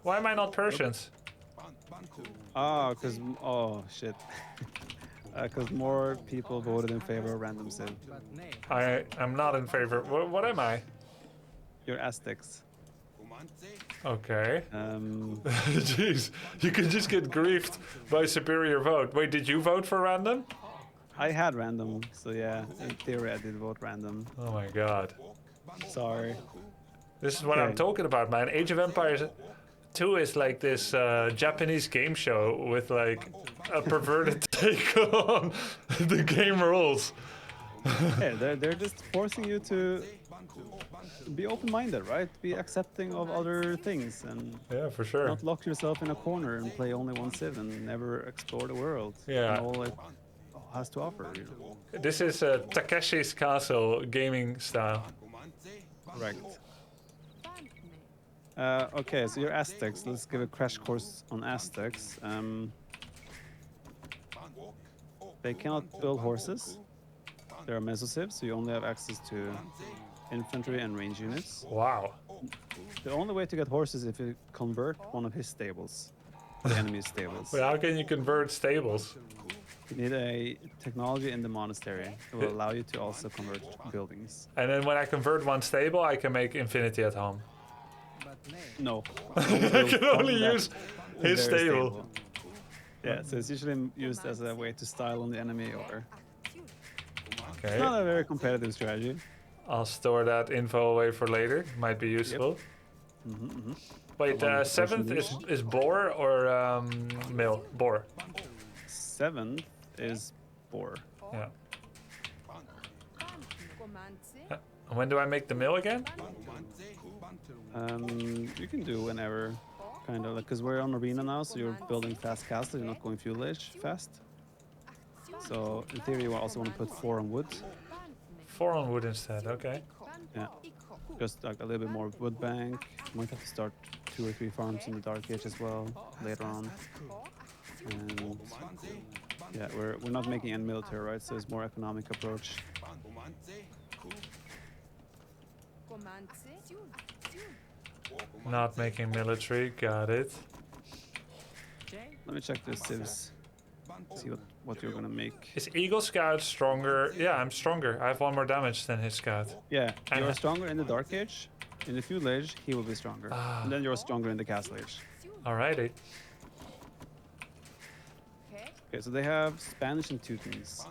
Why am I not Persians? Oh, because oh shit, because more people voted in favor of random civ. I am not in favor. What am I? You're Aztecs. Okay. Um, Jeez, you can just get griefed by superior vote. Wait, did you vote for random? I had random, so yeah, in theory I did vote random. Oh my god. Sorry. This is what I'm Okay. talking about, man. Age of Empires 2 is like this Japanese game show with like a perverted take on the game rules. Yeah, they're just forcing you to be open-minded, right? Be accepting of other things and Yeah, for sure. not lock yourself in a corner and play only one civ and never explore the world. Yeah. And all it has to offer. You know? This is Takeshi's Castle gaming style. Correct. Okay, so you're Aztecs. Let's give a crash course on Aztecs. They cannot build horses. They're mesocivs, so you only have access to infantry and range units. Wow. The only way to get horses is if you convert one of his stables, the enemy's stables. Wait, how can you convert stables? You need a technology in the monastery that will allow you to also convert buildings. And then when I convert one stable, I can make infinity at home. No. I can only use his Their stable. Yeah, so it's usually used as a way to style on the enemy, or Okay. not a very competitive strategy. I'll store that info away for later. Might be useful. Wait, One seventh person is boar or mill? Boar. 7th is boar. Yeah. And when do I make the mill again? You can do whenever, kind of, because we're on arena now, so you're building fast castle. You're not going fuel age fast. So in theory, you also want to put 4 on wood. 4 on wood instead. Okay. Yeah, just like a little bit more wood bank. You might have to start 2 or 3 farms in the dark age as well later on. And yeah, we're not making any military, right? So it's more economic approach. Not making military. Got it. Let me check the civs. See what you're gonna make. Is Eagle Scout stronger? Yeah, I'm stronger. I have 1 more damage than his Scout. Yeah, And you're stronger in the Dark Age. In the Feudal Age, he will be stronger. Ah. And then you're stronger in the Castle Age. Alrighty. Okay, so they have Spanish and Teutons.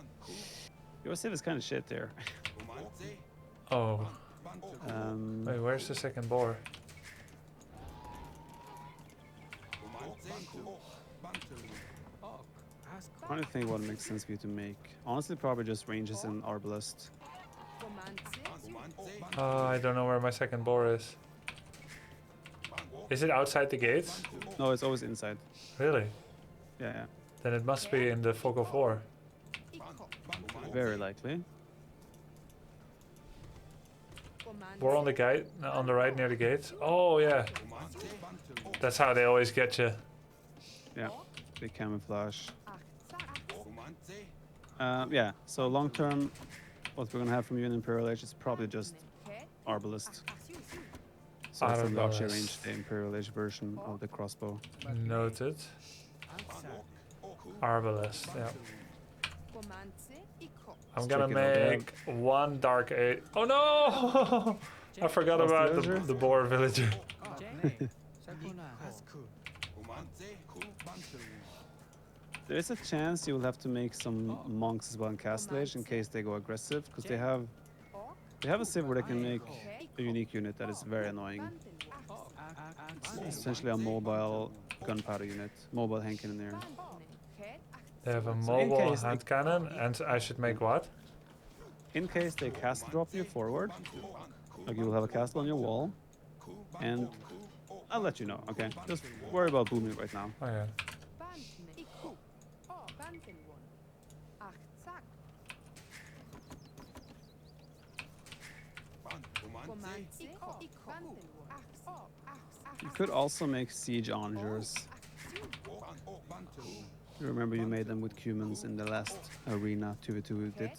Your civ is kind of shit there. Oh. Wait, where's the second boar? I'm trying to think what makes sense for you to make. Honestly, probably just ranges and Arbalest. I don't know where my second boar is. Is it outside the gates? No, it's always inside. Really? Yeah, yeah. Then it must be in the Fog of War. Very likely. Boar on the gate, on the right near the gates. Oh yeah. That's how they always get you. Yeah, big camouflage. Yeah, so long term, what we're gonna have from you in Imperial Age is probably just Arbalest. So it's a large Arbalest. range, the Imperial Age version of the crossbow. Noted. Arbalest, yeah. I'm gonna check it out, make 1 Dark Age. Oh no! I forgot Lost the about villager? the boar villager. There is a chance you will have to make some monks as well in Castle Age in case they go aggressive, because they have a civ where they can make a unique unit that is very annoying. It's essentially a mobile gunpowder unit, mobile hand cannoneer. They have a So in mobile case hand cannon, and I should make what? In case they castle drop you forward, like you will have a castle on your wall, and I'll let you know, okay? Just worry about booming right now. Oh yeah. You could also make siege onagers. You remember you made them with humans in the last arena 2v2 we did?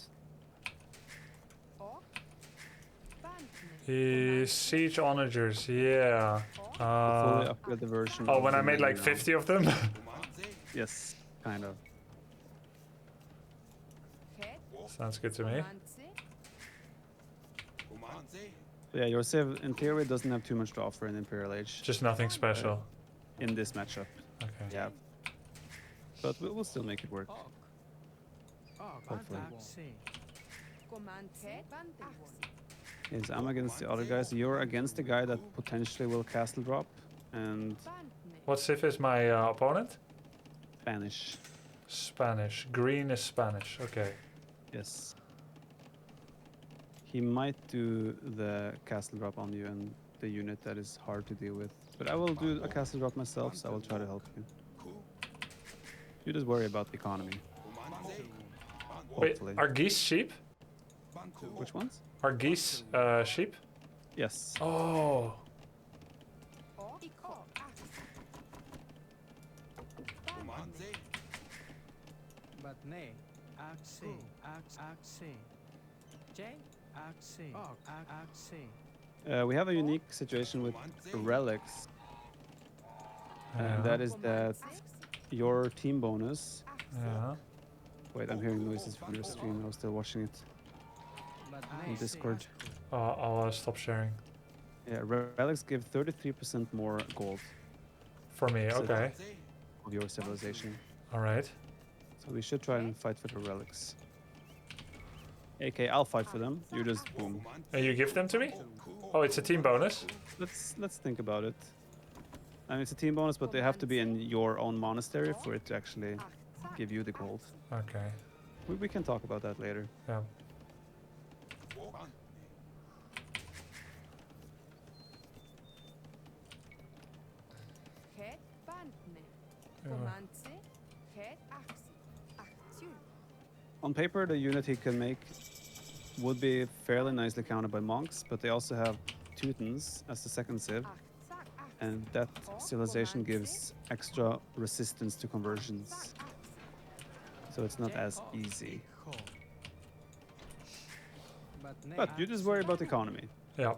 Siege onagers, yeah. Fully upgrade the version. Oh, of when I the made like menu now. 50 of them? Yes, kind of. Sounds good to me. Yeah, your civ in theory doesn't have too much to offer in Imperial Age Just nothing special. in this matchup. Okay. Yeah, but we'll still make it work. Hopefully. Yes, I'm against the other guys. You're against the guy that potentially will castle drop, and What civ is my opponent? Spanish. Spanish. Green is Spanish. Okay. Yes. He might do the castle drop on you and the unit that is hard to deal with. But I will do a castle drop myself, so I will try to help you. You just worry about the economy. Wait, Hopefully. are geese sheep? Which ones? Are geese sheep? Yes. Oh. We have a unique situation with relics. And that is that your team bonus. Yeah. Wait, I'm hearing noises from your stream. I was still watching it on Discord. I'll stop sharing. Yeah, relics give 33% more gold For me, So- okay. of your civilization. Alright. So we should try and fight for the relics. AK, I'll fight for them. You just boom. And you give them to me? Oh, it's a team bonus? Let's think about it. I mean, it's a team bonus, but they have to be in your own monastery for it to actually give you the gold. Okay. We can talk about that later. Yeah. On paper, the unit he can make would be fairly nicely countered by monks, but they also have Teutons as the second civ, and that civilization gives extra resistance to conversions. So it's not as easy. But you just worry about the economy. Yeah.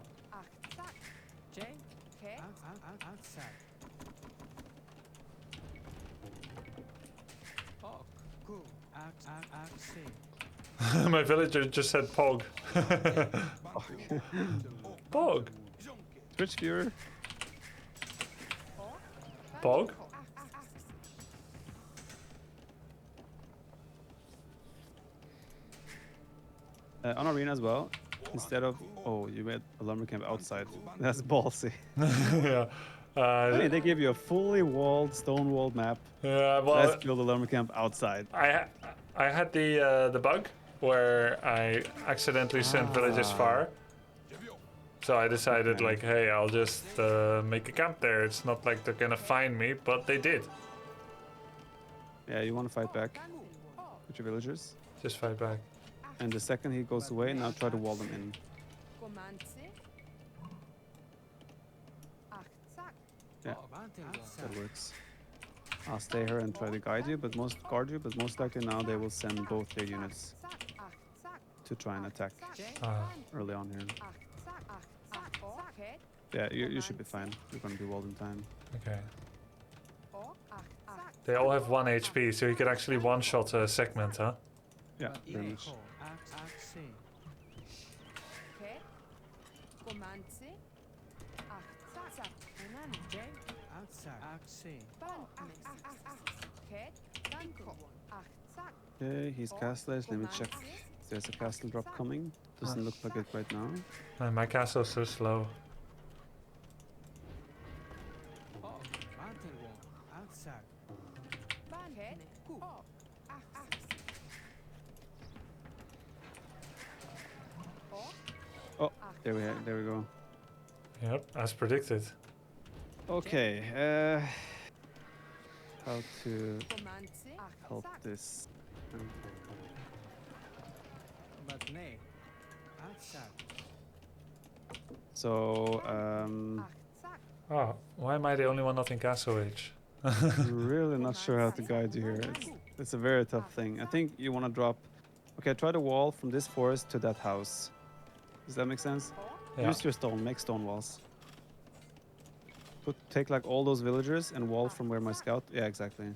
My villager just said Pog. Pog. Twitch viewer. Pog. On arena as well. Instead of you made a lumber camp outside. That's ballsy. Yeah. Hey, they give you a fully walled, stone walled map. Yeah. Well, Let's build a lumber camp outside. I had the bug where I accidentally sent villagers far. So I decided Okay. like, hey, I'll just make a camp there. It's not like they're gonna find me, but they did. Yeah, you want to fight back with your villagers. Just fight back. And the second he goes away, now try to wall them in. Yeah, that works. I'll stay here and try to guard you, but most likely now they will send both their units to try and attack early on here. Yeah, you should be fine. You're gonna be walled in time. Okay. They all have 1 HP, so you could actually one-shot a segment, huh? Yeah, pretty much. Okay, he's castless. Let me check. There's a castle drop coming. Doesn't look like it right now. Man, my castle's so slow. Oh, there we go. Yep, as predicted. Okay, how to help this? So, Oh, why am I the only one not in Castle Age? really not sure how to guide you here. It's a very tough thing. I think you want to drop. Okay, try the wall from this forest to that house. Does that make sense? Yeah. Use your stone. Make stone walls. Take like all those villagers and wall from where my scout. Yeah, exactly.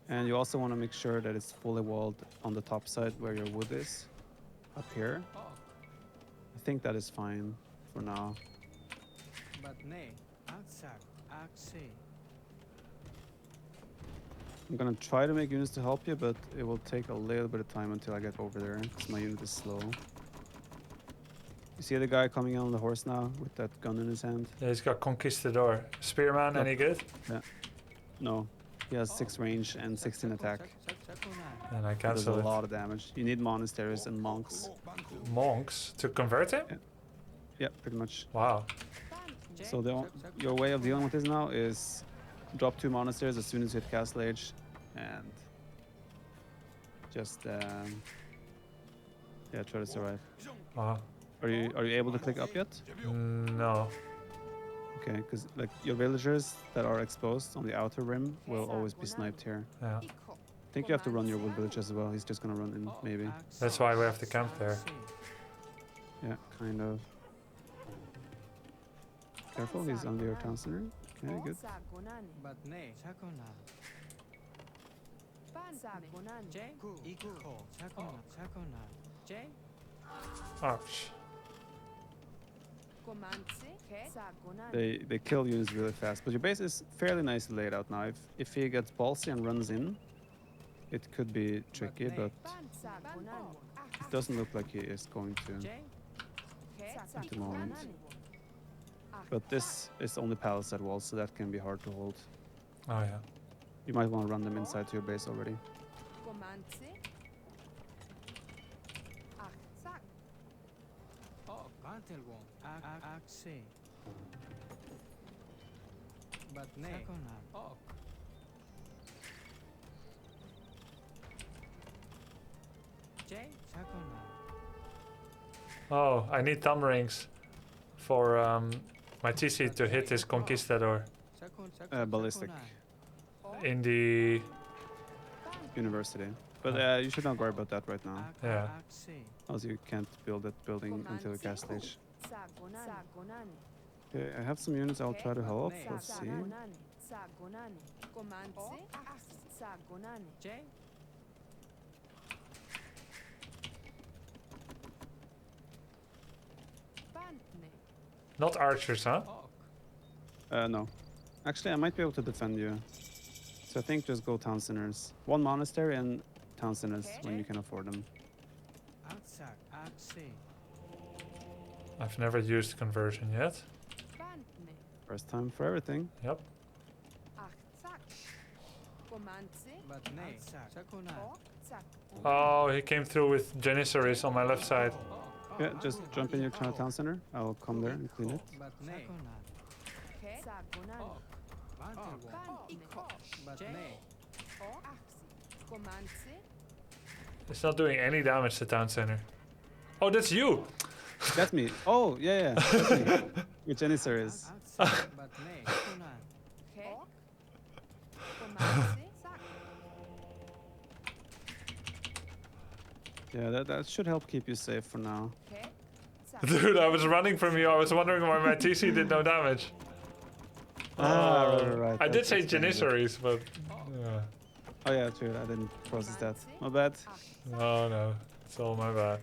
And you also want to make sure that it's fully walled on the top side where your wood is, up here. I think that is fine for now. I'm gonna try to make units to help you, but it will take a little bit of time until I get over there because my unit is slow. You see the guy coming on the horse now with that gun in his hand? Yeah, he's got Conquistador. Spearman, any good? No, he has 6 range and 16 attack. And I He does a cancel it. lot of damage. You need monasteries and monks. Monks to convert him? Yeah, pretty much. Wow. So your way of dealing with this now is drop 2 monasteries as soon as you hit castle age, and just try to survive. Wow. Are you able to click up yet? No. Okay, because like your villagers that are exposed on the outer rim will always be sniped here. Yeah. I think you have to run your wood village as well. He's just gonna run in, maybe. That's why we have to camp there. Yeah, kind of. Careful, he's under your town center. Okay, good. Ouch. They kill units really fast, but your base is fairly nicely laid out now. If he gets ballsy and runs in, it could be tricky, but it doesn't look like he is going to at the moment. But this is only palisade walls, so that can be hard to hold. Oh yeah. You might want to run them inside to your base already. Oh, I need thumb rings for my TC to hit his Conquistador Ballistic in the... University. But you should not worry about that right now, Yeah. as you can't build that building until the cast stage. Okay, I have some units I'll try to help. Let's see. Not archers, huh? No. Actually, I might be able to defend you. So I think just go town centers. One monastery and town centers when you can afford them. I've never used conversion yet. First time for everything. Yep. Oh, he came through with Janissaries on my left side. Yeah, just jump in your town center. I'll come there and clean it. It's not doing any damage to town center. Oh, that's you! That's me. Oh, yeah. That's me. With Janissaries. Yeah, that should help keep you safe for now. Dude, I was running from you. I was wondering why my TC did no damage. Right. I did That say explains it. Janissaries, but... Yeah. Oh yeah, true. I didn't process that. My bad. No. It's all my bad.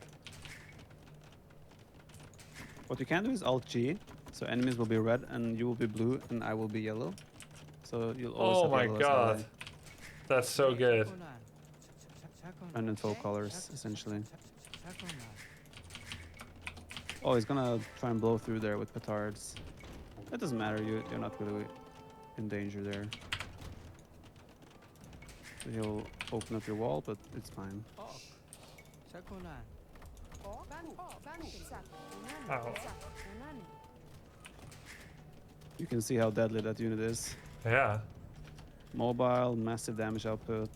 What you can do is Alt G, so enemies will be red and you will be blue and I will be yellow. So you'll always Oh have my yellow as god. ally. That's so good. And in full colors, essentially. Oh, he's gonna try and blow through there with petards. That doesn't matter. You're not really in danger there. So he'll open up your wall, but it's fine. Ow. You can see how deadly that unit is. Yeah. Mobile, massive damage output.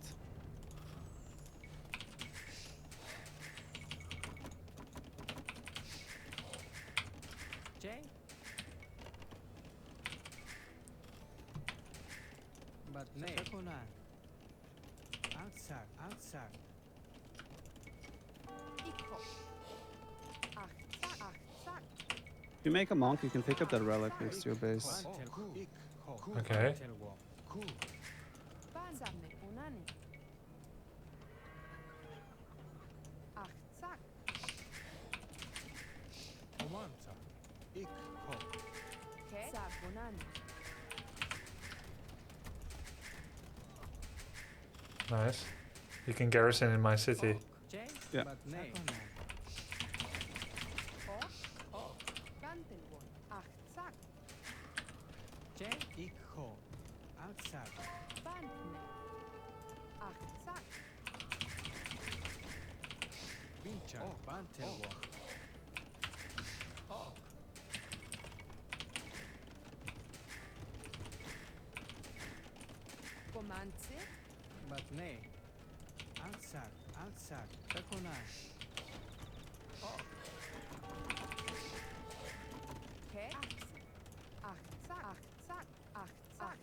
If you make a monk, you can pick up that relic next to your base. Okay. Nice. You can garrison in my city. Yeah.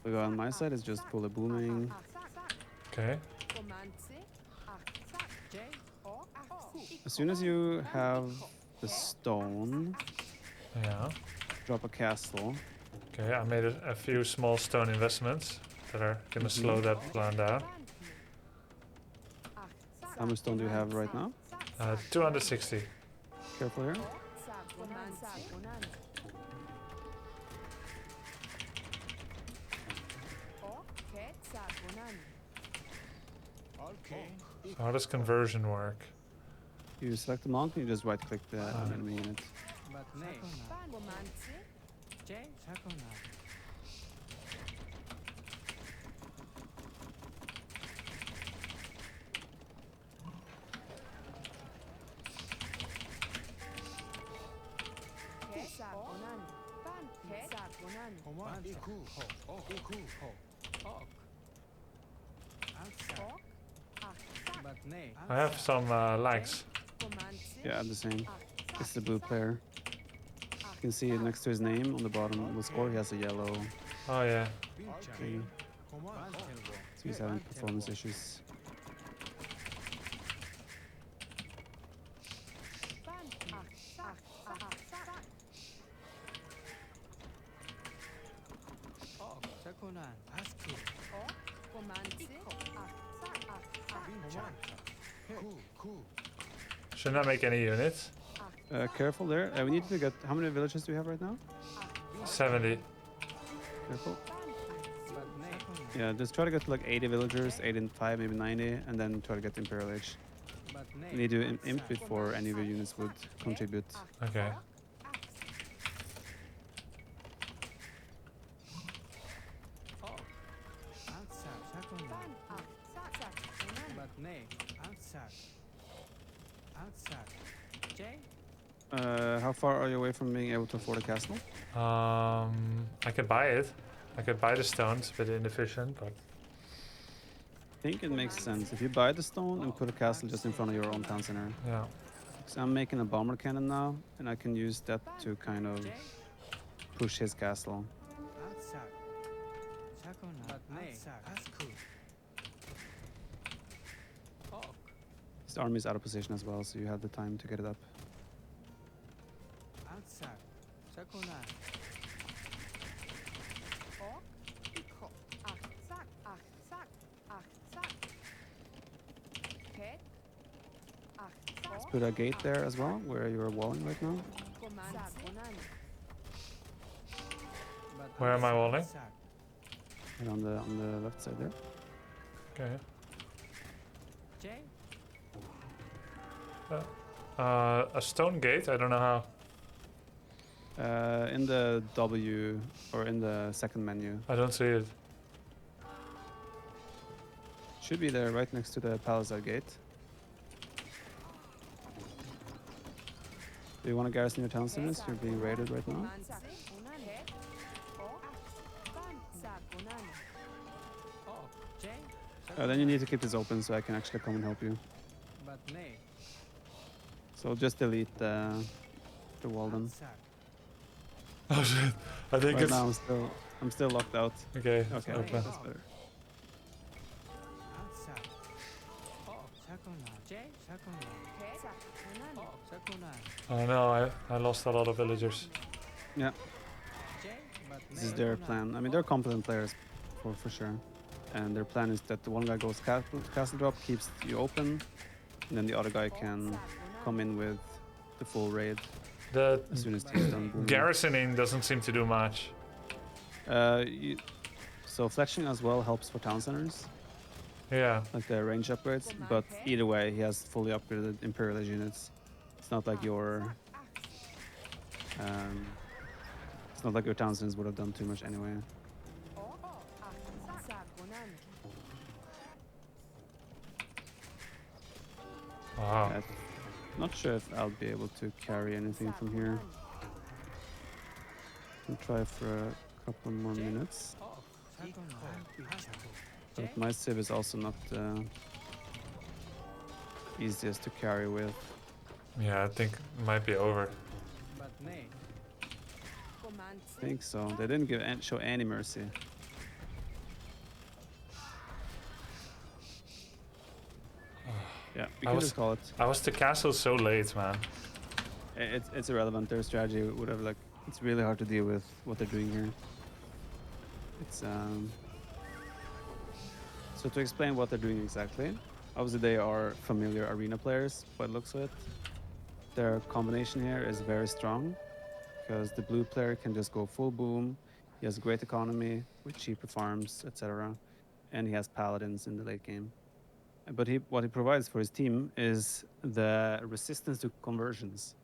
So go on my side is just pull a booming. Okay. As soon as you have the stone, Yeah. drop a castle. Okay, I made a few small stone investments that are gonna slow that plan down. How much stone do you have right now? 260. Careful here. So how does conversion work? You select the monk and you just right click the enemy unit. I have some lags. Yeah, I'm the same. It's the blue player. You can see it next to his name on the bottom of the score. He has a yellow Oh yeah. thing. So he's having performance issues. Should not make any units. Careful there. We need to get. How many villages do we have right now? 70. Careful. Yeah, just try to get to like 80 villagers, 85, maybe 90, and then try to get Imperial Age. You need to imp before any of your units would contribute. Okay. How far are you away from being able to afford a castle? I could buy it. I could buy the stones, a bit inefficient, but I think it makes sense if you buy the stone and put a castle just in front of your own town center. yeah. So I'm making a bomber cannon now, and I can use that to kind of push his castle. His army is out of position as well, so you have the time to get it up. Let's put a gate there as well, where you're walling right now. Where am I walling? And on the left side there. Okay. A stone gate? I don't know how. In the W or in the second menu. I don't see it. Should be there right next to the palisade gate. Do you want to garrison your town centers? You're being raided right now. Then you need to keep this open so I can actually come and help you. So just delete the wall then. Oh shit! I think Right it's now I'm still locked out. okay. It's Okay, open. that's better. Oh no! I lost a lot of villagers. Yeah, this is their plan. I mean, they're competent players for sure. And their plan is that the one guy goes castle drop, keeps you open, and then the other guy can come in with the full raid The as soon as he's done. booming. garrisoning doesn't seem to do much. So fletching as well helps for town centers, Yeah. like the range upgrades. But either way, he has fully upgraded Imperial Age units. It's not like your town centers would have done too much anyway. Wow. Not sure if I'll be able to carry anything from here. I'll try for a couple more minutes. But my civ is also not the easiest to carry with. Yeah, I think it might be over. I think so. They didn't show any mercy. Yeah, we I can was- just call it. I was to castle so late, man. It's irrelevant. Their strategy would have it's really hard to deal with what they're doing here. So to explain what they're doing exactly, obviously they are familiar arena players by the looks of it. Their combination here is very strong because the blue player can just go full boom. He has great economy with cheaper farms, etc., and he has paladins in the late game. But what he provides for his team is the resistance to conversions.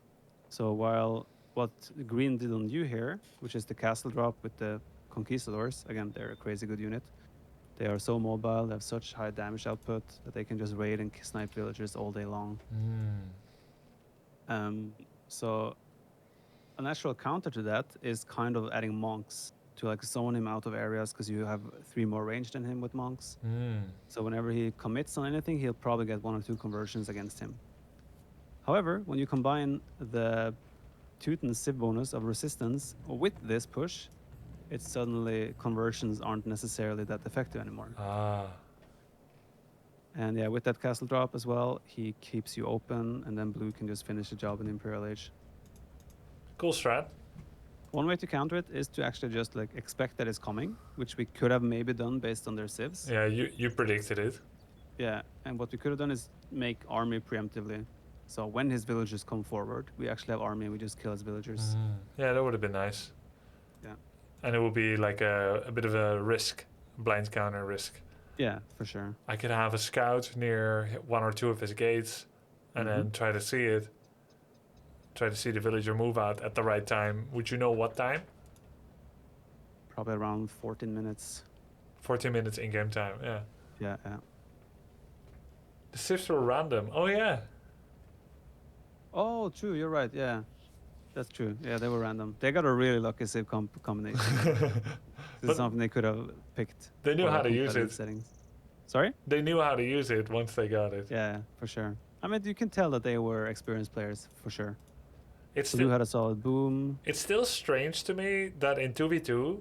So while what green did on you here, which is the castle drop with the conquistadors, again, they're a crazy good unit. They are so mobile, they have such high damage output that they can just raid and snipe villagers all day long. So a natural counter to that is kind of adding monks to like zone him out of areas because you have 3 more range than him with monks. So whenever he commits on anything, he'll probably get 1 or 2 conversions against him. However, when you combine the Teuton Civ bonus of resistance with this push, it's suddenly conversions aren't necessarily that effective anymore. Ah. And yeah, with that castle drop as well, he keeps you open, and then blue can just finish the job in Imperial Age. Cool strat. One way to counter it is to actually just like expect that it's coming, which we could have maybe done based on their civs. Yeah, you predicted it. Yeah, and what we could have done is make army preemptively. So when his villagers come forward, we actually have army and we just kill his villagers. Yeah, that would have been nice. Yeah. And it would be like a bit of a risk, blind counter risk. Yeah, for sure. I could have a scout near one or two of his gates and then try to see it. Try to see the villager move out at the right time. Would you know what time? Probably around 14 minutes. 14 minutes in-game time, yeah. Yeah, yeah. The civs were random. Oh, yeah. Oh, true. You're right. Yeah, that's true. Yeah, they were random. They got a really lucky save combination. This But is something they could have picked. they knew for how to use competitive it. Settings. Sorry? They knew how to use it once they got it. Yeah, for sure. I mean, you can tell that they were experienced players for sure. It's Blue still, had a solid boom. it's still strange to me that in 2v2,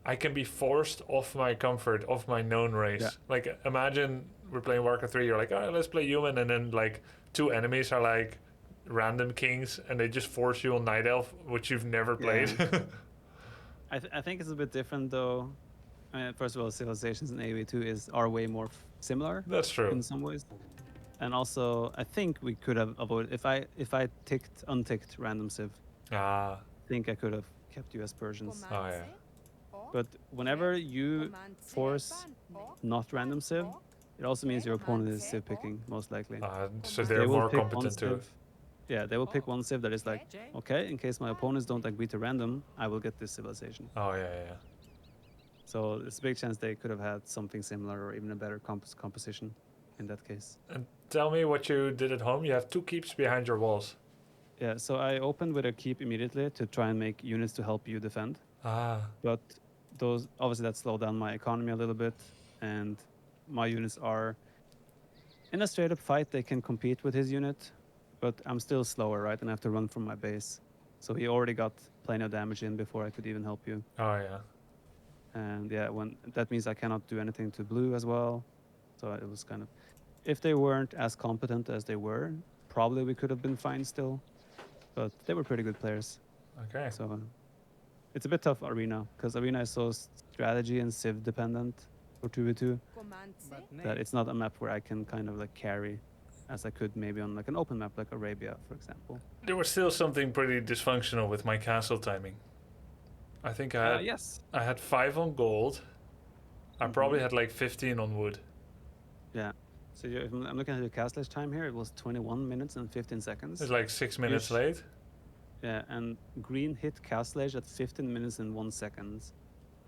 I can be forced off my comfort, off my known race. Yeah. Like, imagine we're playing Warcraft 3, you're like, oh, let's play human, and then, like, two enemies are, like, random kings, and they just force you on Night Elf, which you've never played. I think it's a bit different though. I mean, first of all, civilizations in AoE2 are way more similar That's true. in some ways. And also, I think we could have avoided if I unticked random civ. Ah, I think I could have kept US Persians. oh, yeah. But whenever you force not random civ, it also means your opponent is civ picking most likely. So They they're will more pick one competent too. civ. Yeah, they will pick one civ that is like, okay, in case my opponents don't agree to random, I will get this civilization. Oh, yeah. So it's a big chance they could have had something similar or even a better composition in that case. And tell me what you did at home. You have two keeps behind your walls. Yeah, so I opened with a keep immediately to try and make units to help you defend. Ah, But those obviously that slowed down my economy a little bit, and my units are in a straight up fight. They can compete with his unit, but I'm still slower, right? And I have to run from my base. So he already got plenty of damage in before I could even help you. oh, yeah. And yeah, when that means I cannot do anything to blue as well. So it was kind of, if they weren't as competent as they were, probably we could have been fine still. But they were pretty good players. Okay. So it's a bit tough arena because arena is so strategy and civ dependent for 2v2 that it's not a map where I can kind of like carry as I could maybe on like an open map like Arabia, for example. There was still something pretty dysfunctional with my castle timing. I think I had, Yes. I had 5 on gold. I probably had like 15 on wood. Yeah. So if I'm looking at the castless time here. It was 21 minutes and 15 seconds. It's like 6 minutes Ish. late. Yeah, and green hit castle age at 15 minutes and 1 second.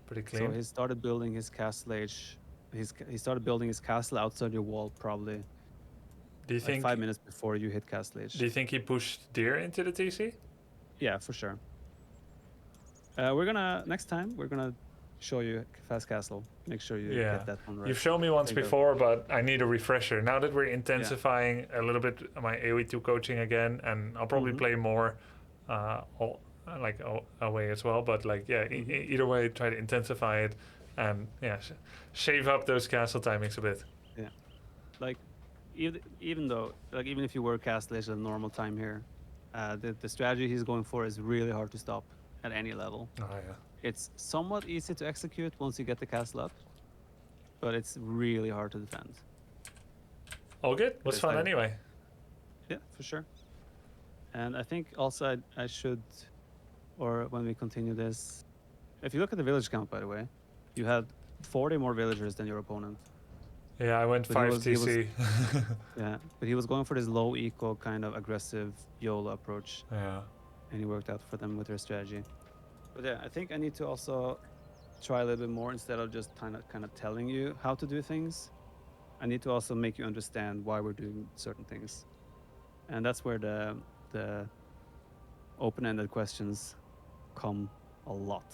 Pretty So clean. he started building his castle age. He started building his castle outside your wall probably Do you like think? 5 minutes before you hit castle age. Do you think he pushed deer into the TC? Yeah, for sure. Next time we're gonna show you fast castle. Make sure you Yeah. get that one right. You've shown me once There you go. before, but I need a refresher. Now that we're intensifying a little bit my AoE2 coaching again, and I'll probably play more away as well. But like, yeah, either way, try to intensify it and yeah, shave up those castle timings a bit. Like, even if you were castle age at a normal time here, the strategy he's going for is really hard to stop at any level. Oh yeah. It's somewhat easy to execute once you get the castle up, but it's really hard to defend. All good. Was It's fun like- anyway. Yeah, for sure. And I think also I should, or when we continue this, if you look at the village count, by the way, you had 40 more villagers than your opponent. Yeah, I went But 5 he was- TC. Yeah, but he was going for this low eco kind of aggressive YOLO approach, Yeah. and he worked out for them with their strategy. But yeah, I think I need to also try a little bit more instead of just kind of telling you how to do things. I need to also make you understand why we're doing certain things, and that's where the open-ended questions come a lot,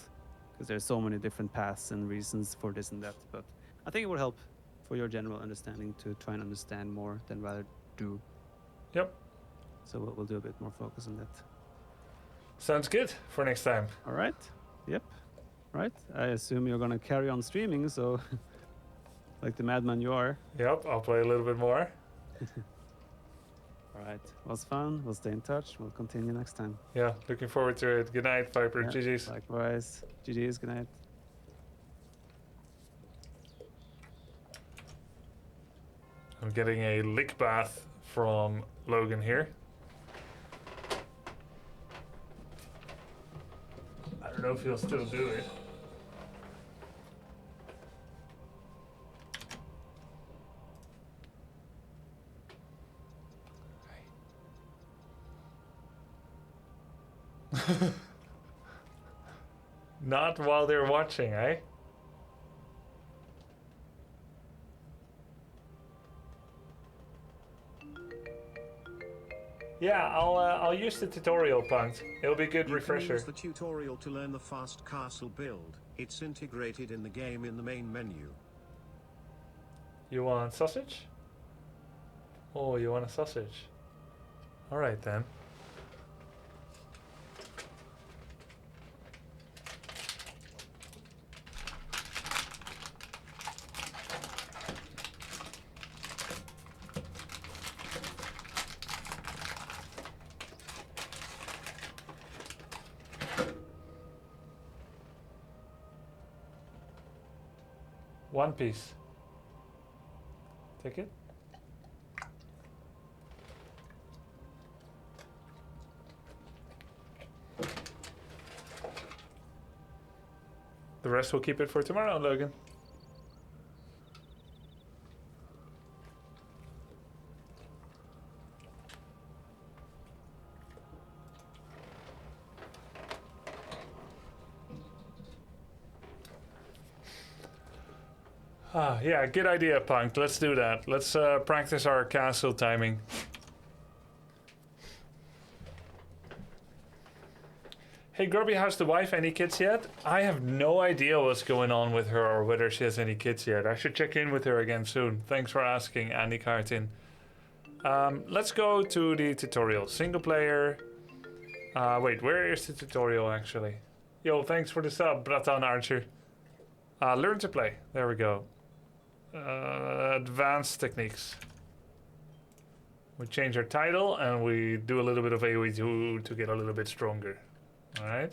because there's so many different paths and reasons for this and that. But I think it will help for your general understanding to try and understand more than rather do. Yep. So we'll do a bit more focus on that. Sounds good for next time. All right. Yep. Right. I assume you're gonna carry on streaming, so like the madman you are. Yep, I'll play a little bit more. All right. Was fun. We'll stay in touch. We'll continue next time. Yeah, looking forward to it. Good night, Viper. Yeah, GG's. Likewise. GG's. Good night. I'm getting a lick bath from Logan here. know if he'll still do it. Not while they're watching, eh? Yeah, I'll use the tutorial, Punked. It'll be a good You refresher. can use the tutorial to learn the fast castle build. It's integrated in the game in the main menu. You want sausage? Oh, you want a sausage? Alright then. One piece. Take it. The rest we'll keep it for tomorrow, Logan. Ah, yeah, good idea, Punk. Let's do that. Let's practice our castle timing. Hey, Grubby, how's the wife? Any kids yet? I have no idea what's going on with her or whether she has any kids yet. I should check in with her again soon. Thanks for asking, Andy Cartin. Let's go to the tutorial. Single player. Wait, where is the tutorial actually? Yo, thanks for the sub, Bratan Archer. Learn to play. There we go. Advanced techniques. We change our title and we do a little bit of AoE2 to get a little bit stronger. Alright.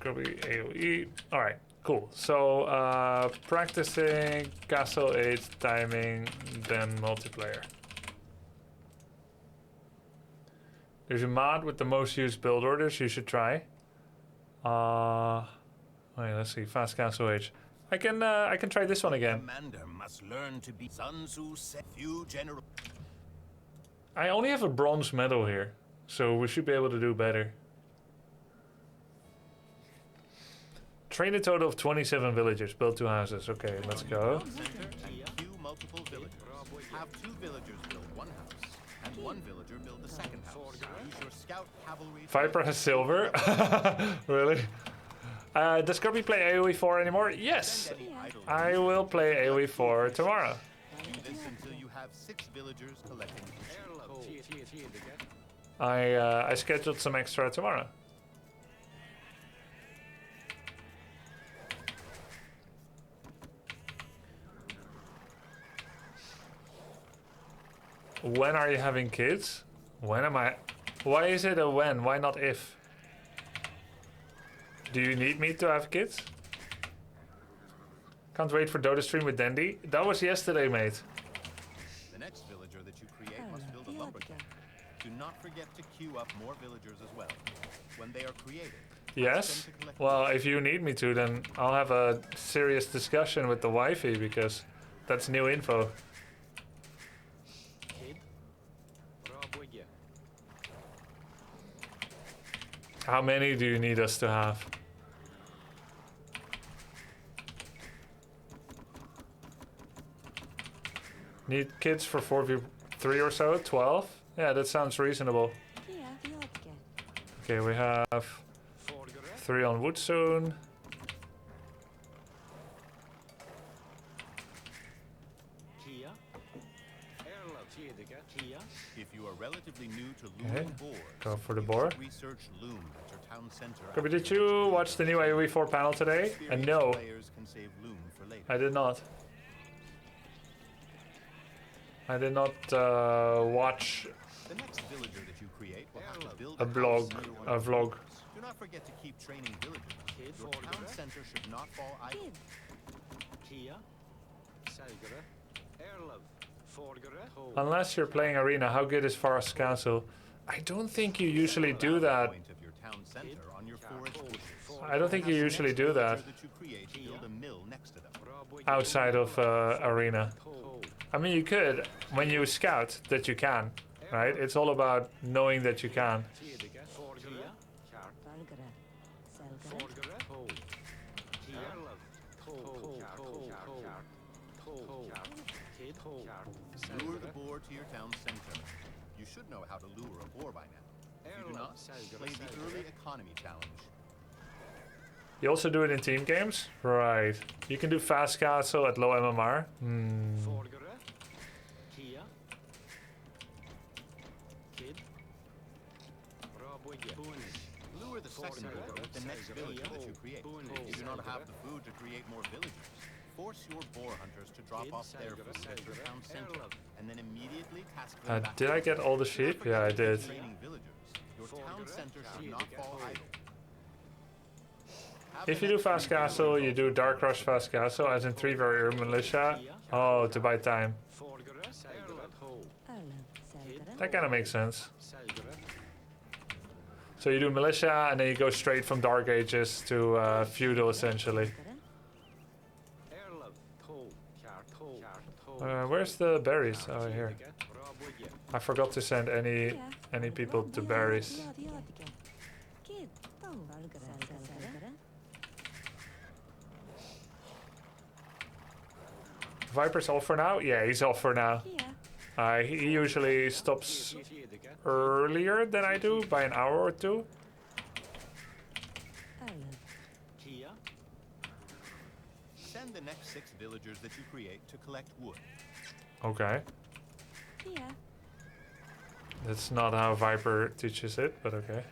Grubby AoE. Alright, cool. So practicing castle age timing, then multiplayer. There's a mod with the most used build orders you should try. Wait, let's see. Fast castle age. I can try this one again. Commander must learn to be Sun Tzu said few general. I only have a bronze medal here, so we should be able to do better. Train a total of 27 villagers. Build 2 houses. Okay, let's go. And queue multiple villagers. Have 2 villagers build 1 house, and 1 villager build the second house. Use your scout cavalry. Viper has silver. Really? Does Grubby play AoE4 anymore? Yes! I will play AoE4 tomorrow. Do this until you have 6 villagers collecting. I scheduled some extra tomorrow. When are you having kids? When am I? Why is it a when? Why not if? Do you need me to have kids? Can't wait for Dota stream with Dandy. That was yesterday, mate. The next villager that you create must build a lumberjack. Do not forget to queue up more villagers as well. When they are created. Yes? Well, if you need me to, then I'll have a serious discussion with the wifey because that's new info. How many do you need us to have? Need kids for 4v3 or so? 12? Yeah, that sounds reasonable. Okay, we have 3 on wood soon. If you are relatively new to loom boards, Go for the boar. research loom at your town center. Kobe, did you watch the new AoE4 panel today? And no, Players can save loom for later. I did not. I did not watch The next villager that you create will have to build a vlog. Do not forget to keep training villagers. Your town center should not fall idle. Unless you're playing Arena, how good is Forest Castle? I don't think you usually do that. Point of your town center on your forest bushes. I don't think you usually do that That you create to build a mill next to them. outside of Arena. I mean, you could when you scout that you can, right? It's all about knowing that you can. Lure the boar to your town center. You should know how to lure a boar by now. If you do not, play the early economy challenge. You also do it in team games? Right. You can do fast castle at low MMR. Lure the second boar with the next villager that you create. If you do not have the food to create more villagers, force your boar hunters to drop off their food at your town center, and then immediately task them back. Did I get all the sheep? Yeah, I did. Training villagers. Your town center should not fall idle. If you do fast castle, you do dark rush fast castle, as in 3 warrior militia. Oh, to buy time. That kind of makes sense. So you do militia, and then you go straight from Dark Ages to feudal, essentially. Where's the berries? Oh, here. I forgot to send any people to berries. Viper's off for now? Yeah, he's off for now. He usually stops earlier than I do, by an hour or two. Send the next 6 villagers that you create to collect wood. Okay. That's not how Viper teaches it, but okay.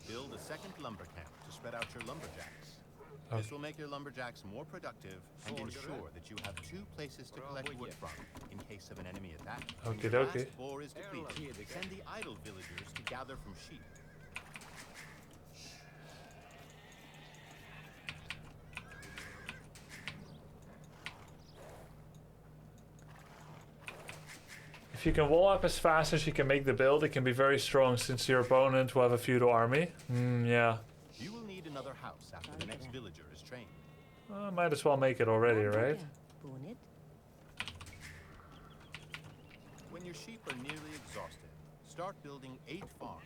Build a second lumber camp to spread out your lumberjacks. Okay. This will make your lumberjacks more productive and ensure that you have 2 places to collect wood from in case of an enemy attack. When Okie your dokie. last boar is depleted, send the idle villagers to gather from sheep. If you can wall up as fast as you can make the build, it can be very strong since your opponent will have a feudal army. Yeah. You will need another house after the next villager is trained. Might as well make it already, right? When your sheep are nearly exhausted, start building 8 farms.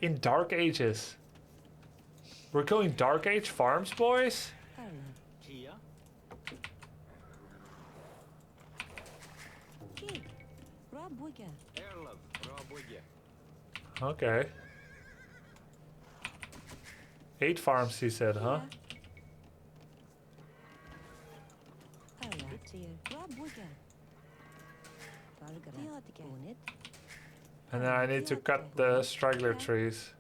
In Dark Ages. We're going Dark Age farms, boys? Okay. 8 farms, he said, huh? And then I need to cut the straggler trees.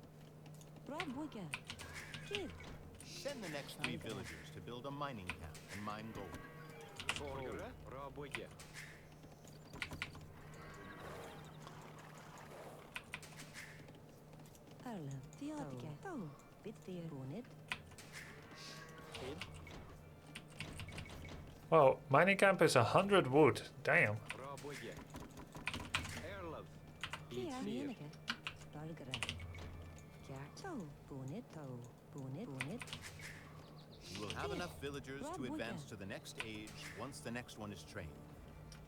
Send the next 3 villagers to build a mining camp and mine gold. Well, mining camp is 100 wood. Damn. You will have enough villagers to advance to the next age once the next one is trained.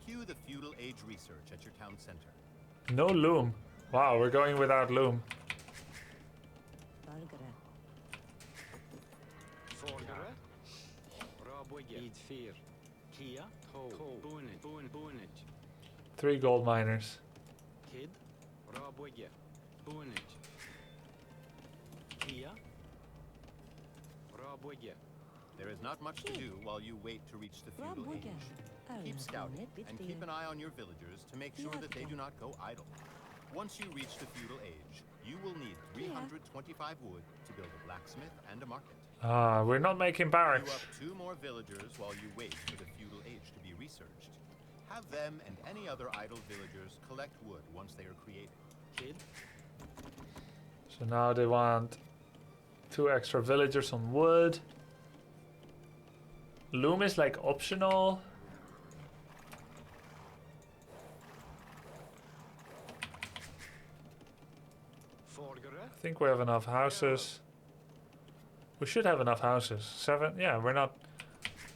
Cue the feudal age research at your town center. No loom. Wow, we're going without loom. Three gold miners. There is not much to do while you wait to reach the feudal age. Keep scouting and keep an eye on your villagers to make sure that they do not go idle. Once you reach the feudal age, you will need 325 wood to build a blacksmith and a market. We're not making Queue barracks. up 2 more villagers while you wait for the feudal age to be researched. Have them and any other idle villagers collect wood once they are created. So now they want 2 extra villagers on wood. Loom is like optional. I think we have enough houses. We should have enough houses. 7? Yeah, we're not.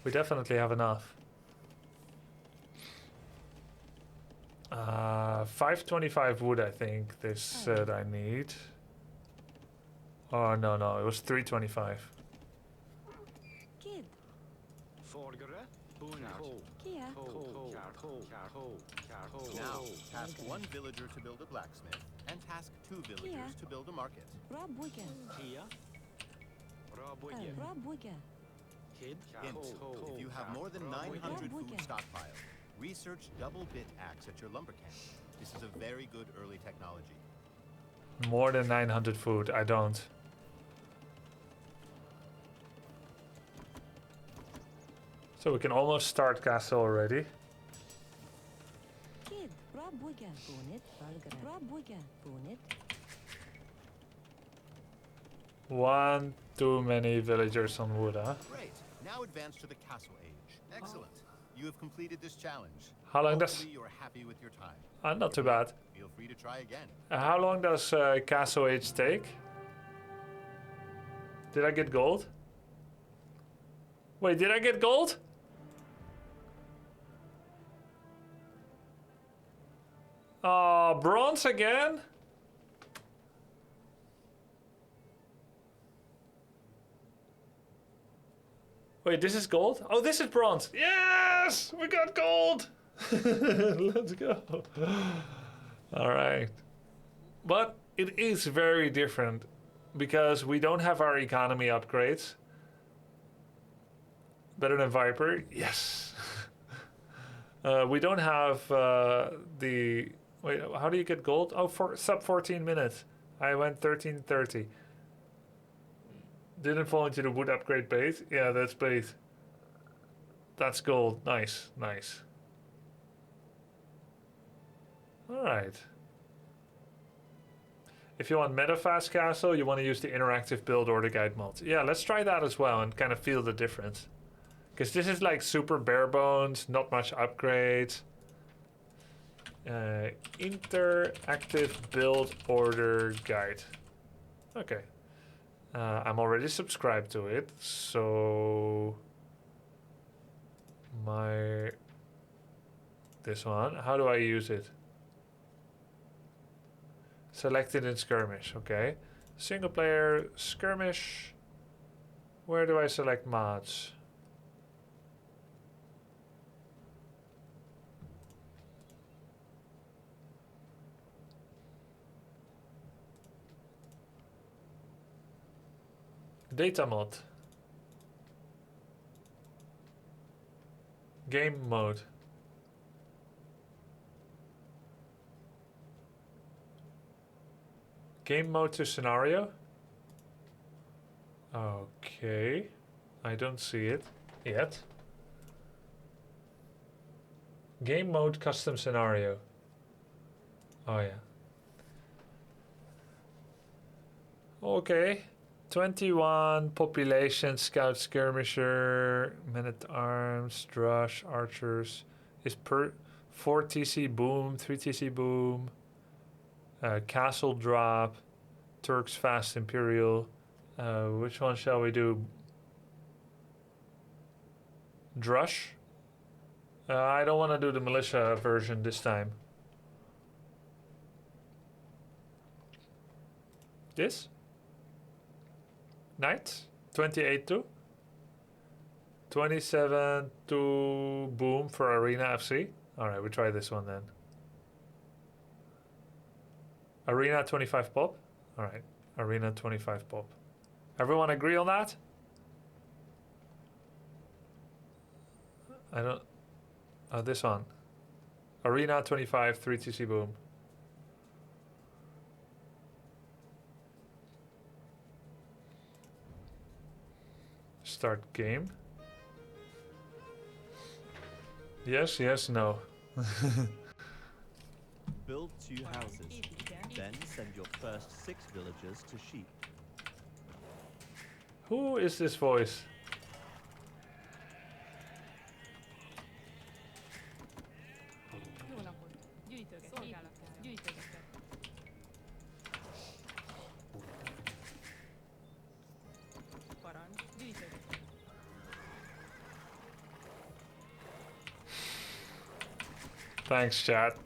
We definitely have enough. 525 wood, I think they said I need. Oh, no, it was 325. Kid. Now, task 1 villager to build a blacksmith, and task 2 villagers to build a market. Hint, if you have more than 900 food stockpile, research double bit axe at your lumber camp. This is a very good early technology. More than 900 food, I don't. So we can almost start castle already. One too many villagers on wood, huh? Great. Now advance to the castle age. Excellent. You have completed this challenge. How long does... Hopefully you are happy with your time. not too bad. Feel free to try again. How long does castle age take? Did I get gold? Wait, did I get gold? Bronze again? Wait, this is gold? Oh, this is bronze. Yes! We got gold! Let's go. All right. But it is very different because we don't have our economy upgrades. Better than Viper? Yes. We don't have the... Wait, how do you get gold? Oh, for sub 14 minutes. I went 13:30. Didn't fall into the wood upgrade bait. Yeah, that's bait. That's gold. Nice, nice. Alright. If you want meta fast castle, you want to use the interactive build or the guide mod. Yeah, let's try that as well and kind of feel the difference. Because this is like super bare bones, not much upgrades. Interactive build order guide. Okay. I'm already subscribed to it, so this one. How do I use it? Select it in skirmish. Okay. Single player skirmish. Where do I select mods? Data mod. Game mode. Game mode to scenario. Okay. I don't see it yet. Game mode custom scenario. Oh yeah. Okay. 21 population, scout, skirmisher, men at arms, drush, archers. Is per 4 TC boom, 3 TC boom, castle drop, Turks fast imperial. Which one shall we do? Drush? I don't want to do the militia version this time. This? Knights? 28 to? 27 to boom for Arena FC. Alright, we try this one then. Arena 25 pop? Alright, Arena 25 pop. Everyone agree on that? I don't... Oh, this one. Arena 25, 3 TC boom. Start game. Yes, yes, no. Build 2 houses. Then send your first 6 villagers to sheep. Who is this voice? Thanks, chat.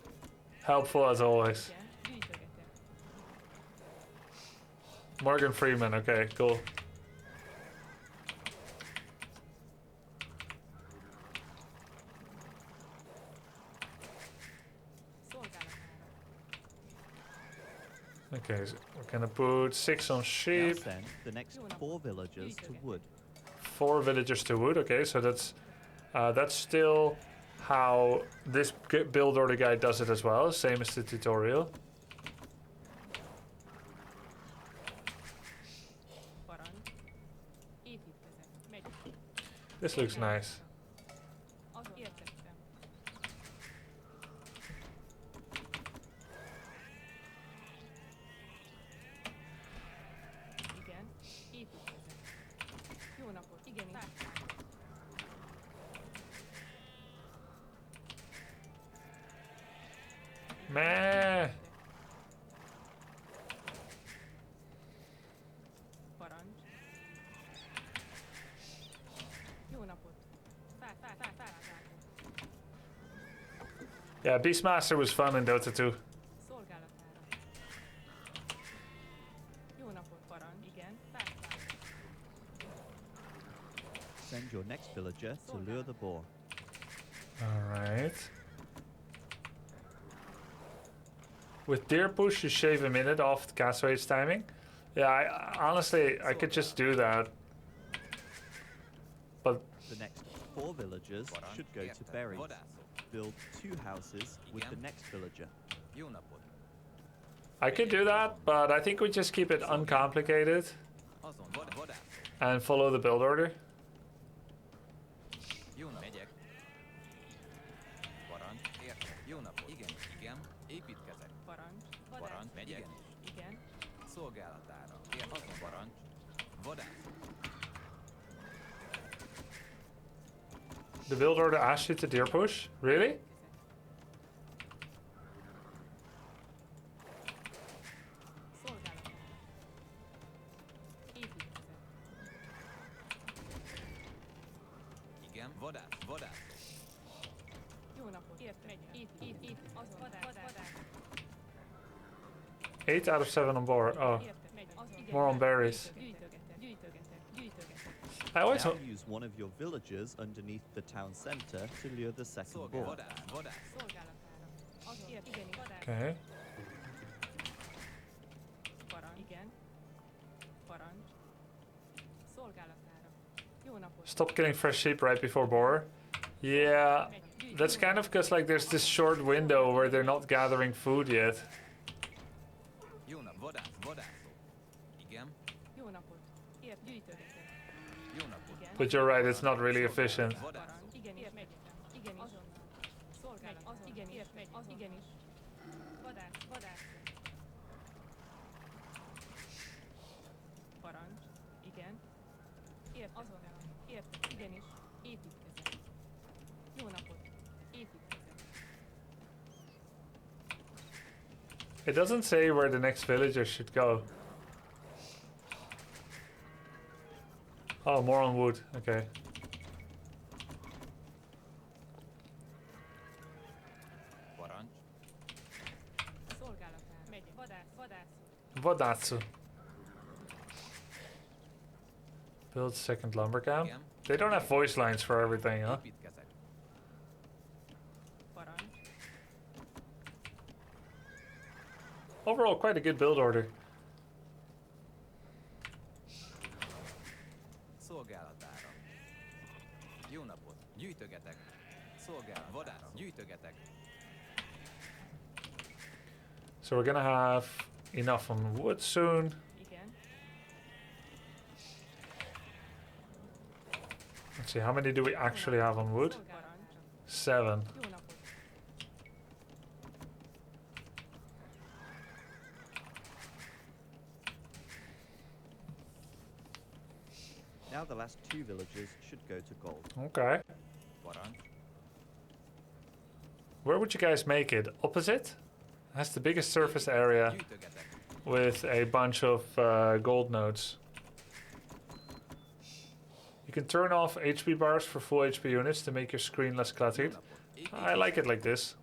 Helpful as always. Morgan Freeman, okay, cool. Okay, so we're gonna put 6 on Now sheep, send the next 4 villagers to wood. 4 villagers to wood. Okay, so that's still how this build order guide does it as well, same as the tutorial. This looks nice. Meh. Yeah, Beastmaster was fun in Dota 2. Send your next villager to lure the boar. Alright. With deer push, you shave a minute off the cast rage timing. Yeah, honestly, I could just do that. But The next 4 villagers should go to berries. Build 2 houses with the next villager. I could do that, but I think we just keep it uncomplicated and follow the build order. The build order asked you to deer push? Really? Eight out of 7 on board. Oh, more on berries. I always Now use one of your villagers underneath the town center to lure the second boar. Okay. Stop killing fresh sheep right before boar. Yeah, that's kind of because like there's this short window where they're not gathering food yet. But you're right, it's not really efficient. It doesn't say where the next villager should go. Oh, more on wood. Okay. Vadatsu. Build second lumber camp. They don't have voice lines for everything, huh? Overall, quite a good build order. So we're gonna have enough on wood soon. Let's see, how many do we actually have on wood? 7. Now the last 2 villagers should go to gold. Okay. Where would you guys make it? Opposite? Has the biggest surface area with a bunch of gold nodes. You can turn off HP bars for full HP units to make your screen less cluttered. I like it like this.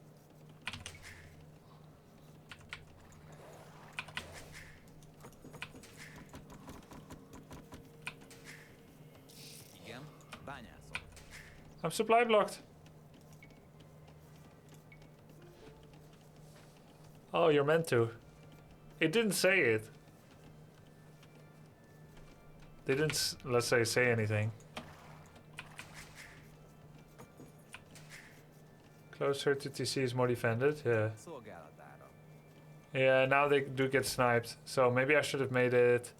I'm supply blocked. Oh, you're meant to. It didn't say it. They didn't, let's say anything. Closer to TC is more defended, yeah. Yeah, now they do get sniped. So maybe I should have made it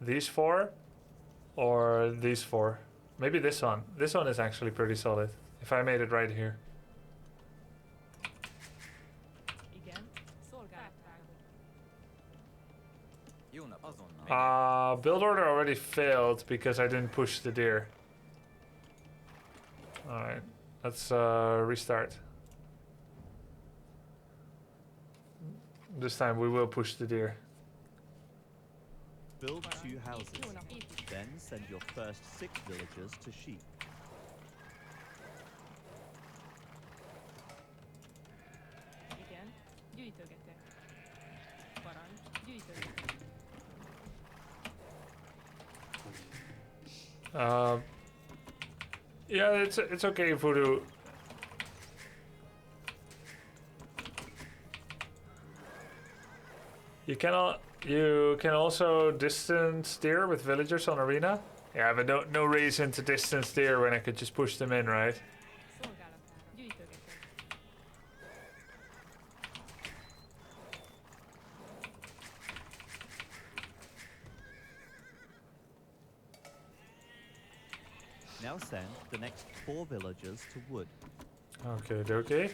these 4 or these 4. Maybe this one. This one is actually pretty solid. If I made it right here. Build order already failed because I didn't push the deer. Alright, let's restart. This time we will push the deer. Build 2 houses. Then send your first 6 villagers to sheep. Yeah, it's okay, Voodoo. You can also distance steer with villagers on arena. Yeah, but no reason to distance steer when I could just push them in, right? Now send the next 4 villagers to wood. Okay.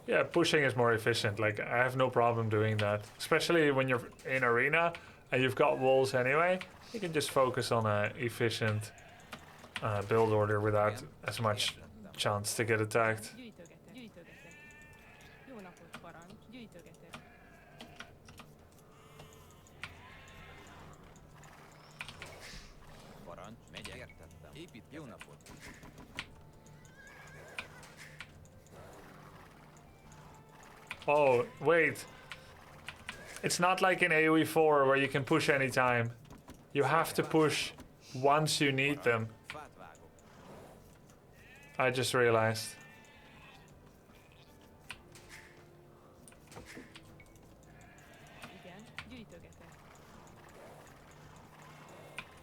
Yeah, pushing is more efficient. Like, I have no problem doing that. Especially when you're in arena and you've got walls anyway. You can just focus on a efficient build order without as much chance to get attacked. Oh, wait. It's not like in AoE4 where you can push anytime. You have to push once you need them. I just realized.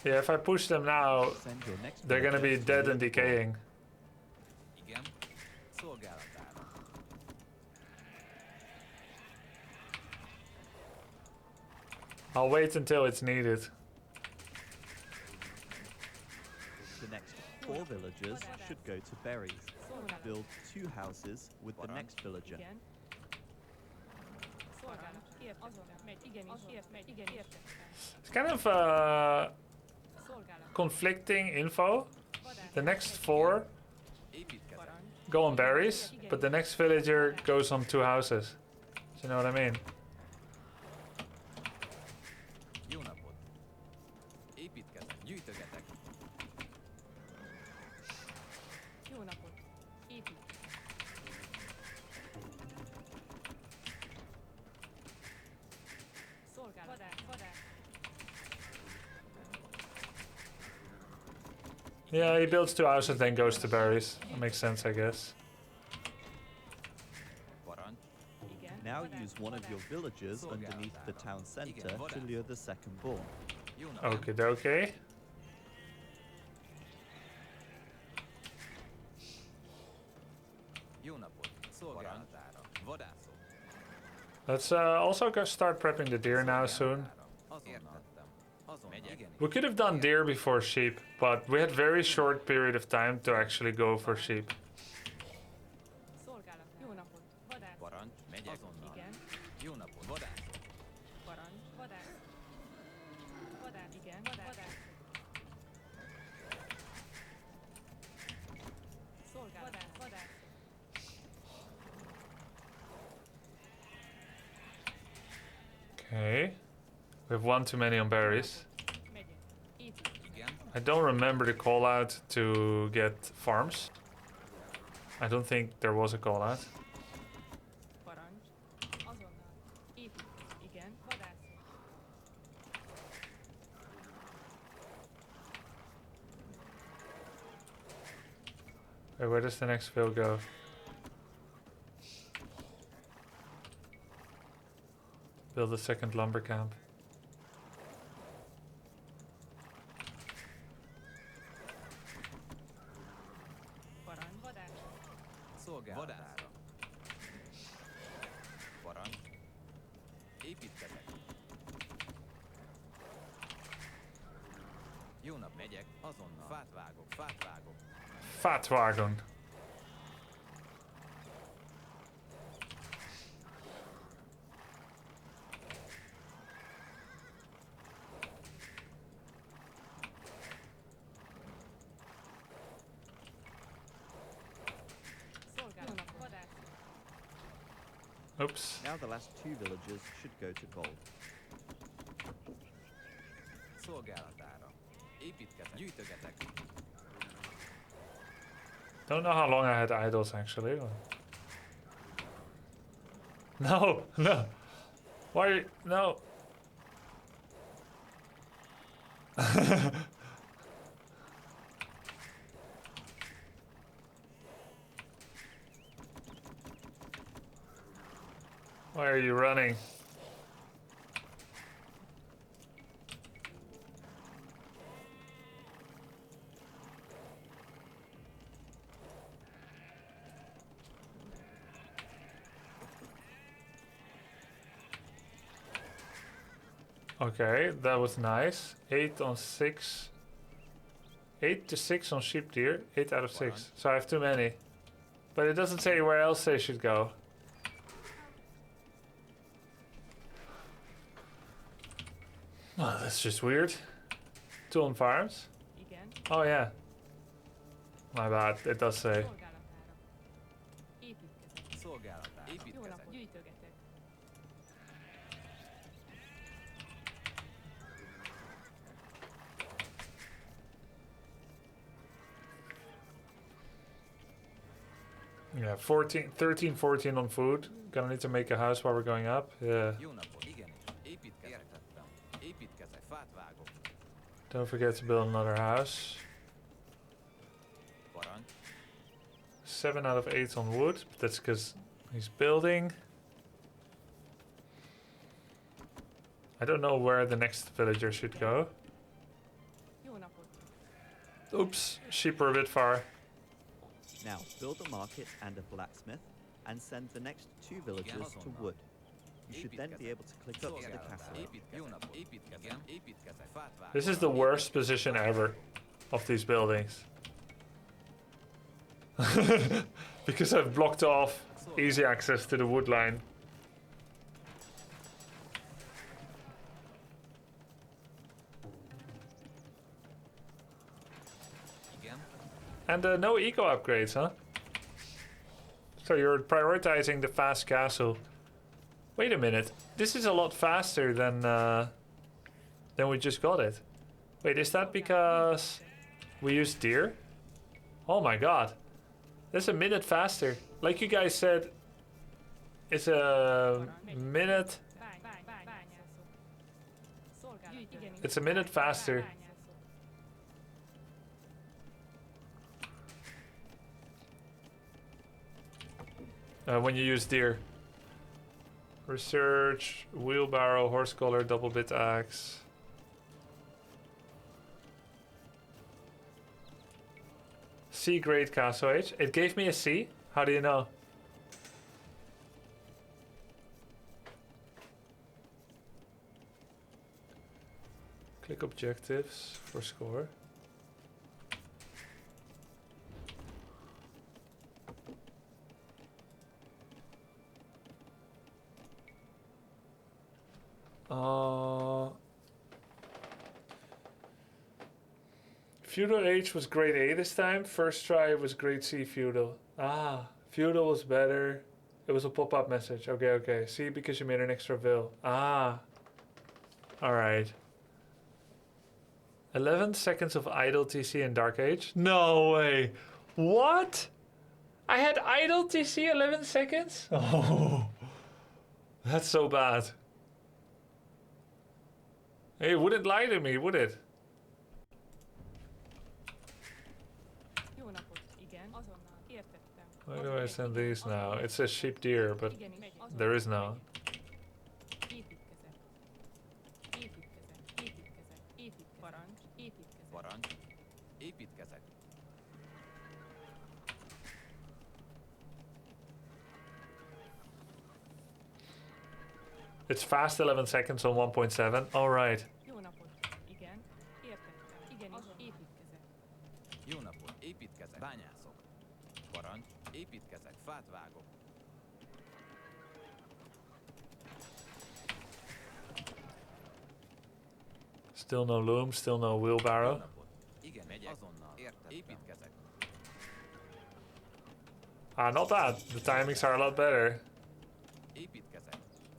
Yeah, if I push them now, they're gonna be dead and decaying. I'll wait until it's needed. The next 4 villagers should go to berries. Build 2 houses with the next villager. It's kind of conflicting info. The next 4 go on berries, but the next villager goes on 2 houses. Do you know what I mean? Yeah, he builds 2 houses, then goes to berries. That makes sense, I guess. Now use one of your villagers underneath the town center to lure the second born. Okie dokie. Let's also go start prepping the deer now soon. We could have done deer before sheep, but we had very short period of time to actually go for sheep. We have one too many on berries. Megyek. Építek. Igen. I don't remember the call out to get farms. I don't think there was a call out. Parancs. Azonnal. Építek. Igen. Vadászok. Wait, where does the next fill go? Build a second lumber camp. Parancs. Vadászok. Szolgálatára. Parancs. Építkezek. Jó nap, megyek. Azonnal. Fát vágok, fát vágok. Vaatwagen. Szolgálat. Vadászok. Oops. Now the last 2 villagers should go to gold. Szolgálatára. Építkezek. Gyűjtögetek. Don't know how long I had idols actually. No, no. Why? No. Why are you running? Okay, that was nice. 8 on 6. 8 to 6 on sheep deer. 8 out of 6. So I have too many. But it doesn't say where else they should go. Oh, that's just weird. 2 on farms? Igen. Oh yeah. My bad, it does say. Szolgálatára. Építkezek. Szolgálatára. Jó Építkezek. napot. Gyűjtögetek. Yeah, 14, 13, 14 on food. Gonna need to make a house while we're going up. Yeah. Jó napot. Igen. Építkezek. Értettem. Építkezek. Fát vágok. Don't forget to build another house. Parancs. 7 out of 8 on wood. But that's because he's building. I don't know where the next villager should go. Jó napot. Oops, sheep are a bit far. Now build a market and a blacksmith, and send the next 2 villagers to wood. You should then be able to click up to the castle. Jó napot. Építkezek. Építkezek. Fát vágok. This is the worst position ever of these buildings. Because I've blocked off easy access to the wood line. Igen. And no eco upgrades, huh? So you're prioritizing the fast castle. Wait a minute. This is a lot faster than we just got it. Wait, is that because we used deer? Oh my god. That's a minute faster. Like you guys said, it's a minute. Bányászok. Szolgálat. Igen. It's a minute faster. Bányászok. When you use deer. Research, wheelbarrow, horse collar, double bit axe. C grade castle age. It gave me a C. How do you know? Click objectives for score. Feudal Age was grade A this time. First try was grade C feudal. Ah, feudal was better. It was a pop-up message. Okay, okay. See, because you made an extra bill. Ah. All right. 11 seconds of idle TC in Dark Age? No way. What? I had idle TC 11 seconds? Oh, that's so bad. It wouldn't lie to me, would it? Jó napot. Igen, azonnal. Értettem. Why do I send these now? It says sheep deer, but Igenis, azonnal. there is no. Építkezek. Építkezek. Építkezek. Építkezek. Parancs. Építkezek. Parancs. Építkezek. It's fast 11 seconds on 1.7. All right. Jó napot. Igen. Értettem. Igenis, építkezek. Jó napot. Építkezek. Bányászok. Parancs. Építkezek. Fát vágok. Still no loom, still no wheelbarrow. Jó napot. Igen, megyek. Azonnal. Értettem. Építkezek. Ah, not bad. The timings are a lot better. Építkezek.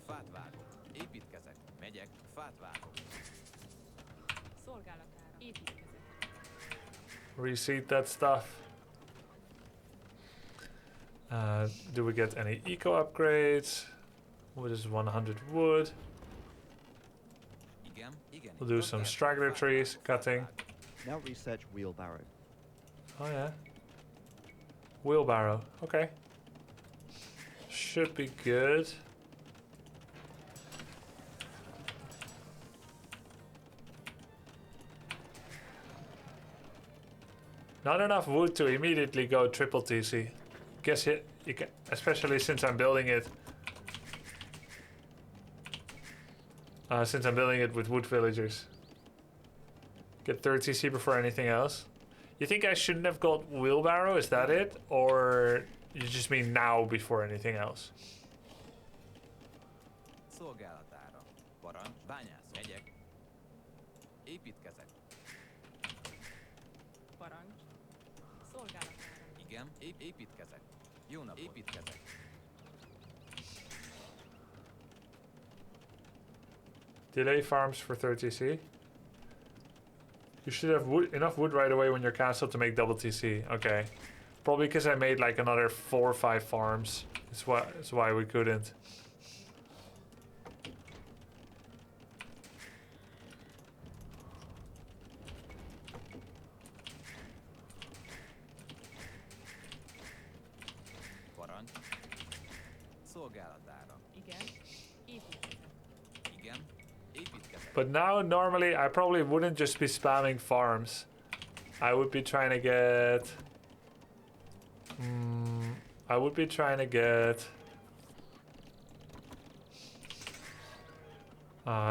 Fát vágok. Építkezek. Megyek. Fát vágok. Szolgálatára. Építkezek. Reseed that stuff. Do we get any eco upgrades? What is 100 wood? Igen. Igen. We'll do some straggler trees cutting. Now research wheelbarrow. Oh yeah. Wheelbarrow. Okay. Should be good. Not enough wood to immediately go triple TC. Guess you can, especially since I'm building it. Since I'm building it with wood villagers. Get 3rd TC before anything else. You think I shouldn't have got wheelbarrow? Is that it? Or you just mean now before anything else? Szolgálatára. Parancs. Bányász. Megyek. Építkezek. Parancs. Szolgálatára. Igen. Építkezek. Jó napot. Építkezek. Delay farms for 3rd TC. You should have enough wood right away when you're castle to make double TC. Okay. Probably because I made like another 4 or 5 farms. That's why we couldn't. Parancs. Szolgálatára. Igen. Építkezek. Igen. Építkezek. But now, normally, I probably wouldn't just be spamming farms. I would be trying to get... I would be trying to get...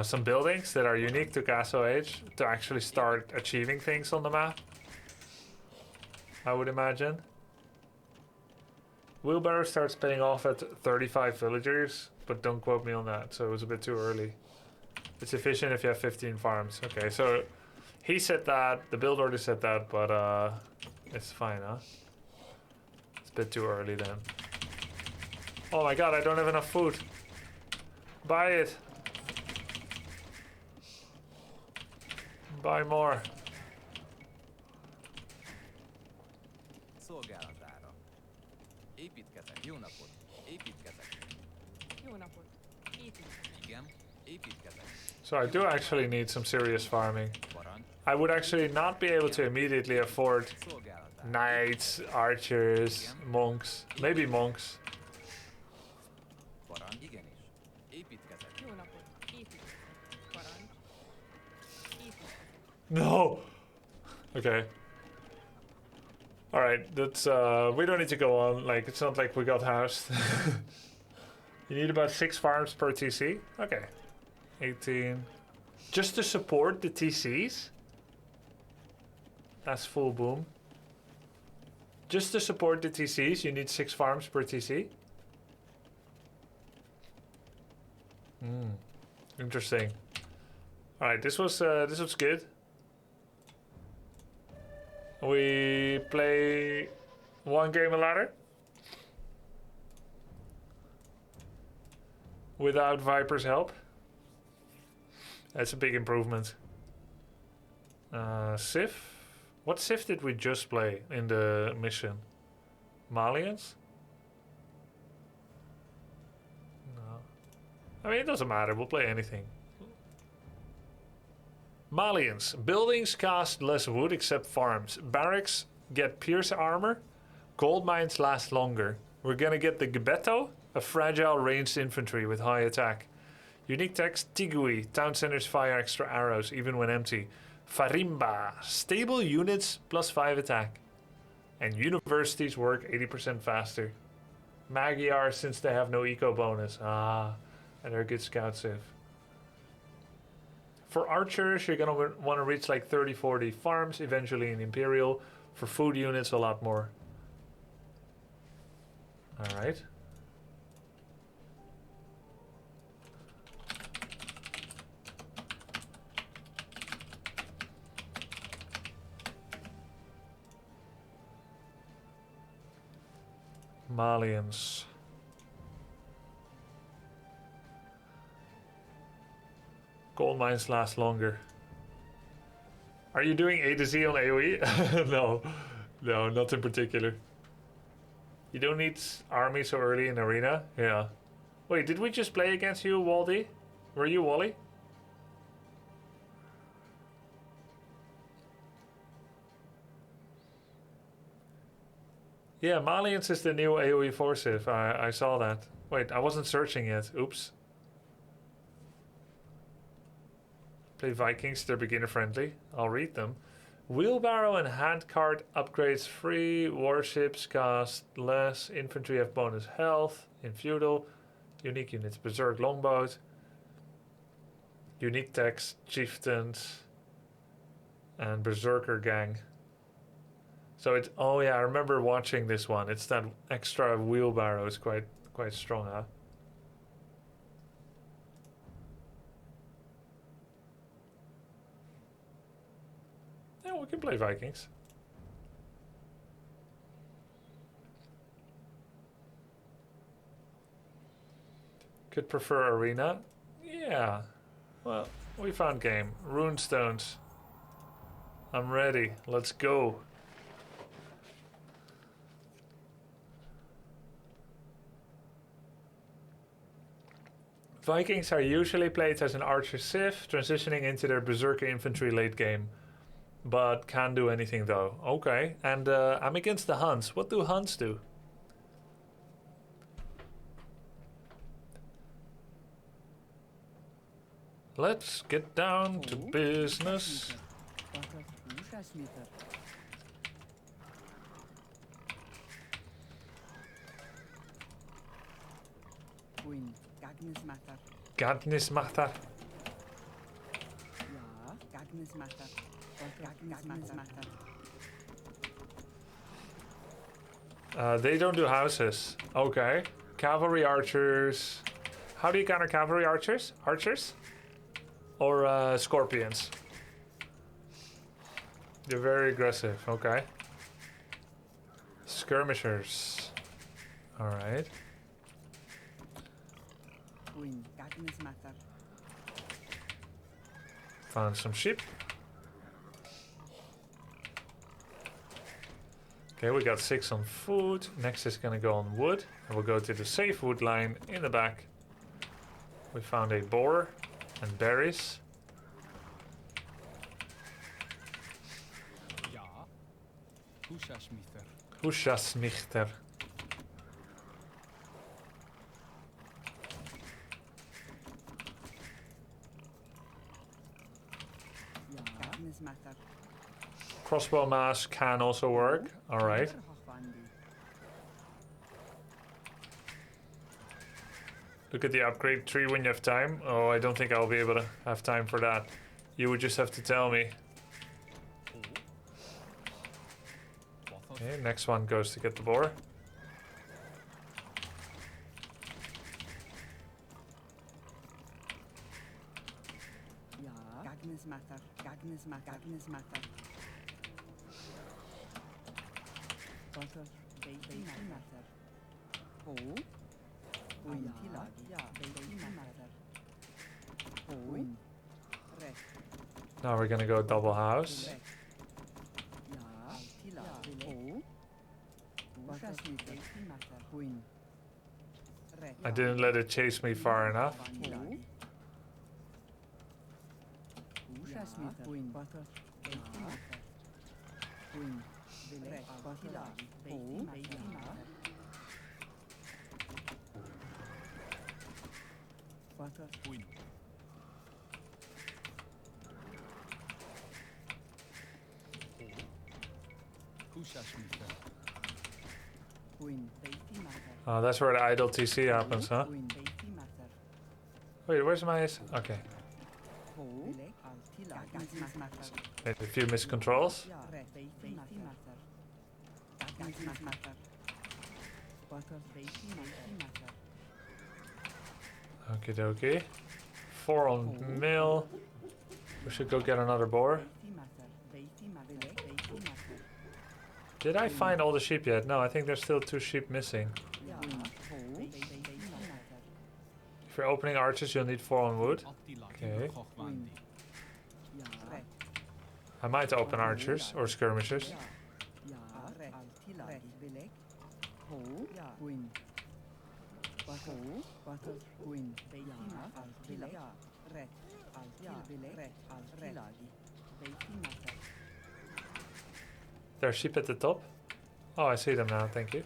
some buildings that are unique to Castle Age to actually start achieving things on the map. I would imagine. Wheelbarrow starts paying off at 35 villagers, but don't quote me on that, so it was a bit too early. It's efficient if you have 15 farms. Okay, so he said that, the build order said that, but it's fine, huh? It's a bit too early then. Oh my god, I don't have enough food. Buy it. Buy more. Szolgálatára. Építkezek. Jó napot. Építkezek. Jó napot. Építkezek. Igen. Építkezek. So I do actually need some serious farming. Parancs. I would actually not be able to immediately afford Szolgálatára. knights, archers, monks, maybe monks. Parancs. Igenis. Építkezek. Jó napot. Építkezek. Parancs. Építkezek. No. Okay. All right, that's we don't need to go on. Like it's not like we got housed. You need about 6 farms per TC. Okay. 18. Just to support the TCs? That's full boom. Just to support the TCs, you need 6 farms per TC? Interesting. Alright, this was good. We play 1 game a ladder. Without Viper's help. That's a big improvement. Civ? What Civ did we just play in the mission? Malians? No. I mean, it doesn't matter. We'll play anything. Malians. Buildings cost less wood except farms. Barracks get pierce armor. Gold mines last longer. We're gonna get the Gabetto, a fragile ranged infantry with high attack. Unique text, Tigui. Town centers fire extra arrows even when empty. Farimba. Stable units plus 5 attack. And universities work 80% faster. Magyar since they have no eco bonus. Ah, and they're a good scout civ. For archers, you're gonna want to reach like 30-40 farms, eventually in Imperial. For food units, a lot more. Alright. Malians. Gold mines last longer. Are you doing A to Z on AoE? No, not in particular. You don't need army so early in arena? Yeah. Wait, did we just play against you, Waldy? Were you Wally? Yeah, Malians is the new AoE 4 civ. I saw that. Wait, I wasn't searching yet. Oops. Play Vikings, they're beginner friendly. I'll read them. Wheelbarrow and handcart upgrades free. Warships cost less. Infantry have bonus health. In feudal. Unique units. Berserk longboat. Unique text. Chieftains. And Berserker gang. So it's, oh yeah, I remember watching this one. It's that extra wheelbarrow. It's quite strong, huh? Yeah, we can play Vikings. Could prefer arena. Yeah. Well, we found game. Runestones. I'm ready. Let's go. Vikings are usually played as an archer civ, transitioning into their berserker infantry late game. But can't do anything though. Okay, and I'm against the Huns. What do Huns do? Let's get down to business. Gagnismatar. They don't do houses. Okay. Cavalry archers. How do you counter cavalry archers? Archers? Or scorpions? They're very aggressive. Okay. Skirmishers. Alright. Found some sheep. Okay, we got 6 on food. Next is gonna go on wood. And we'll go to the safe wood line in the back. We found a boar and berries. Hushasmichter. Crossbow mass can also work. Alright. Look at the upgrade tree when you have time. Oh, I don't think I'll be able to have time for that. You would just have to tell me. Okay, next one goes to get the boar. Now we're gonna go double house. I didn't let it chase me far enough. Oh, that's where the idle TC happens, huh? Wait, where's my... Okay. Made a few miscontrols. Okie dokie. 4 on mill. We should go get another boar. Did I find all the sheep yet? No, I think there's still 2 sheep missing. If you're opening archers, you'll need 4 on wood. Okay. I might open archers or skirmishers. There are sheep at the top. Oh, I see them now, thank you.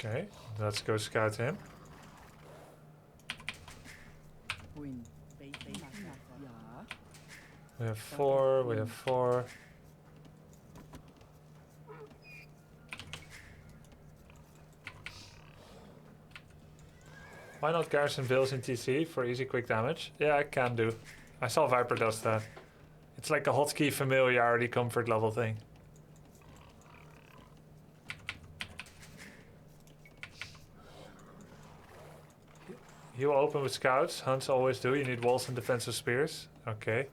Okay, let's go scout him. We have 4, we have 4. Why not garrison bills in TC for easy quick damage? Yeah, I can do. I saw Viper does that. It's like a hotkey familiarity comfort level thing. He will open with scouts. Hunts always do. You need walls and defensive spears. Okay.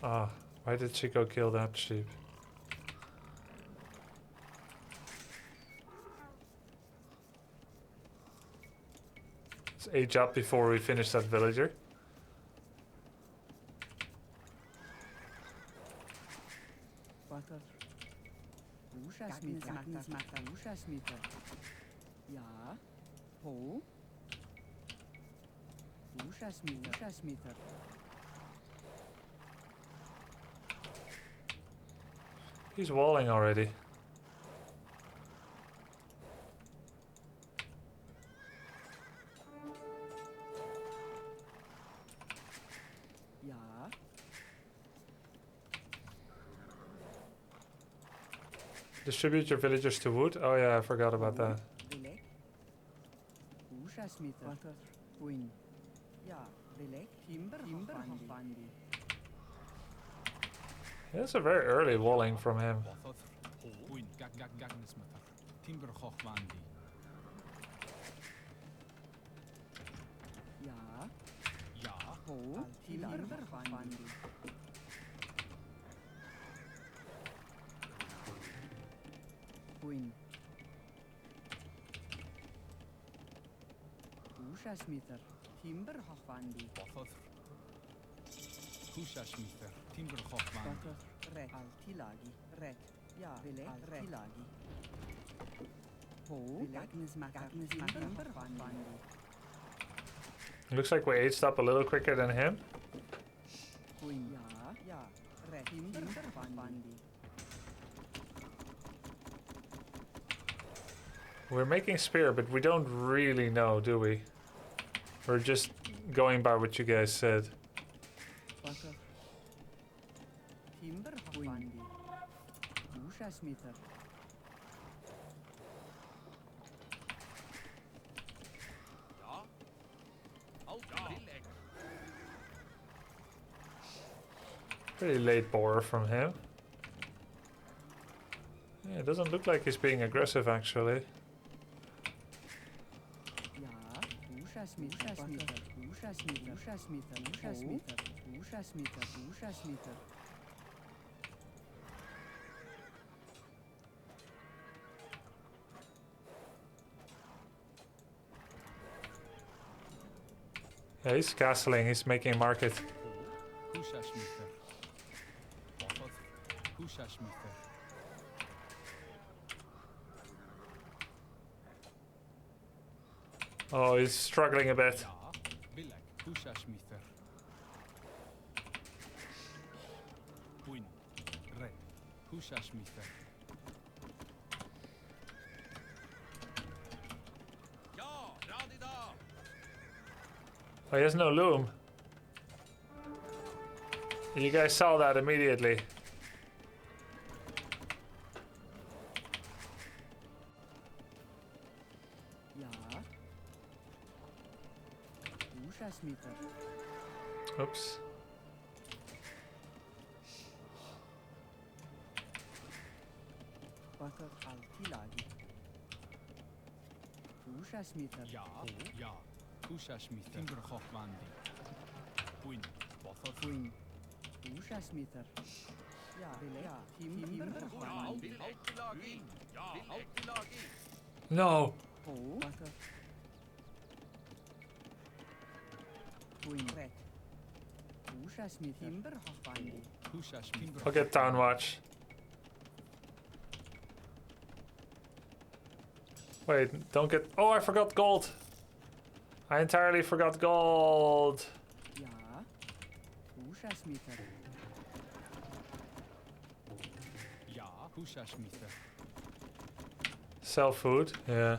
Ah, why did she go kill that sheep? Let's age up before we finish that villager. He's walling already. Distribute your villagers to wood. Oh yeah, I forgot about that. Yeah, that's a very early walling from him. Looks like we aged up a little quicker than him. We're making spear, but we don't really know, do we? We're just going by what you guys said. Pretty late boar from him. It doesn't look like he's being aggressive actually. Yeah, he's castling, he's making a market. Oh, he's struggling a bit. Oh, he has no loom. You guys saw that immediately. Oops. No. I'll get Town Watch. Wait, don't get... Oh, I forgot gold. I entirely forgot gold. Sell food, yeah.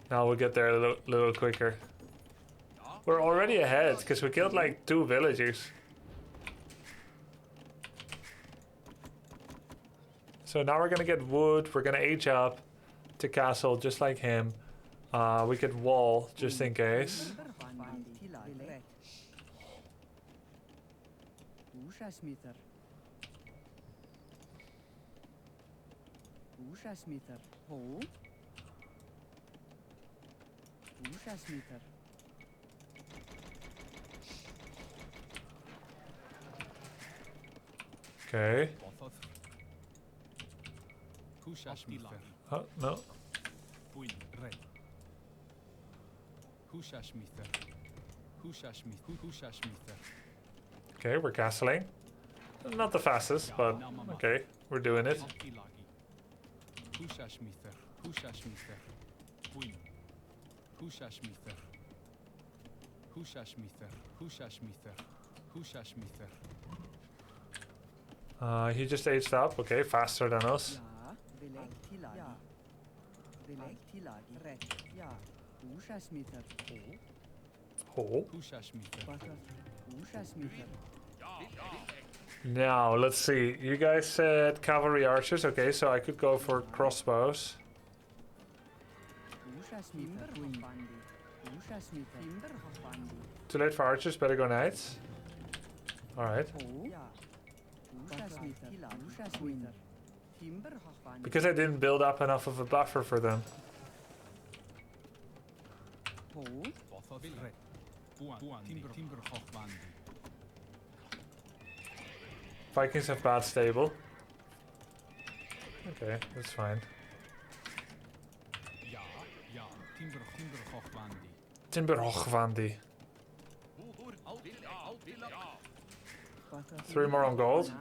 Now we'll get there a little quicker. We're already ahead, because we killed like 2 villagers. So now we're gonna get wood, we're gonna age up to castle just like him. We could wall just in case. Okay. Oh, no. Okay, we're castling. Not the fastest, but okay, we're doing it. He just aged up, okay, faster than us. Oh. Now, let's see. You guys said cavalry archers, okay, so I could go for crossbows. Too late for archers, better go knights. Alright. Because I didn't build up enough of a buffer for them. Vikings have bad stable. Okay, that's fine. Timberhochwandi. 3 more on gold.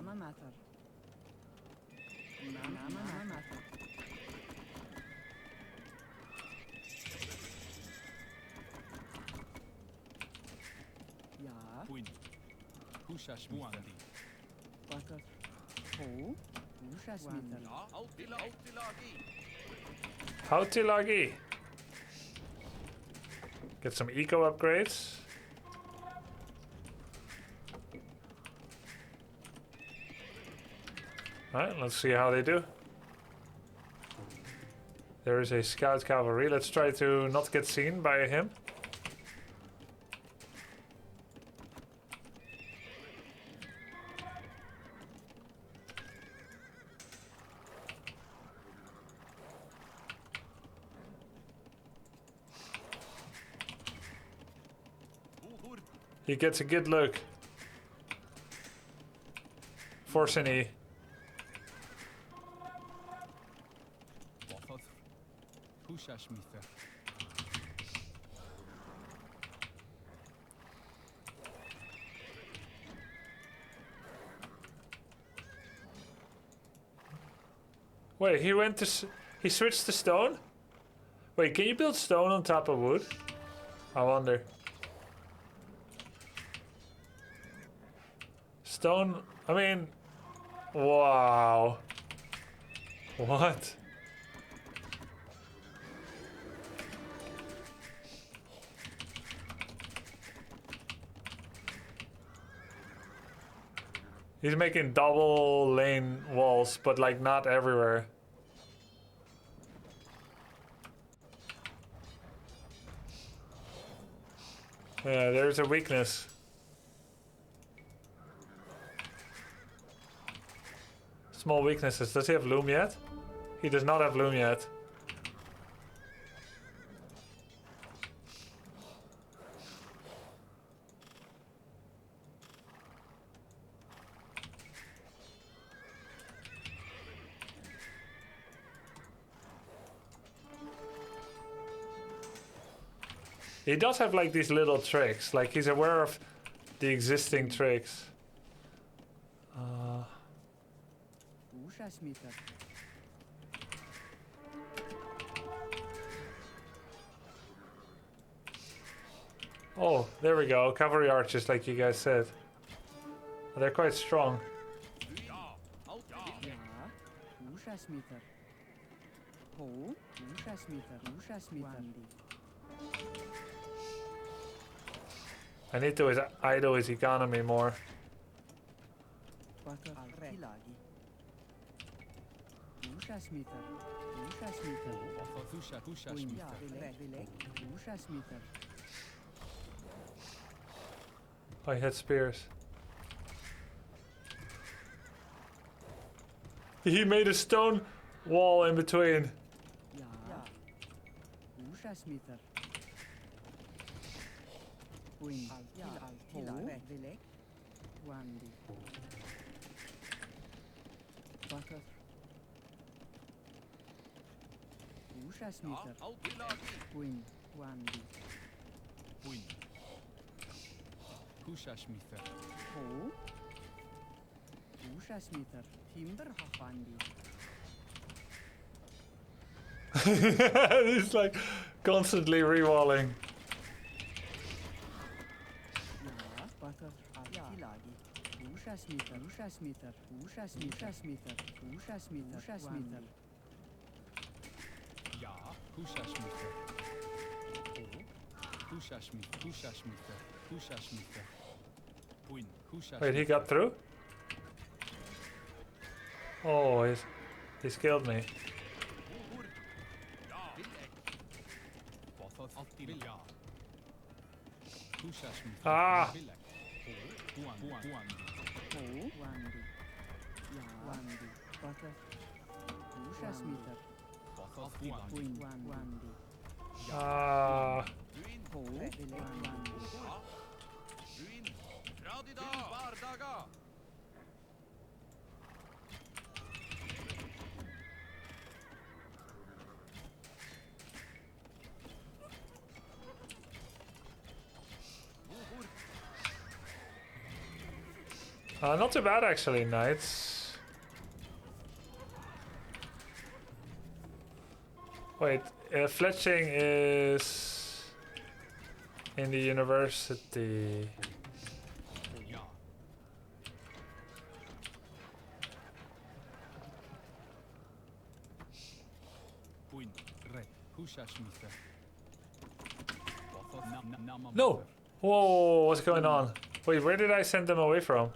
Houtilagi. Get some eco upgrades. Alright, let's see how they do. There is a scout cavalry. Let's try to not get seen by him. He gets a good look. Forcini. Wait, he went to... he switched to stone? Wait, can you build stone on top of wood? I wonder. Stone... I mean... Wow. What? He's making double lane walls, but like not everywhere. Yeah, there's a weakness. Small weaknesses. Does he have loom yet? He does not have loom yet. He does have like these little tricks, like he's aware of the existing tricks. Oh, there we go. Cavalry archers, like you guys said. They're quite strong. I need to idle his economy more. Oh, he had spears. He made a stone wall in between. He's like constantly rewalling. Wait, he got through? Oh, he's killed me. Ah! Ah! Not too bad actually, knights. Wait, fletching is in the university. No! Whoa, what's going on? Wait, where did I send them away from?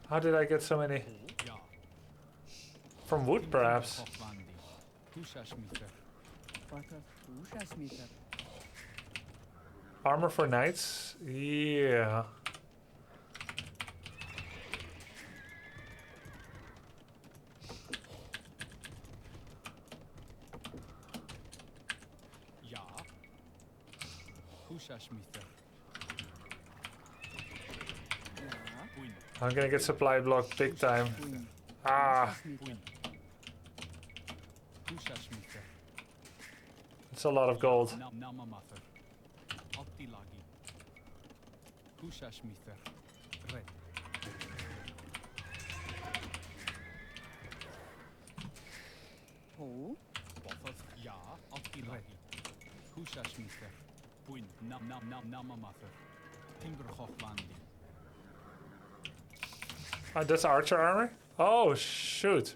How did I get so many? From wood, perhaps? Armor for knights? Yeah. Kushashmither. Win. I'm gonna get supply blocked big time. Ah, Kushashmither. it's a lot of gold. Namamather. Optilagi. Kushashmither. Red. Ho. Bothos. Ja. Optilagi. Kushashmither. Win. Namamather. Timbergochlandi. That's archer armor? Oh, shoot.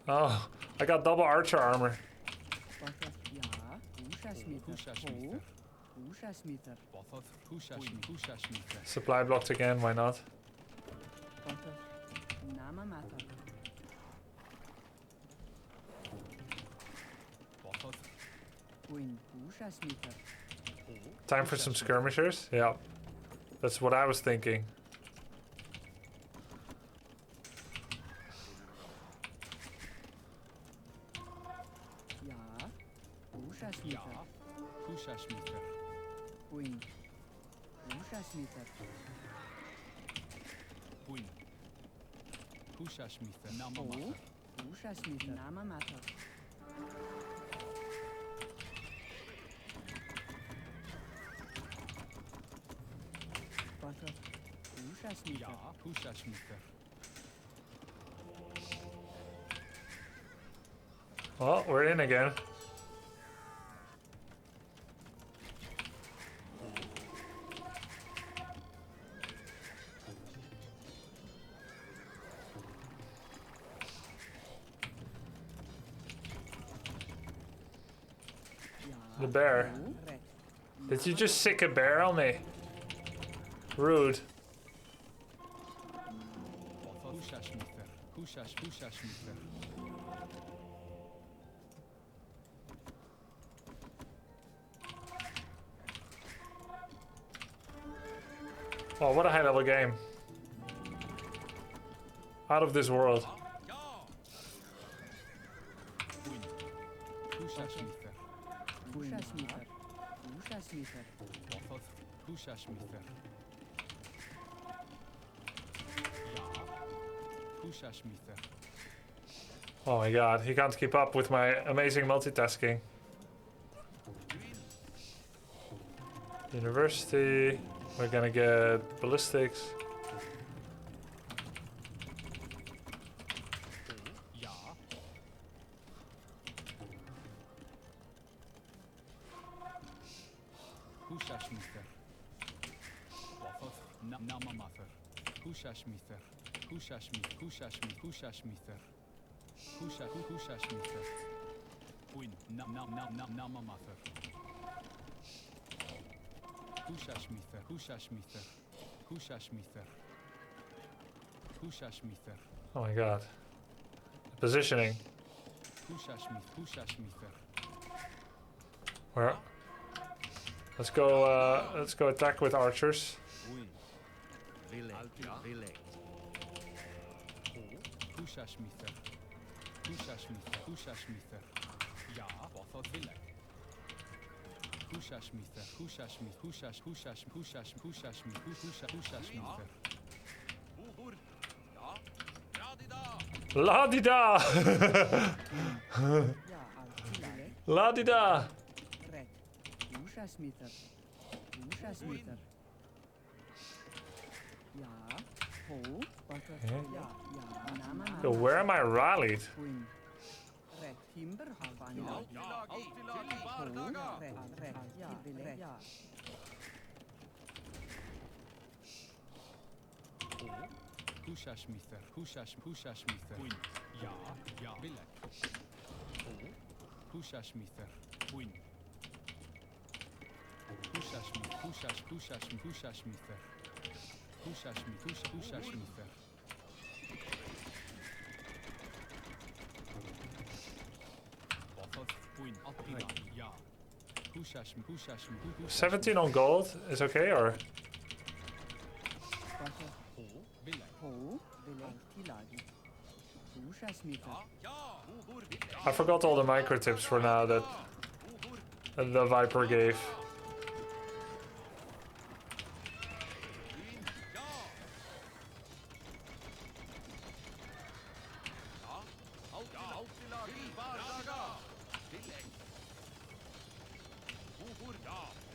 Oh, I got double archer armor. Kushashmither. Bothos. Kushashmither. Supply blocked again, why not? Bothos. Time for some skirmishers? Yeah. That's what I was thinking. Ja. Kushashmither. Win. Kushashmither. Namamather. Ja. Kushashmither. Well, we're in again. The bear. Did you just sick a bear on me? Rude. Kushashmither. Kushashmither. Oh, what a high level game. Out of this world. Win. Kushashmither. Bothos. Kushashmither. Ja. Kushashmither. Oh my god, he can't keep up with my amazing multitasking. University. We're gonna get ballistics. Ja. Kushashmither. Bothos. Namamather. Kushashmither. Kushashmither. Kushashmither. Win. Namamather. Kushashmither. Oh my god. Positioning. Kushashmither. Where? Let's go attack with archers. Kushashmither. Ja. Bothos. Vilek. Kushashmither. La di da! La di da! Yo, where am I rallied? Kushashmither. Win. Ja. Vilek. Kushashmither. Win. Kushashmither. Bothos. Win. Optilagi. Ja. 17 on gold is okay, or? Vilek. I forgot all the micro tips for now that the Viper gave.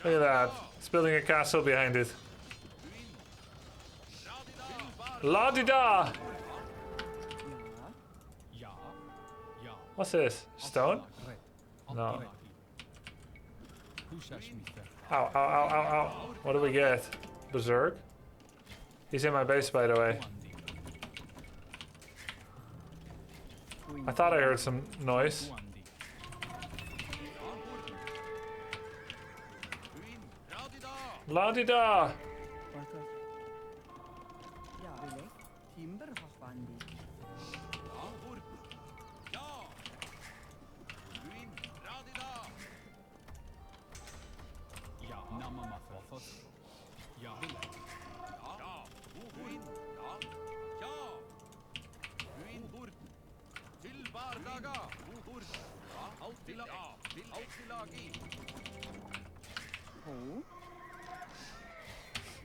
Look at that. It's building a castle behind it. La-di-da! What's this? Stone? No. Ow, ow, ow, ow, ow. What do we get? Berserk? He's in my base, by the way. I thought I heard some noise. La-di-da!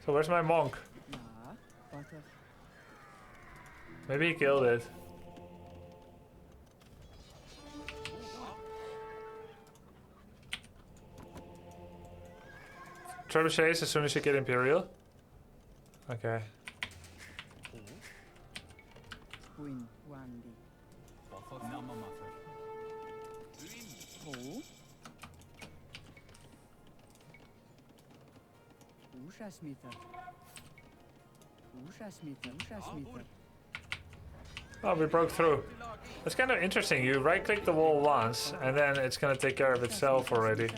So where's my monk? Maybe he killed it. Trebuchets as soon as you get Imperial. Okay. Oh, we broke through. That's kind of interesting. You right-click the wall once, and then it's gonna take care of itself already.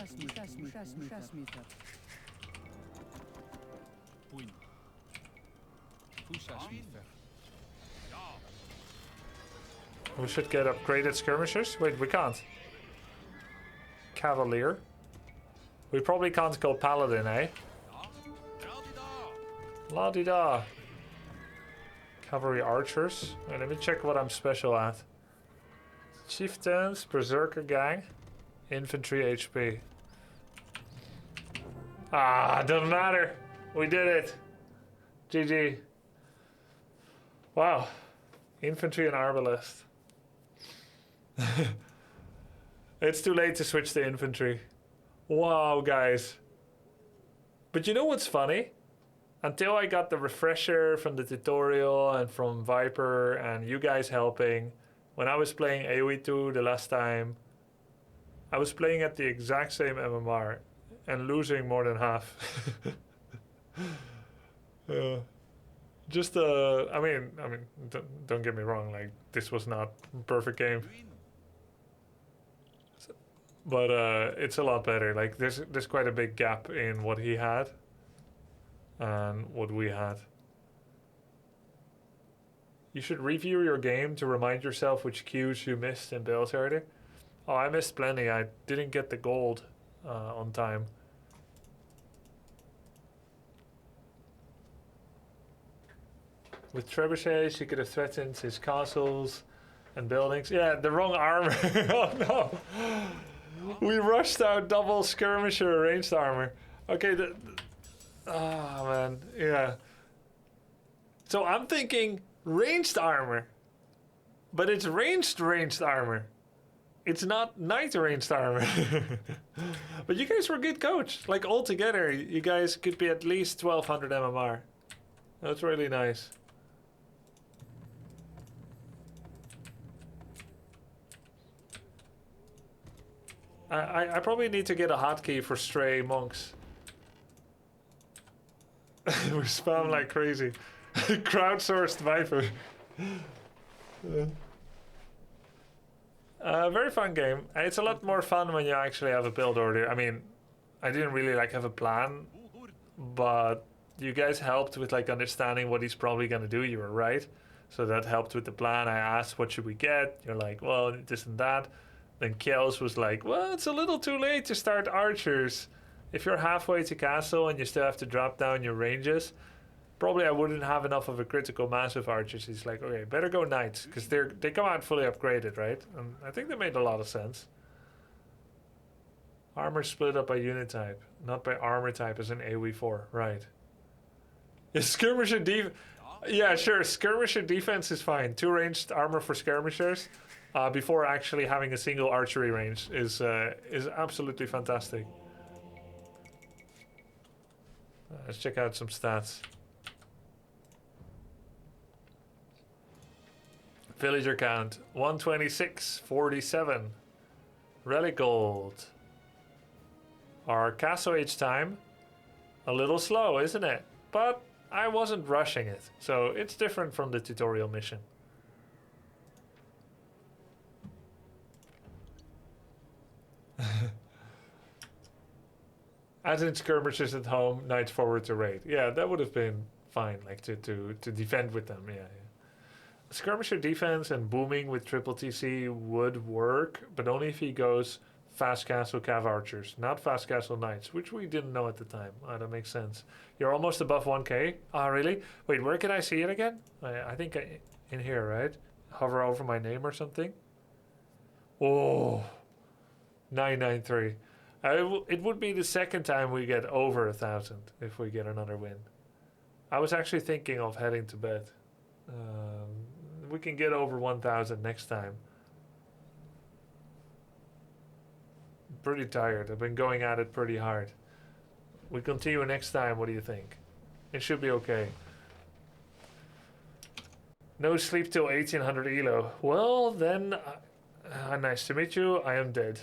We should get upgraded skirmishers. Wait, we can't. Cavalier. We probably can't go paladin, eh? La-di-da. Cavalry archers. Wait, let me check what I'm special at. Chieftains, berserker gang, infantry HP. Ah, doesn't matter. We did it. GG. Wow. Infantry and arbalest. It's too late to switch to infantry. Wow, guys. But you know what's funny? Until I got the refresher from the tutorial and from Viper and you guys helping, when I was playing AoE2 the last time, I was playing at the exact same MMR and losing more than half. I mean, don't get me wrong, like, this was not a perfect game. But it's a lot better. Like, there's quite a big gap in what he had and what we had. You should review your game to remind yourself which cues you missed in builds earlier. Oh, I missed plenty. I didn't get the gold on time. With trebuchets, you could have threatened his castles and buildings. Yeah, the wrong armor. Oh no! We rushed out double skirmisher ranged armor. Okay, oh man, yeah. So I'm thinking ranged armor, but it's ranged armor. It's not knight ranged armor. But you guys were good, coach. Like, all together, you guys could be at least 1200 MMR. That's really nice. I probably need to get a hotkey for stray monks. We spam like crazy. Crowdsourced Viper. Very fun game. It's a lot more fun when you actually have a build order. I mean, I didn't really like have a plan, but you guys helped with like understanding what he's probably gonna do. You were right, so that helped with the plan. I asked, what should we get? You're like, well, this and that. Then Kels was like, well, it's a little too late to start archers. If you're halfway to castle and you still have to drop down your ranges, probably I wouldn't have enough of a critical mass of archers. He's like, okay, better go knights, because they come out fully upgraded, right? And I think they made a lot of sense. Armor split up by unit type, not by armor type as in AoE4, right. Yeah, skirmisher yeah, sure, skirmisher defense is fine. 2 ranged armor for skirmishers before actually having a single archery range is absolutely fantastic. Let's check out some stats. Villager count 126.47. Relic gold. Our castle age time a little slow, isn't it? But I wasn't rushing it, so it's different from the tutorial mission. As in skirmishers at home, knights forward to raid. Yeah, that would have been fine, like to defend with them. Yeah. Skirmisher defense and booming with triple TC would work, but only if he goes fast castle cav archers, not fast castle knights, which we didn't know at the time. That makes sense. You're almost above 1k. Ah, really? Wait, where can I see it again? I think in here, right? Hover over my name or something. Oh, 993. It would be the second time we get over 1,000 if we get another win. I was actually thinking of heading to bed. We can get over 1,000 next time. Pretty tired. I've been going at it pretty hard. We continue next time. What do you think? It should be okay. No sleep till 1800 elo. Well, then, nice to meet you. I am dead.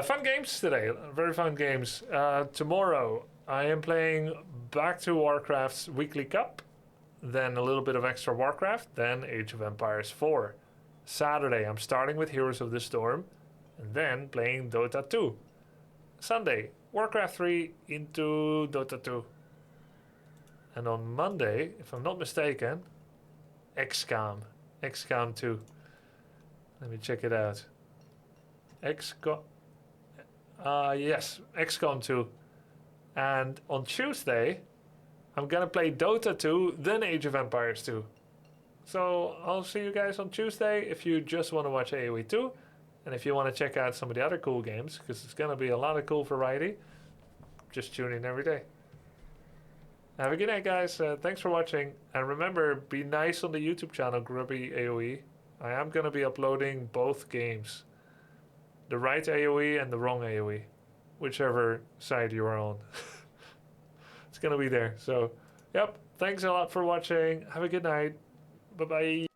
Fun games today. Very fun games. Tomorrow, I am playing back to Warcraft's Weekly Cup. Then a little bit of extra Warcraft. Then Age of Empires 4. Saturday, I'm starting with Heroes of the Storm. And then playing Dota 2. Sunday, Warcraft 3 into Dota 2. And on Monday, if I'm not mistaken, XCOM 2. Let me check it out. Yes, XCOM 2. And on Tuesday, I'm gonna play Dota 2, then Age of Empires 2. So I'll see you guys on Tuesday if you just want to watch AoE2. And if you want to check out some of the other cool games, because it's going to be a lot of cool variety, just tune in every day. Have a good night, guys. Thanks for watching. And remember, be nice on the YouTube channel, Grubby AoE. I am going to be uploading both games. The right AoE and the wrong AoE. Whichever side you're on. It's going to be there. So, yep. Thanks a lot for watching. Have a good night. Bye-bye.